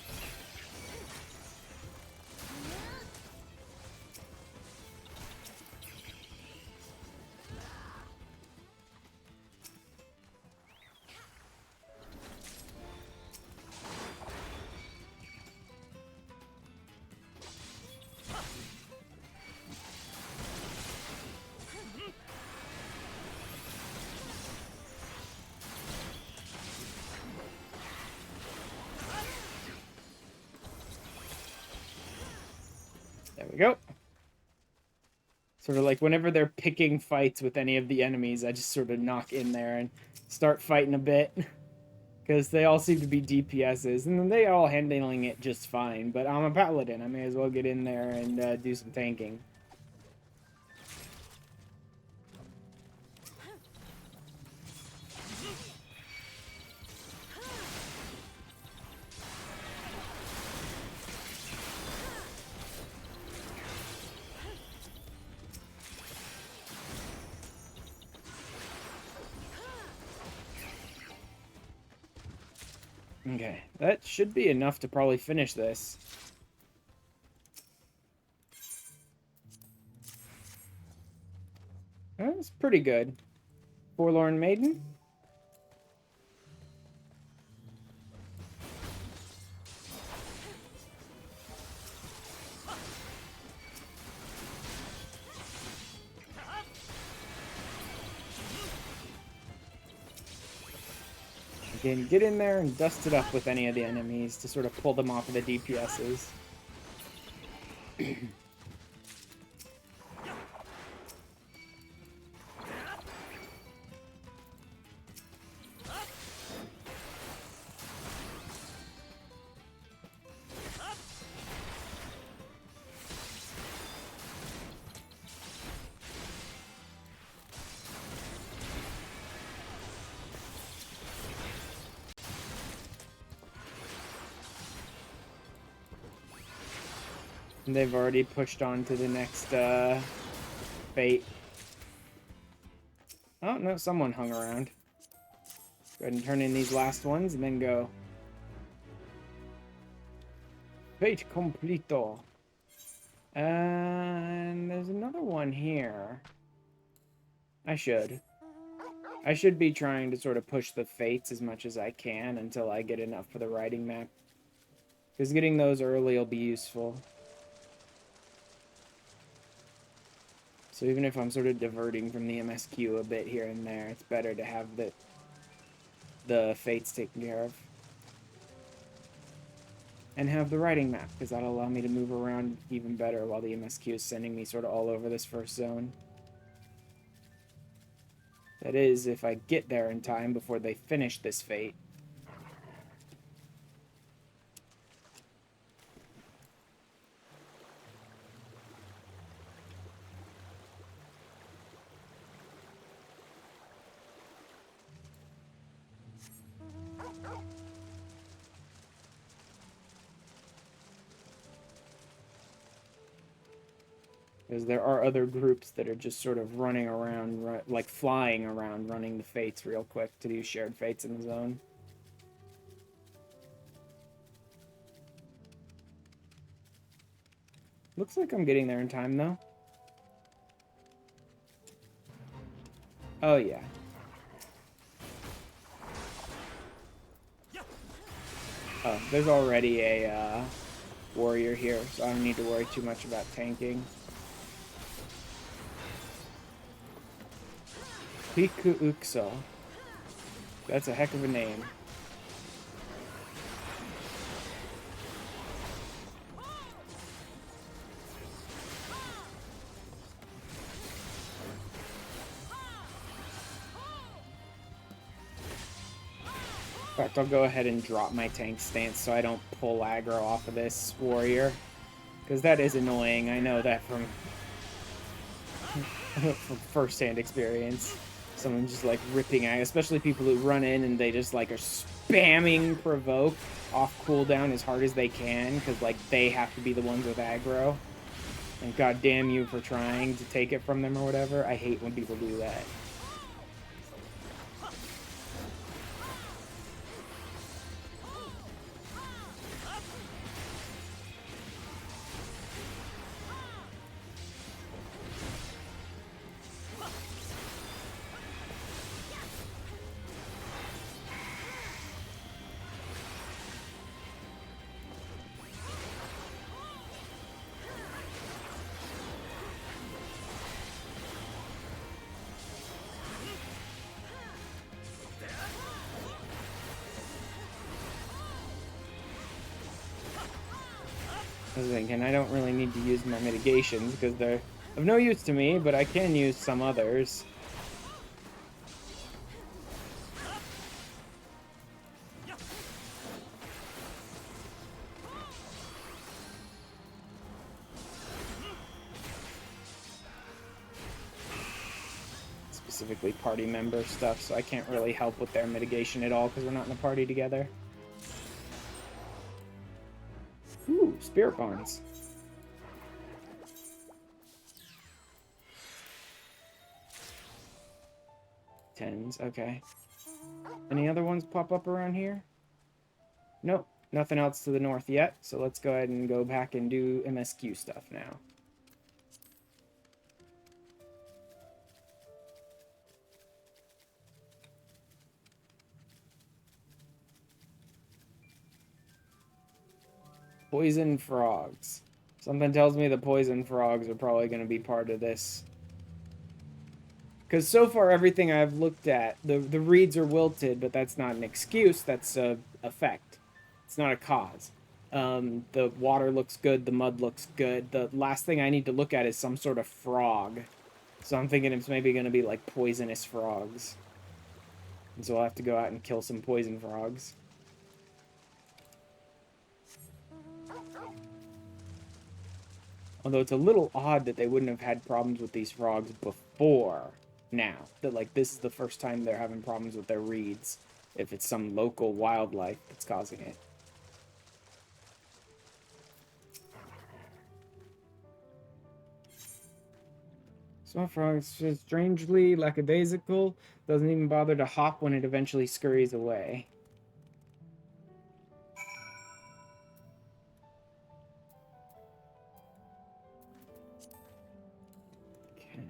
S1: There we go. Sort of like whenever they're picking fights with any of the enemies, I just sort of knock in there and start fighting a bit. Because they all seem to be DPSs, and then they all handling it just fine. But I'm a paladin, I may as well get in there and do some tanking. Okay, that should be enough to probably finish this. That's pretty good. Forlorn Maiden. Again, get in there and dust it up with any of the enemies to sort of pull them off of the DPSs. And they've already pushed on to the next fate. Oh, no, someone hung around. Go ahead and turn in these last ones and then go. Fate completo. And there's another one here. I should be trying to sort of push the fates as much as I can until I get enough for the writing map. Because getting those early will be useful. So even if I'm sort of diverting from the MSQ a bit here and there, it's better to have the fates taken care of. And have the writing map, because that'll allow me to move around even better while the MSQ is sending me sort of all over this first zone. That is, if I get there in time before they finish this fate. Because there are other groups that are just sort of running around, like flying around, running the fates real quick to do shared fates in the zone. Looks like I'm getting there in time, though. Oh, yeah. Oh, there's already a warrior here, so I don't need to worry too much about tanking. Pikuukso. That's a heck of a name. In fact, I'll go ahead and drop my tank stance so I don't pull aggro off of this warrior. Because that is annoying, I know that from first-hand experience. Someone just like ripping aggro, especially people who run in and they just like are spamming provoke off cooldown as hard as they can because like they have to be the ones with aggro. And god damn you for trying to take it from them or whatever. I hate when people do that. I was thinking, I don't really need to use my mitigations because they're of no use to me, but I can use some others. Specifically party member stuff, so I can't really help with their mitigation at all because we're not in a party together. Ooh, spirit bonds. Tens, okay. Any other ones pop up around here? Nope, nothing else to the north yet, so let's go ahead and go back and do MSQ stuff now. Poison frogs. Something tells me the poison frogs are probably going to be part of this. Because so far, everything I've looked at, the reeds are wilted, but that's not an excuse. That's a effect. It's not a cause. The water looks good. The mud looks good. The last thing I need to look at is some sort of frog. So I'm thinking it's maybe going to be like poisonous frogs. And so I'll have to go out and kill some poison frogs. Although it's a little odd that they wouldn't have had problems with these frogs before now. That, like, this is the first time they're having problems with their reeds. If it's some local wildlife that's causing it. Small frogs is strangely lackadaisical. Doesn't even bother to hop when it eventually scurries away.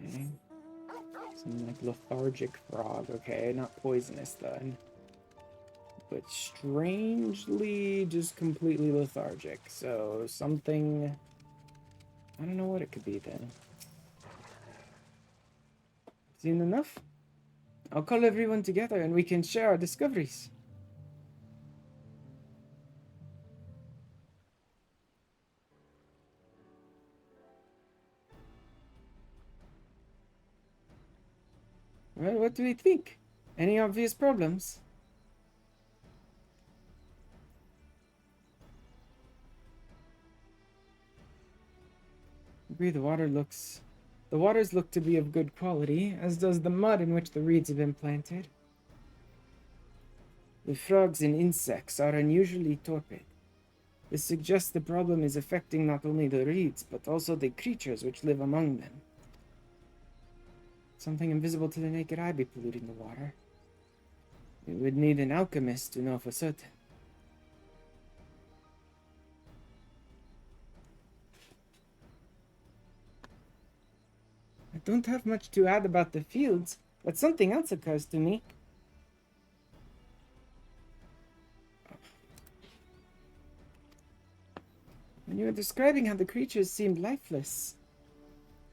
S1: Okay. Some like lethargic frog. Okay, not poisonous then. But strangely just completely lethargic. So something... I don't know what it could be then. Seen enough? I'll call everyone together and we can share our discoveries. Well, what do we think? Any obvious problems? Agree, the waters look to be of good quality, as does the mud in which the reeds have been planted. The frogs and insects are unusually torpid. This suggests the problem is affecting not only the reeds, but also the creatures which live among them. Something invisible to the naked eye be polluting the water. We would need an alchemist to know for certain. I don't have much to add about the fields, but something else occurs to me. When you were describing how the creatures seemed lifeless,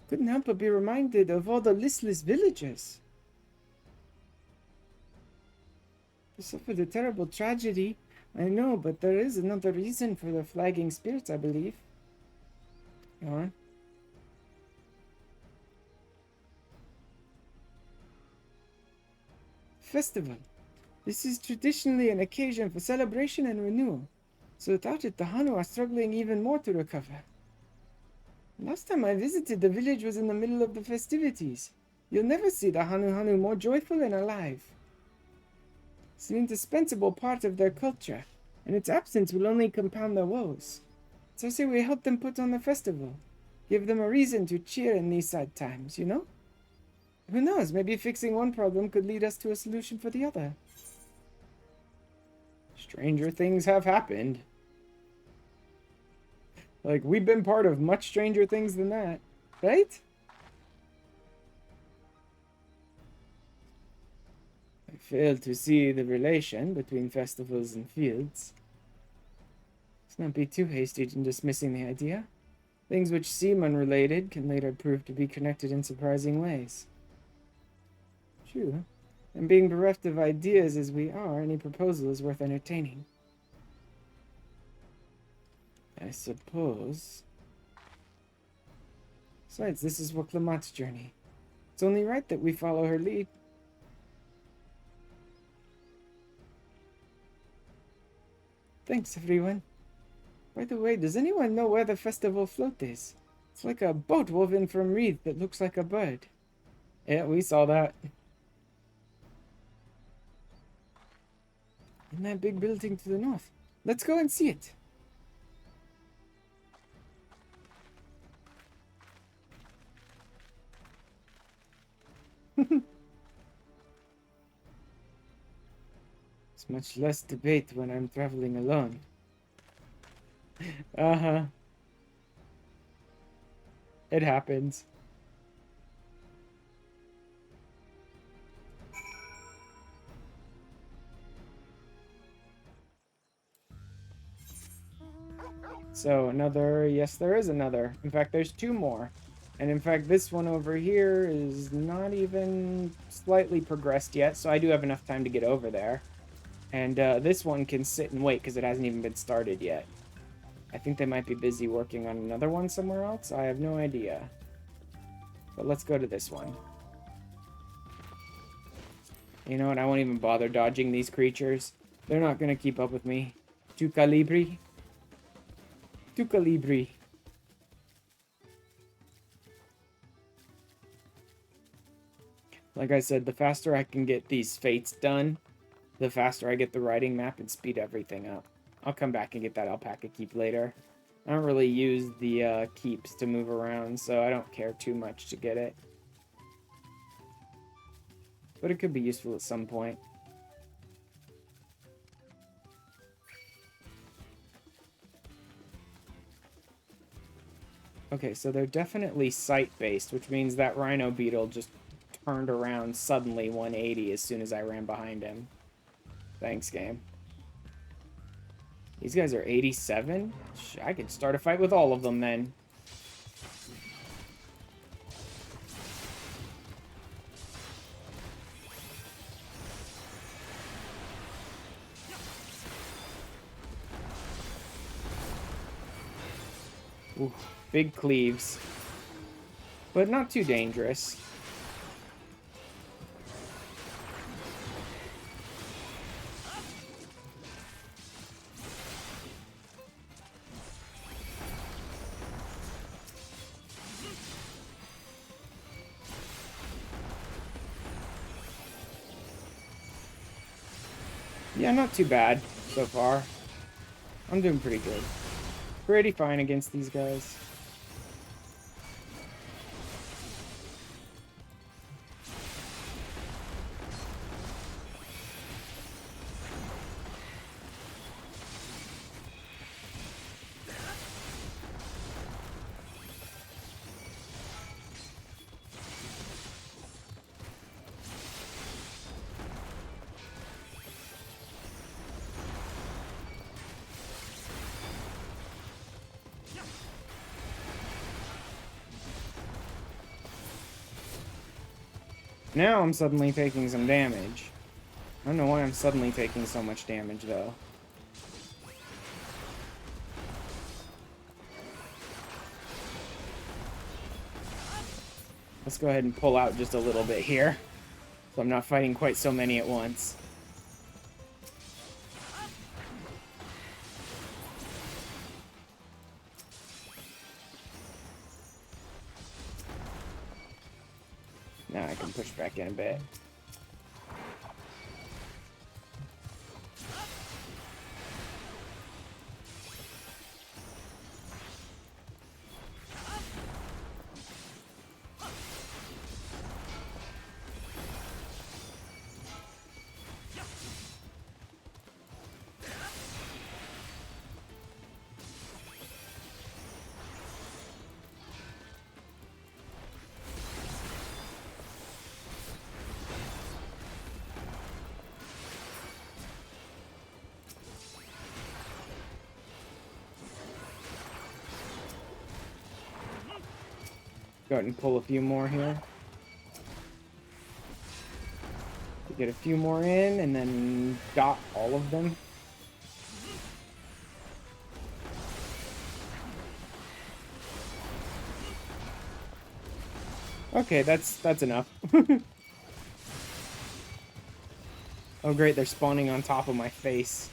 S1: couldn't help but be reminded of all the listless villagers. They suffered a terrible tragedy, I know, but there is another reason for the flagging spirits, I believe. Go on. Festival. This is traditionally an occasion for celebration and renewal, so without it the Hanu are struggling even more to recover. Last time I visited, the village was in the middle of the festivities. You'll never see the Hanu more joyful and alive. It's an indispensable part of their culture, and its absence will only compound their woes. So I say we help them put on the festival. Give them a reason to cheer in these sad times, you know? Who knows, maybe fixing one problem could lead us to a solution for the other. Stranger things have happened. Like, we've been part of much stranger things than that, right? I fail to see the relation between festivals and fields. Let's not be too hasty in dismissing the idea. Things which seem unrelated can later prove to be connected in surprising ways. True. And being bereft of ideas as we are, any proposal is worth entertaining. I suppose. Besides, this is Waklamat's journey. It's only right that we follow her lead. Thanks, everyone. By the way, does anyone know where the festival float is? It's like a boat woven from reed that looks like a bird. Yeah, we saw that. In that big building to the north. Let's go and see it. It's much less debate when I'm traveling alone. Uh-huh. It happens. So another, yes there is another. In fact there's two more. And in fact this one over here is not even slightly progressed yet, so I do have enough time to get over there. And this one can sit and wait because it hasn't even been started yet. I think they might be busy working on another one somewhere else. I have no idea. But let's go to this one. You know what? I won't even bother dodging these creatures. They're not going to keep up with me. Tu calibri. Tu calibri. Like I said, the faster I can get these fates done, the faster I get the writing map and speed everything up. I'll come back and get that alpaca keep later. I don't really use the keeps to move around, so I don't care too much to get it. But it could be useful at some point. Okay, so they're definitely sight-based, which means that rhino beetle just turned around suddenly 180 as soon as I ran behind him. Thanks, game. These guys are 87? I could start a fight with all of them then. Ooh, big cleaves. But not too dangerous. Yeah, not too bad so far. I'm doing pretty good. pretty fine against these guys. Now I'm suddenly taking some damage. I don't know why I'm suddenly taking so much damage, though. Let's go ahead and pull out just a little bit here, so I'm not fighting quite so many at once. Now I can push back in a bit. Go ahead and pull a few more here. Get a few more in, and then dot all of them. Okay, that's enough. Oh great, they're spawning on top of my face.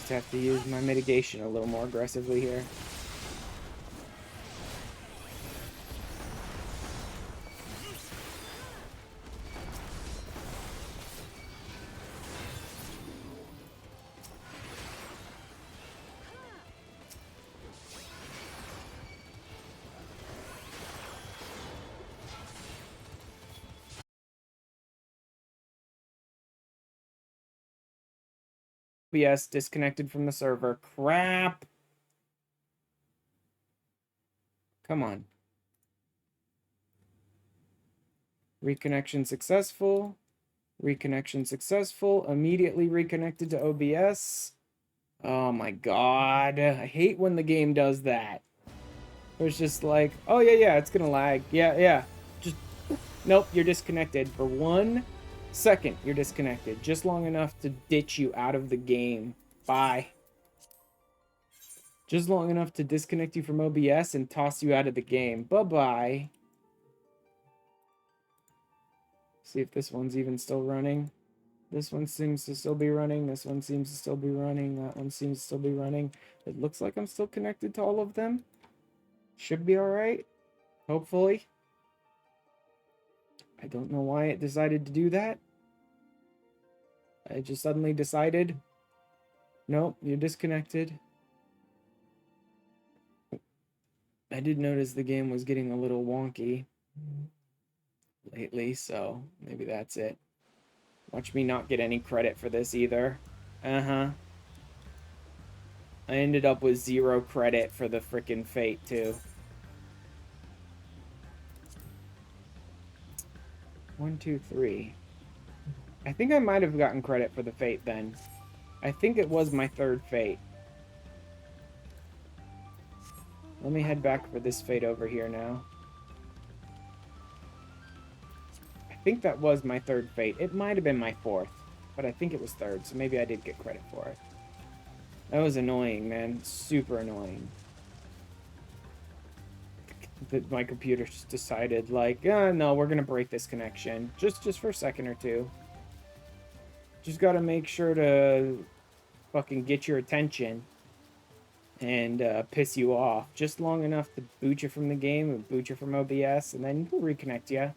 S1: Just have to use my mitigation a little more aggressively here. OBS disconnected from the server. Crap. Come on. Reconnection successful. Reconnection successful. Immediately reconnected to OBS. Oh my god. I hate when the game does that. It's just like, oh yeah, it's gonna lag. Yeah. Just, nope, you're disconnected. For 1 second, you're disconnected. Just long enough to ditch you out of the game. Bye. Just long enough to disconnect you from OBS and toss you out of the game. Bye-bye. See if this one's even still running. This one seems to still be running. This one seems to still be running. That one seems to still be running. It looks like I'm still connected to all of them. Should be alright. Hopefully. I don't know why it decided to do that. I just suddenly decided. Nope, you're disconnected. I did notice the game was getting a little wonky lately, so maybe that's it. Watch me not get any credit for this either. I ended up with 0 credit for the frickin' fate, too. 1, 2, 3. I think I might have gotten credit for the fate then. I think it was my 3rd fate. Let me head back for this fate over here now. I think that was my 3rd fate. It might have been my 4th, but I think it was 3rd, so maybe I did get credit for it. That was annoying, man. Super annoying. That my computer just decided, like, no, we're gonna break this connection. Just for a second or two. Just gotta make sure to fucking get your attention. and piss you off just long enough to boot you from the game or boot you from OBS, and then we'll reconnect you.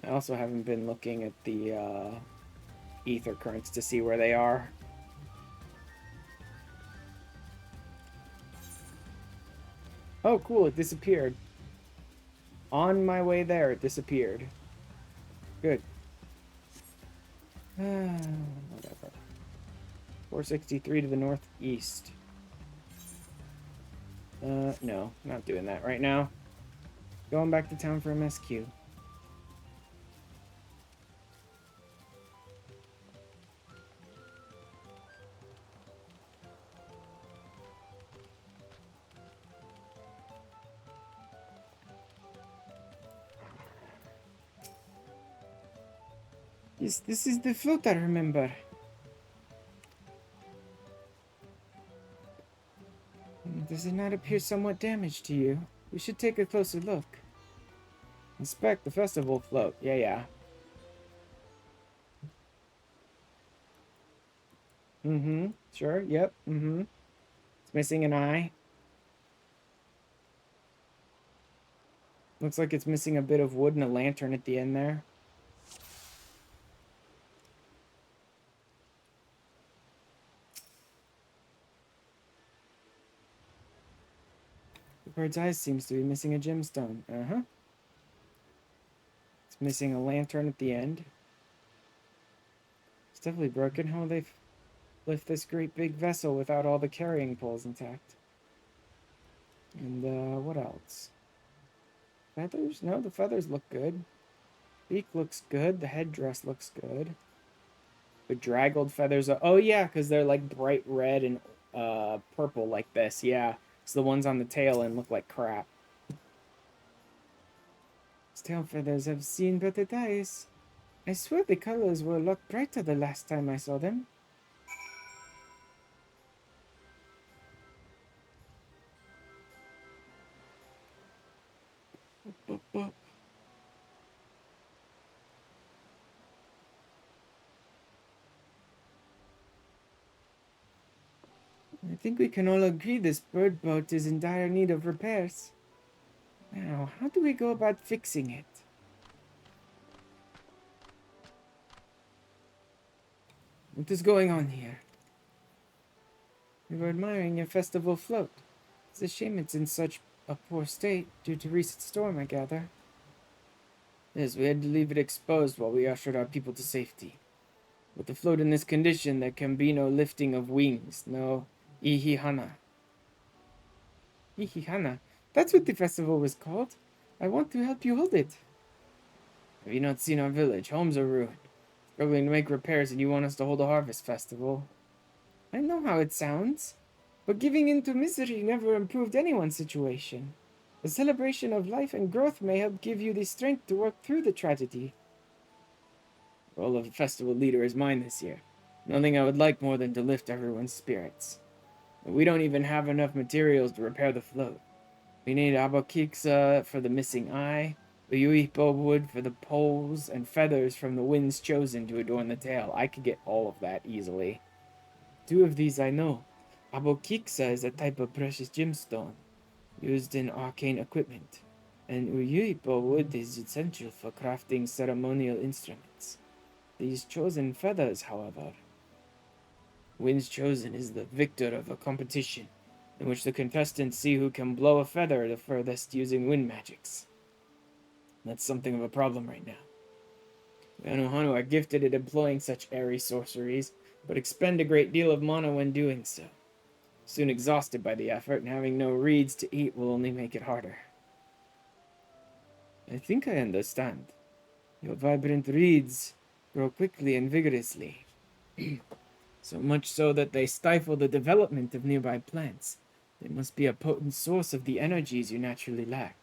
S1: I also haven't been looking at the ether currents to see where they are. Oh, cool, it disappeared. On my way there, it disappeared. Good. Whatever. 463 to the northeast. No, not doing that right now. Going back to town for MSQ. Yes, this is the float I remember. Does it not appear somewhat damaged to you? We should take a closer look. Inspect the festival float. Yeah. Sure, yep, It's missing an eye. Looks like it's missing a bit of wood and a lantern at the end there. The bird's eye seems to be missing a gemstone. It's missing a lantern at the end. It's definitely broken. How will they lift this great big vessel without all the carrying poles intact? And, what else? Feathers? No, the feathers look good. Beak looks good. The headdress looks good. The draggled feathers are... Oh, yeah, because they're, like, bright red and purple like this. Yeah, it's the ones on the tail and look like crap. These tail feathers have seen better days. I swear the colors were a lot brighter the last time I saw them. I think we can all agree this bird boat is in dire need of repairs. Now, how do we go about fixing it? What is going on here? We were admiring your festival float. It's a shame it's in such a poor state due to recent storm, I gather. Yes, we had to leave it exposed while we ushered our people to safety. With the float in this condition, there can be no lifting of wings, no ihihana. Ihihana? That's what the festival was called. I want to help you hold it. Have you not seen our village? Homes are ruined. Struggling to make repairs, and you want us to hold a harvest festival? I know how it sounds, but giving in to misery never improved anyone's situation. The celebration of life and growth may help give you the strength to work through the tragedy. The role of a festival leader is mine this year. Nothing I would like more than to lift everyone's spirits. But we don't even have enough materials to repair the float. We need abokiksa for the missing eye, uyuipo wood for the poles, and feathers from the winds chosen to adorn the tail. I could get all of that easily. 2 of these I know. Abokiksa is a type of precious gemstone used in arcane equipment, and uyuipo wood is essential for crafting ceremonial instruments. These chosen feathers, however... Winds chosen is the victor of a competition, in which the contestants see who can blow a feather the furthest using wind magics. That's something of a problem right now. The Anohanu are gifted at employing such airy sorceries, but expend a great deal of mana when doing so. Soon exhausted by the effort, and having no reeds to eat will only make it harder. I think I understand. Your vibrant reeds grow quickly and vigorously. So much so that they stifle the development of nearby plants. They must be a potent source of the energies you naturally lack.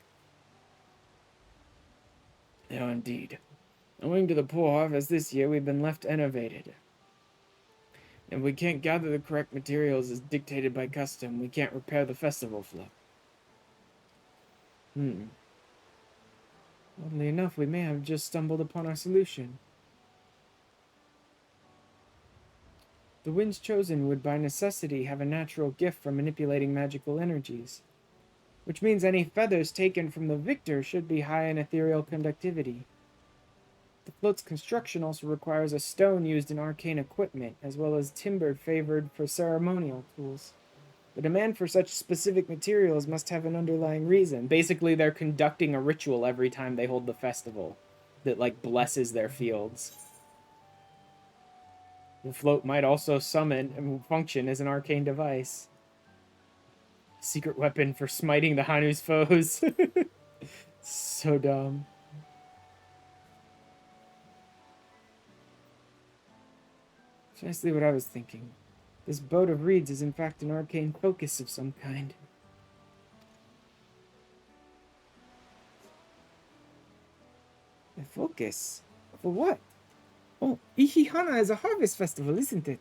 S1: They are indeed. Owing to the poor harvest this year, we've been left enervated. If we can't gather the correct materials as dictated by custom, we can't repair the festival float. Oddly enough, we may have just stumbled upon our solution. The winds chosen would by necessity have a natural gift for manipulating magical energies, which means any feathers taken from the victor should be high in ethereal conductivity. The float's construction also requires a stone used in arcane equipment, as well as timber favored for ceremonial tools. The demand for such specific materials must have an underlying reason. Basically, they're conducting a ritual every time they hold the festival that, like, blesses their fields. The float might also summon and function as an arcane device. Secret weapon for smiting the Hanu's foes. So dumb. Precisely what I was thinking. This boat of reeds is in fact an arcane focus of some kind. A focus? For what? Oh, Ihihana is a harvest festival, isn't it?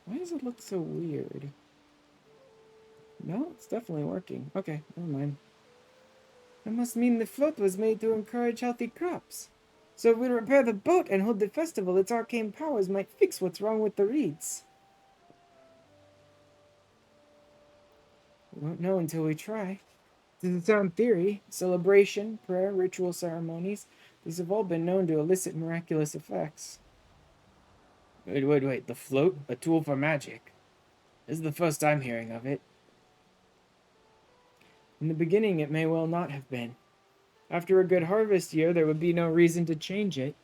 S1: Why does it look so weird? No, it's definitely working. Okay, never mind. That must mean the float was made to encourage healthy crops. So if we repair the boat and hold the festival, its arcane powers might fix what's wrong with the reeds. We won't know until we try. To the sound theory, celebration, prayer, ritual ceremonies, these have all been known to elicit miraculous effects. Wait. The float? A tool for magic? This is the first I'm hearing of it. In the beginning, it may well not have been. After a good harvest year, there would be no reason to change it.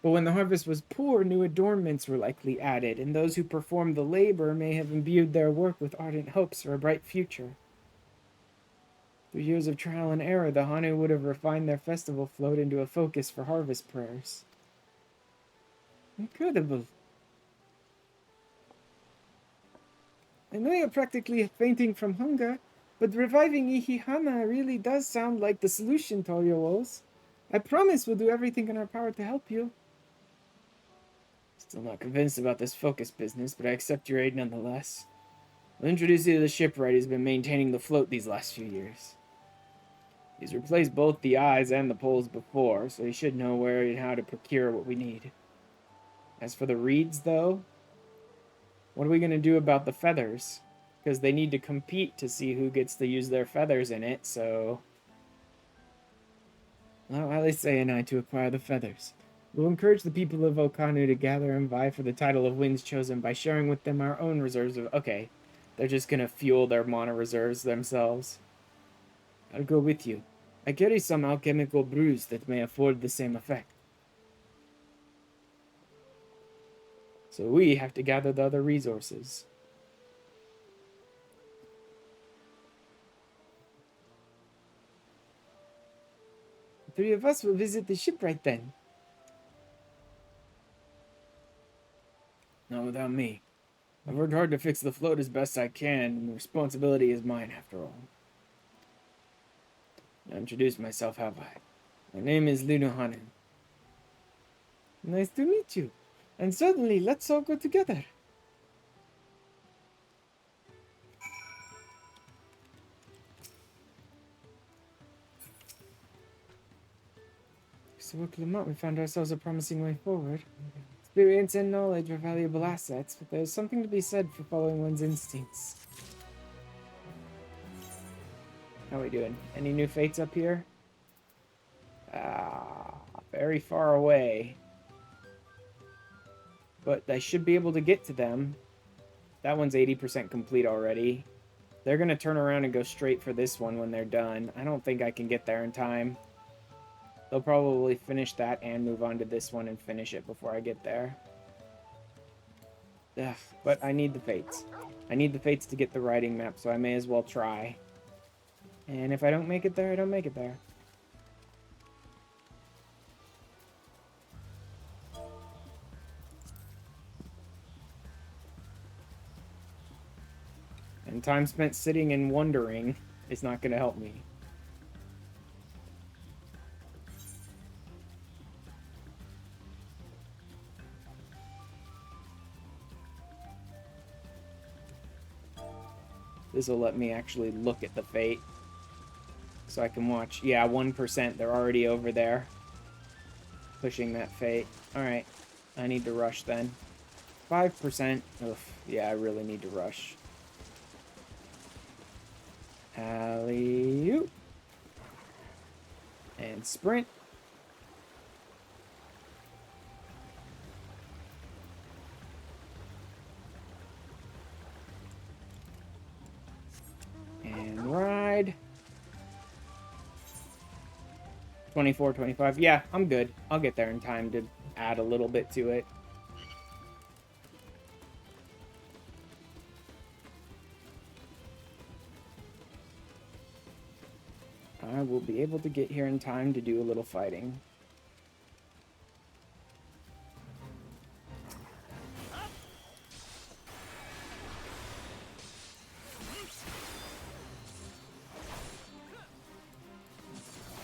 S1: But when the harvest was poor, new adornments were likely added, and those who performed the labor may have imbued their work with ardent hopes for a bright future. Through years of trial and error, the Hanu would have refined their festival float into a focus for harvest prayers. Incredible. I know you're practically fainting from hunger, but reviving Ihihana really does sound like the solution to all your woes. I promise we'll do everything in our power to help you. Still not convinced about this focus business, but I accept your aid nonetheless. I'll introduce you to the shipwright who's been maintaining the float these last few years. He's replaced both the eyes and the poles before, so he should know where and how to procure what we need. As for the reeds, though, what are we going to do about the feathers? Because they need to compete to see who gets to use their feathers in it, so... Allow Alice and I to acquire the feathers. We'll encourage the people of Okanu to gather and vie for the title of Winds Chosen by sharing with them our own reserves of... Okay, they're just going to fuel their mana reserves themselves. I'll go with you. I carry some alchemical brews that may afford the same effect. So we have to gather the other resources. The three of us will visit the shipwright then. Not without me. I've worked hard to fix the float as best I can, and the responsibility is mine after all. I introduced myself, have I? My name is Lunohanan. Nice to meet you. And certainly, let's all go together. So at Clement, we found ourselves a promising way forward. Experience and knowledge are valuable assets, but there's something to be said for following one's instincts. How are we doing? Any new fates up here? Very far away. But I should be able to get to them. That one's 80% complete already. They're going to turn around and go straight for this one when they're done. I don't think I can get there in time. They'll probably finish that and move on to this one and finish it before I get there. Ugh, but I need the fates. I need the fates to get the writing map, so I may as well try. And if I don't make it there, I don't make it there. And time spent sitting and wondering is not going to help me. This will let me actually look at the fate. So I can watch. Yeah, 1%. They're already over there. Pushing that fate. Alright. I need to rush then. 5%. Oof. Yeah, I really need to rush. Alley-oop. And sprint. And ride. 24, 25. Yeah, I'm good. I'll get there in time to add a little bit to it. I will be able to get here in time to do a little fighting.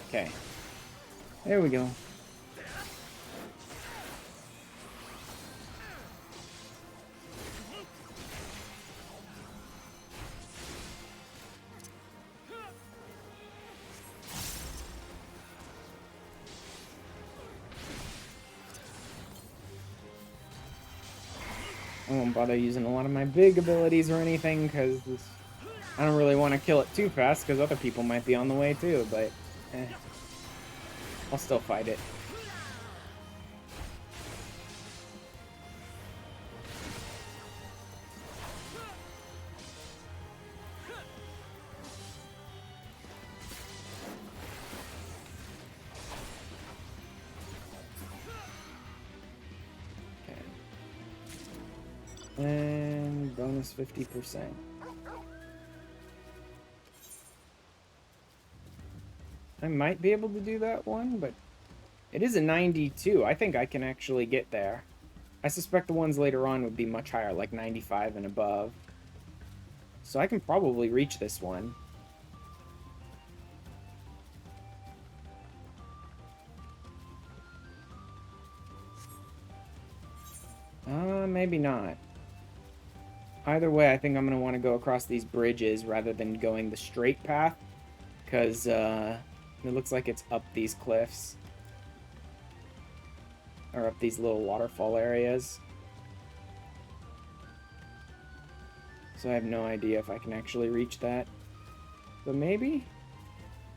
S1: Okay. There we go. I won't bother using a lot of my big abilities or anything, because I don't really want to kill it too fast, because other people might be on the way too, but I'll still fight it. And bonus 50%. I might be able to do that one, but it is a 92. I think I can actually get there. I suspect the ones later on would be much higher, like 95 and above. So I can probably reach this one. Maybe not. Either way, I think I'm going to want to go across these bridges rather than going the straight path, because it looks like it's up these cliffs. Or up these little waterfall areas. So I have no idea if I can actually reach that. But maybe?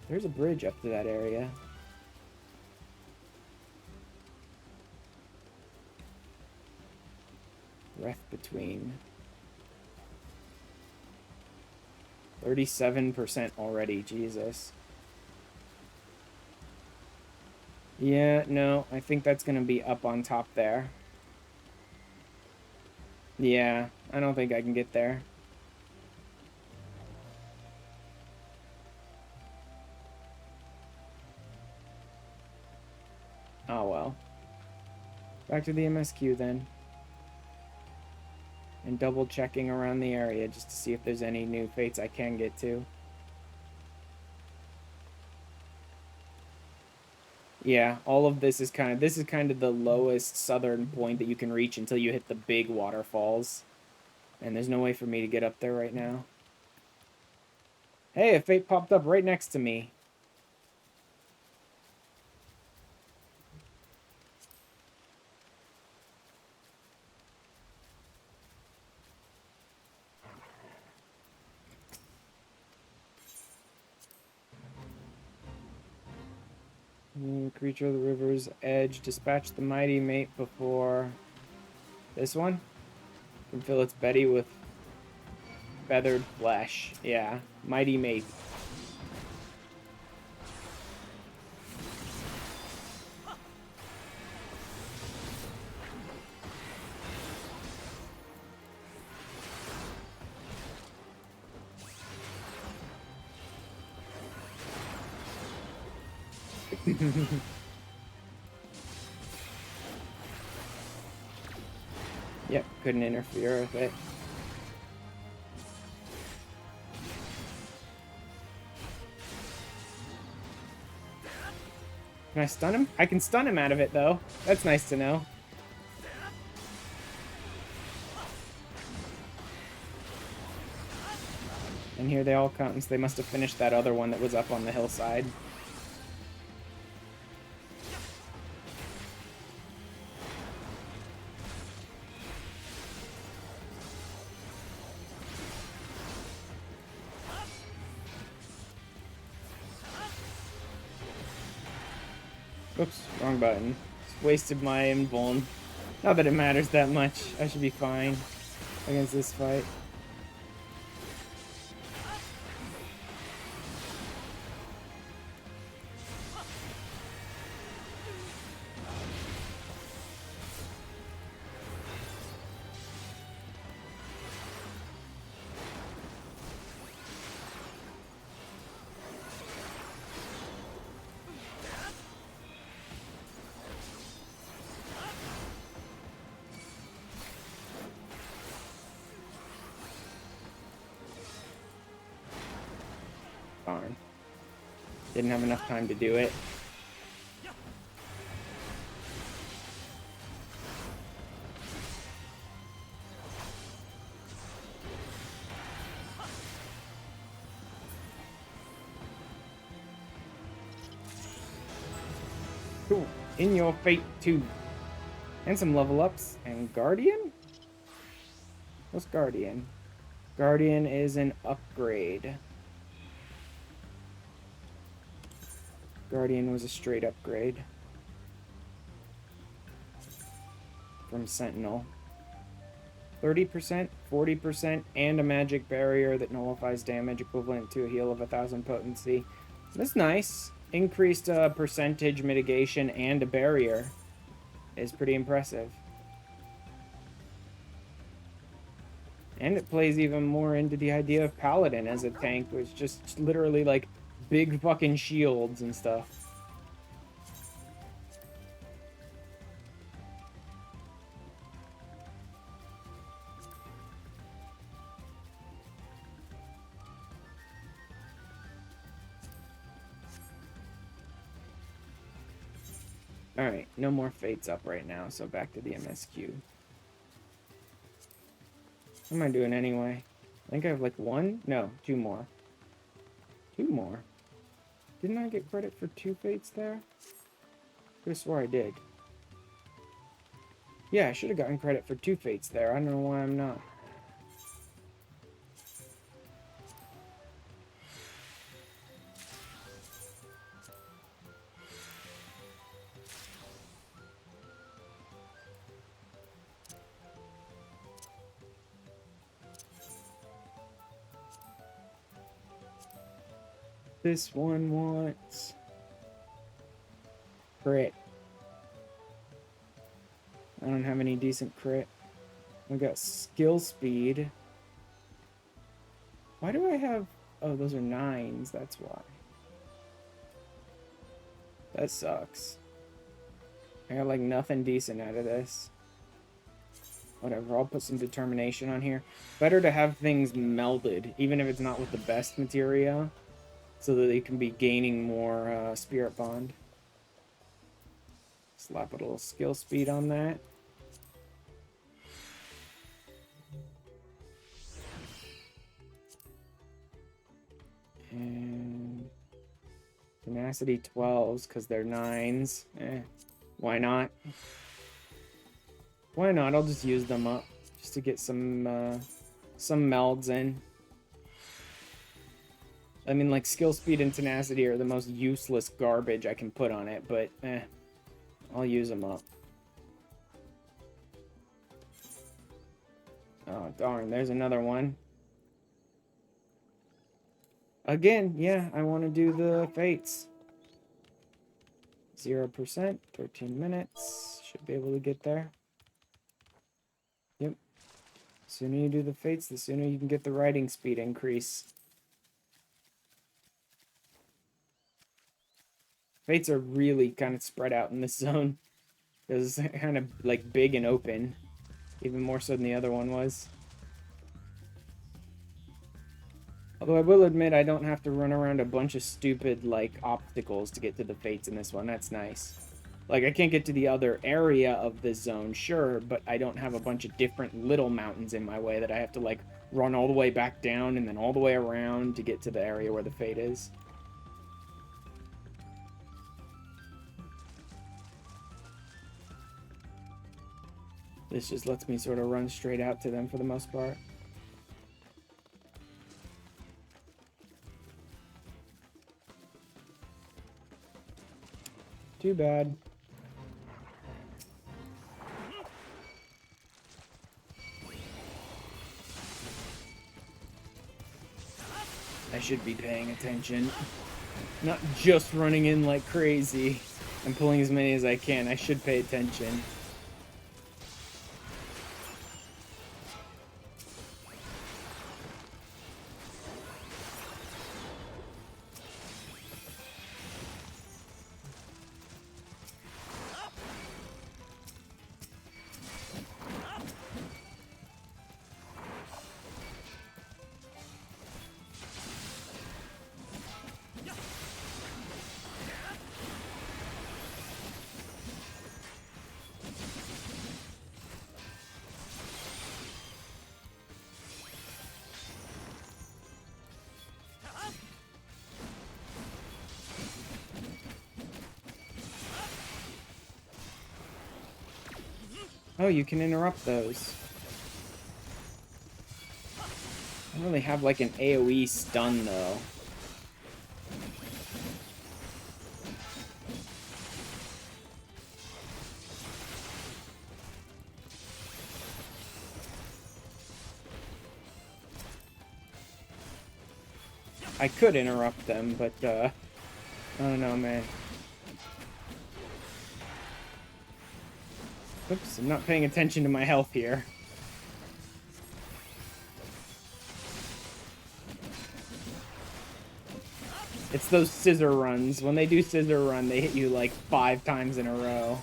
S1: There's a bridge up to that area. Breath between. 37% already, Jesus. Yeah, no, I think that's gonna be up on top there. Yeah, I don't think I can get there. Oh well. Back to the MSQ then. And double checking around the area just to see if there's any new fates I can get to. Yeah, all of this is kind of the lowest southern point that you can reach until you hit the big waterfalls. And there's no way for me to get up there right now. Hey, a fate popped up right next to me. Creature of the river's edge. Dispatch the mighty mate before... This one? Can fill its belly with feathered flesh. Yeah. Mighty mate. Yep, couldn't interfere with it. Can I stun him? I can stun him out of it, though. That's nice to know. And here they all come, so they must have finished that other one that was up on the hillside. Oops, wrong button. Just wasted my invuln. Not that it matters that much. I should be fine against this fight. Darn. Didn't have enough time to do it. Cool. In your fate too. And some level ups. And Guardian? What's Guardian? Guardian is an upgrade. Guardian was a straight upgrade from Sentinel. 30%, 40%, and a magic barrier that nullifies damage equivalent to a heal of 1,000 potency. That's nice. Increased percentage mitigation and a barrier is pretty impressive. And it plays even more into the idea of Paladin as a tank, which just literally like big fucking shields and stuff. Alright, no more fates up right now, so back to the MSQ. What am I doing anyway? I think I have like one? No, two more. Two more? Didn't I get credit for 2 fates there? I could have swore I did. Yeah, I should have gotten credit for 2 fates there. I don't know why I'm not. This one wants crit. I don't have any decent crit. We got skill speed. Why do I have... Oh, those are 9s, that's why. That sucks. I got like nothing decent out of this. Whatever, I'll put some determination on here. Better to have things melded, even if it's not with the best materia, so that they can be gaining more spirit bond. Slap a little skill speed on that. And tenacity 12s because they're 9s. Why not? Why not? I'll just use them up just to get some melds in. I mean, like, skill speed and tenacity are the most useless garbage I can put on it, but I'll use them up. Oh, darn, there's another one. Again, yeah, I want to do the fates. 0%, 13 minutes. Should be able to get there. Yep. The sooner you do the fates, the sooner you can get the riding speed increase. Fates are really kind of spread out in this zone. Because it's kind of like big and open. Even more so than the other one was. Although I will admit I don't have to run around a bunch of stupid like obstacles to get to the fates in this one. That's nice. Like, I can't get to the other area of the zone, sure, but I don't have a bunch of different little mountains in my way that I have to like run all the way back down and then all the way around to get to the area where the fate is. This just lets me sort of run straight out to them for the most part. Too bad. I should be paying attention. Not just running in like crazy and pulling as many as I can. I should pay attention. Oh, you can interrupt those. I don't really have like an AoE stun though. I could interrupt them, but I don't know, man. Oops, I'm not paying attention to my health here. It's those scissor runs. When they do scissor run, they hit you like 5 times in a row.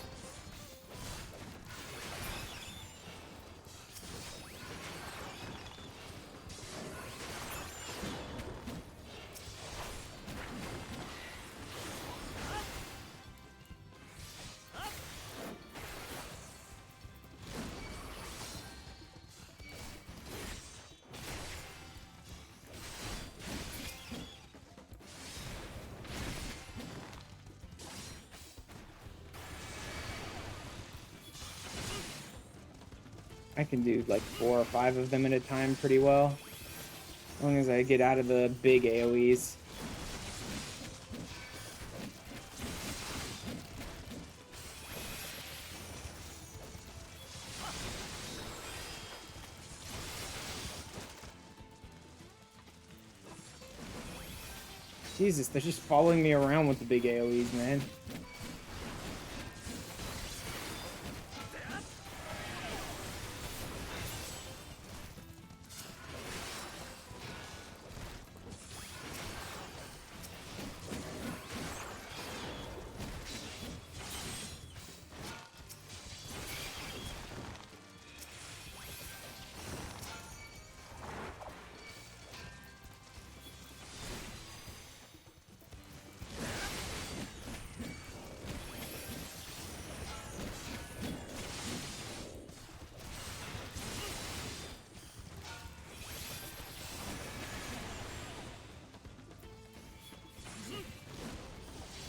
S1: I can do like 4 or 5 of them at a time pretty well. As long as I get out of the big AoEs. Jesus, they're just following me around with the big AoEs, man.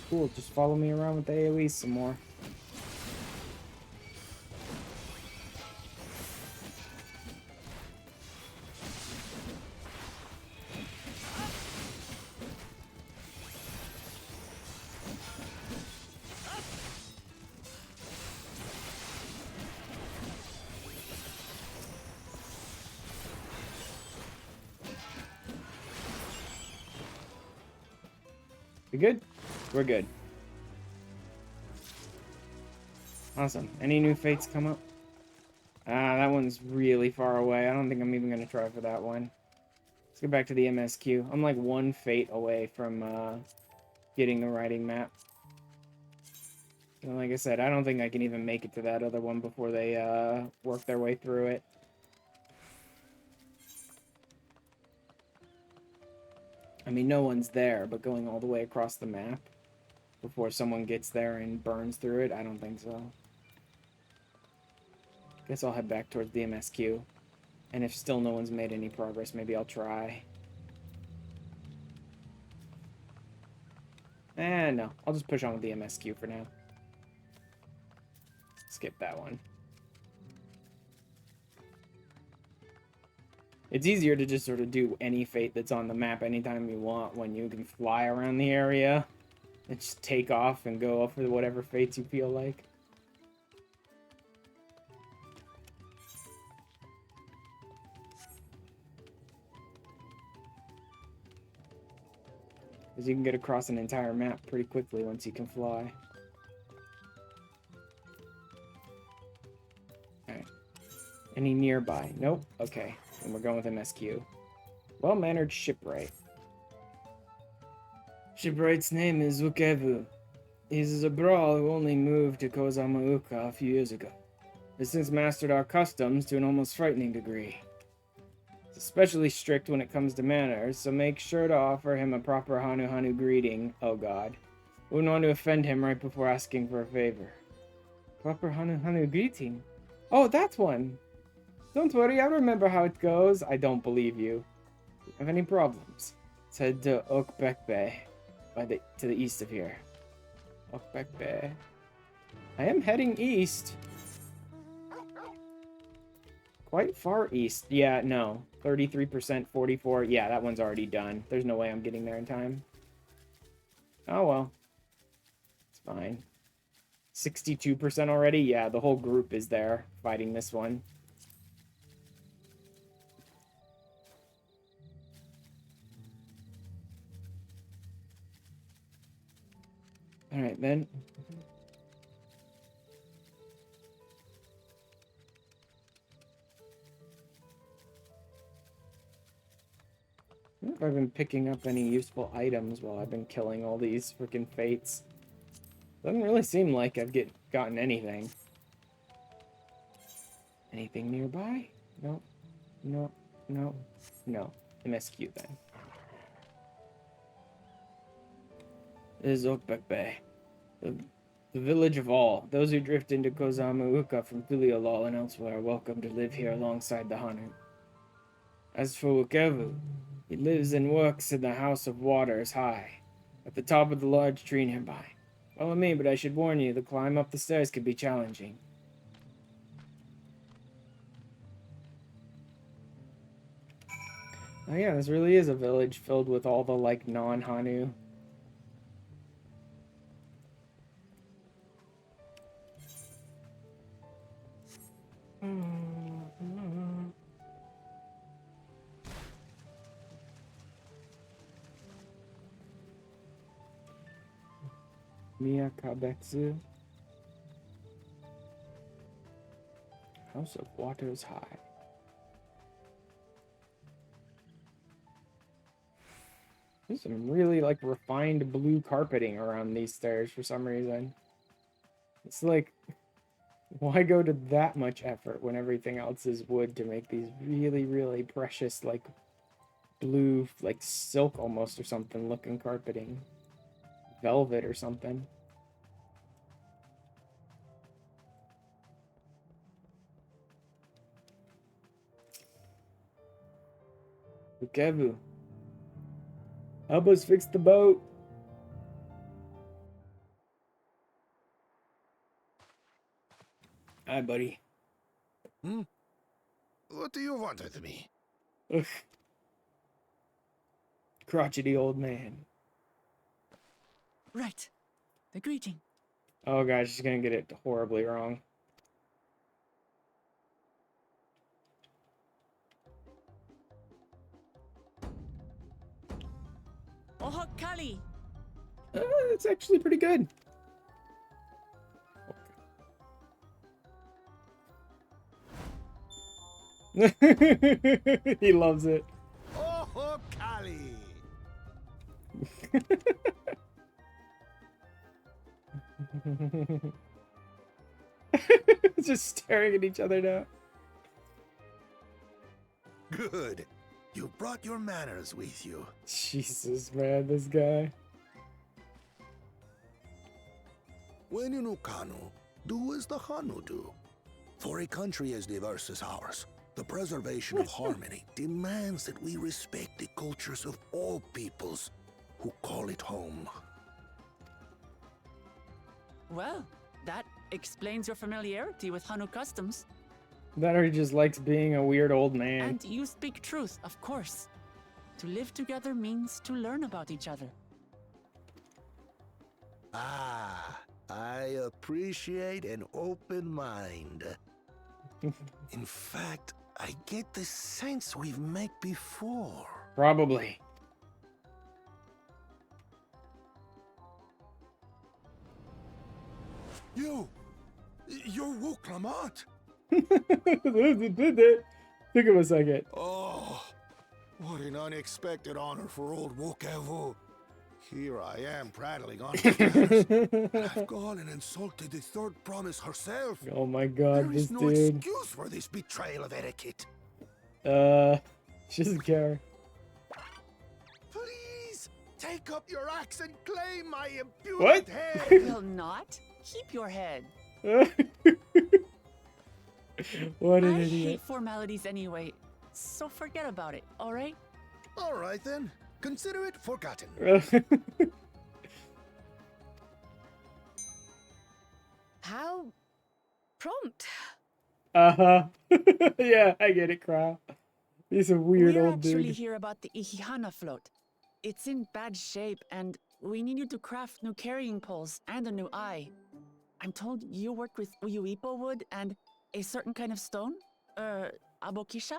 S1: Cool, just follow me around with the AoE some more. We good? We're good. Awesome. Any new fates come up? That one's really far away. I don't think I'm even going to try for that one. Let's go back to the MSQ. I'm like 1 fate away from getting the writing map. And like I said, I don't think I can even make it to that other one before they work their way through it. I mean, no one's there, but going all the way across the map before someone gets there and burns through it, I don't think so. Guess I'll head back towards the MSQ And if still no one's made any progress, maybe I'll try. No, I'll just push on with the MSQ for now. Skip that one. It's easier to just sort of do any fate that's on the map anytime you want when you can fly around the area and just take off and go for whatever fates you feel like. Because you can get across an entire map pretty quickly once you can fly. Alright. Any nearby? Nope. Okay. And we're going with MSQ. Well-mannered shipwright. Shipwright's name is Ukevu. He's a brawl who only moved to Kozamauka a few years ago. Has since mastered our customs to an almost frightening degree. He's especially strict when it comes to manners, so make sure to offer him a proper Hanu greeting. Oh god. Wouldn't want to offend him right before asking for a favor. Proper Hanu greeting? Oh, that's one! Don't worry, I remember how it goes. I don't believe you. If you have any problems, let's head to Okbek Bay, to the east of here. Okbek Bay. I am heading east. Quite far east. Yeah, no. 33%, 44. Yeah, that one's already done. There's no way I'm getting there in time. Oh, well. It's fine. 62% already? Yeah, the whole group is there fighting this one. Alright, then. I don't know if I've been picking up any useful items while I've been killing all these freaking fates. Doesn't really seem like I've gotten anything. Anything nearby? No. No. No. No. MSQ then. This is Okbek Bay. The village of all. Those who drift into Kozamauka from Filiolal and elsewhere are welcome to live here alongside the Hanu. As for Ukevu, he lives and works in the House of Waters High, at the top of the large tree nearby. Follow me, but I should warn you, the climb up the stairs can be challenging. Oh yeah, this really is a village filled with all the, like, non-Hanu. Miyakabetsu. House of Waters High. There's some really, like, refined blue carpeting around these stairs for some reason. It's like, why go to that much effort when everything else is wood to make these really, really precious, like, blue, like, silk almost or something looking carpeting? Velvet or something. Ukevu. Help us fix the boat. Hi, buddy.
S5: What do you want with me?
S1: Ugh. Crotchety old man.
S3: Right. The greeting.
S1: Oh gosh, she's gonna get it horribly wrong.
S3: Oh, Kali.
S1: It's actually pretty good. He loves it.
S5: Oh, Kali!
S1: Just staring at each other now.
S5: Good. You brought your manners with you.
S1: Jesus, man, this guy.
S5: When you know Kanu, do as the Hanu do. For a country as diverse as ours, The preservation of harmony demands that we respect the cultures of all peoples who call it home.
S3: Well, that explains your familiarity with Hanu customs.
S1: That or he just likes being a weird old man.
S3: And you speak truth, of course. To live together means to learn about each other.
S5: Ah, I appreciate an open mind. In fact, I get the sense we've met before.
S1: Probably.
S5: You're Wook Lamont.
S1: Think of a second.
S5: Oh, what an unexpected honor for old Wook. Here I am prattling on his status, and I've gone and insulted the third promise herself.
S1: Oh my god,
S5: There
S1: this
S5: is no
S1: dude.
S5: excuse for this betrayal of etiquette.
S1: She doesn't care.
S5: Please, take up your axe and claim my impudent
S1: What?
S5: head.
S3: I will not. Keep your head.
S1: What an
S3: I
S1: idiot.
S3: hate formalities anyway, so forget about it, alright?
S5: All right then, consider it forgotten.
S8: How prompt.
S1: Uh-huh. Yeah, I get it, Crow. He's a weird
S3: We're
S1: old
S3: actually
S1: dude.
S3: here about the Ihihana float. It's in bad shape, and we need you to craft new carrying poles and a new eye. I'm told you work with Uyuipo wood and a certain kind of stone? Abokisha?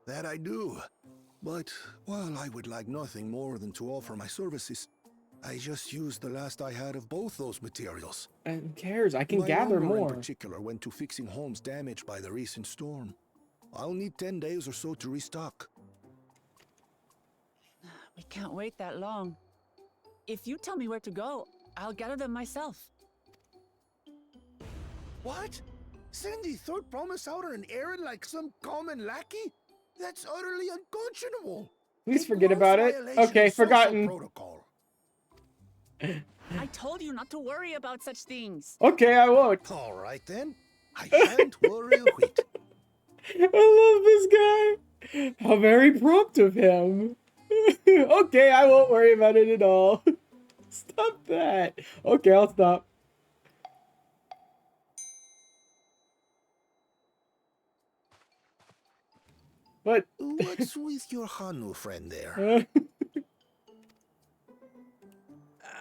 S5: That I do. But while I would like nothing more than to offer my services, I just used the last I had of both those materials.
S1: And who cares? I can
S5: My
S1: gather
S5: lumber
S1: more.
S5: in particular went to fixing homes damaged by the recent storm. I'll need 10 days or so to restock.
S3: We can't wait that long. If you tell me where to go, I'll gather them myself.
S5: What? Send the third promise out on an errand like some common lackey? That's utterly unconscionable.
S1: Please
S5: A
S1: forget
S5: gross
S1: about it.
S5: violation
S1: Okay,
S5: of social
S1: forgotten.
S5: protocol.
S3: I told you not to worry about such things.
S1: Okay, I won't.
S5: All right then. I shan't worry a whit.
S1: I love this guy. How very prompt of him. Okay, I won't worry about it at all. Stop that. Okay, I'll stop. What?
S5: What's with your Hanu friend there?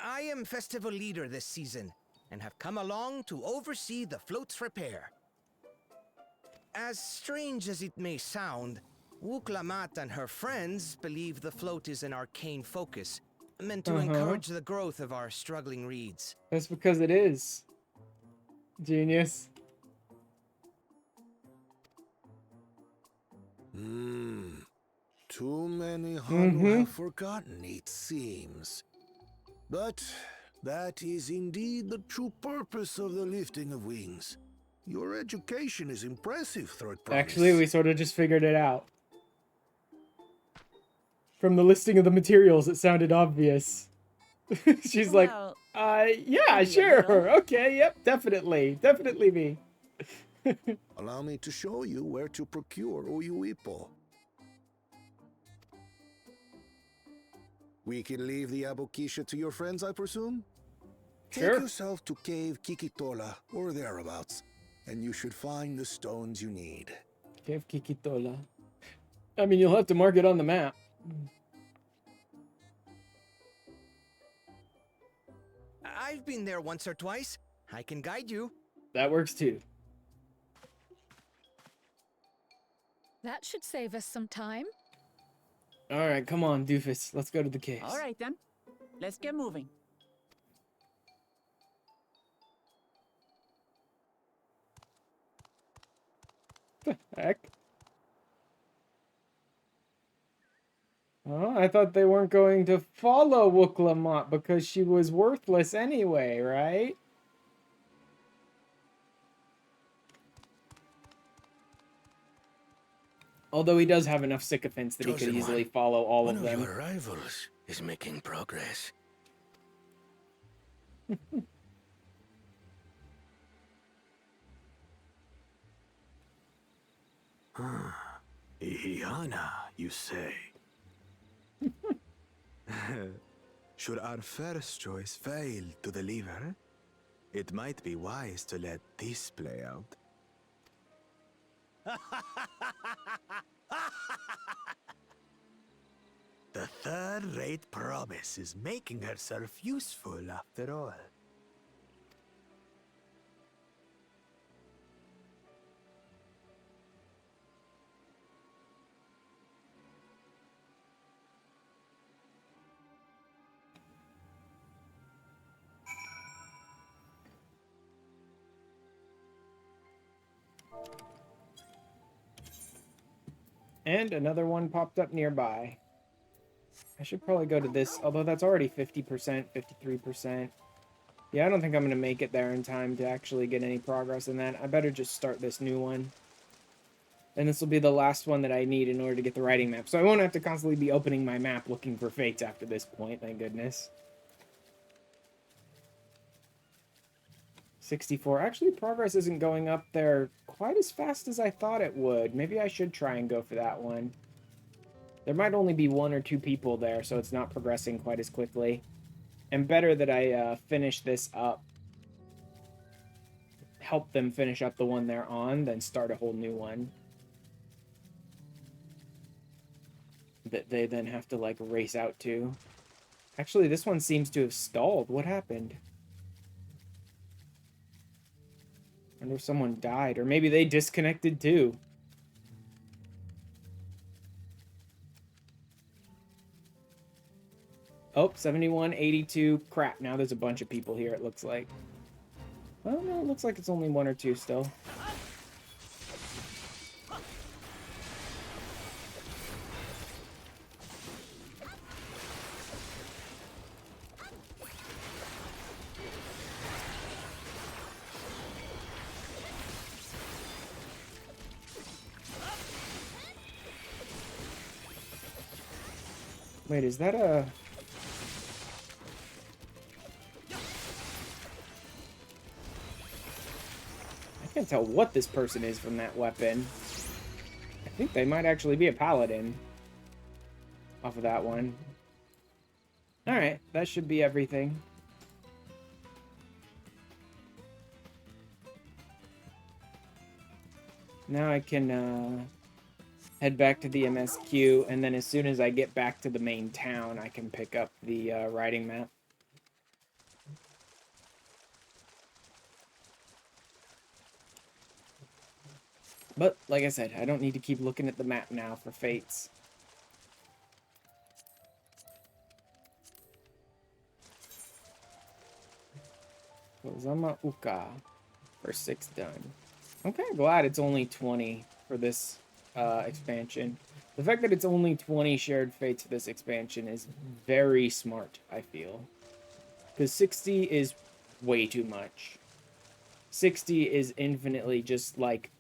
S22: I am festival leader this season, and have come along to oversee the float's repair. As strange as it may sound, Wuklamat and her friends believe the float is an arcane focus, meant to encourage the growth of our struggling reeds.
S1: That's because it is. Genius.
S5: Too many Hanu have forgotten, it seems. But that is indeed the true purpose of the lifting of wings. Your education is impressive, third promise.
S1: Actually, we sort of just figured it out. From the listing of the materials, it sounded obvious. She's
S3: Well,
S1: like, yeah,
S3: maybe a
S1: sure.
S3: little.
S1: Okay, yep, definitely. Definitely me.
S5: Allow me to show you where to procure Uyuipo. We can leave the Abokisha to your friends, I presume?
S1: Sure.
S5: Take yourself to Cave Kikitola, or thereabouts, and you should find the stones you need.
S1: Cave Kikitola. I mean, you'll have to mark it on the map.
S22: I've been there once or twice. I can guide you.
S1: That works too.
S8: That should save us some time.
S1: Alright, come on, doofus. Let's go to the caves.
S3: Alright then. Let's get moving.
S1: The heck? Oh, I thought they weren't going to follow Wooklamot because she was worthless anyway, right? Although he does have enough sycophants that he could
S5: Chosen
S1: easily
S5: one,
S1: follow all
S5: one
S1: of them.
S5: your rivals is making progress.
S23: Ihiana, you say? Should our first choice fail to deliver, it might be wise to let this play out. The third-rate promise is making herself useful after all.
S1: And another one popped up nearby. I should probably go to this, although that's already 50%, 53%. Yeah, I don't think I'm going to make it there in time to actually get any progress in that. I better just start this new one. And this will be the last one that I need in order to get the writing map. So I won't have to constantly be opening my map looking for fates after this point, thank goodness. 64. Actually, progress isn't going up there quite as fast as I thought it would. Maybe I should try and go for that one. There might only be 1 or 2 people there, so it's not progressing quite as quickly. And better that I finish this up. Help them finish up the one they're on, than start a whole new one. That they then have to, like, race out to. Actually, this one seems to have stalled. What happened? I wonder if someone died, or maybe they disconnected too. Oh, 71, 82. Crap, now there's a bunch of people here, it looks like. Well, no, it looks like it's only 1 or 2 still. Wait, is that a... I can't tell what this person is from that weapon. I think they might actually be a paladin. Off of that one. Alright, that should be everything. Now I can head back to the MSQ, and then as soon as I get back to the main town, I can pick up the riding map. But, like I said, I don't need to keep looking at the map now for fates. Kozama Uka. First 6 done. I'm kind of glad it's only 20 for this expansion. The fact that it's only 20 shared fates for this expansion is very smart, I feel. Because 60 is way too much. 60 is infinitely just like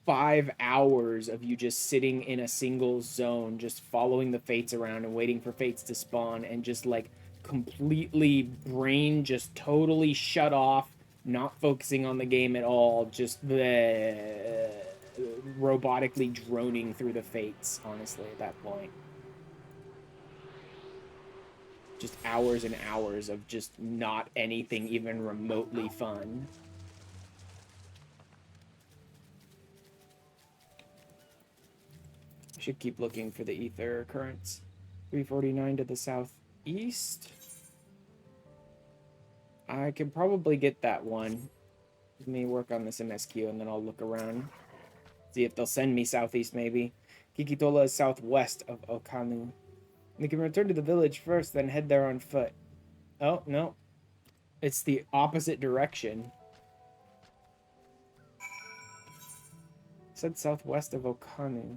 S1: 5 hours of you just sitting in a single zone, just following the fates around and waiting for fates to spawn, and just like completely brain just totally shut off, not focusing on the game at all, just robotically droning through the fates, honestly, at that point. Just hours and hours of just not anything even remotely fun. Should keep looking for the ether currents. 349 to the southeast. I can probably get that one. Let me work on this MSQ and then I'll look around. See if they'll send me southeast maybe. Kikitola is southwest of Okanu. We can return to the village first, then head there on foot. Oh, no. It's the opposite direction. It said southwest of Okanu.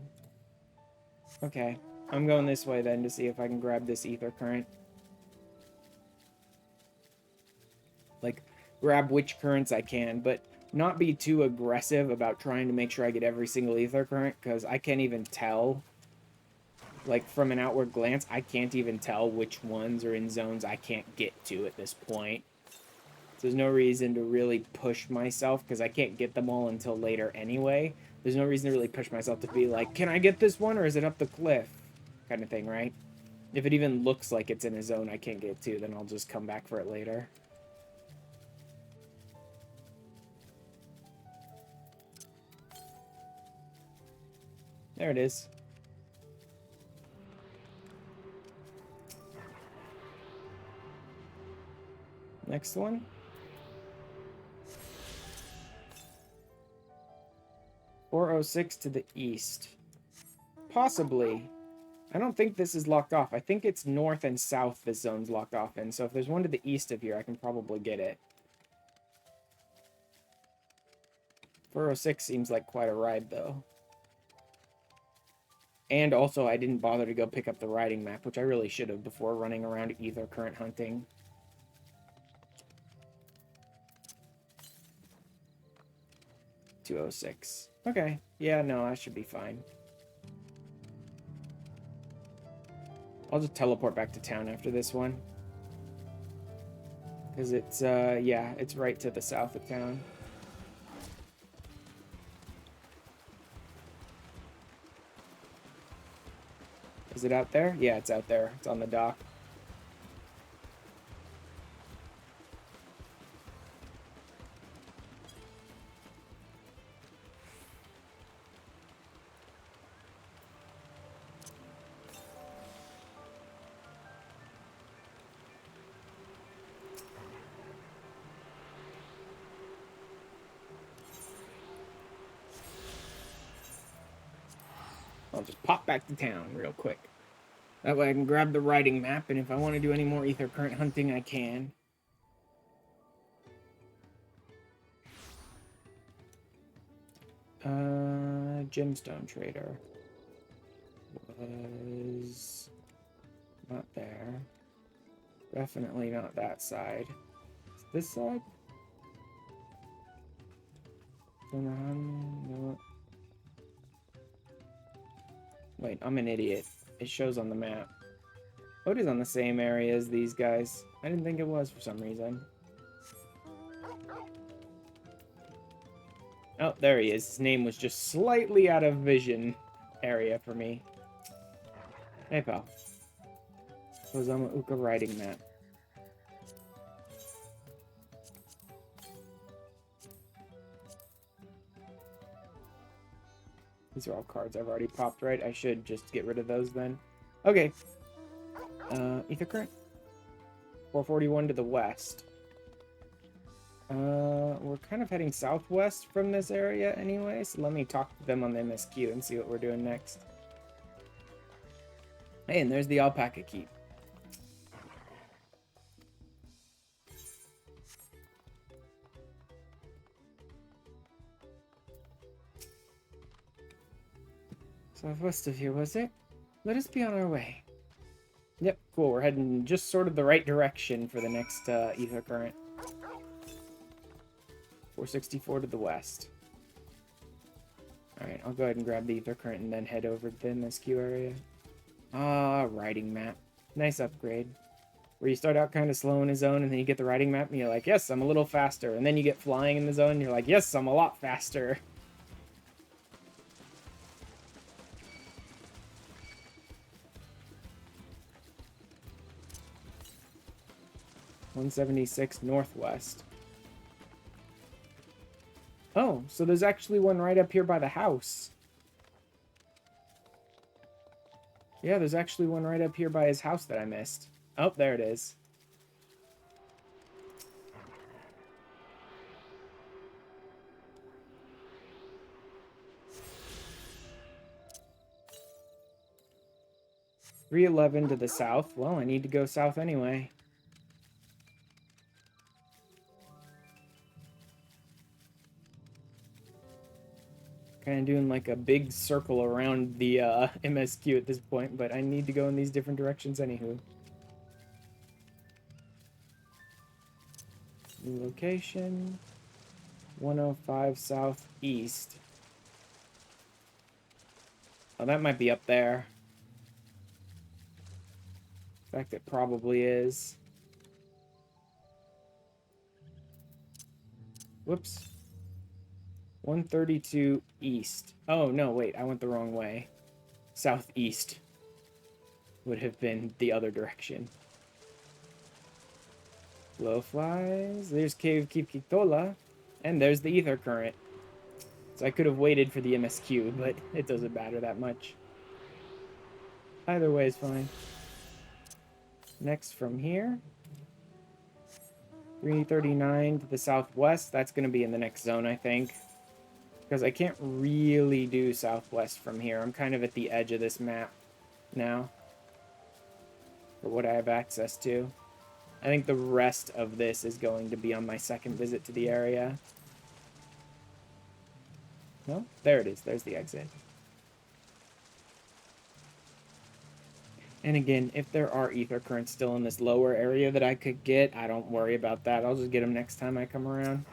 S1: Okay, I'm going this way then to see if I can grab this ether current. Like, grab which currents I can, but not be too aggressive about trying to make sure I get every single ether current, because I can't even tell. Like, from an outward glance, I can't even tell which ones are in zones I can't get to at this point. So there's no reason to really push myself, because I can't get them all until later anyway. There's no reason to really push myself to be like, can I get this one or is it up the cliff? Kind of thing, right? If it even looks like it's in a zone I can't get to, then I'll just come back for it later. There it is. Next one. .406 to the east. Possibly. I don't think this is locked off. I think it's north and south this zone's locked off in. So if there's one to the east of here, I can probably get it. 406 seems like quite a ride, though. And also, I didn't bother to go pick up the riding map, which I really should have before running around ether current hunting. .206. Okay. Yeah, no, I should be fine. I'll just teleport back to town after this one. Because it's, yeah, it's right to the south of town. Is it out there? Yeah, it's out there. It's on the dock. I'll just pop back to town real quick. That way I can grab the riding map, and if I want to do any more ether current hunting, I can. Gemstone trader. Was not there. Definitely not that side. Is this side? No. Wait, I'm an idiot. It shows on the map. Oh, it is on the same area as these guys. I didn't think it was for some reason. Oh, there he is. His name was just slightly out of vision area for me. Hey, pal. Ozama Uka riding map. These are all cards I've already popped, right? I should just get rid of those then. Okay. Ether current. 441 to the west. We're kind of heading southwest from this area anyway, so let me talk to them on the MSQ and see what we're doing next. Hey, and there's the alpaca keep. Southwest of here, was it? Let us be on our way. Yep, cool. We're heading just sort of the right direction for the next ether current. 464 to the west. Alright, I'll go ahead and grab the ether current and then head over to the MSQ area. Ah, riding map. Nice upgrade. Where you start out kind of slow in a zone and then you get the riding map and you're like, yes, I'm a little faster. And then you get flying in the zone and you're like, yes, I'm a lot faster. .176 northwest. Oh, so there's actually one right up here by the house. Yeah, there's actually one right up here by his house that I missed. Oh, there it is. .311 to the south. Well, I need to go south anyway. Kind of doing like a big circle around the MSQ at this point, but I need to go in these different directions anywho. New location. 105 southeast. Oh, that might be up there. In fact, it probably is. Whoops. 132 east. Oh, no, wait. I went the wrong way. Southeast would have been the other direction. Blowflies. There's Cave Kipkitola. And there's the ether current. So I could have waited for the MSQ, but it doesn't matter that much. Either way is fine. Next from here. 339 to the southwest. That's going to be in the next zone, I think. Because I can't really do southwest from here. I'm kind of at the edge of this map now. For what I have access to. I think the rest of this is going to be on my second visit to the area. No? There it is. There's the exit. And again, if there are ether currents still in this lower area that I could get, I don't worry about that. I'll just get them next time I come around.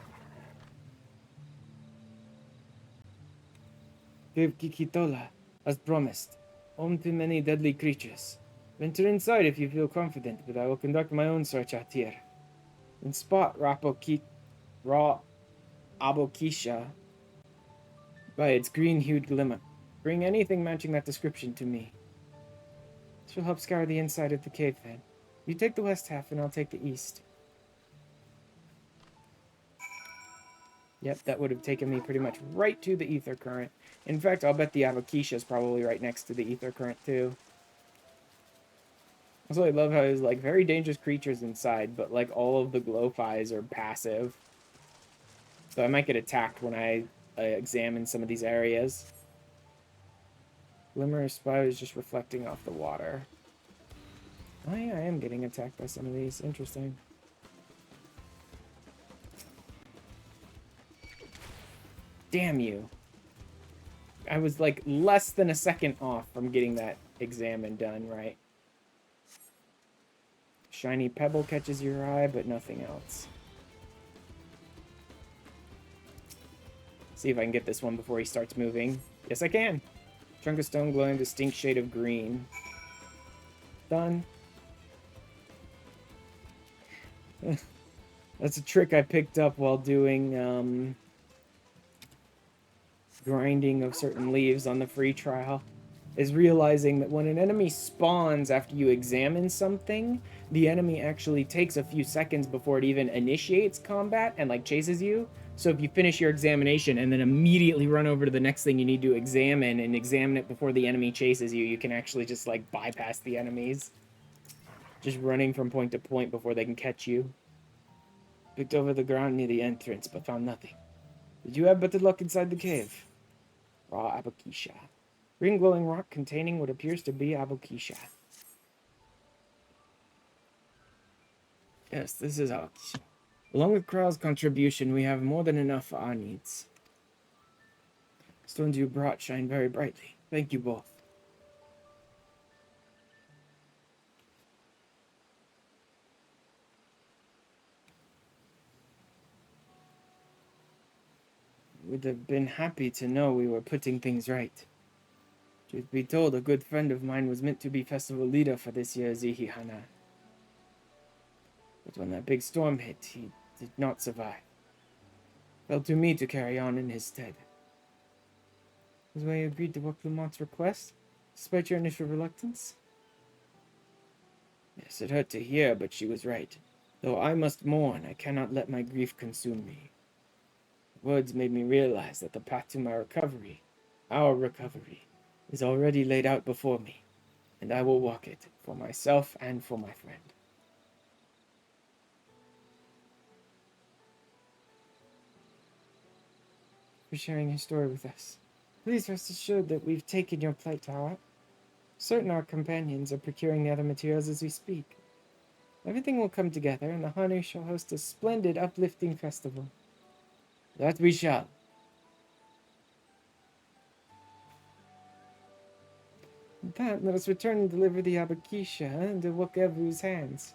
S1: Give Kikitola, as promised. Home to many deadly creatures. Venture inside if you feel confident, but I will conduct my own search out here. And spot Ra Abokisha by its green-hued glimmer. Bring anything matching that description to me. This will help scour the inside of the cave then. You take the west half and I'll take the east. Yep, that would have taken me pretty much right to the ether current. In fact, I'll bet the Abokisha is probably right next to the ether current too. Also, I love how there's like very dangerous creatures inside, but like all of the glowflies are passive. So I might get attacked when I examine some of these areas. Glimmer of Spy is just reflecting off the water. Oh yeah, I am getting attacked by some of these. Interesting. Damn you. I was like less than a second off from getting that examine done, right? Shiny pebble catches your eye, but nothing else. See if I can get this one before he starts moving. Yes, I can. Chunk of stone glowing distinct shade of green. Done. That's a trick I picked up while doing grinding of certain leaves on the free trial. Is realizing that when an enemy spawns after you examine something, the enemy actually takes a few seconds before it even initiates combat and like chases you. So if you finish your examination and then immediately run over to the next thing you need to examine and examine it before the enemy chases you, you can actually just like bypass the enemies. Just running from point to point before they can catch you. Picked over the ground near the entrance, but found nothing. Did you have better luck inside the cave? Raw Abokisha. Green glowing rock containing what appears to be Abokisha. Yes, this is Abokisha. Along with Kral's contribution, we have more than enough for our needs. Stones you brought shine very brightly. Thank you both. Would have been happy to know we were putting things right. Truth be told, a good friend of mine was meant to be festival leader for this year's Ihihana. But when that big storm hit, he did not survive. Fell to me to carry on in his stead. Is why you agreed to work Lamont's request, despite your initial reluctance? Yes, it hurt to hear, but she was right. Though I must mourn, I cannot let my grief consume me. Words made me realize that the path to my recovery, our recovery, is already laid out before me, and I will walk it for myself and for my friend. For sharing your story with us. Please rest assured that we've taken your plight to heart. Certain our companions are procuring the other materials as we speak. Everything will come together, and the Hanu shall host a splendid, uplifting festival. That we shall. With that, let us return and deliver the Abokisha into Wokevu's hands.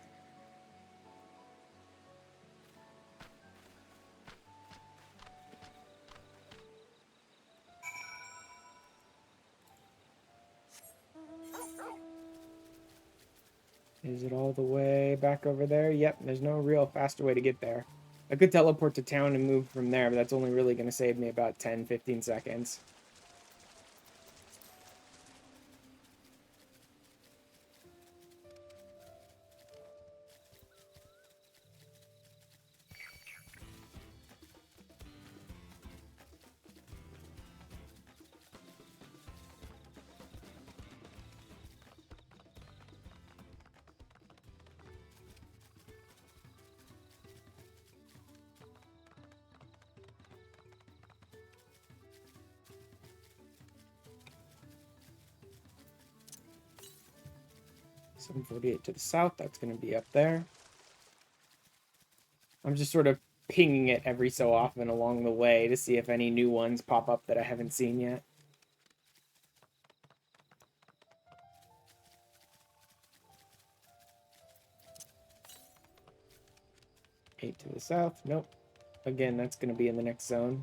S1: Is it all the way back over there? Yep, there's no real faster way to get there. I could teleport to town and move from there, but that's only really going to save me about 10, 15 seconds. .48 to the south, that's going to be up there. I'm just sort of pinging it every so often along the way to see if any new ones pop up that I haven't seen yet. Eight to the south, nope. Again, that's going to be in the next zone.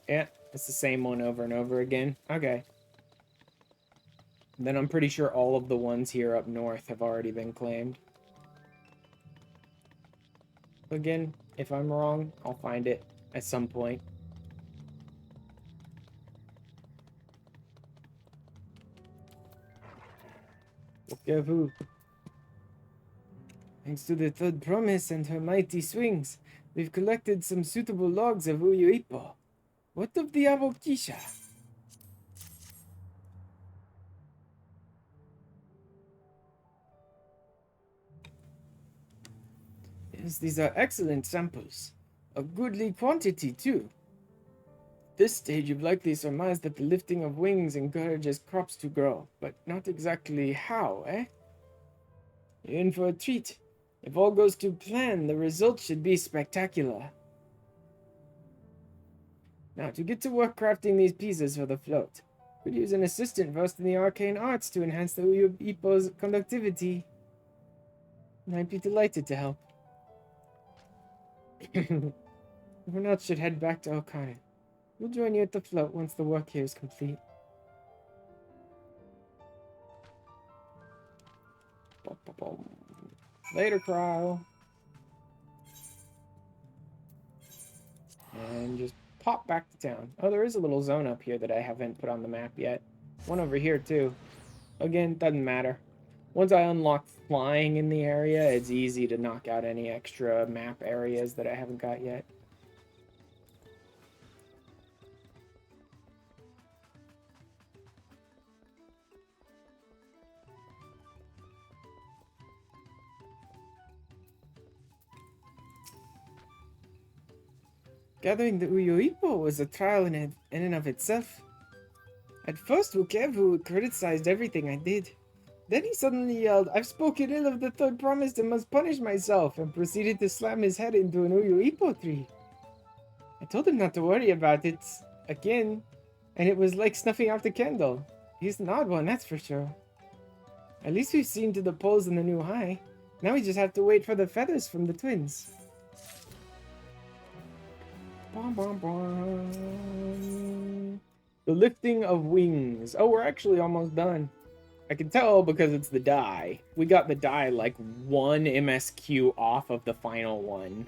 S1: Yeah, it's the same one over and over again. Okay. Then I'm pretty sure all of the ones here up north have already been claimed. Again, if I'm wrong, I'll find it at some point. Okay, who? Thanks to the third promise and her mighty swings, we've collected some suitable logs of Uyuipo. What of the Avokisha? Yes, these are excellent samples. A goodly quantity, too. At this stage, you've likely surmised that the lifting of wings encourages crops to grow, but not exactly how, eh? You're in for a treat. If all goes to plan, the result should be spectacular. Now, to get to work crafting these pieces for the float, could use an assistant versed in the arcane arts to enhance the Uyuipo's conductivity. I'd be delighted to help. Everyone else should head back to Okane. We'll join you at the float once the work here is complete. Later, Cryo. And just pop back to town. Oh, there is a little zone up here that I haven't put on the map yet. One over here, too. Again, doesn't matter. Once I unlock flying in the area, it's easy to knock out any extra map areas that I haven't got yet. Gathering the Uyuipo was a trial in and of itself. At first, Wukevu criticized everything I did. Then he suddenly yelled, "I've spoken ill of the third promise and must punish myself," and proceeded to slam his head into an Uyuipo tree. I told him not to worry about it again, and it was like snuffing out a candle. He's an odd one, that's for sure. At least we've seen to the poles in the new high. Now we just have to wait for the feathers from the twins. Bom, bom, bom. The lifting of wings. Oh, we're actually almost done. I can tell because it's the die. We got the die like one MSQ off of the final one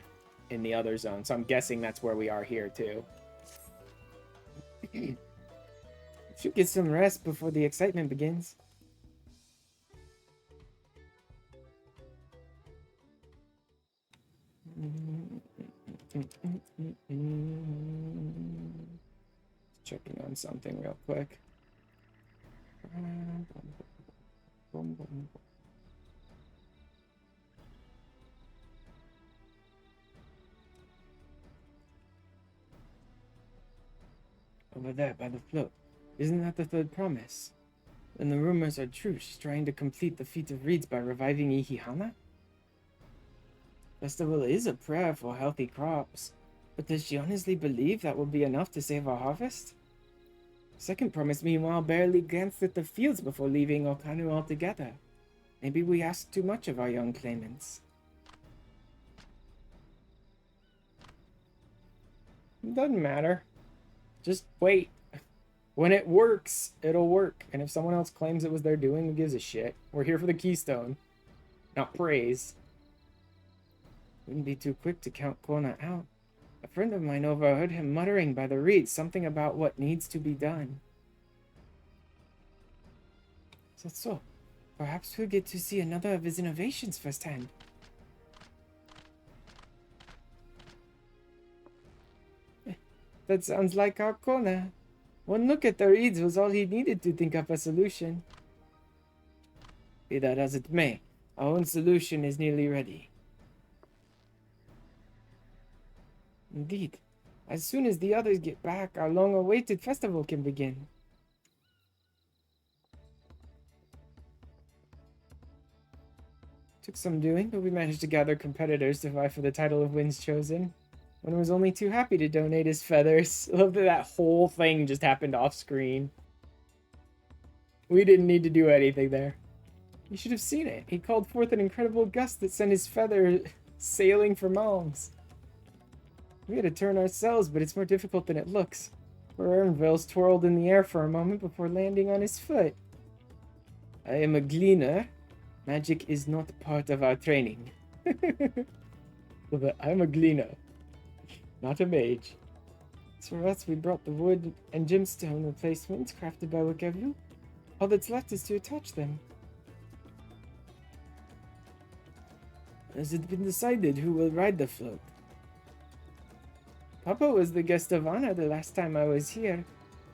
S1: in the other zone, so I'm guessing that's where we are here too. Should get some rest before the excitement begins. Checking on something real quick. Over there by the float. Isn't that the third promise? Then the rumors are true. She's trying to complete the feat of reeds by reviving Ihihana? Festival is a prayer for healthy crops, but does she honestly believe that will be enough to save our harvest? Second promise, meanwhile, barely glanced at the fields before leaving Okanu altogether. Maybe we asked too much of our young claimants. Doesn't matter. Just wait. When it works, it'll work. And if someone else claims it was their doing, who gives a shit? We're here for the keystone, not praise. Wouldn't be too quick to count Kona out. A friend of mine overheard him muttering by the reeds something about what needs to be done. So, perhaps we'll get to see another of his innovations firsthand. That sounds like our Kona. One look at the reeds was all he needed to think up a solution. Be that as it may, our own solution is nearly ready. Indeed. As soon as the others get back, our long-awaited festival can begin. Took some doing, but we managed to gather competitors to vie for the title of Winds Chosen. One was only too happy to donate his feathers. I love that that whole thing just happened off screen. We didn't need to do anything there. You should have seen it. He called forth an incredible gust that sent his feather sailing for miles. We had to turn ourselves, but it's more difficult than it looks. Poor Ernville's twirled in the air for a moment before landing on his foot. I am a gleaner. Magic is not part of our training. I'm a gleaner, not a mage. As for us, we brought the wood and gemstone replacements crafted by Wakevu. All that's left is to attach them. Has it been decided who will ride the float? Papa was the guest of honor the last time I was here.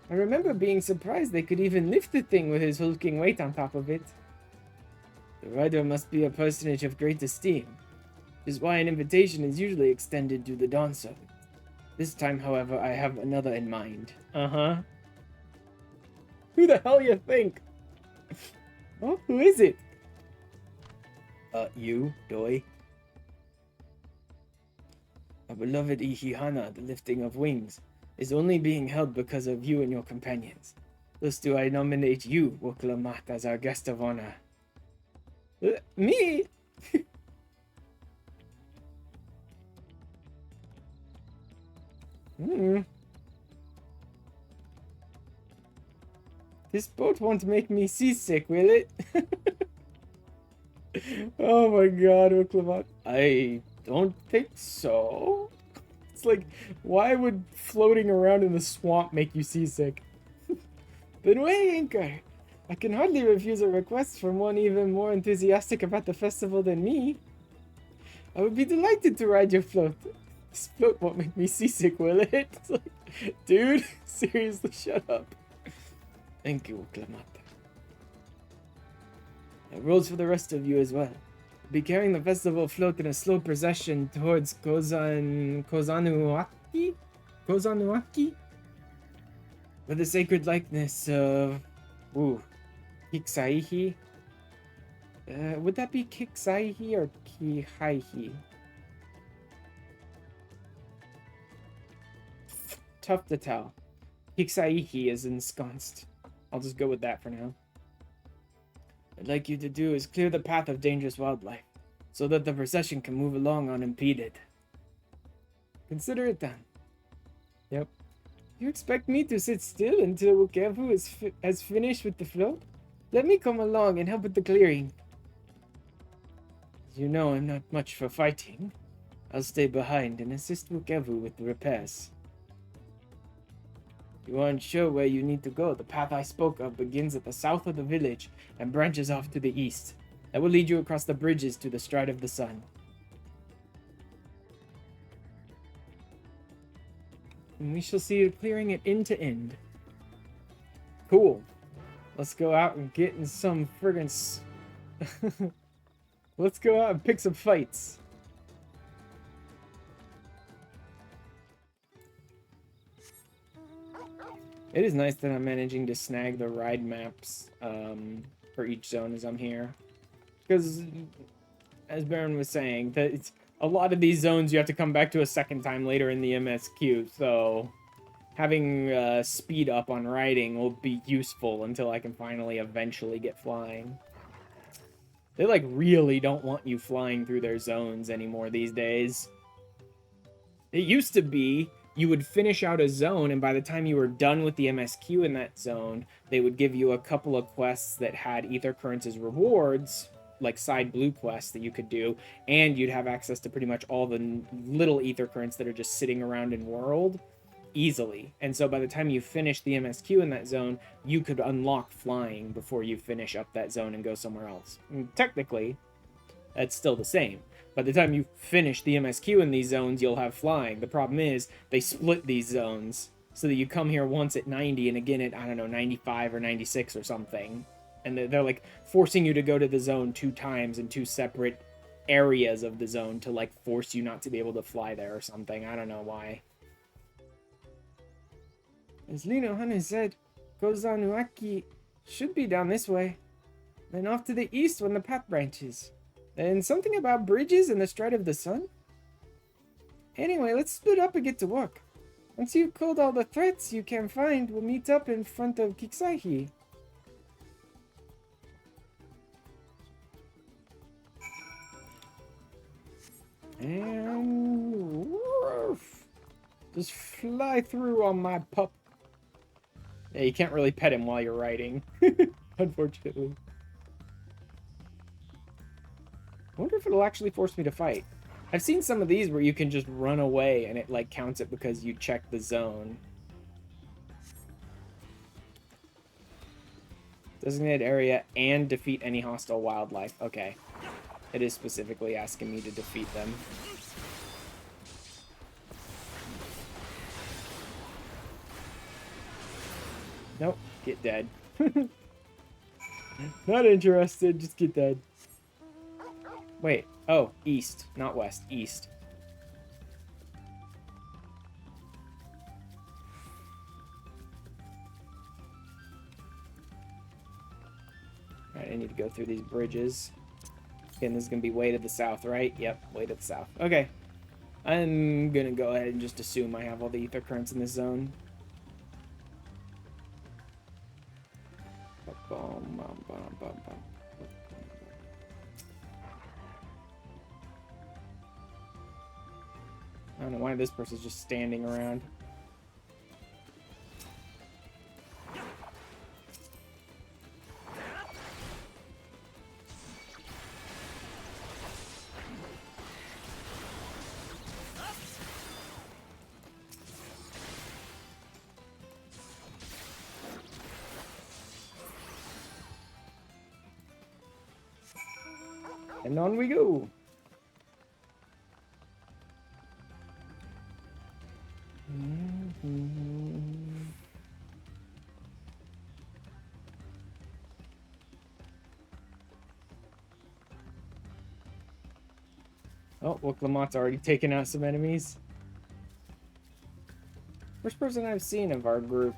S1: I remember being surprised they could even lift the thing with his hulking weight on top of it. The rider must be a personage of great esteem, which is why an invitation is usually extended to the Dawn Servant. This time, however, I have another in mind. Uh-huh. Who the hell you think? Oh, who is it? You, Doi. Our beloved Ihihana, the lifting of wings, is only being held because of you and your companions. Thus do I nominate you, Woklamat, as our guest of honor. Me? This boat won't make me seasick, will it? Oh my god, Woklamat. I don't think so. It's like, why would floating around in the swamp make you seasick? Then weigh anchor. I can hardly refuse a request from one even more enthusiastic about the festival than me. I would be delighted to ride your float. This float won't make me seasick, will it? It's like, dude, seriously, shut up. Thank you, Woklamat. Rules for the rest of you as well. Be carrying the festival float in a slow procession towards Kozanuaki? With the sacred likeness of Kiksaihi. Would that be Kiksaihi or Kihaihi? Tough to tell. Kiksaihi is ensconced. I'll just go with that for now. What I'd like you to do is clear the path of dangerous wildlife, so that the procession can move along unimpeded. Consider it done. Yep. You expect me to sit still until Wokevu has finished with the float? Let me come along and help with the clearing. As you know, I'm not much for fighting. I'll stay behind and assist Wokevu with the repairs. If you aren't sure where you need to go, the path I spoke of begins at the south of the village and branches off to the east. That will lead you across the bridges to the Stride of the Sun. And we shall see you clearing it end to end. Cool. Let's go out and get in some friggin' Let's go out and pick some fights. It is nice that I'm managing to snag the ride maps for each zone as I'm here. Because, as Baron was saying, that it's a lot of these zones you have to come back to a second time later in the MSQ, so having speed up on riding will be useful until I can finally eventually get flying. They, like, really don't want you flying through their zones anymore these days. It used to be you would finish out a zone, and by the time you were done with the MSQ in that zone, they would give you a couple of quests that had ether currents as rewards, like side blue quests that you could do, and you'd have access to pretty much all the little ether currents that are just sitting around in world easily. And so by the time you finish the MSQ in that zone, you could unlock flying before you finish up that zone and go somewhere else. And technically, that's still the same. By the time you finish the MSQ in these zones, you'll have flying. The problem is, they split these zones so that you come here once at 90 and again at, I don't know, 95 or 96 or something. And they're like forcing you to go to the zone 2 times in 2 separate areas of the zone to like force you not to be able to fly there or something. I don't know why. As Lino Hana said, Kozanuaki should be down this way. Then off to the east when the path branches. And something about bridges and the stride of the sun? Anyway, let's split up and get to work. Once you've killed all the threats you can find, we'll meet up in front of Kixaihi. And woof, just fly through on my pup. Yeah, you can't really pet him while you're riding, unfortunately. I wonder if it'll actually force me to fight. I've seen some of these where you can just run away and it like counts it because you checked the zone. Designated area and defeat any hostile wildlife. Okay. It is specifically asking me to defeat them. Nope. Get dead. Not interested. Just get dead. Wait. Oh, east. Not west. East. Alright, I need to go through these bridges. Again, this is going to be way to the south, right? Yep, way to the south. Okay. I'm going to go ahead and just assume I have all the ether currents in this zone. I don't know why this person's just standing around. And on we go. Oh, well, Clamott's already taken out some enemies. First person I've seen of our group.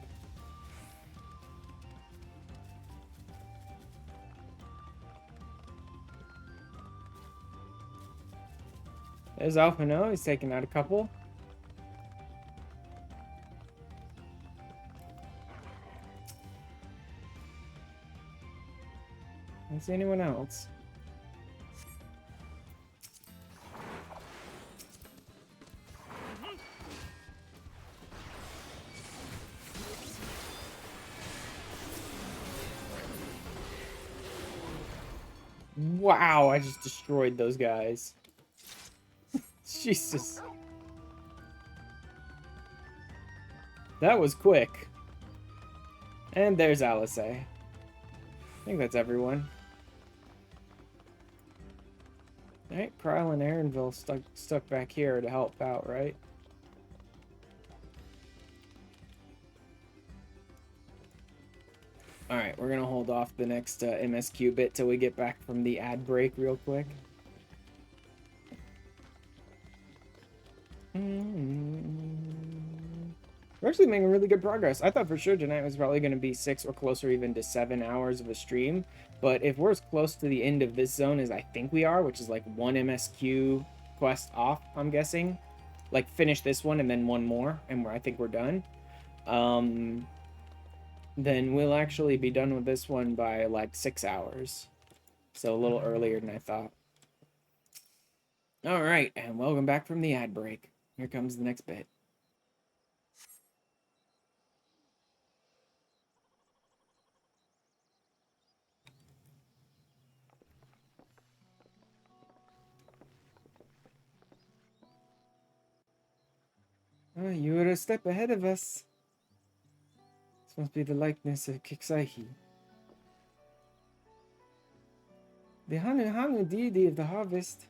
S1: There's Alpino, he's taken out a couple. I don't see anyone else. Wow, I just destroyed those guys. Jesus. That was quick. And there's Alice. I think that's everyone. Alright, Kyle and Aaronville stuck back here to help out, right? Alright, we're gonna hold off the next MSQ bit till we get back from the ad break real quick. We're actually making really good progress. I thought for sure tonight was probably going to be 6 or closer even to 7 hours of a stream. But if we're as close to the end of this zone as I think we are, which is like 1 MSQ quest off, I'm guessing. Like finish this one and then one more, and I think we're done. Then we'll actually be done with this one by like 6 hours. So a little earlier than I thought. Alright, and welcome back from the ad break. Here comes the next bit. Oh, you were a step ahead of us. This must be the likeness of ffxiv. The Hanu deity of the harvest.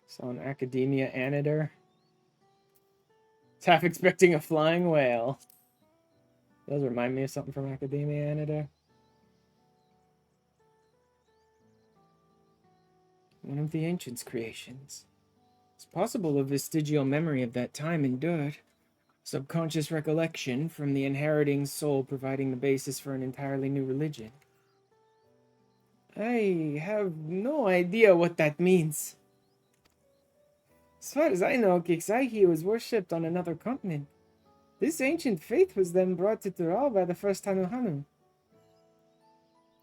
S1: Saw an Academia Anitor. It's half expecting a flying whale. Those remind me of something from Academia Anitor. One of the ancients' creations. It's possible a vestigial memory of that time endured. Subconscious recollection from the inheriting soul providing the basis for an entirely new religion. I have no idea what that means. As far as I know, ffxiv was worshipped on another continent. This ancient faith was then brought to Tural by the first Hanu.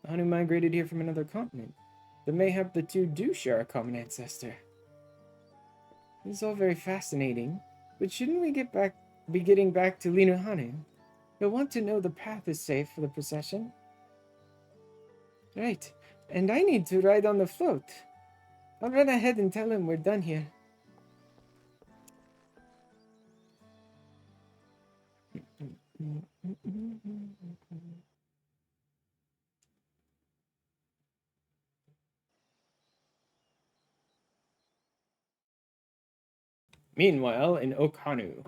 S1: The Hanu migrated here from another continent. But mayhap the two do share a common ancestor. This is all very fascinating, but shouldn't we be getting back to Linuhanu? You'll want to know the path is safe for the procession. Right, and I need to ride on the float. I'll run ahead and tell him we're done here. Meanwhile, in Okhanu.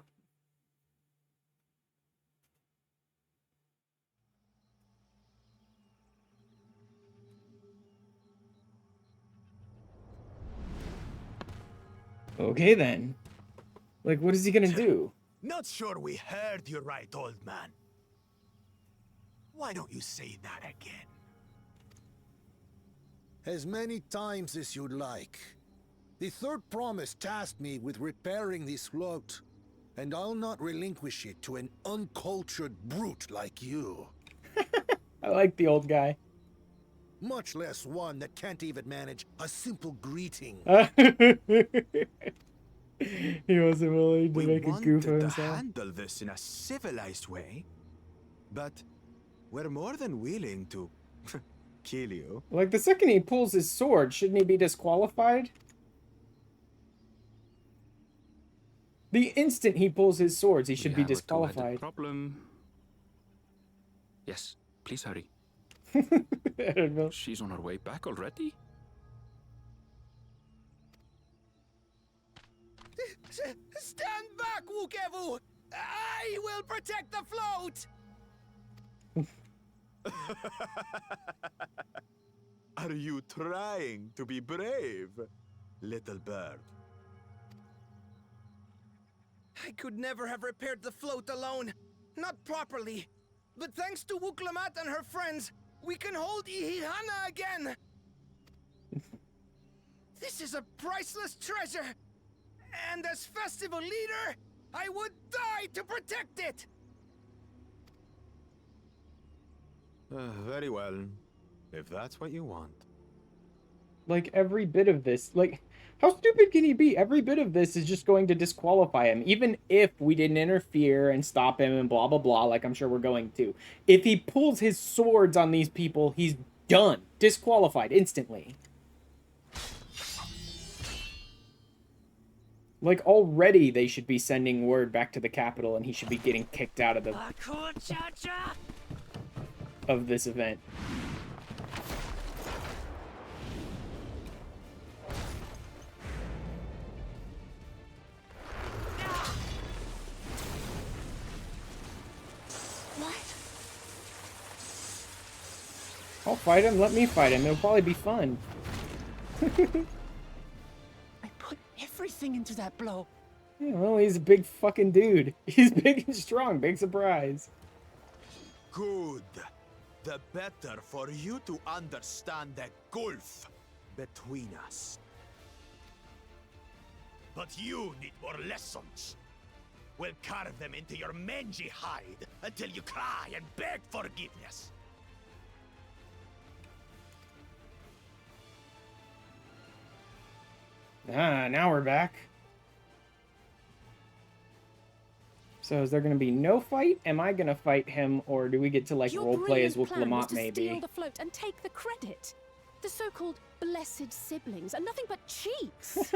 S1: Okay then. Like, what is he gonna do?
S23: Not sure we heard you right, old man. Why don't you say that again?
S5: As many times as you'd like. The third promise tasked me with repairing this float, and I'll not relinquish it to an uncultured brute like you.
S1: I like the old guy.
S5: Much less one that can't even manage a simple greeting.
S1: He wasn't willing to make a goof of himself.
S23: We wanted to handle this in a civilized way, but we're more than willing to kill you.
S1: Like, the second he pulls his sword, shouldn't he be disqualified? The instant he pulls his swords, he should be disqualified.
S2: Problem. Yes, please hurry.
S1: I don't know.
S2: She's on her way back already?
S22: Stand back, Wukevu! I will protect the float!
S23: Are you trying to be brave, little bird?
S22: I could never have repaired the float alone. Not properly. But thanks to Wuklamat and her friends, we can hold Ihihana again! This is a priceless treasure! And as festival leader, I would die to protect it!
S23: Very well, if that's what you want.
S1: Like, every bit of this, like, how stupid can he be? Every bit of this is just going to disqualify him, even if we didn't interfere and stop him and blah, blah, blah, like I'm sure we're going to. If he pulls his swords on these people, he's done. Disqualified instantly. Like, already they should be sending word back to the capital and he should be getting kicked out of this event. I'll fight him, let me fight him, it'll probably be fun.
S3: I put everything into that blow.
S1: Yeah, well, he's a big fucking dude. He's big and strong, big surprise.
S23: Good. The better for you to understand the gulf between us. But you need more lessons. We'll carve them into your mangy hide until you cry and beg forgiveness.
S1: Ah, now we're back. So is there going to be no fight? Am I going to fight him, or do we get to, like, roleplay as Wuklamat, maybe?
S19: Steal the float and take the credit. The so-called blessed siblings are nothing but cheats.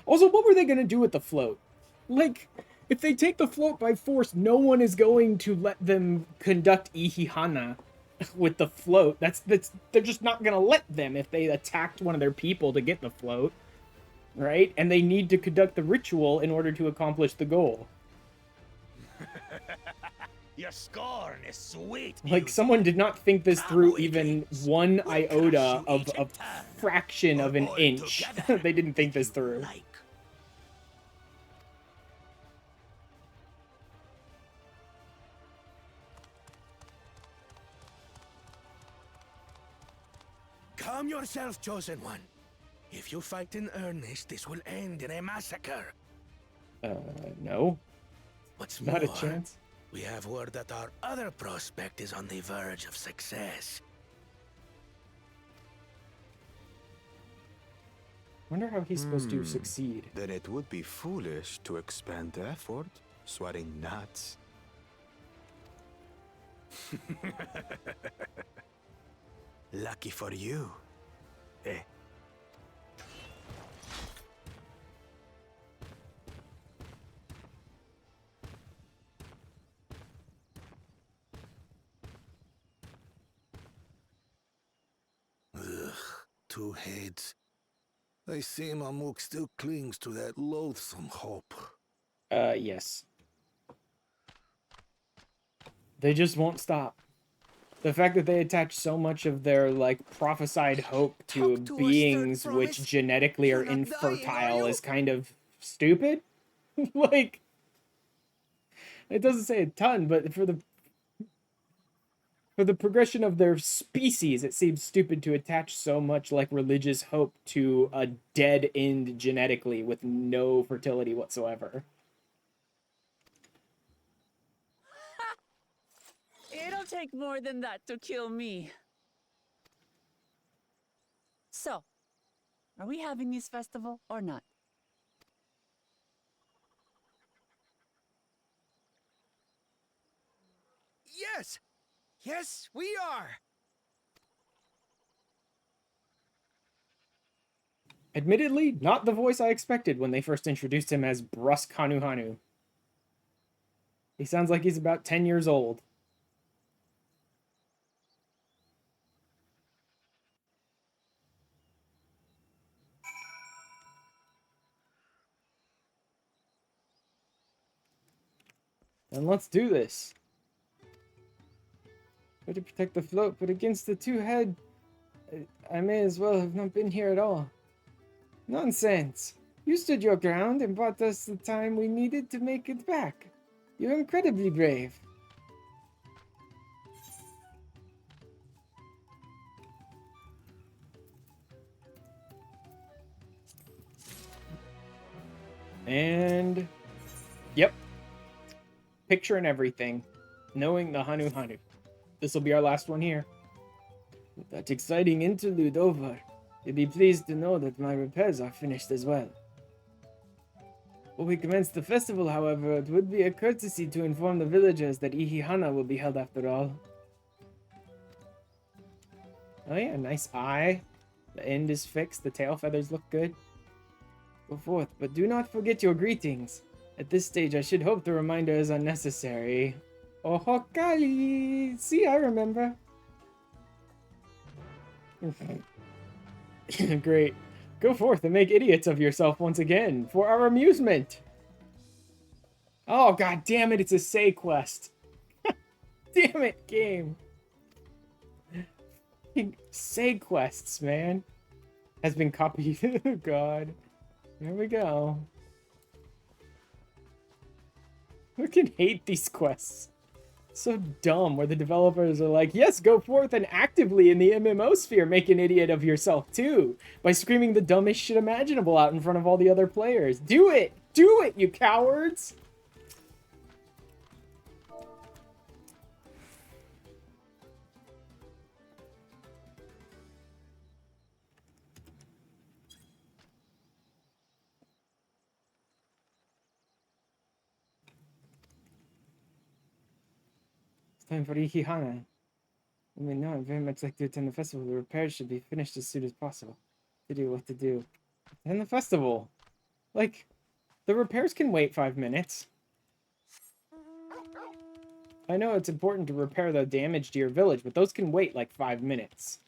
S1: Also, what were they going to do with the float? Like, if they take the float by force, no one is going to let them conduct Ihihana with the float. That's they're just not going to let them if they attacked one of their people to get the float, right? And they need to conduct the ritual in order to accomplish the goal.
S22: Your scorn is sweet.
S1: Like, someone did not think this through even one iota of a fraction of an inch. They didn't think this through.
S5: Calm yourself, Chosen One. If you fight in earnest, this will end in a massacre.
S1: No.
S5: What's
S1: Not a
S5: more,
S1: chance.
S5: we have word that our other prospect is on the verge of success.
S1: Wonder how he's supposed to succeed.
S23: Then it would be foolish to expend effort sweating nuts. Lucky for you. Eh?
S5: Ugh, two heads. I see Mamuk still clings to that loathsome hope.
S1: Yes. They just won't stop. The fact that they attach so much of their, like, prophesied hope to beings which genetically are infertile is kind of stupid. Like, it doesn't say a ton, but for the progression of their species, it seems stupid to attach so much, like, religious hope to a dead end genetically with no fertility whatsoever.
S3: It'll take more than that to kill me. So, are we having this festival or not?
S22: Yes! Yes, we are!
S1: Admittedly, not the voice I expected when they first introduced him as Brusque Hanu Hanu. He sounds like he's about 10 years old. Then let's do this. Way to protect the float, but against the two-head, I may as well have not been here at all. Nonsense. You stood your ground and bought us the time we needed to make it back. You're incredibly brave. And... yep. Picture and everything. Knowing the Hanu Hanu. This will be our last one here. With that exciting interlude over, you'll be pleased to know that my repairs are finished as well. Before we commence the festival, however, it would be a courtesy to inform the villagers that Ihihana will be held after all. Oh yeah, nice eye. The end is fixed, the tail feathers look good. Go forth, but do not forget your greetings. At this stage, I should hope the reminder is unnecessary. Oh, Hokai! See, I remember. Great. Go forth and make idiots of yourself once again, for our amusement. Oh, god damn it, it's a say quest. Damn it, game. Say quests, man. Has been copied. Oh, god. Here we go. I can hate these quests. So dumb, where the developers are like, yes, go forth and actively in the MMO sphere make an idiot of yourself too, by screaming the dumbest shit imaginable out in front of all the other players. Do it! Do it, you cowards! It's time for Ihihana. I mean, no, I'd very much like to attend the festival. The repairs should be finished as soon as possible. To do what to do. And the festival. Like, the repairs can wait 5 minutes. I know it's important to repair the damage to your village, but those can wait like 5 minutes.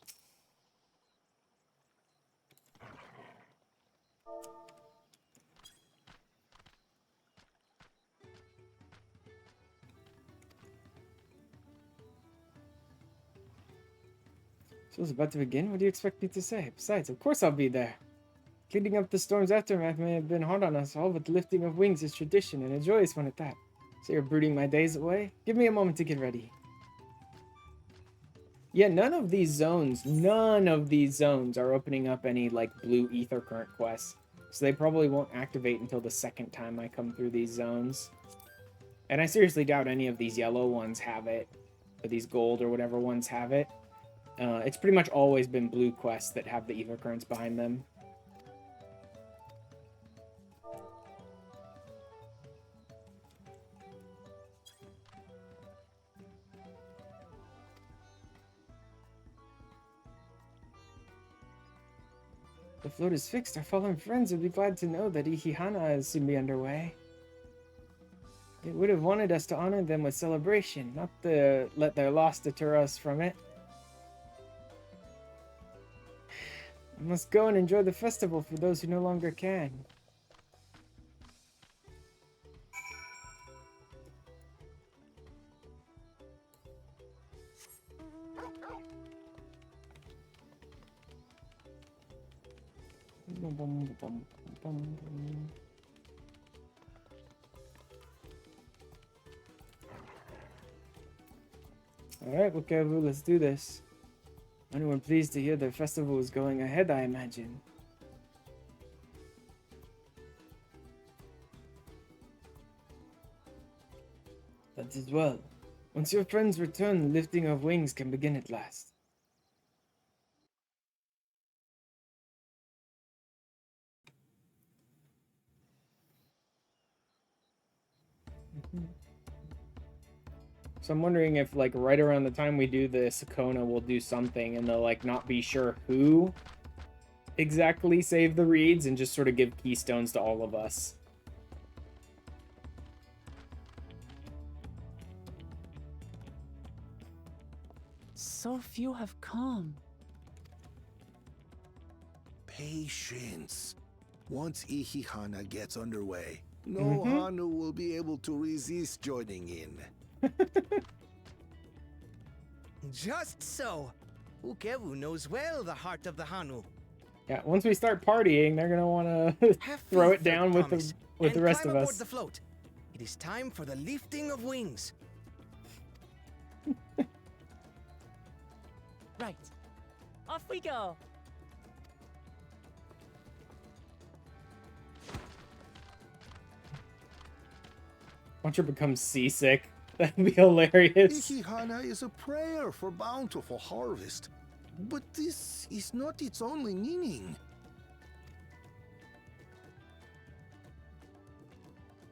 S1: Show's about to begin? What do you expect me to say? Besides, of course I'll be there. Cleaning up the storm's aftermath may have been hard on us all, but the lifting of wings is tradition, and a joyous one at that. So you're brooding my days away? Give me a moment to get ready. Yeah, none of these zones are opening up any, like, blue ether current quests. So they probably won't activate until the second time I come through these zones. And I seriously doubt any of these yellow ones have it. Or these gold or whatever ones have it. It's pretty much always been blue quests that have the ether currents behind them. The float is fixed. Our fallen friends would be glad to know that Ihihana is soon be underway. They would have wanted us to honor them with celebration, not to let their loss deter us from it. I must go and enjoy the festival for those who no longer can. Alright, okay, well, let's do this. Anyone pleased to hear the festival is going ahead, I imagine. That is well. Once your friends return, the lifting of wings can begin at last. So I'm wondering if, like, right around the time we do the Sakona, we'll do something and they'll, like, not be sure who exactly saved the reeds and just sort of give keystones to all of us.
S3: So few have come.
S5: Patience. Once Ihihana gets underway, no Hanu will be able to resist joining in.
S22: Just so. Ukewu knows well the heart of the Hanu.
S1: Yeah, once we start partying, they're gonna want to throw it down with the rest of us.
S22: The float. It is time for the lifting of wings.
S3: Right. Off we go.
S1: Watch her become seasick. That'd be hilarious.
S5: Ihihana is a prayer for bountiful harvest. But this is not its only meaning.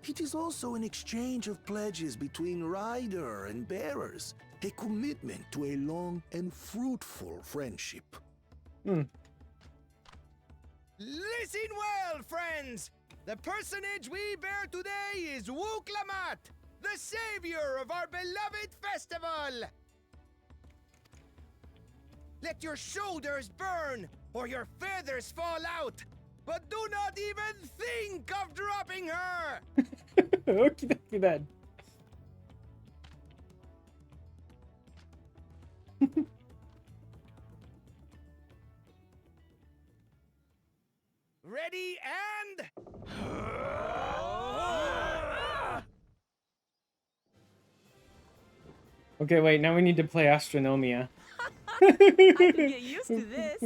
S5: It is also an exchange of pledges between rider and bearers, a commitment to a long and fruitful friendship.
S22: Listen well, friends! The personage we bear today is Wuklamat, the savior of our beloved festival! Let your shoulders burn, or your feathers fall out, but do not even think of dropping her!
S1: Okie dokie then.
S22: Ready and...
S1: Okay, wait, now we need to play Astronomia.
S3: I can get used to this.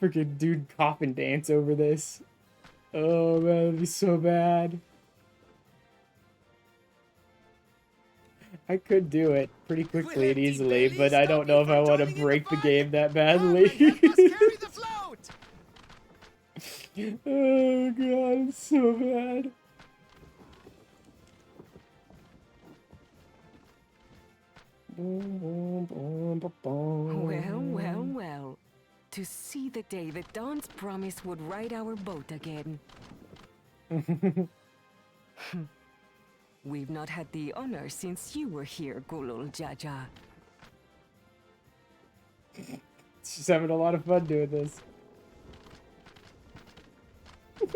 S1: Freaking dude coffin dance over this. Oh man, that'd be so bad. I could do it pretty quickly and easily, but I don't know if I want to break the game that badly. Oh god, it's so bad.
S10: Well. To see the day that Dawn's promise would ride our boat again. We've not had the honor since you were here, Gulul Jaja.
S1: She's having a lot of fun doing this.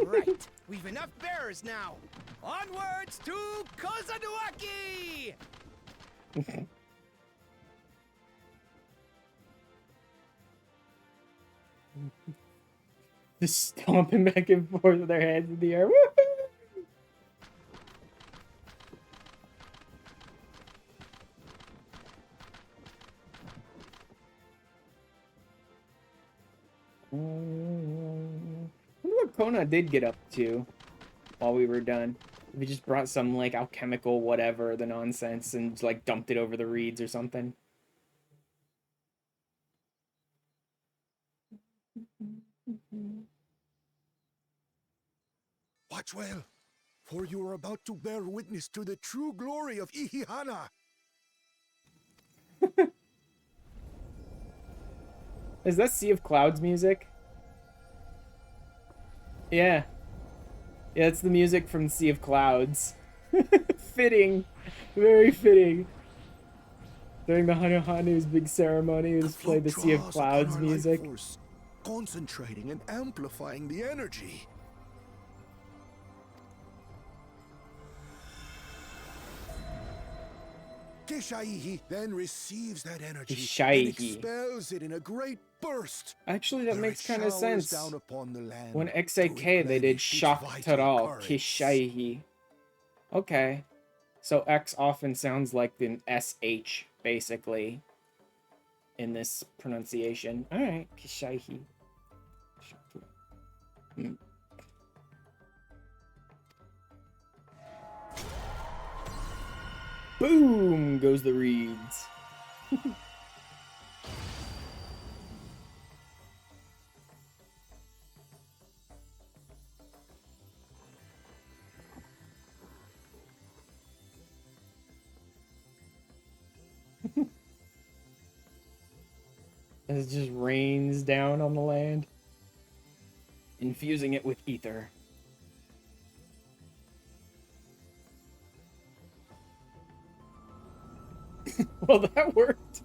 S22: Right, we've enough bearers now. Onwards to Kozanuaki!
S1: Just stomping back and forth with their hands in the air. Woohoo! I wonder what Kona did get up to while we were done. If he just brought some, like, alchemical whatever, the nonsense, and just, like, dumped it over the reeds or something.
S5: Watch well, for you are about to bear witness to the true glory of Ihihana.
S1: Is that Sea of Clouds music? Yeah. Yeah, it's the music from Sea of Clouds. Fitting. Very fitting. During the Hanu's big ceremony, we just played the Sea of Clouds music.
S5: Force, concentrating and amplifying the energy. Kishaihi then receives that energy and expels it in a great burst.
S1: Actually, that makes kind of sense. When XAK, they did Shock Tural, Kishaihi. Okay. So X often sounds like an SH, basically, in this pronunciation. Alright, Kishaihi. Boom goes the reeds. As it just rains down on the land, infusing it with ether. Well, that worked.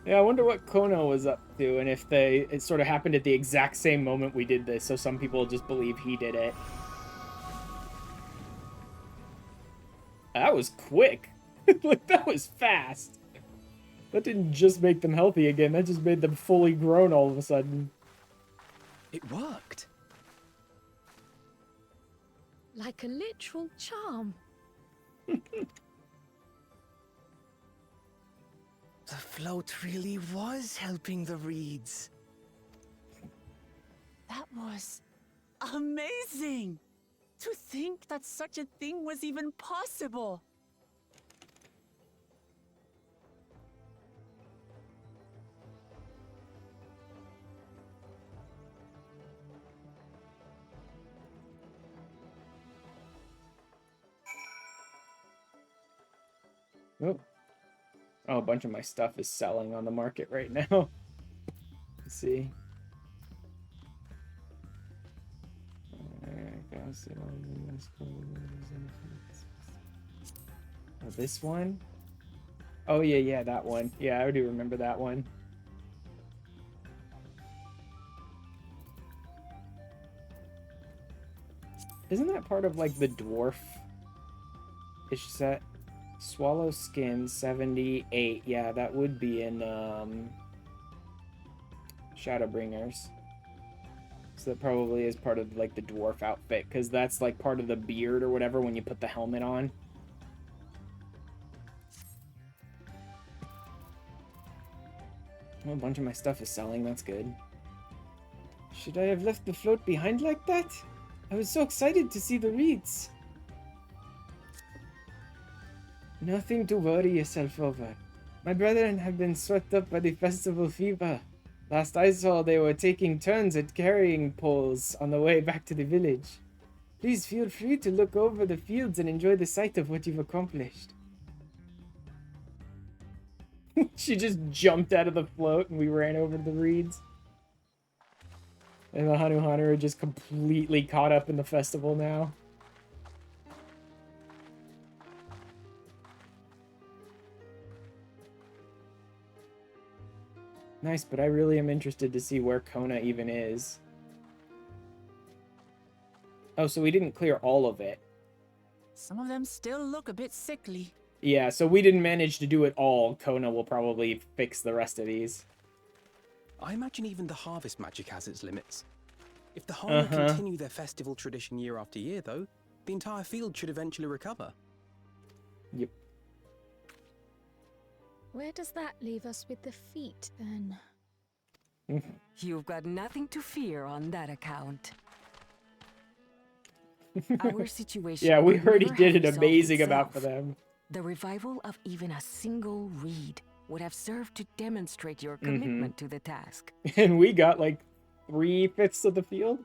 S1: Yeah, I wonder what Kono was up to, and if it sort of happened at the exact same moment we did this, so some people just believe he did it. That was quick. Like, that was fast. That didn't just make them healthy again, that just made them fully grown all of a sudden.
S17: It worked.
S8: Like a literal charm.
S22: The float really was helping the reeds.
S3: That was amazing! To think that such a thing was even possible!
S1: Oh. Oh, a bunch of my stuff is selling on the market right now. Let's see. Oh, this one? Oh, yeah, that one. Yeah, I do remember that one. Isn't that part of, like, the dwarf-ish set? Swallow skin 78. Yeah, that would be in Shadowbringers. So that probably is part of like the dwarf outfit, because that's like part of the beard or whatever when you put the helmet on. Well, a bunch of my stuff is selling, that's good. Should I have left the float behind like that? I was so excited to see the reeds. Nothing to worry yourself over. My brethren have been swept up by the festival fever. Last I saw, they were taking turns at carrying poles on the way back to the village. Please feel free to look over the fields and enjoy the sight of what you've accomplished. She just jumped out of the float and we ran over to the reeds. And the Hanu Hunter are just completely caught up in the festival now. Nice, but I really am interested to see where Kona even is. Oh, so we didn't clear all of it.
S3: Some of them still look a bit sickly.
S1: Yeah, so we didn't manage to do it all. Kona will probably fix the rest of these.
S17: I imagine even the harvest magic has its limits. If the Hana continue their festival tradition year after year, though, the entire field should eventually recover.
S1: Yep.
S8: Where does that leave us with the feet, then?
S10: You've got nothing to fear on that account. Our situation.
S1: Yeah, we already did an
S10: resolved
S1: amazing
S10: itself.
S1: amount for them.
S10: The revival of even a single reed would have served to demonstrate your commitment to the task.
S1: And we got like 3/5 of the field,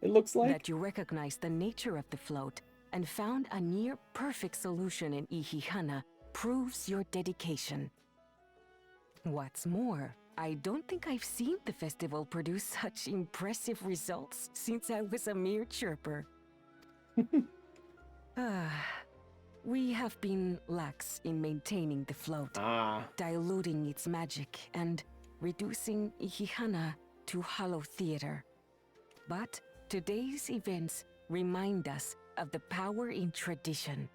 S1: it looks like.
S10: That you recognize the nature of the float and found a near perfect solution in Ihihana proves your dedication. What's more, I don't think I've seen the festival produce such impressive results since I was a mere chirper. We have been lax in maintaining the float, diluting its magic and reducing Ihihana to hollow theater. But today's events remind us of the power in tradition.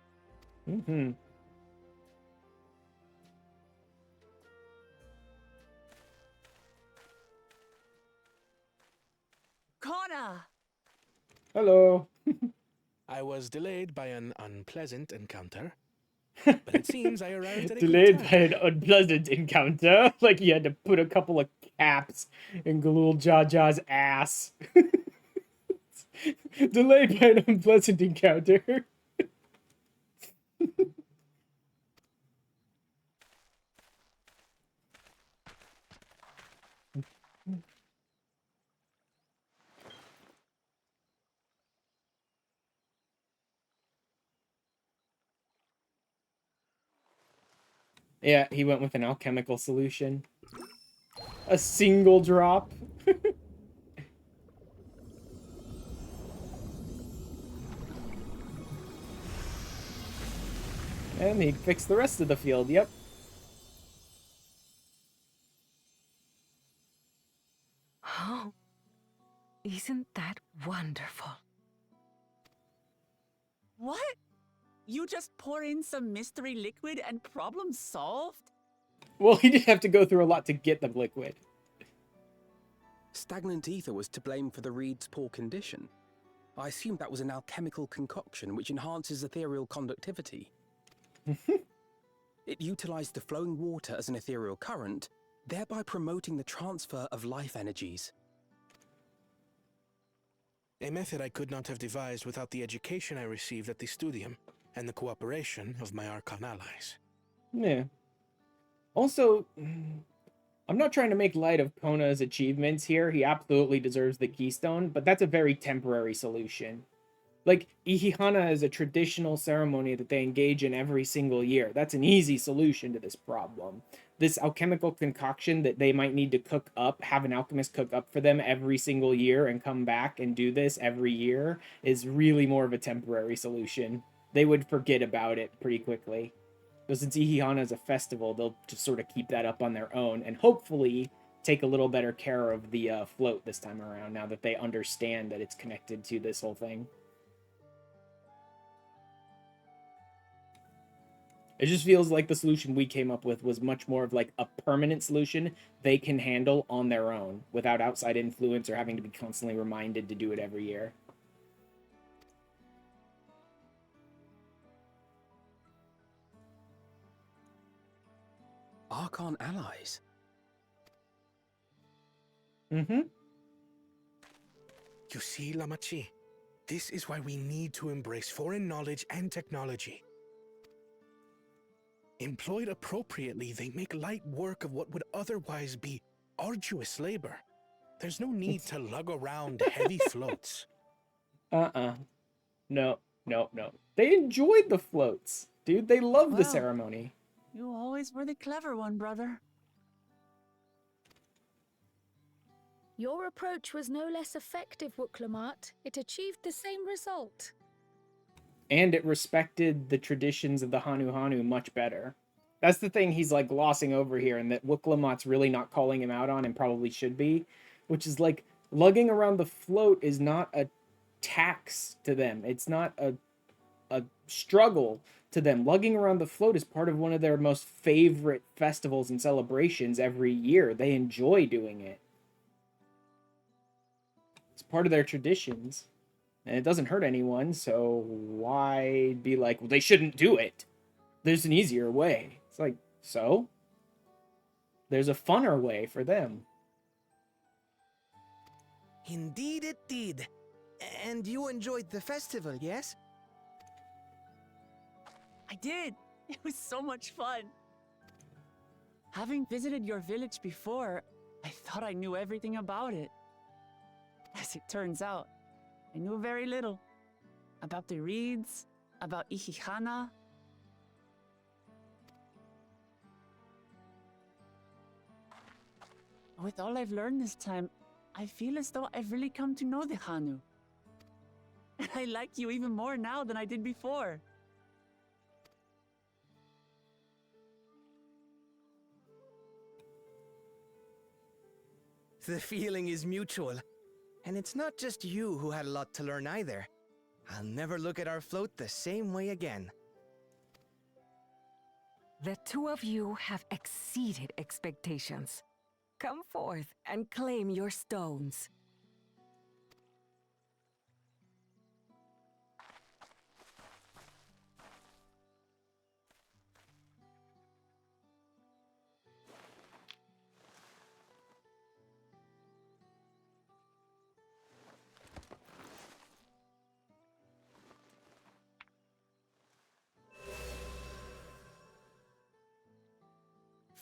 S3: Kona!
S1: Hello.
S15: I was delayed by an unpleasant encounter, but it seems I arrived at a
S1: Delayed
S15: good
S1: by
S15: time.
S1: an unpleasant encounter. Like you had to put a couple of caps in Galul Jaja's ass. Delayed by an unpleasant encounter. Yeah, he went with an alchemical solution. A single drop. And he fixed the rest of the field, yep.
S10: Oh, isn't that wonderful?
S3: What? You just pour in some mystery liquid and problem solved?
S1: Well, he did have to go through a lot to get the liquid.
S17: Stagnant ether was to blame for the reed's poor condition. I assumed that was an alchemical concoction which enhances ethereal conductivity. It utilized the flowing water as an ethereal current, thereby promoting the transfer of life energies.
S15: A method I could not have devised without the education I received at the studium and the cooperation of my Archon allies.
S1: Yeah. Also, I'm not trying to make light of Kona's achievements here. He absolutely deserves the keystone, but that's a very temporary solution. Like, Ihihana is a traditional ceremony that they engage in every single year. That's an easy solution to this problem. This alchemical concoction that they might need to cook up, have an alchemist cook up for them every single year and come back and do this every year is really more of a temporary solution. They would forget about it pretty quickly. But since Ihihana is a festival, they'll just sort of keep that up on their own and hopefully take a little better care of the float this time around now that they understand that it's connected to this whole thing. It just feels like the solution we came up with was much more of like a permanent solution they can handle on their own without outside influence or having to be constantly reminded to do it every year.
S17: Archon allies?
S1: Mm-hmm.
S15: You see, Lamachi, this is why we need to embrace foreign knowledge and technology. Employed appropriately, they make light work of what would otherwise be arduous labor. There's no need to lug around heavy floats.
S1: No. They enjoyed the floats, dude. They love the ceremony.
S3: You always were the clever one, brother.
S8: Your approach was no less effective, Wooklamat. It achieved the same result.
S1: And it respected the traditions of the Hanu Hanu much better. That's the thing he's like glossing over here, and that Wooklamat's really not calling him out on, and probably should be, which is like lugging around the float is not a tax to them. It's not a struggle to them. Lugging around the float is part of one of their most favorite festivals and celebrations every year. They enjoy doing it. It's part of their traditions. And it doesn't hurt anyone, so why be like, well, they shouldn't do it? There's an easier way. It's like, so? There's a funner way for them.
S22: Indeed it did. And you enjoyed the festival, yes?
S3: I did. It was so much fun. Having visited your village before, I thought I knew everything about it. As it turns out, I knew very little. About the reeds, about Ihihana. With all I've learned this time, I feel as though I've really come to know the Hanu. And I like you even more now than I did before.
S22: The feeling is mutual. And it's not just you who had a lot to learn either. I'll never look at our float the same way again.
S10: The two of you have exceeded expectations. Come forth and claim your stones.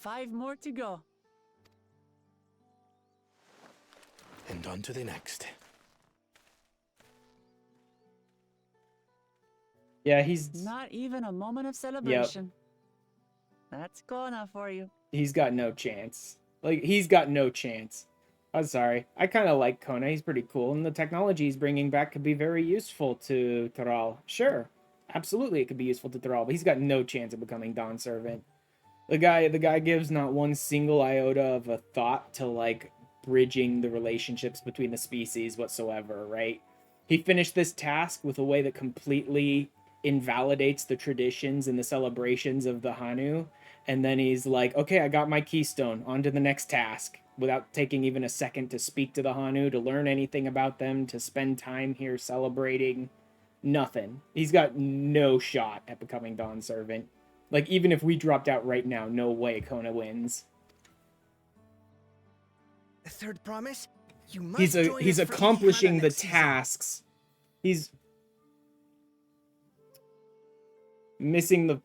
S3: Five more to go.
S15: And on to the next.
S1: Yeah, he's...
S3: Not even a moment of celebration. Yep. That's Kona for you.
S1: He's got no chance. Like, he's got no chance. I'm sorry. I kind of like Kona. He's pretty cool. And the technology he's bringing back could be very useful to Tural. Sure. Absolutely, it could be useful to Tural. But he's got no chance of becoming Dawn Servant. The guy gives not one single iota of a thought to, like, bridging the relationships between the species whatsoever, right? He finished this task with a way that completely invalidates the traditions and the celebrations of the Hanu, and then he's like, okay, I got my keystone, on to the next task, without taking even a second to speak to the Hanu, to learn anything about them, to spend time here celebrating. Nothing. He's got no shot at becoming Dawn Servant. Like, even if we dropped out right now, no way Kona wins.
S22: The third promise? You must
S1: he's accomplishing the tasks. He's missing the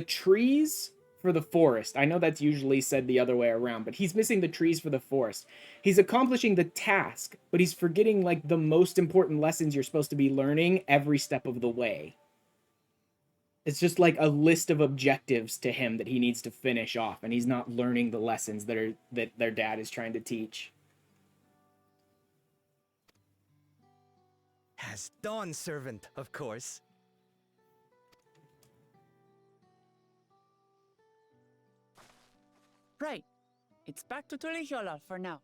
S1: trees for the forest. I know that's usually said the other way around, but he's missing the trees for the forest. He's accomplishing the task, but he's forgetting, like, the most important lessons you're supposed to be learning every step of the way. It's just like a list of objectives to him that he needs to finish off, and he's not learning the lessons that their dad is trying to teach.
S22: As Dawn Servant, of course.
S3: Right. It's back to Tulihiola for now.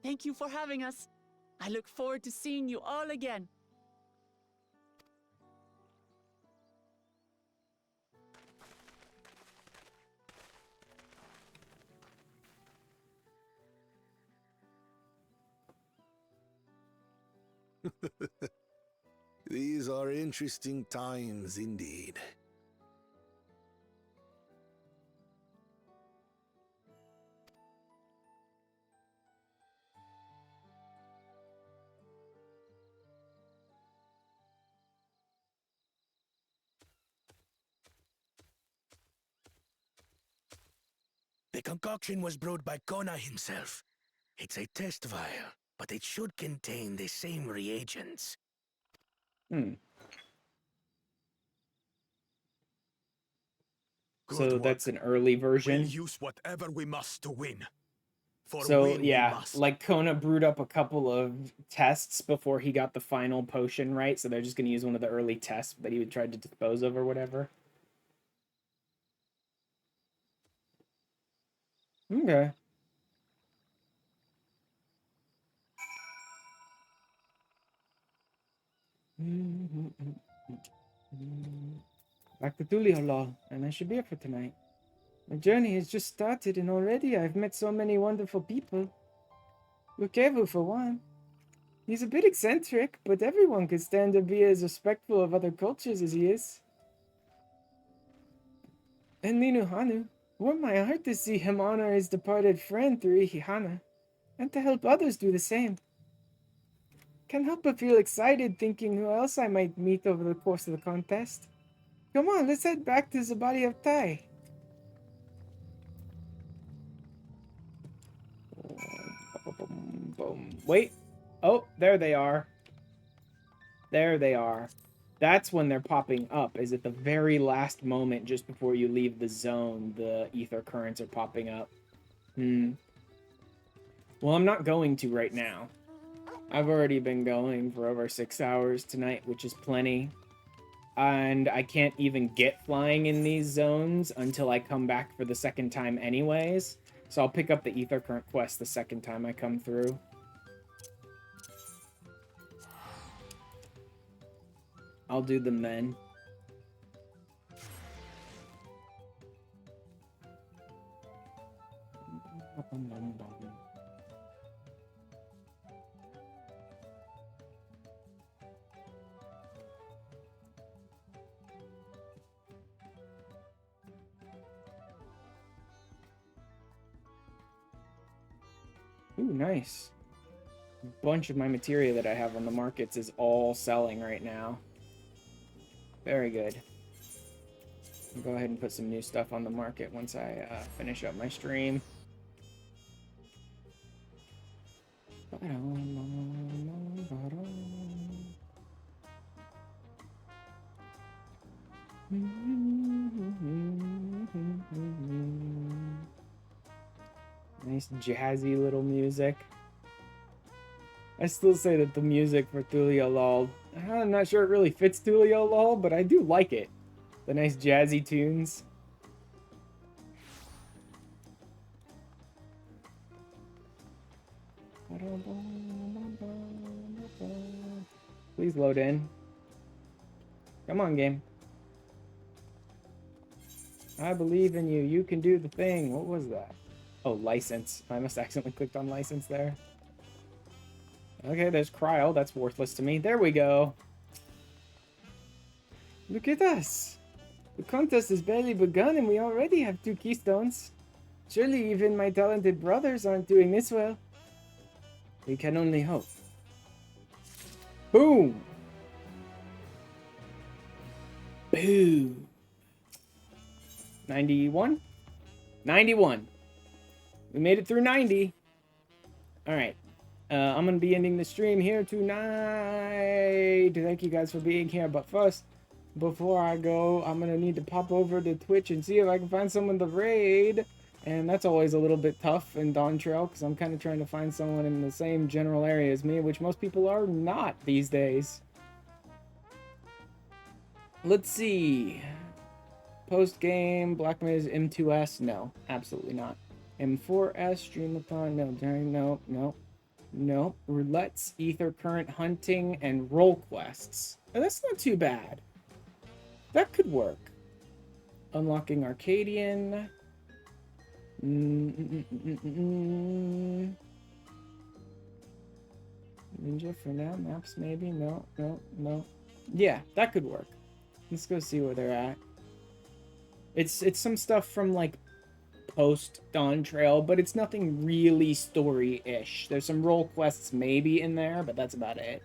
S3: Thank you for having us. I look forward to seeing you all again.
S5: These are interesting times indeed.
S15: The concoction was brewed by Kona himself. It's a test vial, but it should contain the same reagents.
S1: So that's an early version.
S23: We'll use whatever we must to win. For
S1: So
S23: win we
S1: yeah,
S23: must.
S1: like Kona brewed up a couple of tests before he got the final potion right, so they're just gonna use one of the early tests that he would try to dispose of or whatever. Okay. Back to Tural, and I should be here for tonight. My journey has just started, and already I've met so many wonderful people. Lukevu, for one. He's a bit eccentric, but everyone could stand to be as respectful of other cultures as he is. And Ninuhanu, warmed my heart to see him honor his departed friend through Ihihana, and to help others do the same. Can't help but feel excited thinking who else I might meet over the course of the contest. Come on, let's head back to Zabadi of Tai. Wait. Oh, there they are. There they are. That's when they're popping up, is at the very last moment just before you leave the zone, the ether currents are popping up. Well, I'm not going to right now. I've already been going for over 6 hours tonight, which is plenty. And I can't even get flying in these zones until I come back for the second time anyways. So I'll pick up the ether current quest the second time I come through. I'll do them then. Ooh, nice. A bunch of my materia that I have on the markets is all selling right now. Very good. I'll go ahead and put some new stuff on the market once I finish up my stream. Nice jazzy little music. I still say that the music for Tural, I'm not sure it really fits Tural, but I do like it. The nice jazzy tunes. Please load in. Come on, game. I believe in you. You can do the thing. What was that? Oh, license. I must accidentally clicked on license there. Okay, there's Cryle. That's worthless to me. There we go. Look at us. The contest has barely begun and we already have 2 keystones. Surely even my talented brothers aren't doing this well. We can only hope. Boom! Boom! 91? 91. We made it through 90. Alright. I'm going to be ending the stream here tonight. Thank you guys for being here. But first, before I go, I'm going to need to pop over to Twitch and see if I can find someone to raid. And that's always a little bit tough in Dawntrail, because I'm kind of trying to find someone in the same general area as me, which most people are not these days. Let's see. Post-game, Black Maze, M2S? No, absolutely not. M4S, Streamathon? No, no. No, roulettes, ether current hunting, and role quests. Oh, that's not too bad. That could work. Unlocking Arcadian. Ninja for now. Maps maybe. No. Yeah, that could work. Let's go see where they're at. It's some stuff from like post Dawntrail, but it's nothing really story-ish. There's some role quests maybe in there, but that's about it.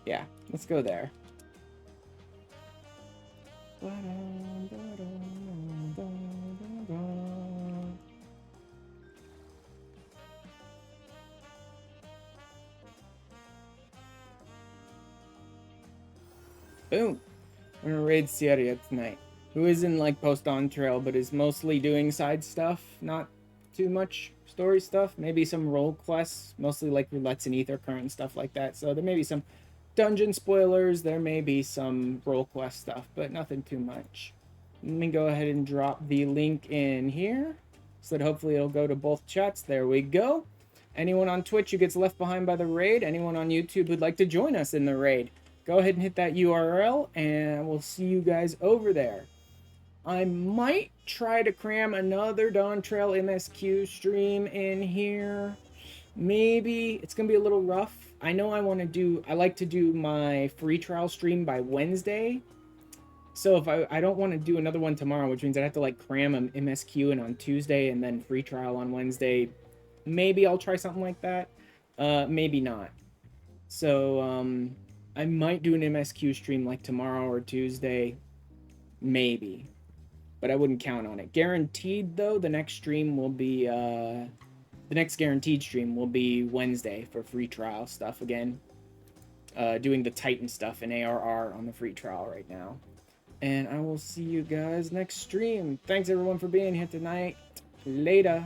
S1: Yeah, let's go there. Boom. We're gonna raid Sierra tonight. Who is in like post Dawntrail, but is mostly doing side stuff, not too much story stuff. Maybe some role quests, mostly like roulettes and ether current and stuff like that. So there may be some dungeon spoilers, there may be some role quest stuff, but nothing too much. Let me go ahead and drop the link in here so that hopefully it'll go to both chats. There we go. Anyone on Twitch who gets left behind by the raid, anyone on YouTube who'd like to join us in the raid, go ahead and hit that URL and we'll see you guys over there. I might try to cram another Dawntrail MSQ stream in here. Maybe. It's going to be a little rough. I know I like to do my free trial stream by Wednesday. So if I don't want to do another one tomorrow, which means I'd have to like cram an MSQ in on Tuesday and then free trial on Wednesday. Maybe I'll try something like that. Maybe not. So I might do an MSQ stream like tomorrow or Tuesday. Maybe. But I wouldn't count on it. Guaranteed though, the next stream will be the next guaranteed stream will be Wednesday for free trial stuff again. Doing the Titan stuff in ARR on the free trial right now. And I will see you guys next stream. Thanks everyone for being here tonight. Later.